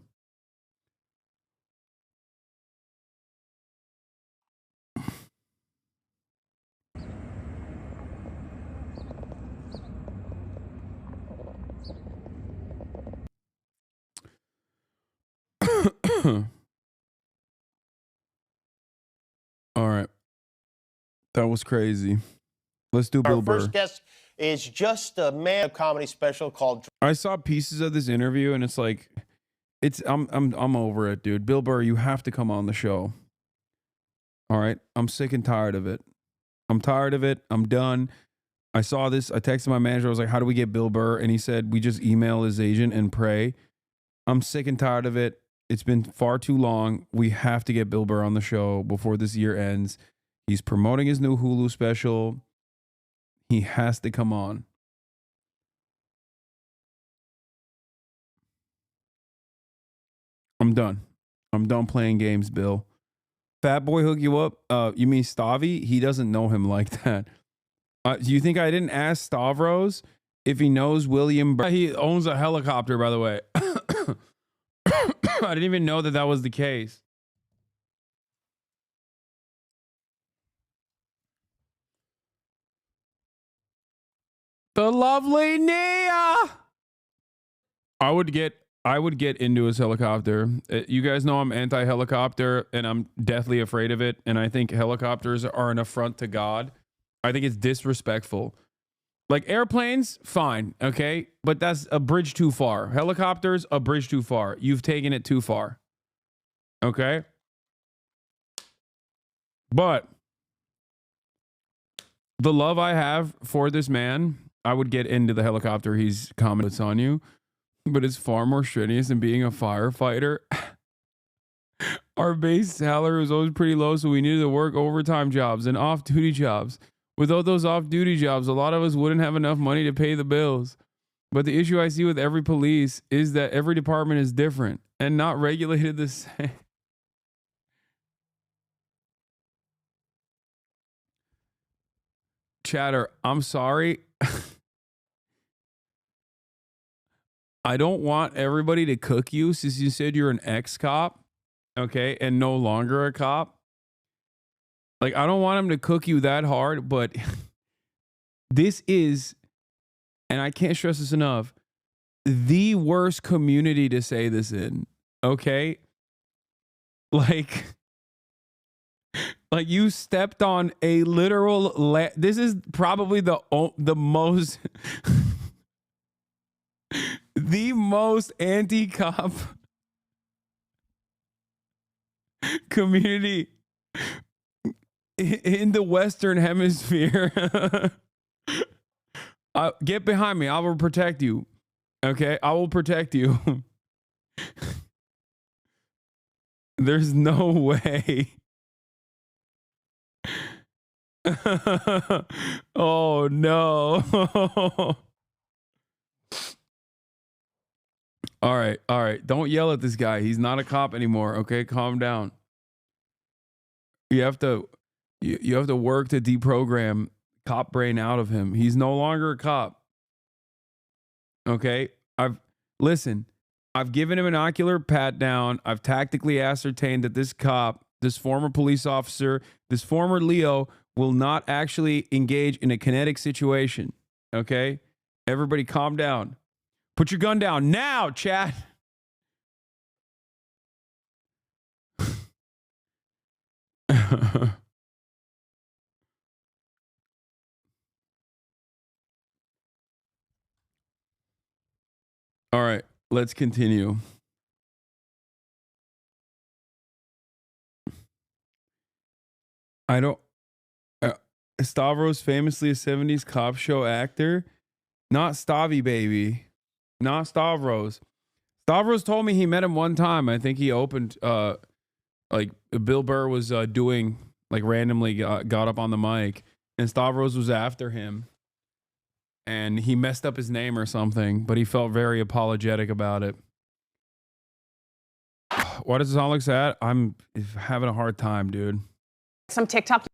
All right. That was crazy. Let's do Bill Burr. Our first guest is just a man of comedy special called. I saw pieces of this interview and it's like, I'm over it, dude. Bill Burr, you have to come on the show. All right. I'm sick and tired of it. I'm tired of it. I'm done. I saw this. I texted my manager. I was like, how do we get Bill Burr? And he said, we just email his agent and pray. I'm sick and tired of it. It's been far too long. We have to get Bill Burr on the show before this year ends. He's promoting his new Hulu special. He has to come on. I'm done. I'm done playing games, Bill. Fat Boy hook you up? You mean Stavi? He doesn't know him like that. Do you think I didn't ask Stavros if he knows William Burr? He owns a helicopter, by the way. I didn't even know that that was the case. The lovely Nia. I would get into his helicopter. You guys know I'm anti-helicopter and I'm deathly afraid of it. And I think helicopters are an affront to God. I think it's disrespectful. Like airplanes, fine, okay? But that's a bridge too far. Helicopters, a bridge too far. You've taken it too far. Okay? But the love I have for this man, I would get into the helicopter he's comments on you, but it's far more strenuous than being a firefighter. Our base salary was always pretty low, so we needed to work overtime jobs and off-duty jobs. Without those off-duty jobs, a lot of us wouldn't have enough money to pay the bills. But the issue I see with every police is that every department is different and not regulated the same. Chatter, I'm sorry. I don't want everybody to cook you since you said you're an ex-cop, okay, and no longer a cop. Like, I don't want him to cook you that hard, but this is, and I can't stress this enough, the worst community to say this in, okay? Like you stepped on a literal, this is probably the most, the most anti-cop community in the Western Hemisphere. Get behind me. I will protect you. Okay? I will protect you. There's no way. Oh, no. All right. All right. Don't yell at this guy. He's not a cop anymore. Okay? Calm down. You have to work to deprogram cop brain out of him. He's no longer a cop. Okay? I've given him an ocular pat down. I've tactically ascertained that this cop, this former police officer, this former Leo will not actually engage in a kinetic situation. Okay? Everybody calm down. Put your gun down now, chat. All right, let's continue. Stavros, famously a 70s cop show actor. Not Stavi, baby. Not Stavros. Stavros told me he met him one time. I think he opened, like Bill Burr was doing, like randomly got up on the mic and Stavros was after him. And he messed up his name or something, but he felt very apologetic about it. Why does it sound like that? I'm having a hard time, dude. Some TikTok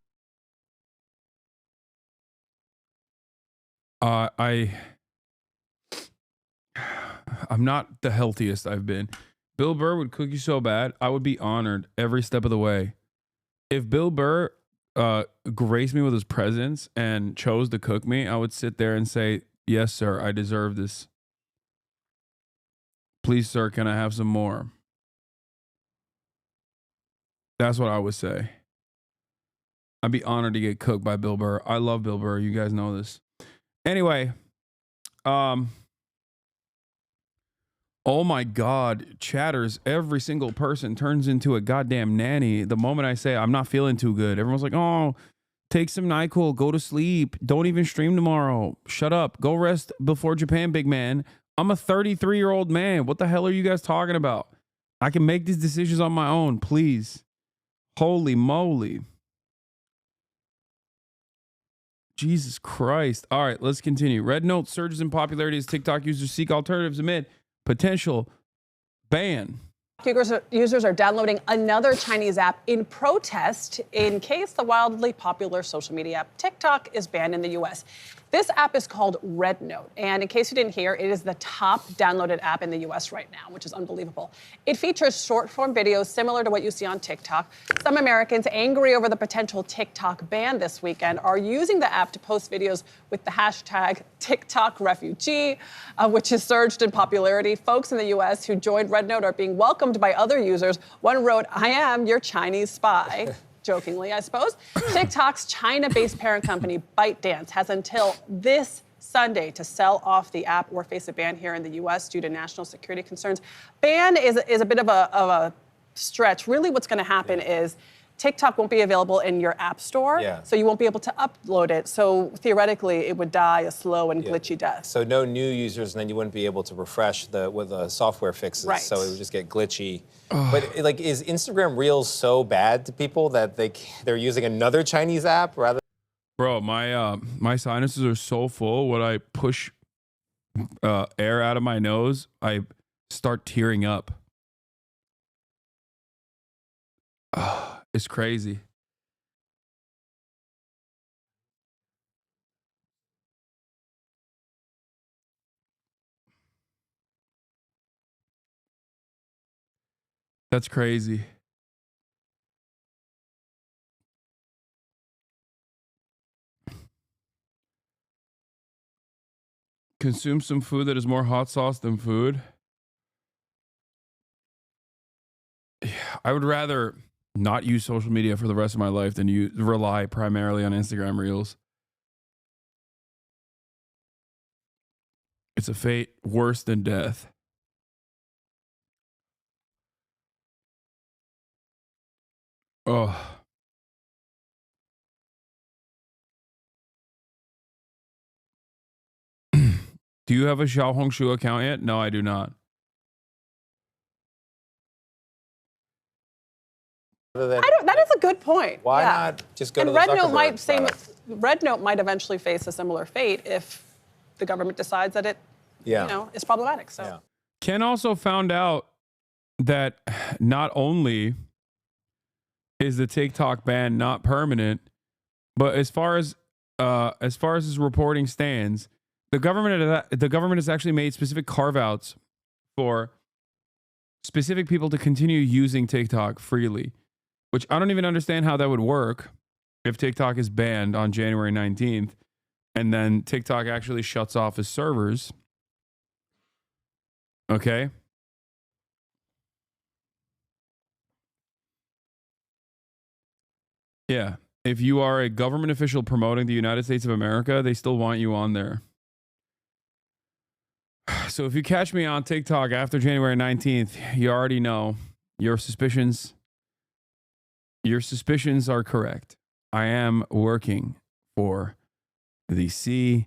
I'm not the healthiest I've been. Bill Burr would cook you so bad, I would be honored every step of the way. If Bill Burr graced me with his presence and chose to cook me, I would sit there and say, yes, sir, I deserve this. Please, sir, can I have some more? That's what I would say. I'd be honored to get cooked by Bill Burr. I love Bill Burr. You guys know this. Anyway, oh my God, chatters, every single person turns into a goddamn nanny the moment I say I'm not feeling too good. Everyone's like, oh, take some NyQuil, go to sleep, don't even stream tomorrow, shut up, go rest before Japan, big man. I'm a 33-year-old man. What the hell are you guys talking about? I can make these decisions on my own, please. Holy moly. Jesus Christ. All right, let's continue. Red Note surges in popularity as TikTok users seek alternatives amid potential ban. Users are downloading another Chinese app in protest in case the wildly popular social media app TikTok is banned in the U.S. This app is called Red Note, and in case you didn't hear, it is the top downloaded app in the U.S. right now, which is unbelievable. It features short-form videos similar to what you see on TikTok. Some Americans, angry over the potential TikTok ban this weekend, are using the app to post videos with the hashtag TikTok which has surged in popularity. Folks in the U.S. who joined Red Note are being welcomed by other users. One wrote, "I am your Chinese spy." Jokingly, I suppose. TikTok's China-based parent company, ByteDance, has until this Sunday to sell off the app or face a ban here in the U.S. due to national security concerns. Ban is a bit of a stretch. Really, what's going to happen is TikTok won't be available in your app store, so you won't be able to upload it. So theoretically, it would die a slow and glitchy death. So no new users, and then you wouldn't be able to refresh with the software fixes. Right. So it would just get glitchy. But like, is Instagram Reels so bad to people that they're using another Chinese app rather? Bro, my sinuses are so full. When I push air out of my nose, I start tearing up. It's crazy. That's crazy. Consume some food that is more hot sauce than food. I would rather not use social media for the rest of my life than you rely primarily on Instagram Reels. It's a fate worse than death. Oh. Do you have a Xiaohongshu account yet? No, I do not. That is a good point. Why not just go to the Red Note Zuckerberg Red Note might eventually face a similar fate if the government decides that it, is problematic. So Ken also found out that not only is the TikTok ban not permanent, but as far as his reporting stands, the government has actually made specific carve-outs for specific people to continue using TikTok freely, which I don't even understand how that would work if TikTok is banned on January 19th and then TikTok actually shuts off its servers. Okay. Yeah. If you are a government official promoting the United States of America, they still want you on there. So if you catch me on TikTok after January 19th, you already know your suspicions are correct. I am working for the CIA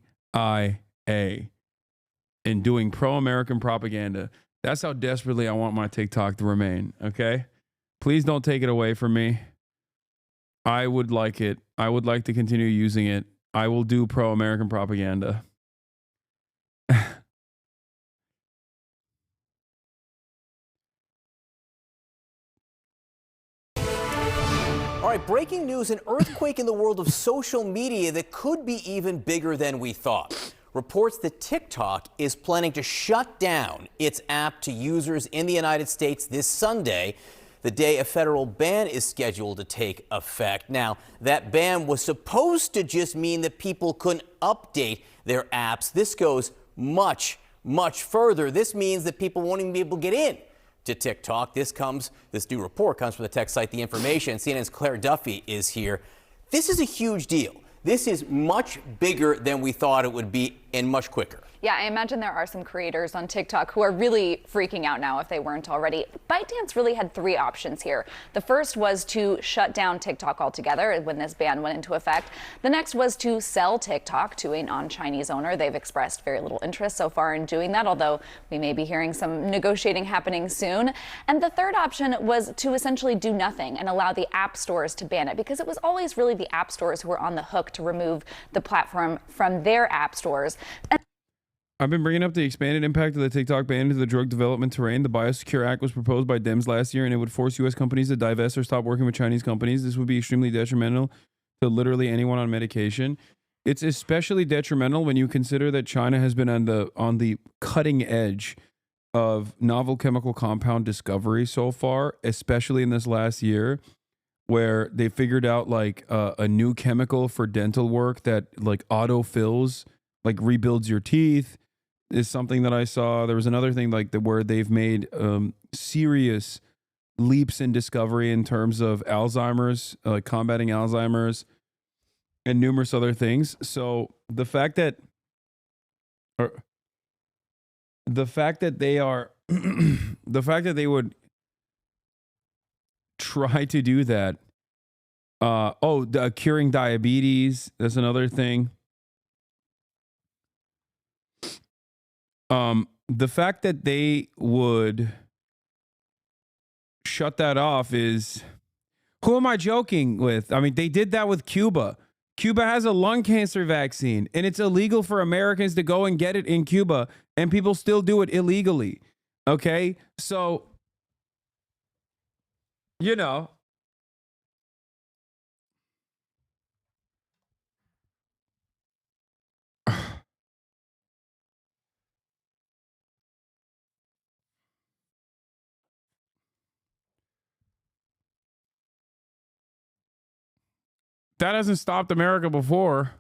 and doing pro-American propaganda. That's how desperately I want my TikTok to remain, okay? Please don't take it away from me. I would like it. I would like to continue using it. I will do pro-American propaganda. All right, breaking news, an earthquake in the world of social media that could be even bigger than we thought. reports that TikTok is planning to shut down its app to users in the United States this Sunday, the day a federal ban is scheduled to take effect. Now, that ban was supposed to just mean that people couldn't update their apps. This goes much further. This means that people won't even be able to get in to TikTok. This new report comes from the tech site The Information. CNN's Claire Duffy is here. This is a huge deal. This is much bigger than we thought it would be and much quicker. Yeah, I imagine there are some creators on TikTok who are really freaking out now if they weren't already. ByteDance really had three options here. The first was to shut down TikTok altogether when this ban went into effect. The next was to sell TikTok to a non-Chinese owner. They've expressed very little interest so far in doing that, although we may be hearing some negotiating happening soon. And the third option was to essentially do nothing and allow the app stores to ban it, because it was always really the app stores who were on the hook to remove the platform from their app stores. I've been bringing up the expanded impact of the TikTok ban into the drug development terrain. The Biosecure Act was proposed by Dems last year, and it would force U.S. companies to divest or stop working with Chinese companies. This would be extremely detrimental to literally anyone on medication. It's especially detrimental when you consider that China has been on the cutting edge of novel chemical compound discovery so far, especially in this last year, where they figured out like a new chemical for dental work that like autofills, like rebuilds your teeth. Is something that I saw. There was another thing like where they've made serious leaps in discovery in terms of Alzheimer's, combating Alzheimer's, and numerous other things. So the fact that they are, the fact that they would try to do that. Curing diabetes. That's another thing. The fact that they would shut that off is, who am I joking with? I mean, they did that with Cuba. Cuba has a lung cancer vaccine, and it's illegal for Americans to go and get it in Cuba, and people still do it illegally. Okay? So, you know. That hasn't stopped America before.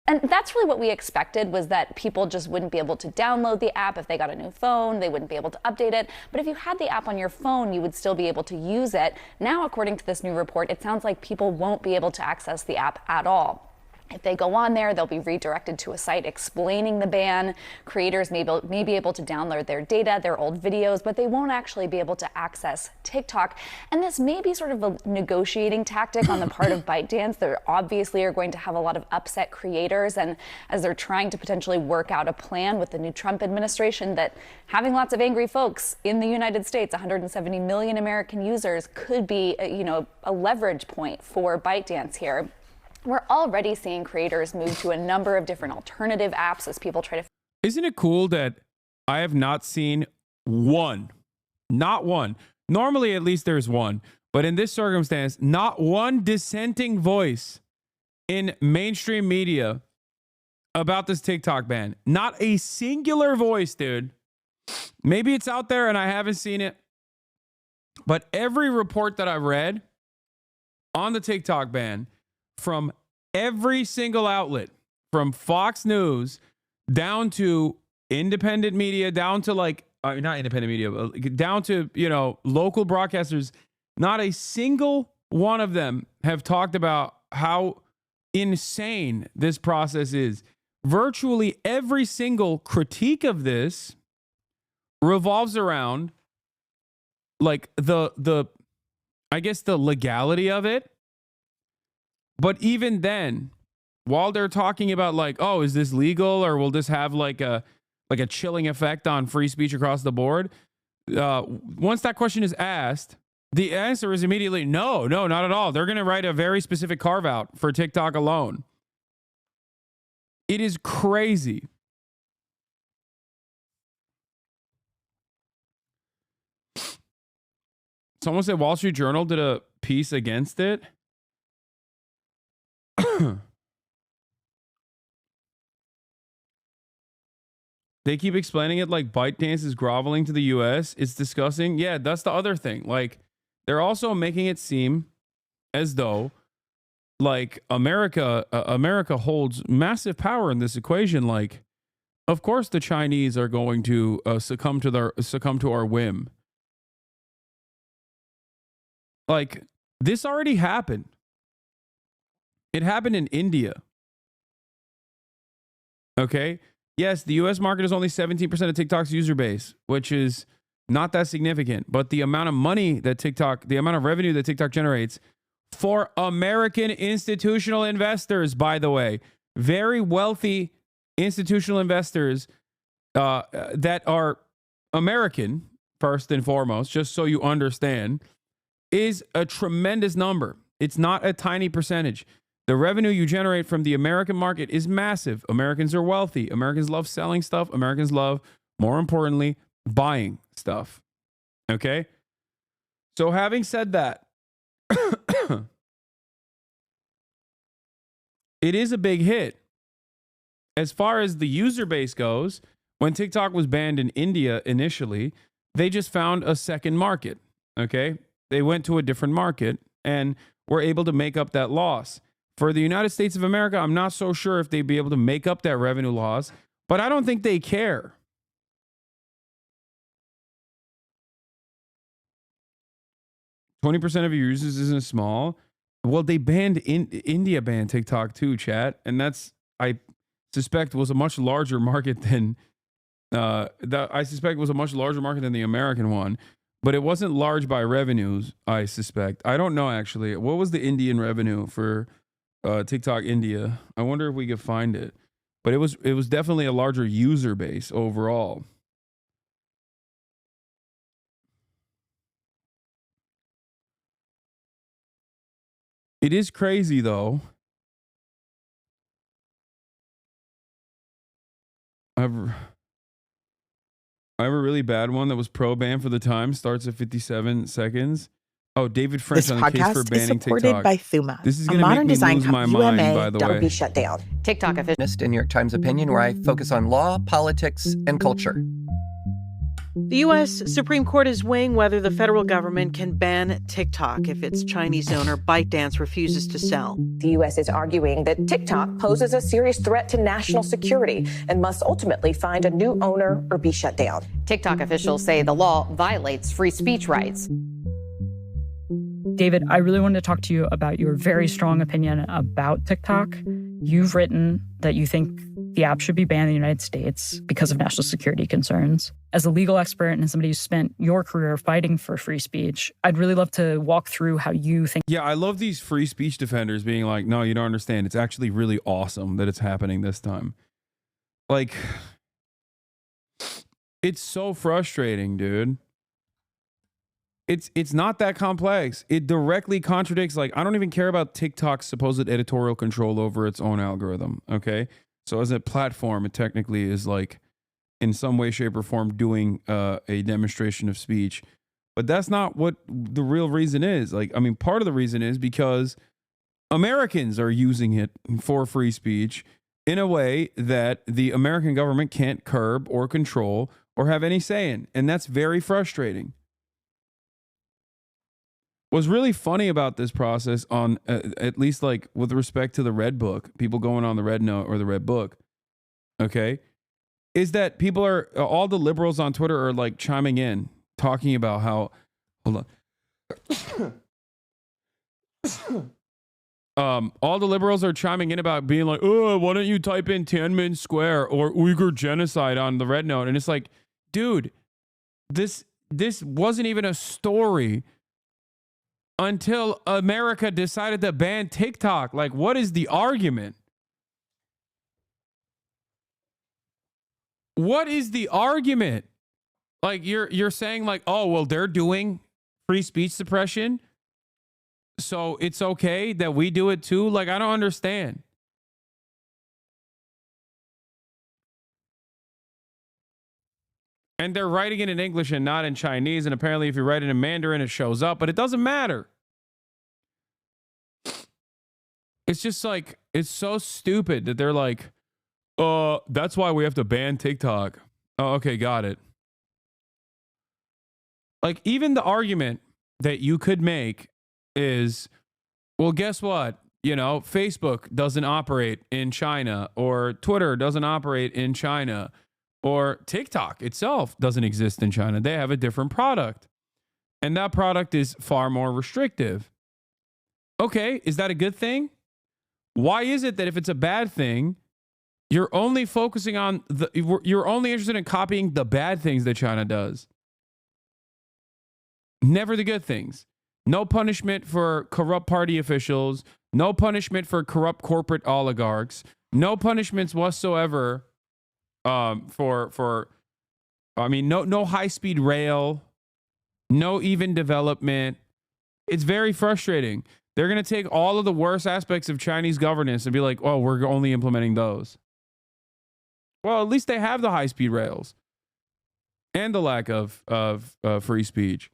And that's really what we expected, was that people just wouldn't be able to download the app if they got a new phone. They wouldn't be able to update it. But if you had the app on your phone, you would still be able to use it. Now, according to this new report, it sounds like people won't be able to access the app at all. If they go on there, they'll be redirected to a site explaining the ban. Creators may be able to download their data, their old videos, but they won't actually be able to access TikTok. And this may be sort of a negotiating tactic on the part of ByteDance. They obviously are going to have a lot of upset creators, and as they're trying to potentially work out a plan with the new Trump administration, that having lots of angry folks in the United States, 170 million American users, could be a leverage point for ByteDance here. We're already seeing creators move to a number of different alternative apps as people try to. Isn't it cool that I have not seen not one. Normally, at least there's one. But in this circumstance, not one dissenting voice in mainstream media about this TikTok ban. Not a singular voice, dude. Maybe it's out there and I haven't seen it. But every report that I've read on the TikTok ban, from every single outlet, from Fox News down to independent media, down to not independent media, down to, local broadcasters, not a single one of them have talked about how insane this process is. Virtually every single critique of this revolves around the legality of it. But even then, while they're talking about is this legal, or will this have a chilling effect on free speech across the board? Once that question is asked, the answer is immediately no, not at all. They're going to write a very specific carve out for TikTok alone. It is crazy. Someone said Wall Street Journal did a piece against it. They keep explaining it like ByteDance is groveling to the US. It's disgusting. Yeah, that's the other thing. Like, they're also making it seem as though like America holds massive power in this equation. Like, of course the Chinese are going to succumb to our whim. Like, this already happened. It happened in India. Okay? Yes, the US market is only 17% of TikTok's user base, which is not that significant, but the amount of money that the amount of revenue that TikTok generates for American institutional investors, by the way, very wealthy institutional investors that are American, first and foremost, just so you understand, is a tremendous number. It's not a tiny percentage. The revenue you generate from the American market is massive. Americans are wealthy. Americans love selling stuff. Americans love, more importantly, buying stuff. Okay? So having said that, it is a big hit. As far as the user base goes, when TikTok was banned in India initially, they just found a second market. Okay? They went to a different market and were able to make up that loss. For the United States of America, I'm not so sure if they'd be able to make up that revenue loss, but I don't think they care. %20 of your users isn't small. Well, they banned India banned TikTok too, chat, and that's, I suspect, was a much larger market than the American one, but it wasn't large by revenues. I suspect. I don't know actually. What was the Indian revenue for TikTok India? I wonder if we could find it, but it was definitely a larger user base overall. It is crazy though. I have a really bad one that was pro-ban for the time. Starts at 57 seconds. Oh, David French This on the case for podcast is banning supported TikTok. by Thuma, This is a going to modern make me design lose my company. mind, UMA, by the don't way. be shut down. TikTok official, New York Times opinion, where I focus on law, politics, and culture. The U.S. Supreme Court is weighing whether the federal government can ban TikTok if its Chinese owner ByteDance refuses to sell. The U.S. is arguing that TikTok poses a serious threat to national security and must ultimately find a new owner or be shut down. TikTok officials say the law violates free speech rights. David, I really wanted to talk to you about your very strong opinion about TikTok. You've written that you think the app should be banned in the United States because of national security concerns. As a legal expert and somebody who spent your career fighting for free speech, I'd really love to walk through how you think. Yeah, I love these free speech defenders being like, no, you don't understand. It's actually really awesome that it's happening this time. Like, it's so frustrating, dude. It's not that complex. It directly contradicts, like, I don't even care about TikTok's supposed editorial control over its own algorithm, okay? So as a platform, it technically is like, in some way, shape, or form, doing a demonstration of speech. But that's not what the real reason is. Like, I mean, part of the reason is because Americans are using it for free speech in a way that the American government can't curb or control or have any say in. And that's very frustrating. What's really funny about this process, on at least like with respect to the Red Book, people going on the Red Note or the Red Book, okay, is that people are, all the liberals on Twitter are like chiming in, talking about how, hold on. All the liberals are chiming in about being like, oh, why don't you type in Tiananmen Square or Uyghur genocide on the Red Note? And it's like, dude, this wasn't even a story until America decided to ban TikTok. Like, what is the argument? What is the argument? Like, you're saying like, oh, well, they're doing free speech suppression, so it's okay that we do it too? Like, I don't understand. And they're writing it in English and not in Chinese. And apparently if you write it in Mandarin, it shows up, but it doesn't matter. It's just like, it's so stupid that they're like, that's why we have to ban TikTok. Oh, okay, got it. Like, even the argument that you could make is, well, guess what? You know, Facebook doesn't operate in China, or Twitter doesn't operate in China, or TikTok itself doesn't exist in China. They have a different product, and that product is far more restrictive. Okay, is that a good thing? Why is it that if it's a bad thing, you're only focusing on you're only interested in copying the bad things that China does? Never the good things. No punishment for corrupt party officials. No punishment for corrupt corporate oligarchs. No punishments whatsoever no high-speed rail. No even development. It's very frustrating. They're going to take all of the worst aspects of Chinese governance and be like, oh, we're only implementing those. Well, at least they have the high-speed rails and the lack of free speech.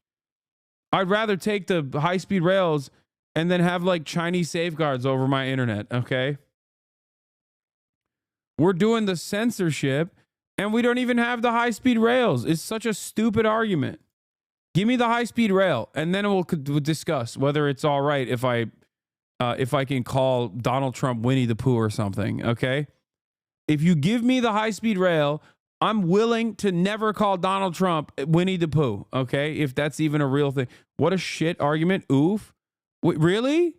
I'd rather take the high-speed rails and then have like Chinese safeguards over my internet, okay? We're doing the censorship and we don't even have the high-speed rails. It's such a stupid argument. Give me the high-speed rail and then we'll discuss whether it's all right if I can call Donald Trump Winnie the Pooh or something, okay? If you give me the high-speed rail, I'm willing to never call Donald Trump Winnie the Pooh, okay? If that's even a real thing. What a shit argument. Oof. Wait, really?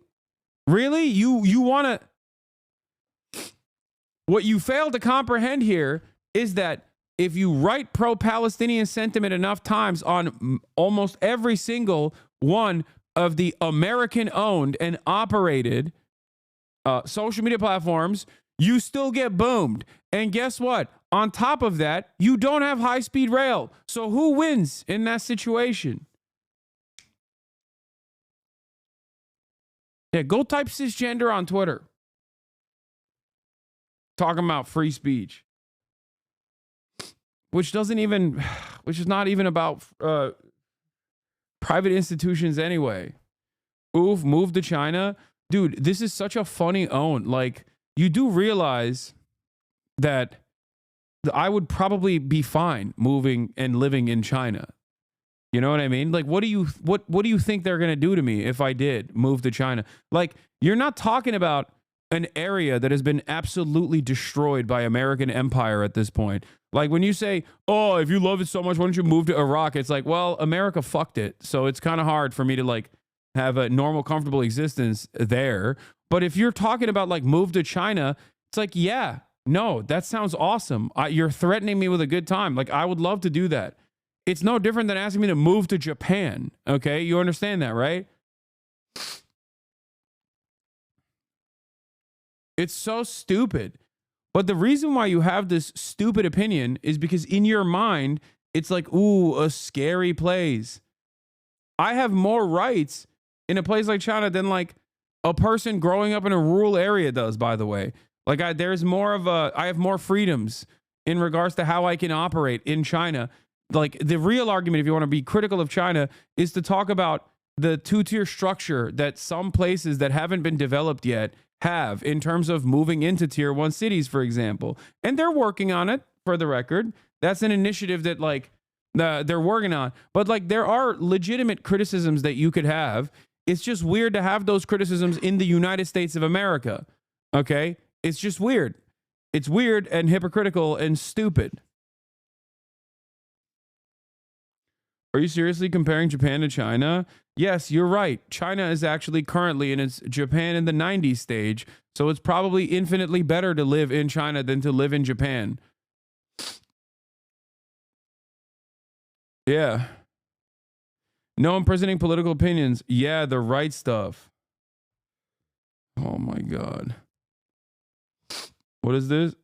Really? You want to... What you fail to comprehend here is that if you write pro-Palestinian sentiment enough times on almost every single one of the American-owned and operated social media platforms, you still get boomed. And guess what? On top of that, you don't have high-speed rail. So who wins in that situation? Yeah, go type cisgender on Twitter. Talking about free speech. Which is not even about private institutions anyway. Oof, move to China. Dude, this is such a funny own. Like, you do realize that I would probably be fine moving and living in China. You know what I mean? Like, what do you think they're going to do to me if I did move to China? Like, you're not talking about an area that has been absolutely destroyed by American empire at this point. Like, when you say, oh, if you love it so much, why don't you move to Iraq? It's like, well, America fucked it. So it's kind of hard for me to like have a normal, comfortable existence there. But if you're talking about like move to China, it's like, yeah, no, that sounds awesome. You're threatening me with a good time. Like, I would love to do that. It's no different than asking me to move to Japan. Okay. You understand that, right? It's so stupid. But the reason why you have this stupid opinion is because in your mind, it's like, ooh, a scary place. I have more rights in a place like China than like a person growing up in a rural area does, by the way. Like, I have more freedoms in regards to how I can operate in China. Like, the real argument, if you want to be critical of China, is to talk about the two-tier structure that some places that haven't been developed yet have in terms of moving into tier 1 cities, for example. And they're working on it, for the record. That's an initiative that like they're working on. But like, there are legitimate criticisms that you could have. It's just weird to have those criticisms in the United States of America. Okay? It's just weird. It's weird and hypocritical and stupid. Are you seriously comparing Japan to China? Yes, you're right. China is actually currently in its Japan in the 90s stage, so it's probably infinitely better to live in China than to live in Japan. Yeah. No imprisoning political opinions. Yeah, the right stuff. Oh my God. What is this?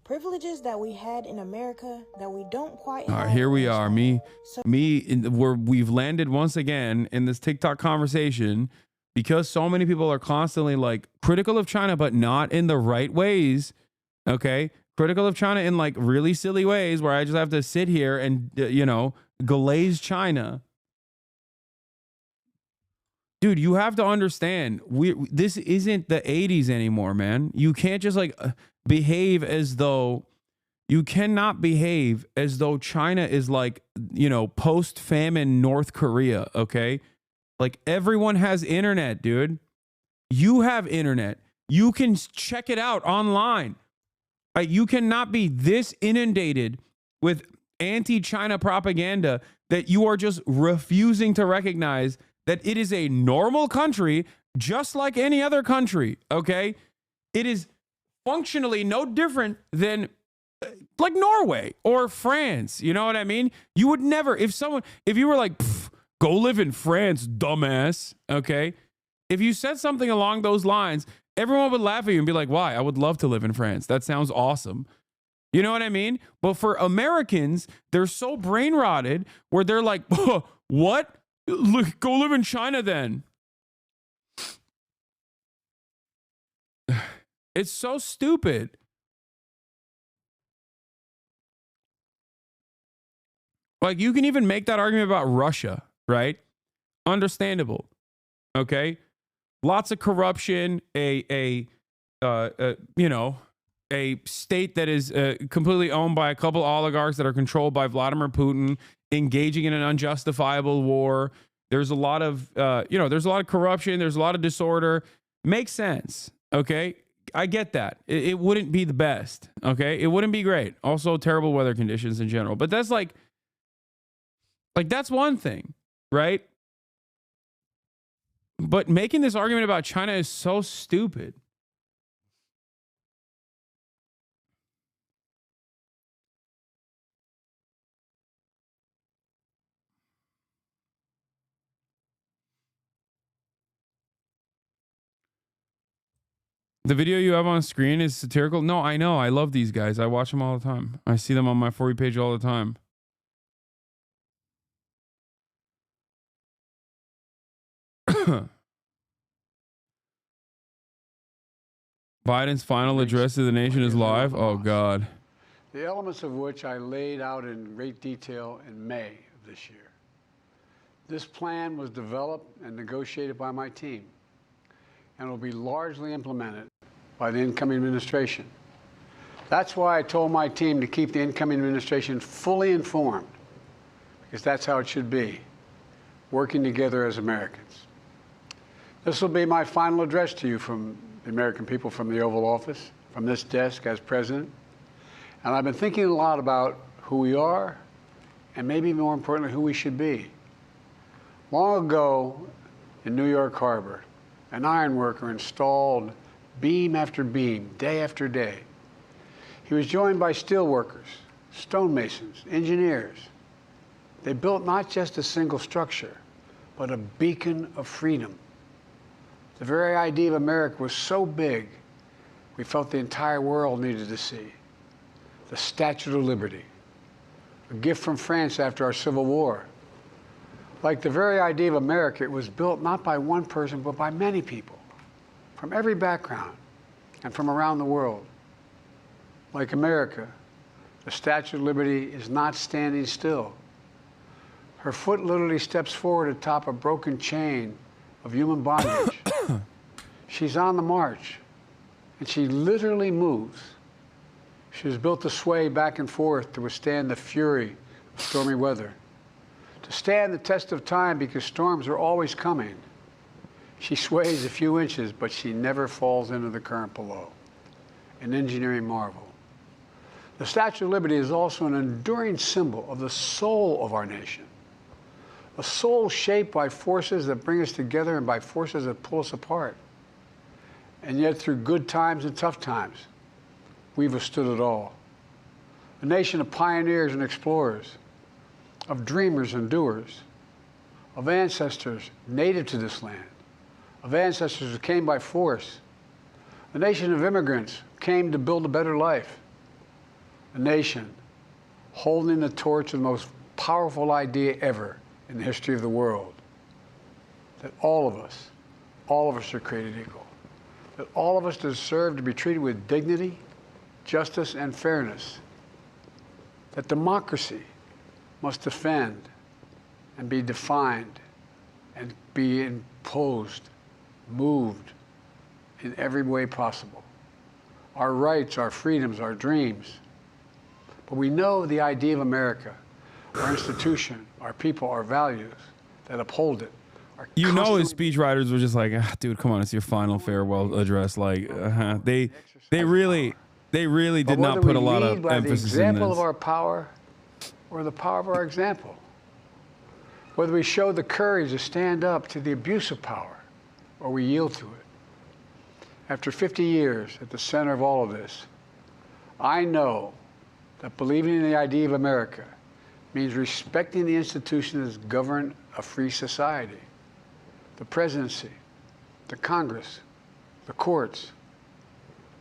Privileges that we had in America that we don't quite All have. right, here we are. We've landed once again in this TikTok conversation because so many people are constantly like critical of China, but not in the right ways. Okay. Critical of China in like really silly ways where I just have to sit here and, glaze China. Dude, you have to understand, this isn't the 80s anymore, man. You can't just like behave as though You cannot behave as though China is like, you know, post-famine North Korea, okay? Like, everyone has internet, dude. You have internet. You can check it out online. Like, you cannot be this inundated with anti-China propaganda that you are just refusing to recognize that it is a normal country just like any other country, okay? It is functionally no different than like Norway or France. You know what I mean? You would never, if you were like, go live in France, dumbass, okay? If you said something along those lines, everyone would laugh at you and be like, why? I would love to live in France. That sounds awesome. You know what I mean? But for Americans, they're so brain rotted where they're like, what? Look, go live in China then. It's so stupid. Like, you can even make that argument about Russia, right? Understandable. Okay? Lots of corruption, you know, a state that is completely owned by a couple oligarchs that are controlled by Vladimir Putin, engaging in an unjustifiable war. There's a lot of, you know, there's a lot of corruption. There's a lot of disorder. Makes sense. Okay? I get that. It wouldn't be the best. Okay? It wouldn't be great. Also, terrible weather conditions in general. But that's like that's one thing, right? But making this argument about China is so stupid. The video you have on screen is satirical. No, I know. I love these guys. I watch them all the time. I see them on my For You page all the time. Biden's final address to the nation is live. Oh, God. The elements of which I laid out in great detail in May of this year. This plan was developed and negotiated by my team and will be largely implemented by the incoming administration. That's why I told my team to keep the incoming administration fully informed, because that's how it should be, working together as Americans. This will be my final address to you from the American people, from the Oval Office, from this desk as president. And I've been thinking a lot about who we are and maybe more importantly, who we should be. Long ago in New York Harbor, an iron worker installed beam after beam, day after day. He was joined by steel workers, stonemasons, engineers. They built not just a single structure, but a beacon of freedom. The very idea of America was so big, we felt the entire world needed to see. The Statue of Liberty, a gift from France after our Civil War. Like the very idea of America, it was built not by one person, but by many people, from every background and from around the world. Like America, the Statue of Liberty is not standing still. Her foot literally steps forward atop a broken chain of human bondage. She's on the march, and she literally moves. She was built to sway back and forth to withstand the fury of stormy weather, to stand the test of time because storms are always coming. She sways a few inches, but she never falls into the current below. An engineering marvel. The Statue of Liberty is also an enduring symbol of the soul of our nation. A soul shaped by forces that bring us together and by forces that pull us apart. And yet, through good times and tough times, we've withstood it all. A nation of pioneers and explorers, of dreamers and doers, of ancestors native to this land, of ancestors who came by force, a nation of immigrants who came to build a better life, a nation holding the torch of the most powerful idea ever in the history of the world, that all of us are created equal, that all of us deserve to be treated with dignity, justice, and fairness, that democracy must defend and be defined and be imposed, moved in every way possible. Our rights, our freedoms, our dreams, But we know the idea of America, our institution, our people, our values that uphold it. You know, his speechwriters were just like, dude, come on, it's your final farewell address. Like, they really did not put a lot of emphasis in the example this. of our power or the power of our example. Whether we show the courage to stand up to the abuse of power or we yield to it. After 50 years at the center of all of this, I know that believing in the idea of America means respecting the institutions that govern a free society. The presidency, the Congress, the courts,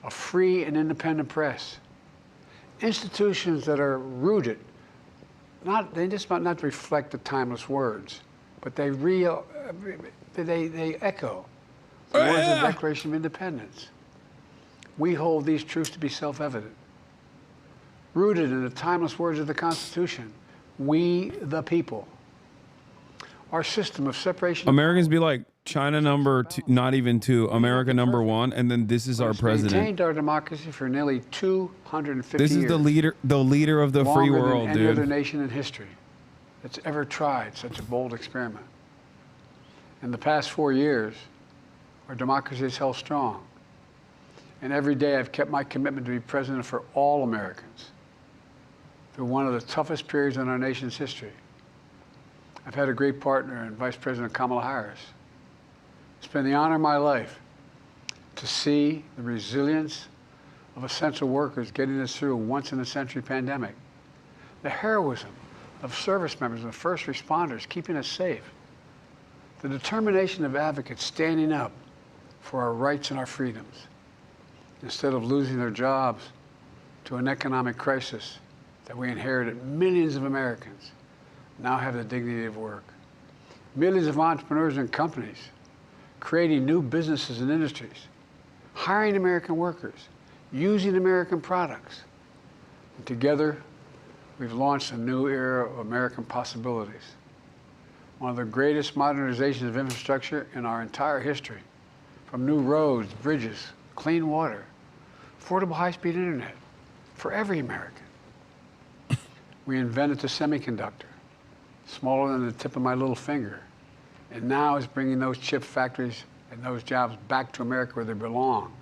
a free and independent press. Institutions that are rooted, they just might not reflect the timeless words, but they echo the words of the Declaration of Independence. We hold these truths to be self-evident. Rooted in the timeless words of the Constitution, we the people. Our system of separation. Americans be like, China number two, not even two, America number one, and then this is our president. Maintained our democracy for nearly 250 years. This is the leader of the free world, than any other nation in history that's ever tried such a bold experiment. In the past 4 years, our democracy has held strong. And every day I've kept my commitment to be president for all Americans through one of the toughest periods in our nation's history. I've had a great partner in Vice President Kamala Harris. It's been the honor of my life to see the resilience of essential workers getting us through a once-in-a-century pandemic, the heroism of service members and first responders keeping us safe, the determination of advocates standing up for our rights and our freedoms instead of losing their jobs to an economic crisis that we inherited. Millions of Americans now have the dignity of work. Millions of entrepreneurs and companies creating new businesses and industries, hiring American workers, using American products. And together, we've launched a new era of American possibilities. One of the greatest modernizations of infrastructure in our entire history, from new roads, bridges, clean water, affordable high-speed internet for every American. We invented the semiconductor, smaller than the tip of my little finger, and now is bringing those chip factories and those jobs back to America where they belong,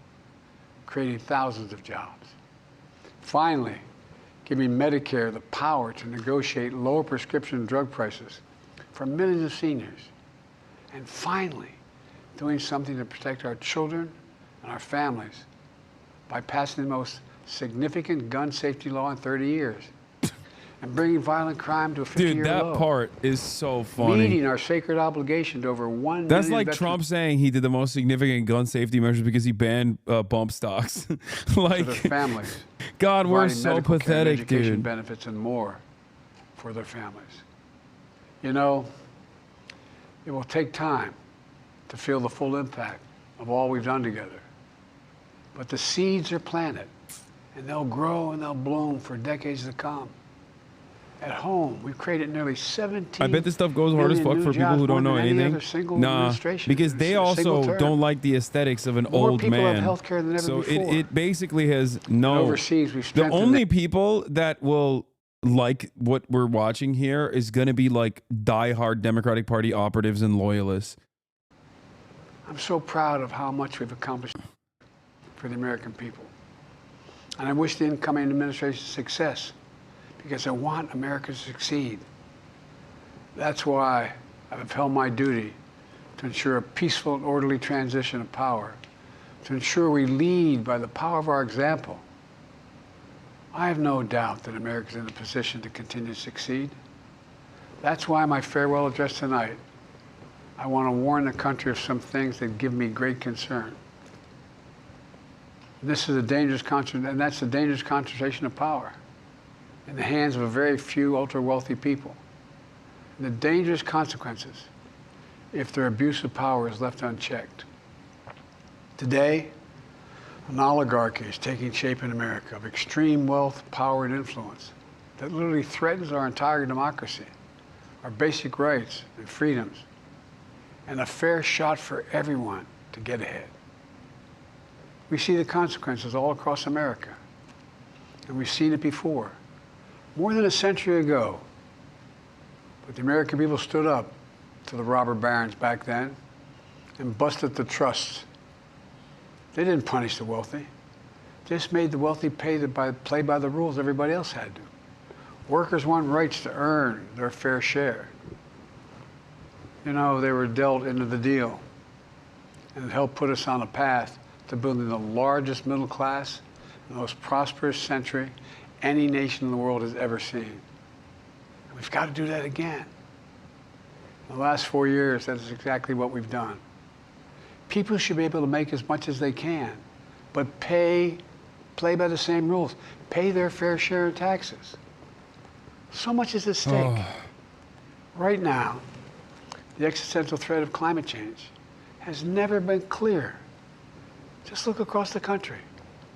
creating thousands of jobs. Finally, giving Medicare the power to negotiate lower prescription drug prices for millions of seniors. And finally, doing something to protect our children and our families by passing the most significant gun safety law in 30 years. And bringing violent crime to a 50-year low. Dude, that part is so funny. Meeting our sacred obligation to over 1 million That's like veterans. Trump saying he did the most significant gun safety measures because he banned bump stocks. Like, to their families. God, we're providing so medical care and pathetic, education dude. benefits and more for their families. You know, it will take time to feel the full impact of all we've done together. But the seeds are planted, and they'll grow and they'll bloom for decades to come. At home, we've created nearly 17 I bet this stuff goes hard as fuck for people who don't know anything. Nah, because they also don't like the aesthetics of an old people man. have healthcare than ever so before. it basically has no. Overseas, we've the strengthened only people that will like what we're watching here is going to be like diehard Democratic Party operatives and loyalists. I'm so proud of how much we've accomplished for the American people. And I wish the incoming administration success, because I want America to succeed. That's why I've upheld my duty to ensure a peaceful and orderly transition of power, to ensure we lead by the power of our example. I have no doubt that America's in a position to continue to succeed. That's why my farewell address tonight, I want to warn the country of some things that give me great concern. This is a dangerous and that's a dangerous concentration of power in the hands of a very few ultra-wealthy people. And the dangerous consequences if their abuse of power is left unchecked. Today, an oligarchy is taking shape in America of extreme wealth, power, and influence that literally threatens our entire democracy, our basic rights and freedoms, and a fair shot for everyone to get ahead. We see the consequences all across America, and we've seen it before. more than a century ago. But the American people stood up to the robber barons back then and busted the trusts. They didn't punish the wealthy. They just made the wealthy play by the rules everybody else had to. Workers want rights to earn their fair share. You know, they were dealt into the deal, and it helped put us on a path to building the largest middle class, the most prosperous century any nation in the world has ever seen. And we've got to do that again. In the last 4 years, that is exactly what we've done. People should be able to make as much as they can, but play by the same rules. Pay their fair share of taxes. So much is at stake. Right now, the existential threat of climate change has never been clearer. Just look across the country,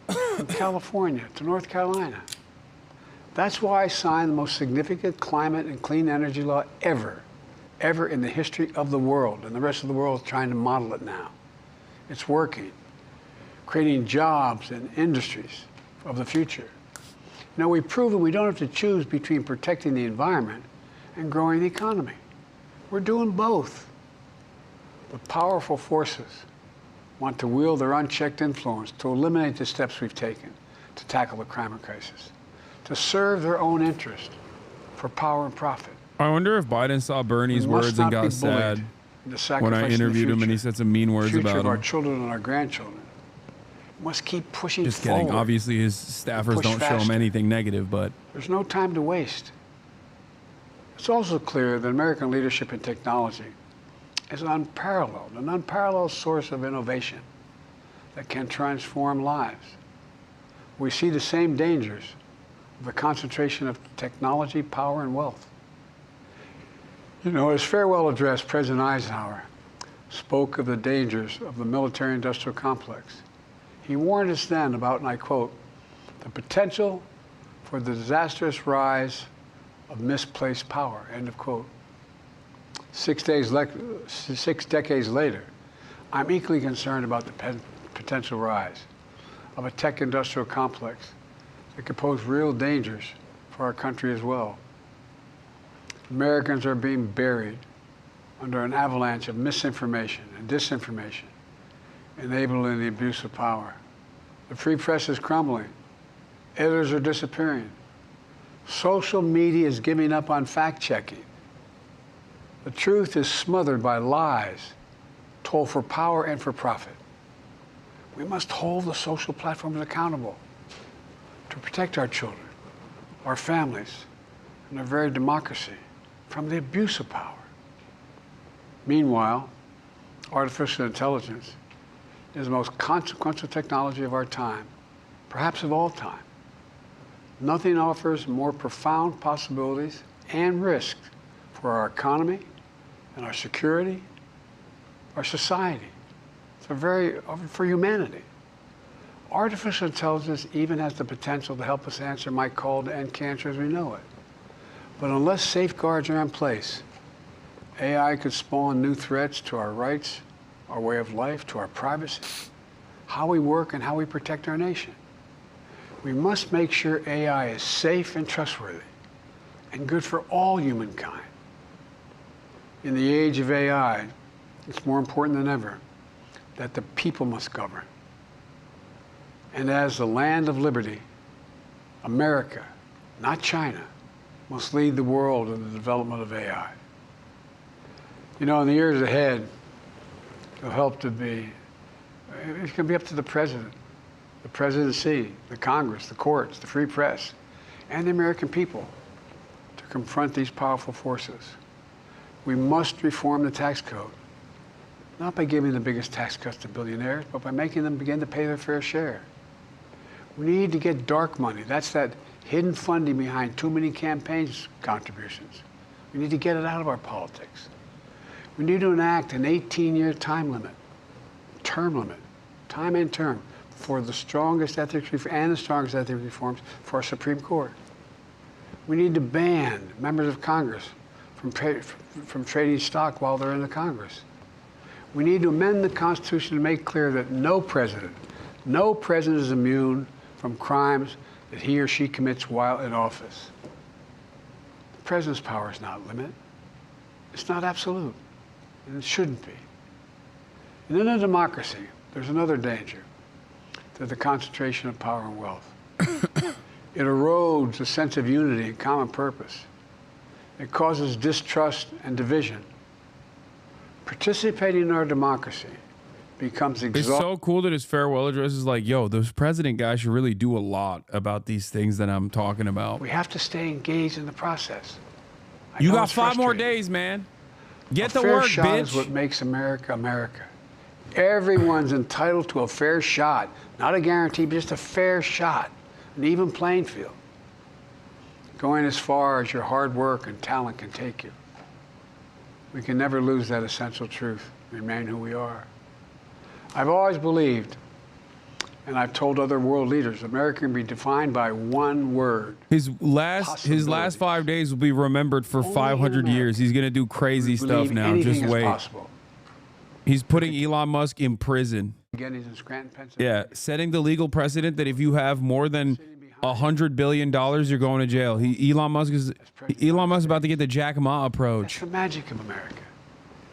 from California to North Carolina. That's why I signed the most significant climate and clean energy law ever in the history of the world, and the rest of the world is trying to model it now. It's working, creating jobs and industries of the future. Now, we've proven we don't have to choose between protecting the environment and growing the economy. We're doing both. But powerful forces want to wield their unchecked influence to eliminate the steps we've taken to tackle the climate crisis, to serve their own interest for power and profit. I wonder if Biden saw Bernie's words and got sad when I interviewed him and he said some mean words about him. Of our him. children and our grandchildren. We must keep pushing Just forward. kidding. Obviously, his staffers don't show him anything negative, but there's no time to waste. It's also clear that American leadership in technology is an unparalleled source of innovation that can transform lives. We see the same dangers of the concentration of technology, power, and wealth. You know, his farewell address, President Eisenhower spoke of the dangers of the military-industrial complex. He warned us then about, and I quote, the potential for the disastrous rise of misplaced power, end of quote. 6 decades later, I'm equally concerned about the potential rise of a tech-industrial complex that could pose real dangers for our country as well. Americans are being buried under an avalanche of misinformation and disinformation, enabling the abuse of power. The free press is crumbling. Editors are disappearing. Social media is giving up on fact-checking. The truth is smothered by lies told for power and for profit. We must hold the social platforms accountable to protect our children, our families, and our very democracy from the abuse of power. Meanwhile, artificial intelligence is the most consequential technology of our time, perhaps of all time. Nothing offers more profound possibilities and risks for our economy and our security, our society, for humanity. Artificial intelligence even has the potential to help us answer my call to end cancer as we know it. But unless safeguards are in place, AI could spawn new threats to our rights, our way of life, to our privacy, how we work and how we protect our nation. We must make sure AI is safe and trustworthy and good for all humankind. In the age of AI, it's more important than ever that the people must govern. And as the land of liberty, America, not China, must lead the world in the development of AI. You know, in the years ahead, it's going to be up to the president, the presidency, the Congress, the courts, the free press, and the American people to confront these powerful forces. We must reform the tax code, not by giving the biggest tax cuts to billionaires, but by making them begin to pay their fair share. We need to get dark money. That's that hidden funding behind too many campaigns contributions. We need to get it out of our politics. We need to enact an 18-year time and term, for the strongest ethics reforms for our Supreme Court. We need to ban members of Congress from trading stock while they're in the Congress. We need to amend the Constitution to make clear that no president is immune from crimes that he or she commits while in office. president's power is not limited. It's not absolute, and it shouldn't be. And in a democracy, there's another danger to the concentration of power and wealth. It erodes a sense of unity and common purpose. It causes distrust and division. Participating in our democracy becomes It's so cool that his farewell address is like, yo, this president guy should really do a lot about these things that I'm talking about. We have to stay engaged in the process. You got 5 more days, man. Get to fair work, shot bitch. is what makes America America. Everyone's entitled to a fair shot. Not a guarantee, but just a fair shot. An even playing field. Going as far as your hard work and talent can take you. We can never lose that essential truth. Remain who we are. I've always believed, and I've told other world leaders, America can be defined by one word. His last 5 days will be remembered for 500 years. He's gonna do crazy stuff now. Just wait. Possible. He's putting Elon Musk in prison. Again, he's in Scranton, Pennsylvania. Yeah, setting the legal precedent that if you have more than $100 billion, you're going to jail. Elon Musk is about to get the Jack Ma approach. It's the magic of America.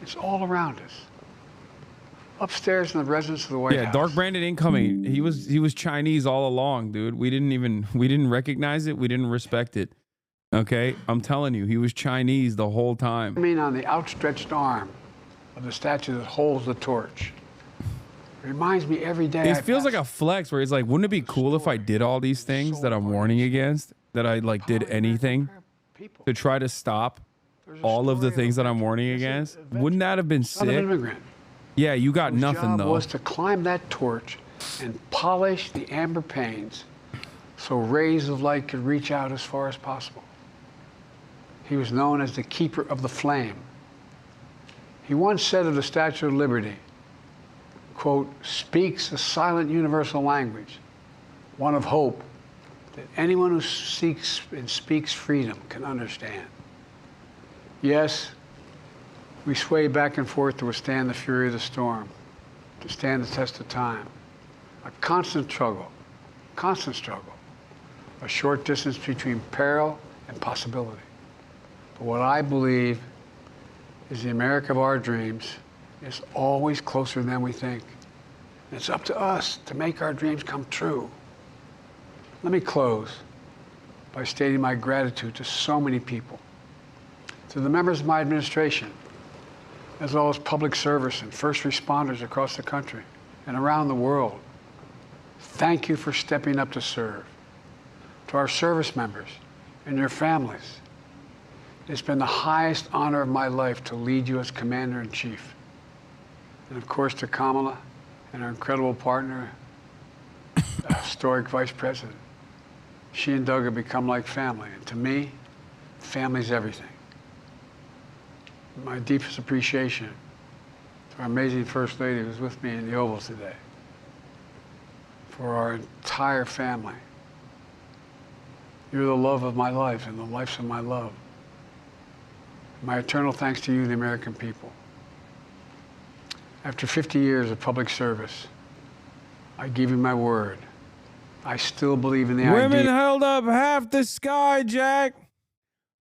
It's all around us. Upstairs in the residence of the White House. Yeah, dark branded incoming. He was Chinese all along, dude. We didn't recognize it. We didn't respect it. Okay, I'm telling you, he was Chinese the whole time. I mean, on the outstretched arm of the statue that holds the torch. It reminds me every day. It feels like a flex where he's like, wouldn't it be cool if I did all these things that I'm warning against? That I like did anything to try to stop all of the things that I'm warning against? Wouldn't that have been Son of an sick? immigrant. Yeah, you got His nothing job though. was to climb that torch and polish the amber panes so rays of light could reach out as far as possible. He was known as the keeper of the flame. He once said of the Statue of Liberty, quote, speaks a silent universal language, one of hope that anyone who seeks and speaks freedom can understand. Yes, we sway back and forth to withstand the fury of the storm, to stand the test of time. A constant struggle, a short distance between peril and possibility. But what I believe is the America of our dreams is always closer than we think. And it's up to us to make our dreams come true. Let me close by stating my gratitude to so many people, to the members of my administration, as well as public service and first responders across the country and around the world. Thank you for stepping up to serve. To our service members and your families, it's been the highest honor of my life to lead you as Commander-in-Chief. And of course to Kamala and our incredible partner, historic Vice President. She and Doug have become like family, and to me, family's everything. My deepest appreciation to our amazing First Lady who's with me in the Oval today, for our entire family. You're the love of my life and the lives of my love. My eternal thanks to you, the American people. After 50 years of public service, I give you my word. I still believe in the Women idea. held up half the sky, Jack.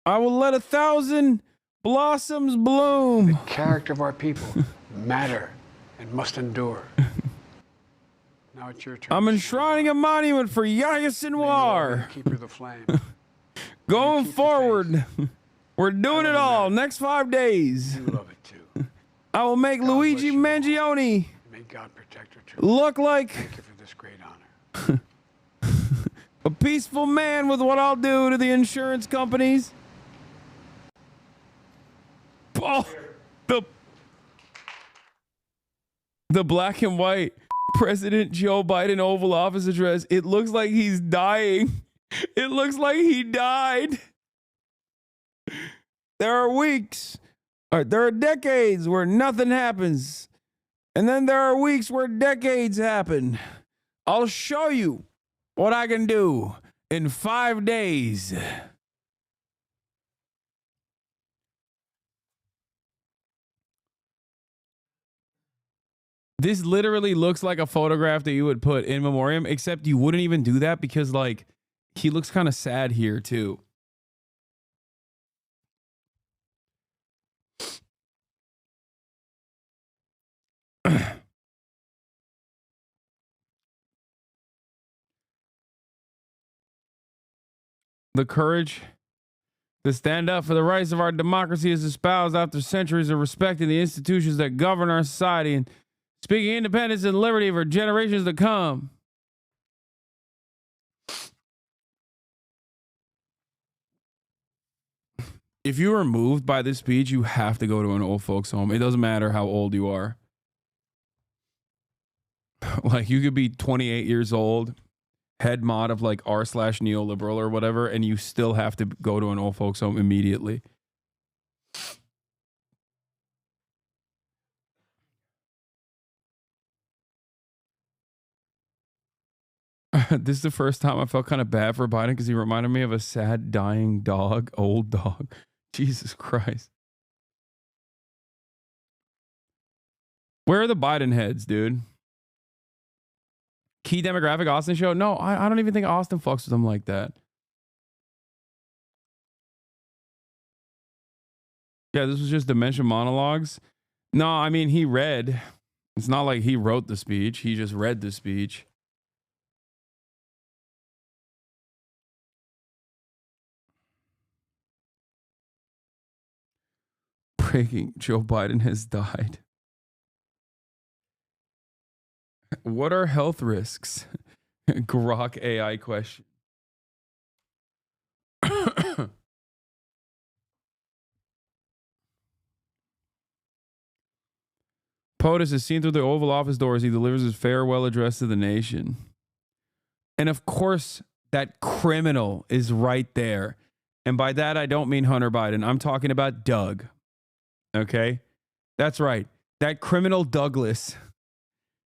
I will let 1,000 blossoms bloom. The character of our people matter and must endure. Now it's your turn. I'm enshrining a monument for Yahya Sinwar. Keeper of the flame. Going forward, we're doing it all. Next 5 days. You love it too. I will make Luigi Mangione May God protect her children. look like Thank you for this great honor. a peaceful man with what I'll do to the insurance companies. Oh, the black and white President Joe Biden Oval Office address. It looks like he's dying. It looks like he died. There are weeks, or there are decades where nothing happens. And then there are weeks where decades happen. I'll show you what I can do in 5 days. This literally looks like a photograph that you would put in memoriam, except you wouldn't even do that because, like, he looks kind of sad here, too. The courage to stand up for the rights of our democracy is espoused after centuries of respecting the institutions that govern our society and speaking independence and liberty for generations to come. If you are moved by this speech, you have to go to an old folks home. It doesn't matter how old you are. Like, you could be 28 years old, head mod of like r/neoliberal or whatever, and you still have to go to an old folks home immediately. This is the first time I felt kind of bad for Biden because he reminded me of a sad, dying dog, old dog. Jesus Christ. Where are the Biden heads, dude? Key demographic Austin show? No, I don't even think Austin fucks with them like that. Yeah, this was just dementia monologues. No, I mean, he read. It's not like he wrote the speech. He just read the speech. Breaking, Joe Biden has died. What are health risks? Grok AI question. POTUS is seen through the Oval Office door as he delivers his farewell address to the nation. And of course, that criminal is right there. And by that, I don't mean Hunter Biden. I'm talking about Doug. Okay? That's right. That criminal Douglas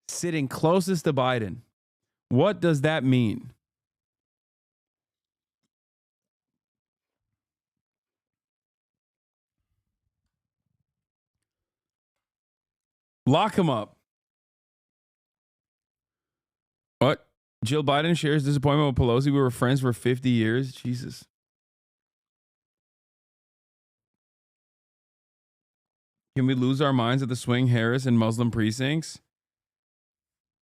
sitting closest to Biden. What does that mean? Lock him up. What? Jill Biden shares disappointment with Pelosi. We were friends for 50 years. Jesus. Can we lose our minds at the swing Harris and Muslim precincts?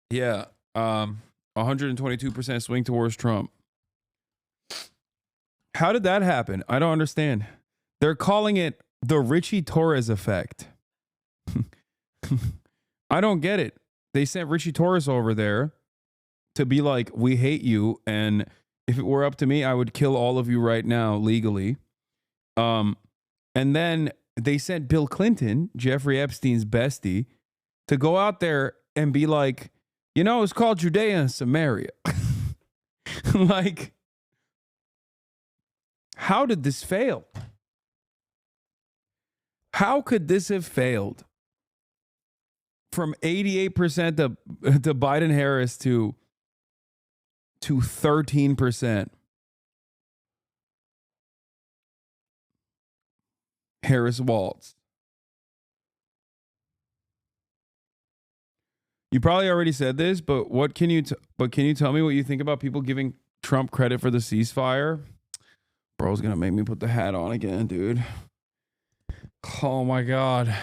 Yeah. 122% swing towards Trump. How did that happen? I don't understand. They're calling it the Richie Torres effect. I don't get it. They sent Richie Torres over there to be like, we hate you, and if it were up to me, I would kill all of you right now legally. And then they sent Bill Clinton, Jeffrey Epstein's bestie, to go out there and be like, you know, it's called Judea and Samaria. Like, how did this fail? How could this have failed? From 88% to Biden Harris to 13%. Harris Waltz. You probably already said this, but can you tell me what you think about people giving Trump credit for the ceasefire? Bro's gonna make me put the hat on again, dude. Oh my God.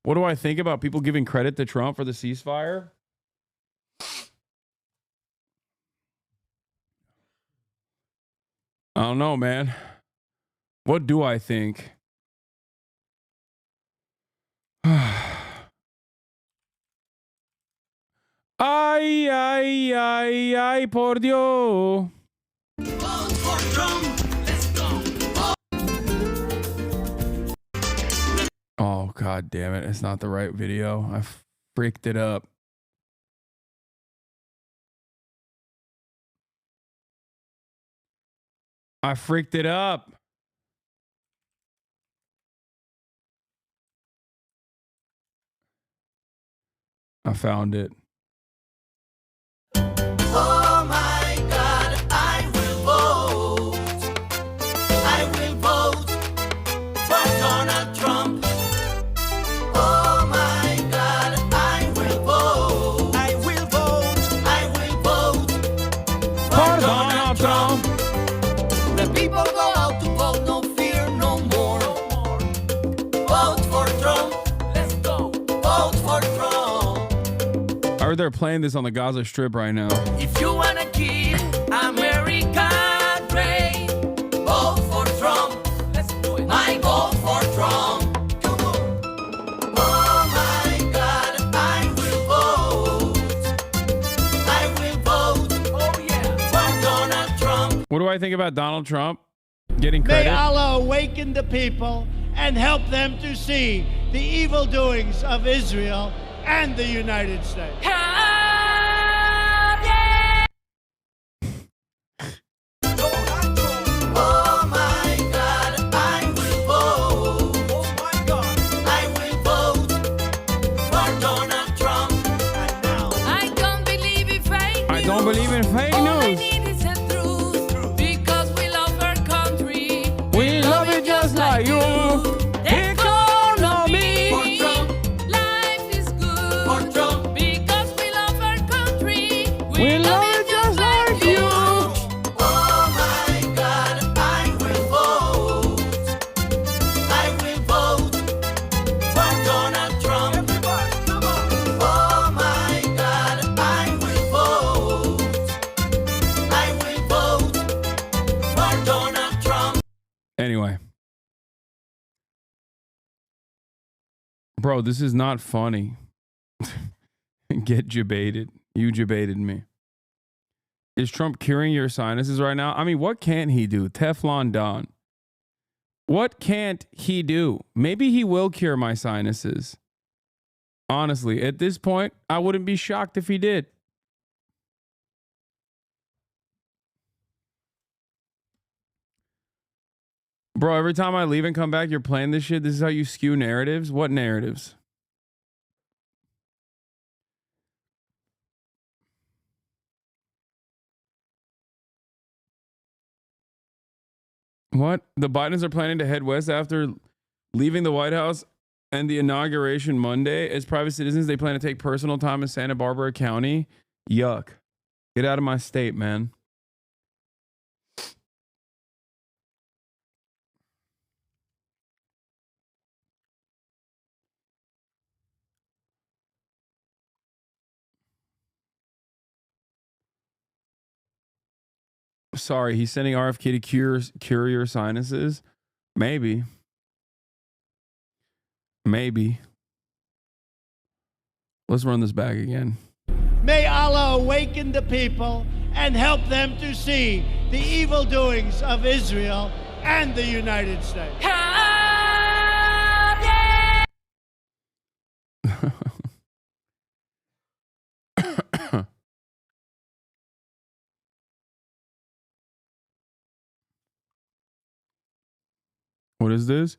What do I think about people giving credit to Trump for the ceasefire? I don't know, man. What do I think? Ay, ay, ay, ay, por Dios. Vote for Trump. Let's go. Oh, God damn it. It's not the right video. I freaked it up. I freaked it up. I found it. Oh my God, I will vote. I will vote for Donald Trump. Oh my God, I will vote. I will vote. I will vote for Donald Trump. The people go out to vote, no fear, no more. Vote for Trump. Let's go. Vote for Trump. I heard they're playing this on the Gaza Strip right now. If you wanna keep America great, I think about Donald Trump getting credit? May Allah awaken the people and help them to see the evil doings of Israel and the United States. Oh my God, I will vote. Oh my God, I will vote for Donald Trump. I don't believe in fake news. I don't believe in fake All I news. need is the truth, because we love our country. We love it just like you. Economy. For Trump. Life is good. For Trump. Because we love our country. We love it just like you. Oh my God, I will vote. I will vote for Donald Trump. Everybody, come on. Oh my God, I will vote. I will vote for Donald Trump. Anyway. Bro, this is not funny. Get debated. You debated me. Is Trump curing your sinuses right now? I mean, what can't he do? Teflon Don. What can't he do? Maybe he will cure my sinuses. Honestly, at this point, I wouldn't be shocked if he did. Bro, every time I leave and come back, you're playing this shit. This is how you skew narratives? What narratives? What? The Bidens are planning to head west after leaving the White House and the inauguration Monday. As private citizens, they plan to take personal time in Santa Barbara County. Yuck. Get out of my state, man. Sorry, he's sending RFK to cure your sinuses? Maybe. Maybe. Let's run this back again. May Allah awaken the people and help them to see the evil doings of Israel and the United States. What is this?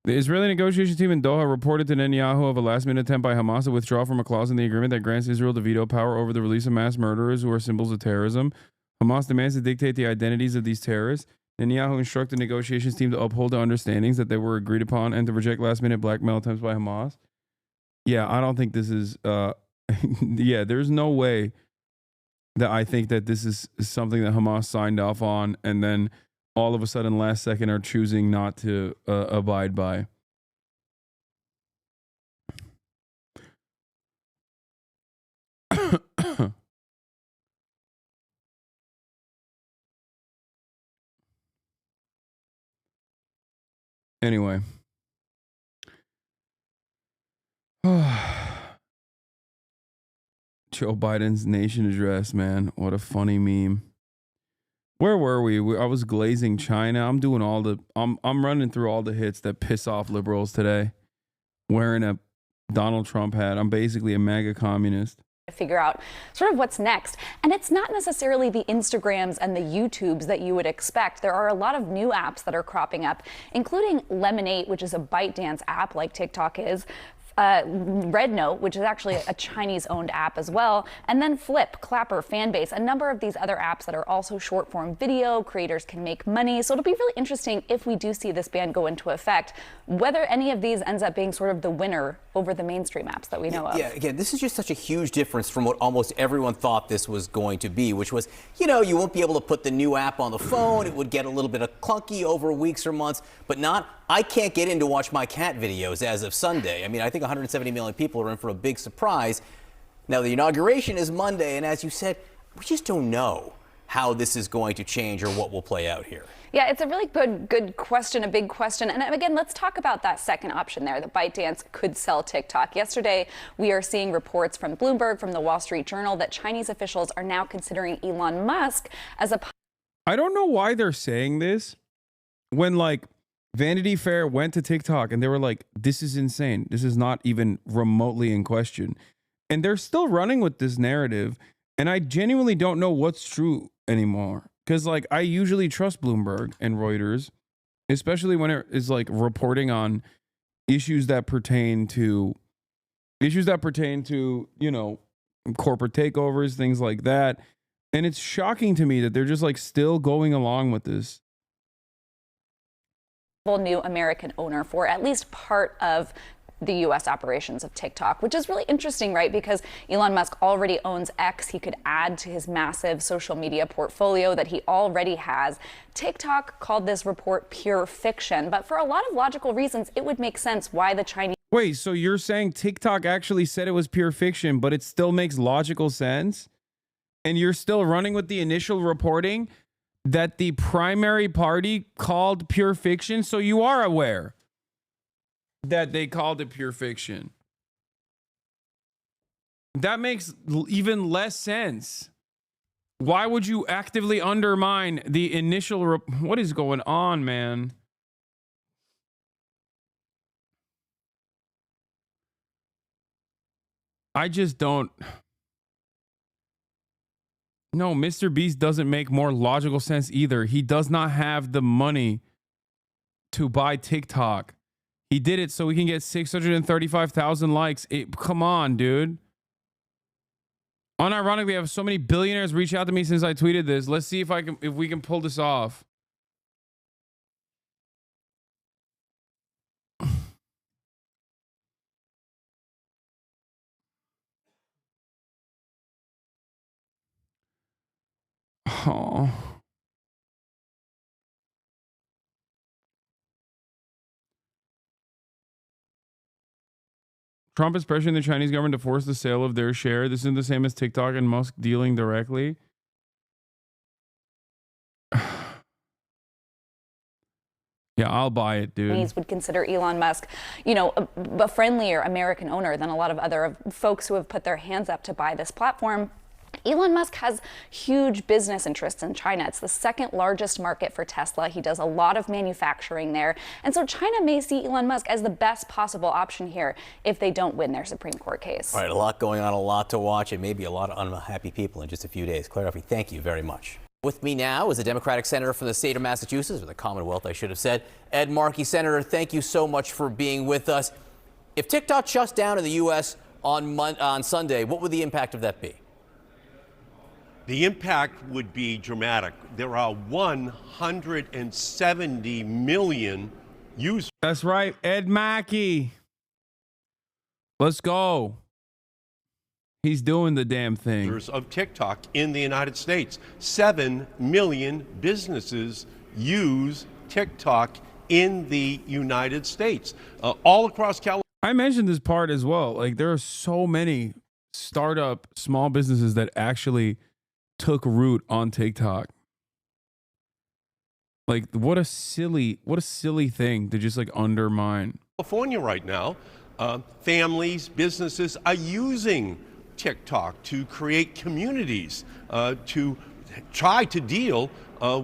The Israeli negotiation team in Doha reported to Netanyahu of a last-minute attempt by Hamas to withdraw from a clause in the agreement that grants Israel the veto power over the release of mass murderers who are symbols of terrorism. Hamas demands to dictate the identities of these terrorists. Netanyahu instructed the negotiations team to uphold the understandings that they were agreed upon and to reject last-minute blackmail attempts by Hamas. Yeah, I don't think this is... yeah, there's no way that I think that this is something that Hamas signed off on and then all of a sudden last second are choosing not to abide by. Anyway. Joe Biden's nation address, man. What a funny meme. Where were we? I was glazing China. I'm doing all the I'm running through all the hits that piss off liberals today. Wearing a Donald Trump hat. I'm basically a MAGA communist. To figure out sort of what's next. And it's not necessarily the Instagrams and the YouTubes that you would expect. There are a lot of new apps that are cropping up, including Lemonade, which is a ByteDance app like TikTok is. Red Note, which is actually a Chinese-owned app as well, and then Flip, Clapper, Fanbase, a number of these other apps that are also short-form video. Creators can make money. So it'll be really interesting if we do see this ban go into effect, whether any of these ends up being sort of the winner over the mainstream apps that we know of. Yeah, again, this is just such a huge difference from what almost everyone thought this was going to be, which was, you know, you won't be able to put the new app on the phone. It would get a little bit of clunky over weeks or months, but not, I can't get in to watch my cat videos as of Sunday. I mean, I think 170 million people are in for a big surprise. Now, the inauguration is Monday, and as you said, we just don't know how this is going to change or what will play out here. Yeah, it's a really good question, a big question. And again, let's talk about that second option there, that ByteDance could sell TikTok. Yesterday, we are seeing reports from Bloomberg, from the Wall Street Journal, that Chinese officials are now considering Elon Musk as a I don't know why they're saying this when like Vanity Fair went to TikTok and they were like, this is insane. This is not even remotely in question. And they're still running with this narrative. And I genuinely don't know what's true anymore. Because like I usually trust Bloomberg and Reuters, especially when it is like reporting on issues that pertain to, you know, corporate takeovers, things like that. And it's shocking to me that they're just like still going along with this. New American owner for at least part of the U.S. operations of TikTok, which is really interesting, right? Because Elon Musk already owns X. He could add to his massive social media portfolio that he already has. TikTok called this report pure fiction, but for a lot of logical reasons, it would make sense why the Chinese... Wait, so you're saying TikTok actually said it was pure fiction, but it still makes logical sense? And you're still running with the initial reporting that the primary party called pure fiction? So you are aware that they called it pure fiction. That makes even less sense. Why would you actively undermine the initial... What is going on, man? I just don't... No, Mr. Beast doesn't make more logical sense either. He does not have the money to buy TikTok. He did it so he can get 635,000 likes. Come on, dude. Unironically, I have so many billionaires reach out to me since I tweeted this. Let's see if we can pull this off. Oh. Trump is pressuring the Chinese government to force the sale of their share. This isn't the same as TikTok and Musk dealing directly. Yeah, I'll buy it, dude. Would consider Elon Musk, you know, a friendlier American owner than a lot of other folks who have put their hands up to buy this platform. Elon Musk has huge business interests in China. It's the second largest market for Tesla. He does a lot of manufacturing there. And so China may see Elon Musk as the best possible option here if they don't win their Supreme Court case. All right, a lot going on, a lot to watch, and maybe a lot of unhappy people in just a few days. Claire Duffy, thank you very much. With me now is a Democratic senator from the state of Massachusetts, or the Commonwealth, I should have said, Ed Markey. Senator, thank you so much for being with us. If TikTok shuts down in the U.S. on Sunday, what would the impact of that be? The impact would be dramatic. There are 170 million users. That's right, Ed Mackey. Let's go. He's doing the damn thing. Of TikTok in the United States. 7 million businesses use TikTok in the United States, all across California. I mentioned this part as well. Like, there are so many startup small businesses that actually took root on TikTok. Like, what a silly thing to just like undermine. California right now, families, businesses are using TikTok to create communities, to try to deal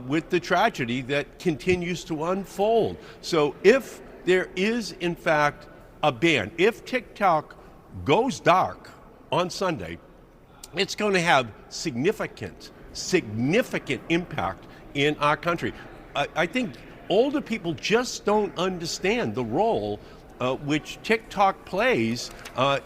with the tragedy that continues to unfold. So if there is in fact a ban, if TikTok goes dark on Sunday, it's going to have significant impact in our country. I think older people just don't understand the role which TikTok plays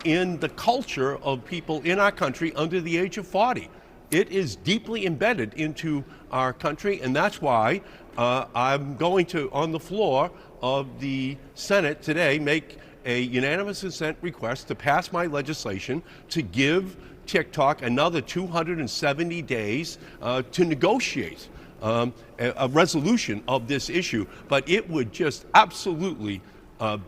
in the culture of people in our country under the age of 40. It is deeply embedded into our country, and that's why I'm going to, on the floor of the Senate today, make a unanimous consent request to pass my legislation to give TikTok another 270 days to negotiate a resolution of this issue. But it would just absolutely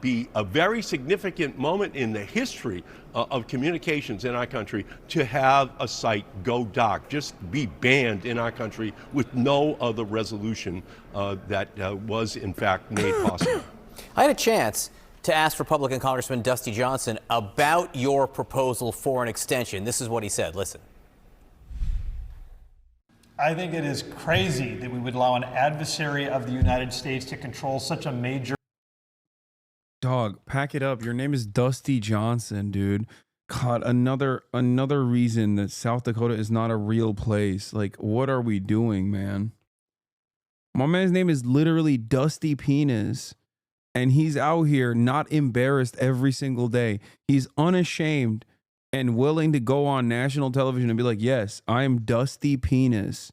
be a very significant moment in the history of communications in our country to have a site go dark, just be banned in our country with no other resolution that was in fact made possible. I had a chance to ask Republican Congressman Dusty Johnson about your proposal for an extension. This is what he said. Listen. I think it is crazy that we would allow an adversary of the United States to control such a major. Dog, pack it up. Your name is Dusty Johnson, dude. God, another reason that South Dakota is not a real place. Like, what are we doing, man? My man's name is literally Dusty Penis, and he's out here not embarrassed every single day. He's unashamed and willing to go on national television and be like, yes, I am Dusty Penis.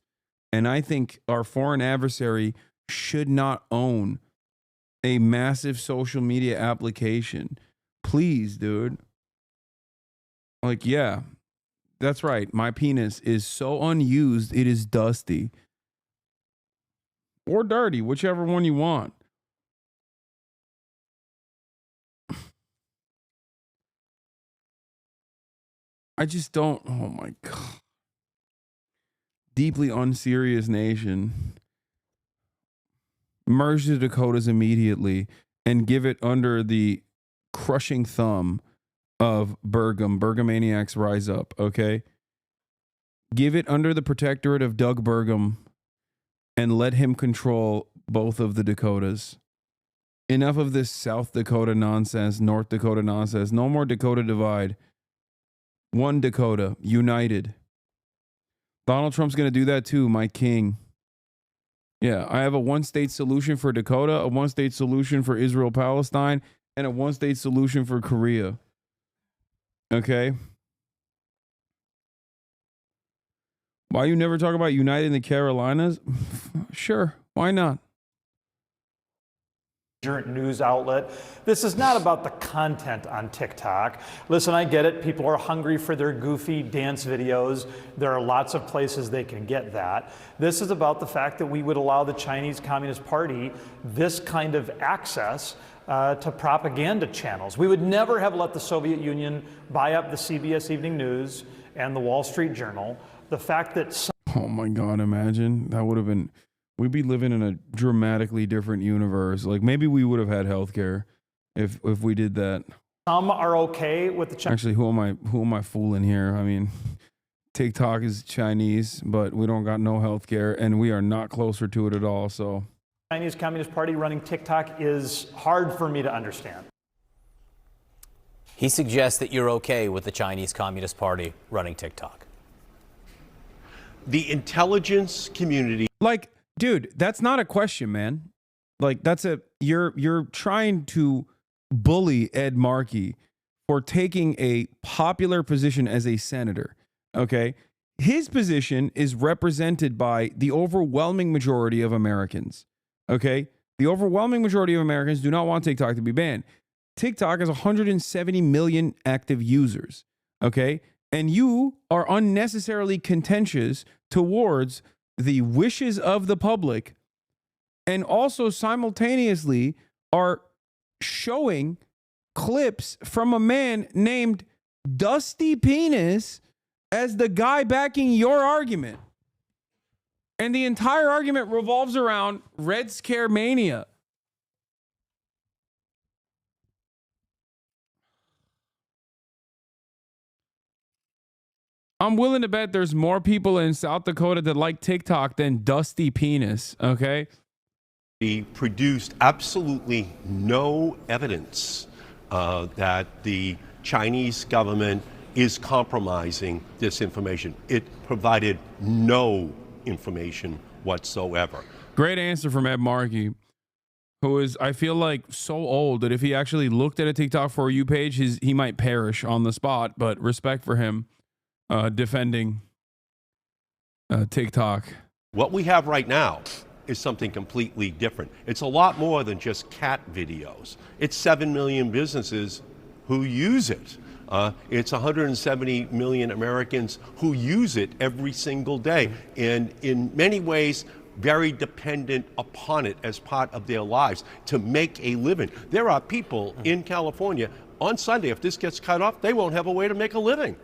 And I think our foreign adversary should not own a massive social media application. Please, dude. Like, yeah, that's right. My penis is so unused, it is dusty. Or dirty, whichever one you want. I just don't, oh my God. Deeply unserious nation. Merge the Dakotas immediately and give it under the crushing thumb of Burgum. Burgomaniacs rise up, okay? Give it under the protectorate of Doug Burgum and let him control both of the Dakotas. Enough of this South Dakota nonsense, North Dakota nonsense. No more Dakota divide. One Dakota, united. Donald Trump's going to do that too, my king. Yeah, I have a one-state solution for Dakota, a one-state solution for Israel-Palestine, and a one-state solution for Korea. Okay? Why you never talk about uniting the Carolinas? Sure, why not? News outlet. This is not about the content on TikTok. Listen, I get it. People are hungry for their goofy dance videos. There are lots of places they can get that. This is about the fact that we would allow the Chinese Communist Party this kind of access to propaganda channels. We would never have let the Soviet Union buy up the CBS Evening News and the Wall Street Journal. The fact that oh my God, imagine. That would have been, we'd be living in a dramatically different universe. Like maybe we would have had healthcare if we did that. some are okay with the Chinese. Actually, who am I fooling here? I mean, TikTok is Chinese, but we don't got no healthcare, and we are not closer to it at all. So, Chinese Communist Party running TikTok is hard for me to understand. He suggests that you're okay with the Chinese Communist Party running TikTok. The intelligence community. Like, dude, that's not a question, man. Like, you're trying to bully Ed Markey for taking a popular position as a senator. Okay. His position is represented by the overwhelming majority of Americans. Okay. The overwhelming majority of Americans do not want TikTok to be banned. TikTok has 170 million active users. Okay. And you are unnecessarily contentious towards the wishes of the public, and also simultaneously are showing clips from a man named Dusty Penis as the guy backing your argument. And the entire argument revolves around Red Scare Mania. I'm willing to bet there's more people in South Dakota that like TikTok than Dusty Penis, okay? He produced absolutely no evidence that the Chinese government is compromising this information. It provided no information whatsoever. Great answer from Ed Markey, who is, I feel like, so old that if he actually looked at a TikTok For You page, he might perish on the spot, but respect for him. Defending TikTok. What we have right now is something completely different. It's a lot more than just cat videos. It's 7 million businesses who use it. It's 170 million Americans who use it every single day, and in many ways very dependent upon it as part of their lives to make a living. There are people in California on Sunday, if this gets cut off, they won't have a way to make a living.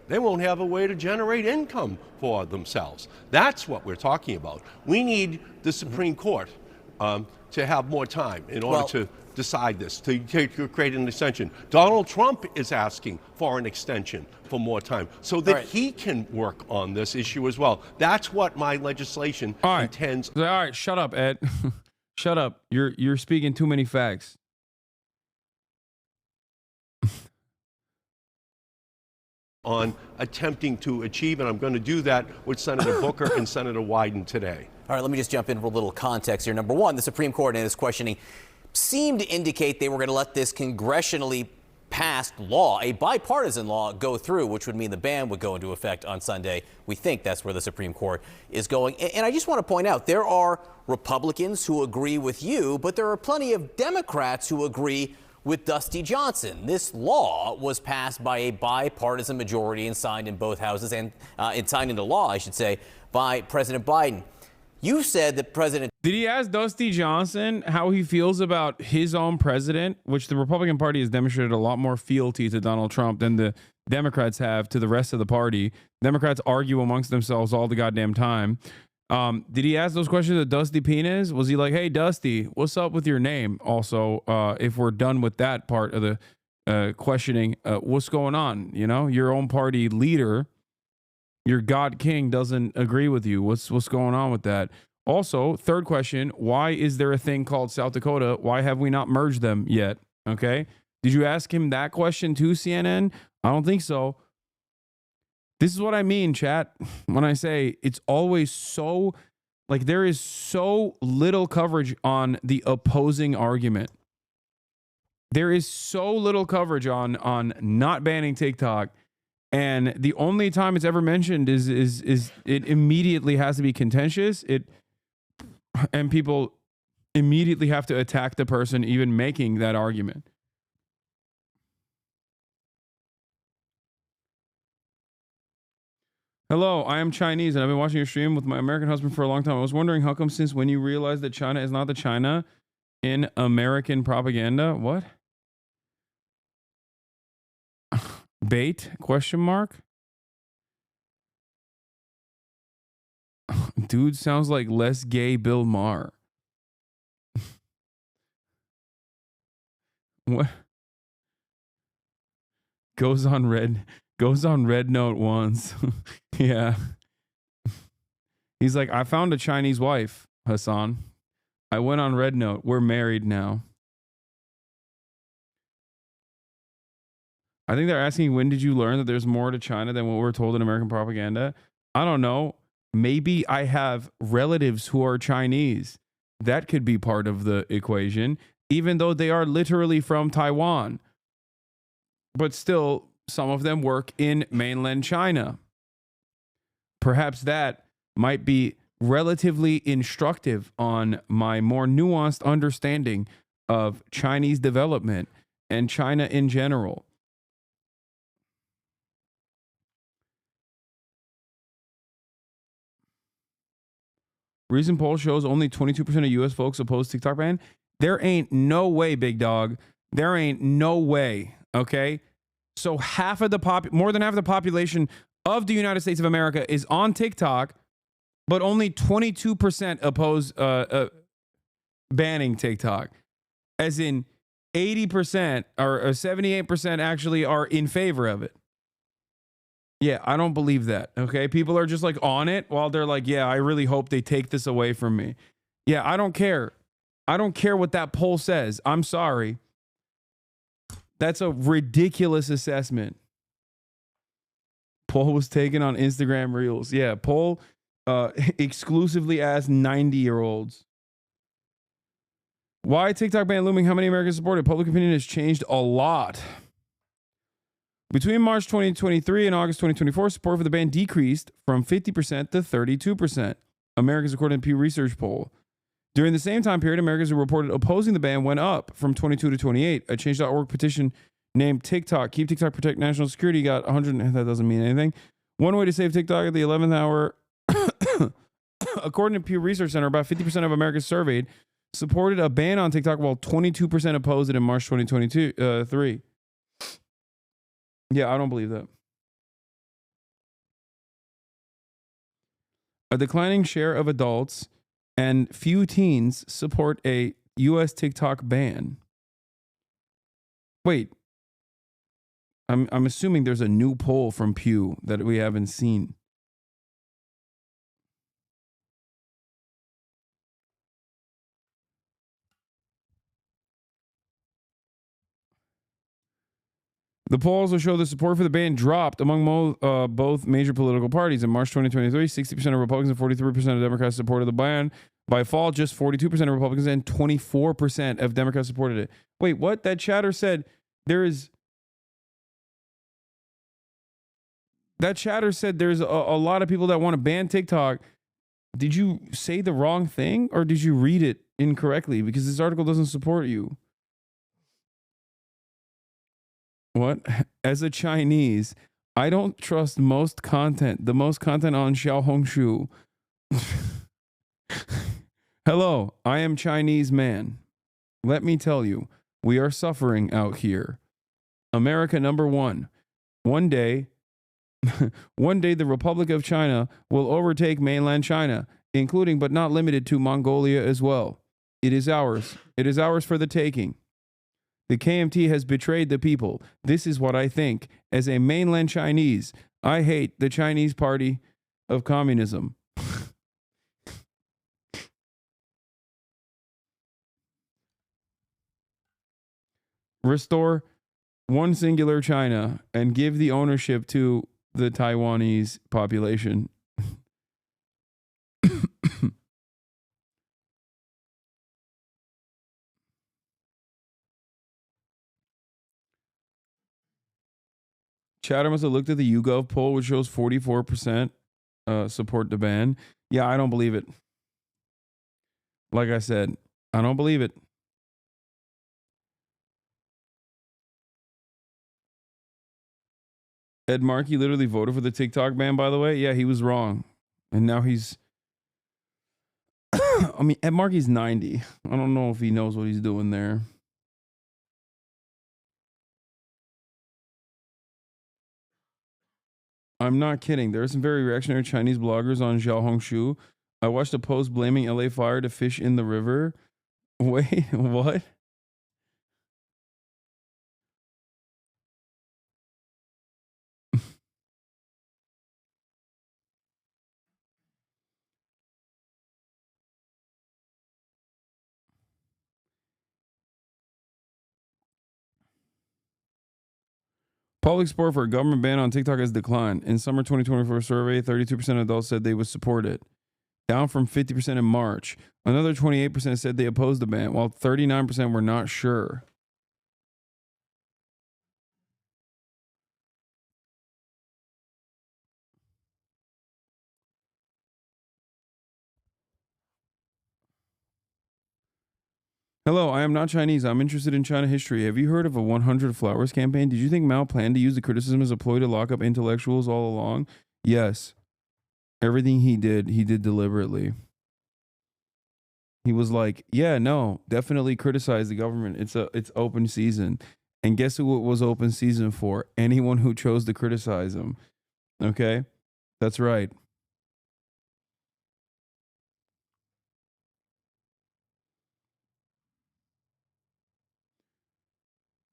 They won't have a way to generate income for themselves. That's what we're talking about. We need the Supreme Court to have more time in order to decide this, to create an extension. Donald Trump is asking for an extension for more time so that he can work on this issue as well. That's what my legislation intends. All right, shut up, Ed. Shut up. You're speaking too many facts. On attempting to achieve, and I'm going to do that with Senator Booker and Senator Wyden today. All right, let me just jump in for a little context here. Number one, the Supreme Court in its questioning seemed to indicate they were going to let this congressionally passed law, a bipartisan law, go through, which would mean the ban would go into effect on Sunday. We think that's where the Supreme Court is going. And I just want to point out, there are Republicans who agree with you, but there are plenty of Democrats who agree with Dusty Johnson. This law was passed by a bipartisan majority and signed in both houses, and it signed into law, I should say, by President Biden. You said that President... Did he ask Dusty Johnson how he feels about his own president, which the Republican Party has demonstrated a lot more fealty to Donald Trump than the Democrats have to the rest of the party. Democrats argue amongst themselves all the goddamn time. Did he ask those questions to Dusty Penis? Was he like, hey, Dusty, what's up with your name? Also, if we're done with that part of the questioning, what's going on? You know, your own party leader, your God King, doesn't agree with you. What's going on with that? Also, third question, why is there a thing called South Dakota? Why have we not merged them yet? Okay. Did you ask him that question too, CNN? I don't think so. This is what I mean, chat, when I say it's always so, like, there is so little coverage on the opposing argument. There is so little coverage on not banning TikTok. And the only time it's ever mentioned is it immediately has to be contentious. And people immediately have to attack the person even making that argument. Hello, I am Chinese and I've been watching your stream with my American husband for a long time. I was wondering how come since when you realized that China is not the China in American propaganda? What? Bait? Question mark? Dude sounds like less gay Bill Maher. What? Goes on red note once. Yeah. He's like, I found a Chinese wife, Hasan. I went on red note. We're married now. I think they're asking, when did you learn that there's more to China than what we're told in American propaganda? I don't know. Maybe I have relatives who are Chinese. That could be part of the equation, even though they are literally from Taiwan. But still, some of them work in mainland China. Perhaps that might be relatively instructive on my more nuanced understanding of Chinese development and China in general. Recent poll shows only 22% of U.S. folks oppose TikTok ban. There ain't no way, big dog. There ain't no way. Okay. So more than half of the population of the United States of America is on TikTok, but only 22% oppose banning TikTok. As in 80% or 78% actually are in favor of it. Yeah, I don't believe that. Okay. People are just like on it while they're like, yeah, I really hope they take this away from me. Yeah, I don't care. I don't care what that poll says. I'm sorry. That's a ridiculous assessment. Poll was taken on Instagram Reels. Yeah, poll exclusively asked 90-year-olds. Why TikTok ban looming? How many Americans support it? Public opinion has changed a lot. Between March 2023 and August 2024, support for the ban decreased from 50% to 32%. Americans, according to Pew Research poll. During the same time period, Americans who reported opposing the ban went up from 22 to 28. A Change.org petition named TikTok, Keep TikTok, Protect National Security, got 100. That doesn't mean anything. One way to save TikTok at the 11th hour. According to Pew Research Center, about 50% of Americans surveyed supported a ban on TikTok, while 22% opposed it in March 2023. Yeah, I don't believe that. A declining share of adults and few teens support a U.S. TikTok ban. Wait. I'm assuming there's a new poll from Pew that we haven't seen. The poll also showed the support for the ban dropped among both major political parties. In March 2023, 60% of Republicans and 43% of Democrats supported the ban. By fall, just 42% of Republicans and 24% of Democrats supported it. Wait, what? That chatter said there's a lot of people that want to ban TikTok. Did you say the wrong thing or did you read it incorrectly? Because this article doesn't support you. What? As a Chinese, I don't trust the most content on Xiaohongshu. Hello, I am Chinese man. Let me tell you, we are suffering out here. America number one. One day, the Republic of China will overtake mainland China, including but not limited to Mongolia as well. It is ours. It is ours for the taking. The KMT has betrayed the people. This is what I think. As a mainland Chinese, I hate the Chinese Party of Communism. Restore one singular China and give the ownership to the Taiwanese population. Chatter must have looked at the YouGov poll, which shows 44% support the ban. Yeah, I don't believe it. Like I said, I don't believe it. Ed Markey literally voted for the TikTok ban, by the way. Yeah, he was wrong. And now he's... I mean, Ed Markey's 90. I don't know if he knows what he's doing there. I'm not kidding. There are some very reactionary Chinese bloggers on Xiaohongshu. I watched a post blaming LA Fire to fish in the river. Wait, what? Public support for a government ban on TikTok has declined. In summer 2024 survey, 32% of adults said they would support it, down from 50% in March. Another 28% said they opposed the ban, while 39% were not sure. Hello, I am not Chinese. I'm interested in China history. Have you heard of a 100 Flowers campaign? Did you think Mao planned to use the criticism as a ploy to lock up intellectuals all along? Yes. Everything he did deliberately. He was like, yeah, no, definitely criticize the government. It's open season. And guess who it was open season for? Anyone who chose to criticize him. Okay? That's right.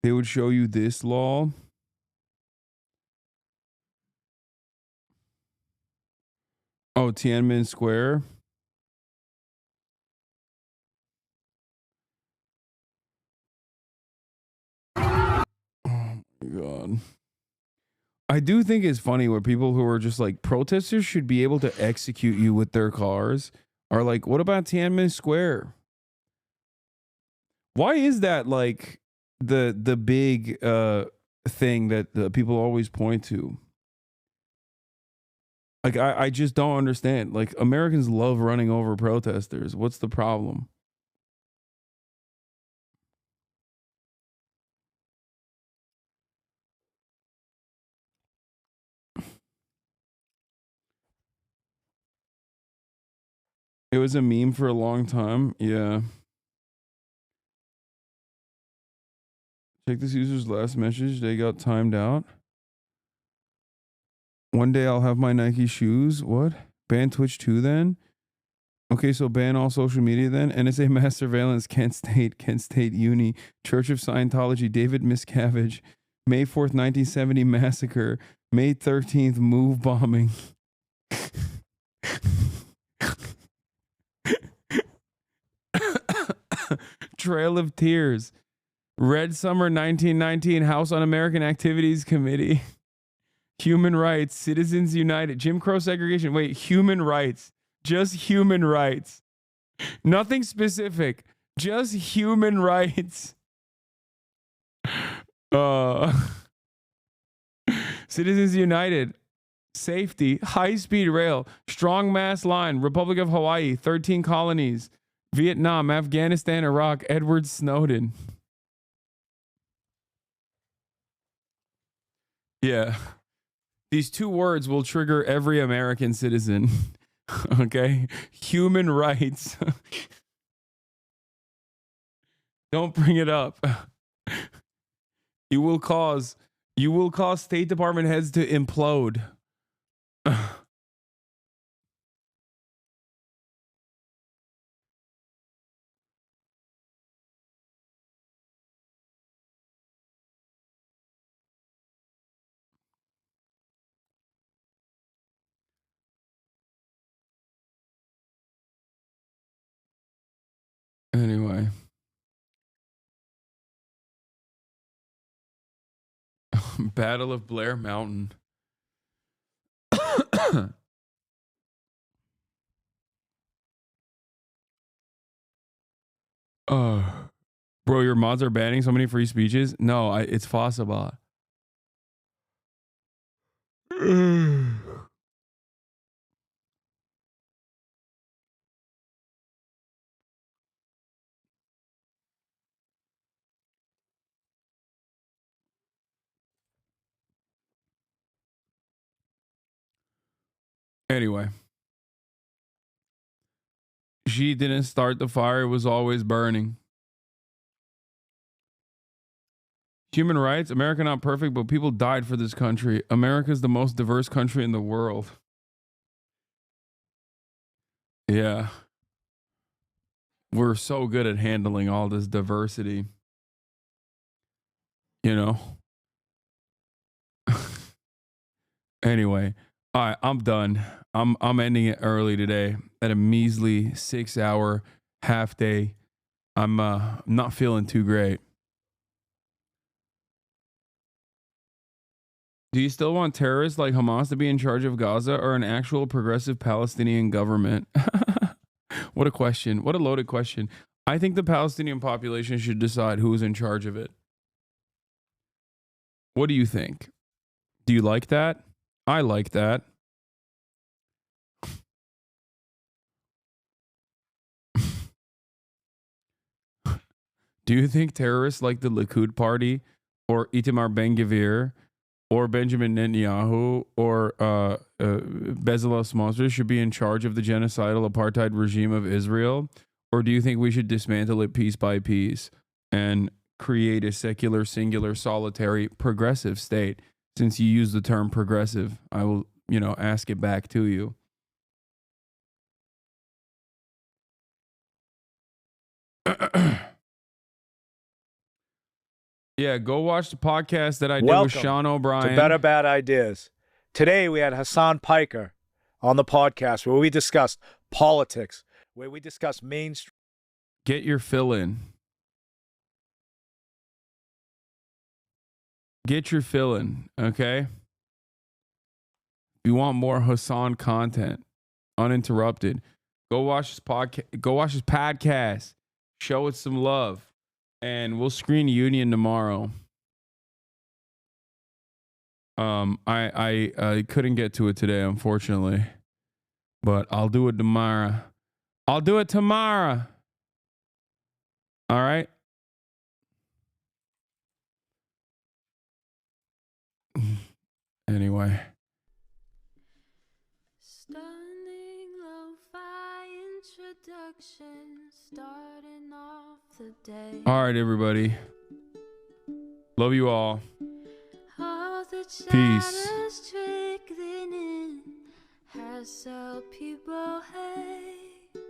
They would show you this law. Oh, Tiananmen Square. Oh my God. I do think it's funny where people who are just like protesters should be able to execute you with their cars are like, what about Tiananmen Square? Why is that like the big thing that the people always point to? Like, I just don't understand. Like, Americans love running over protesters. What's the problem? It was a meme for a long time. Yeah. Check this user's last message. They got timed out. One day I'll have my Nike shoes. What? Ban Twitch 2 then? Okay, so ban all social media then. NSA mass surveillance, Kent State Uni, Church of Scientology, David Miscavige, May 4th, 1970 massacre, May 13th move bombing. Trail of Tears, Red Summer 1919, House Un-American Activities Committee, Human Rights, Citizens United, Jim Crow segregation. Wait, human rights. Just human rights. Nothing specific. Just human rights. Citizens United. Safety. High-speed rail. Strong mass line. Republic of Hawaii. 13 colonies. Vietnam, Afghanistan, Iraq. Edward Snowden. Yeah. These two words will trigger every American citizen. Okay? Human rights. Don't bring it up. You will cause State Department heads to implode. Anyway. Battle of Blair Mountain. Bro, your mods are banning so many free speeches? No, it's Fossabot. Anyway. She didn't start the fire, it was always burning. Human rights, America not perfect, but people died for this country. America is the most diverse country in the world. Yeah. We're so good at handling all this diversity. You know? Anyway, all right, I'm done. I'm ending it early today at a measly 6-hour half day. I'm not feeling too great. Do you still want terrorists like Hamas to be in charge of Gaza or an actual progressive Palestinian government? What a question. What a loaded question. I think the Palestinian population should decide who's in charge of it. What do you think? Do you like that? I like that. Do you think terrorists like the Likud party or Itamar Ben-Gvir or Benjamin Netanyahu or Bezalel Smotrich should be in charge of the genocidal apartheid regime of Israel? Or do you think we should dismantle it piece by piece and create a secular, singular, solitary, progressive state? Since you use the term progressive, I will, ask it back to you. Yeah, go watch the podcast that I did with Sean O'Brien. To Better Bad Ideas. Today we had HasanPiker on the podcast where we discussed politics, where we discussed mainstream. Get your fill in. Get your fill in, okay? If you want more Hasan content, uninterrupted, go watch his podcast. Go watch his podcast. Show it some love. And we'll screen Union tomorrow. I couldn't get to it today, unfortunately. But I'll do it tomorrow. I'll do it tomorrow. All right? Anyway. Stunning lo-fi introduction, starting off the day. All right, everybody. Love you all. All the Peace. trickling in has helped people hate.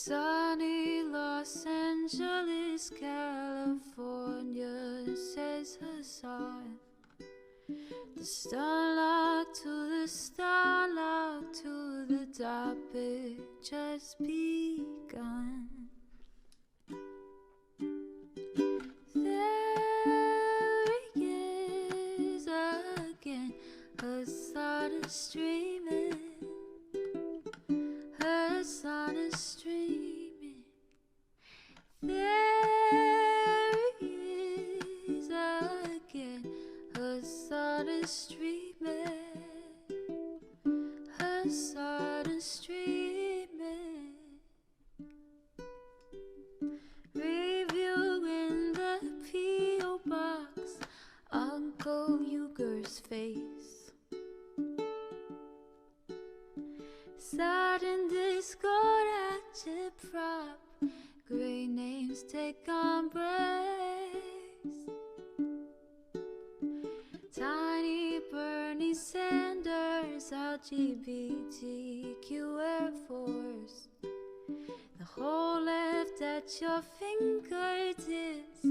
Sunny Los Angeles, California, says Hasan. The starlight to the starlight to the topic just begun. There he is again, Hasan is streaming. Hasan is streaming. There he is again, Hasan is streaming. Hasan is streaming. Reviewing the P.O. box, Uncle Uyghur's face. Sat in Discord at your prop, great names take embrace. Tiny Bernie Sanders, LGBTQ Air Force. The whole left at your fingertips,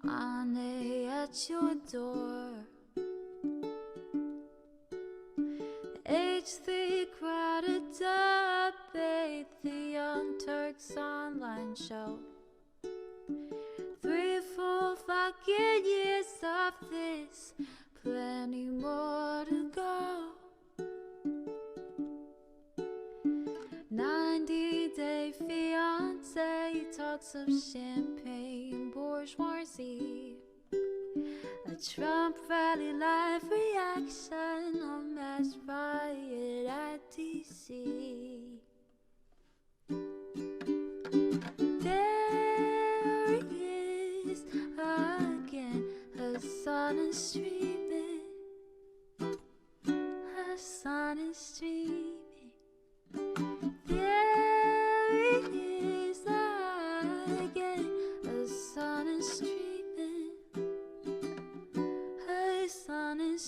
Ane at your door. H3 crowded debate, the Young Turks online show. 3 full fucking years of this, plenty more to go. 90-day fiance talks of champagne bourgeoisie. A Trump rally live reaction on mass riot at DC. There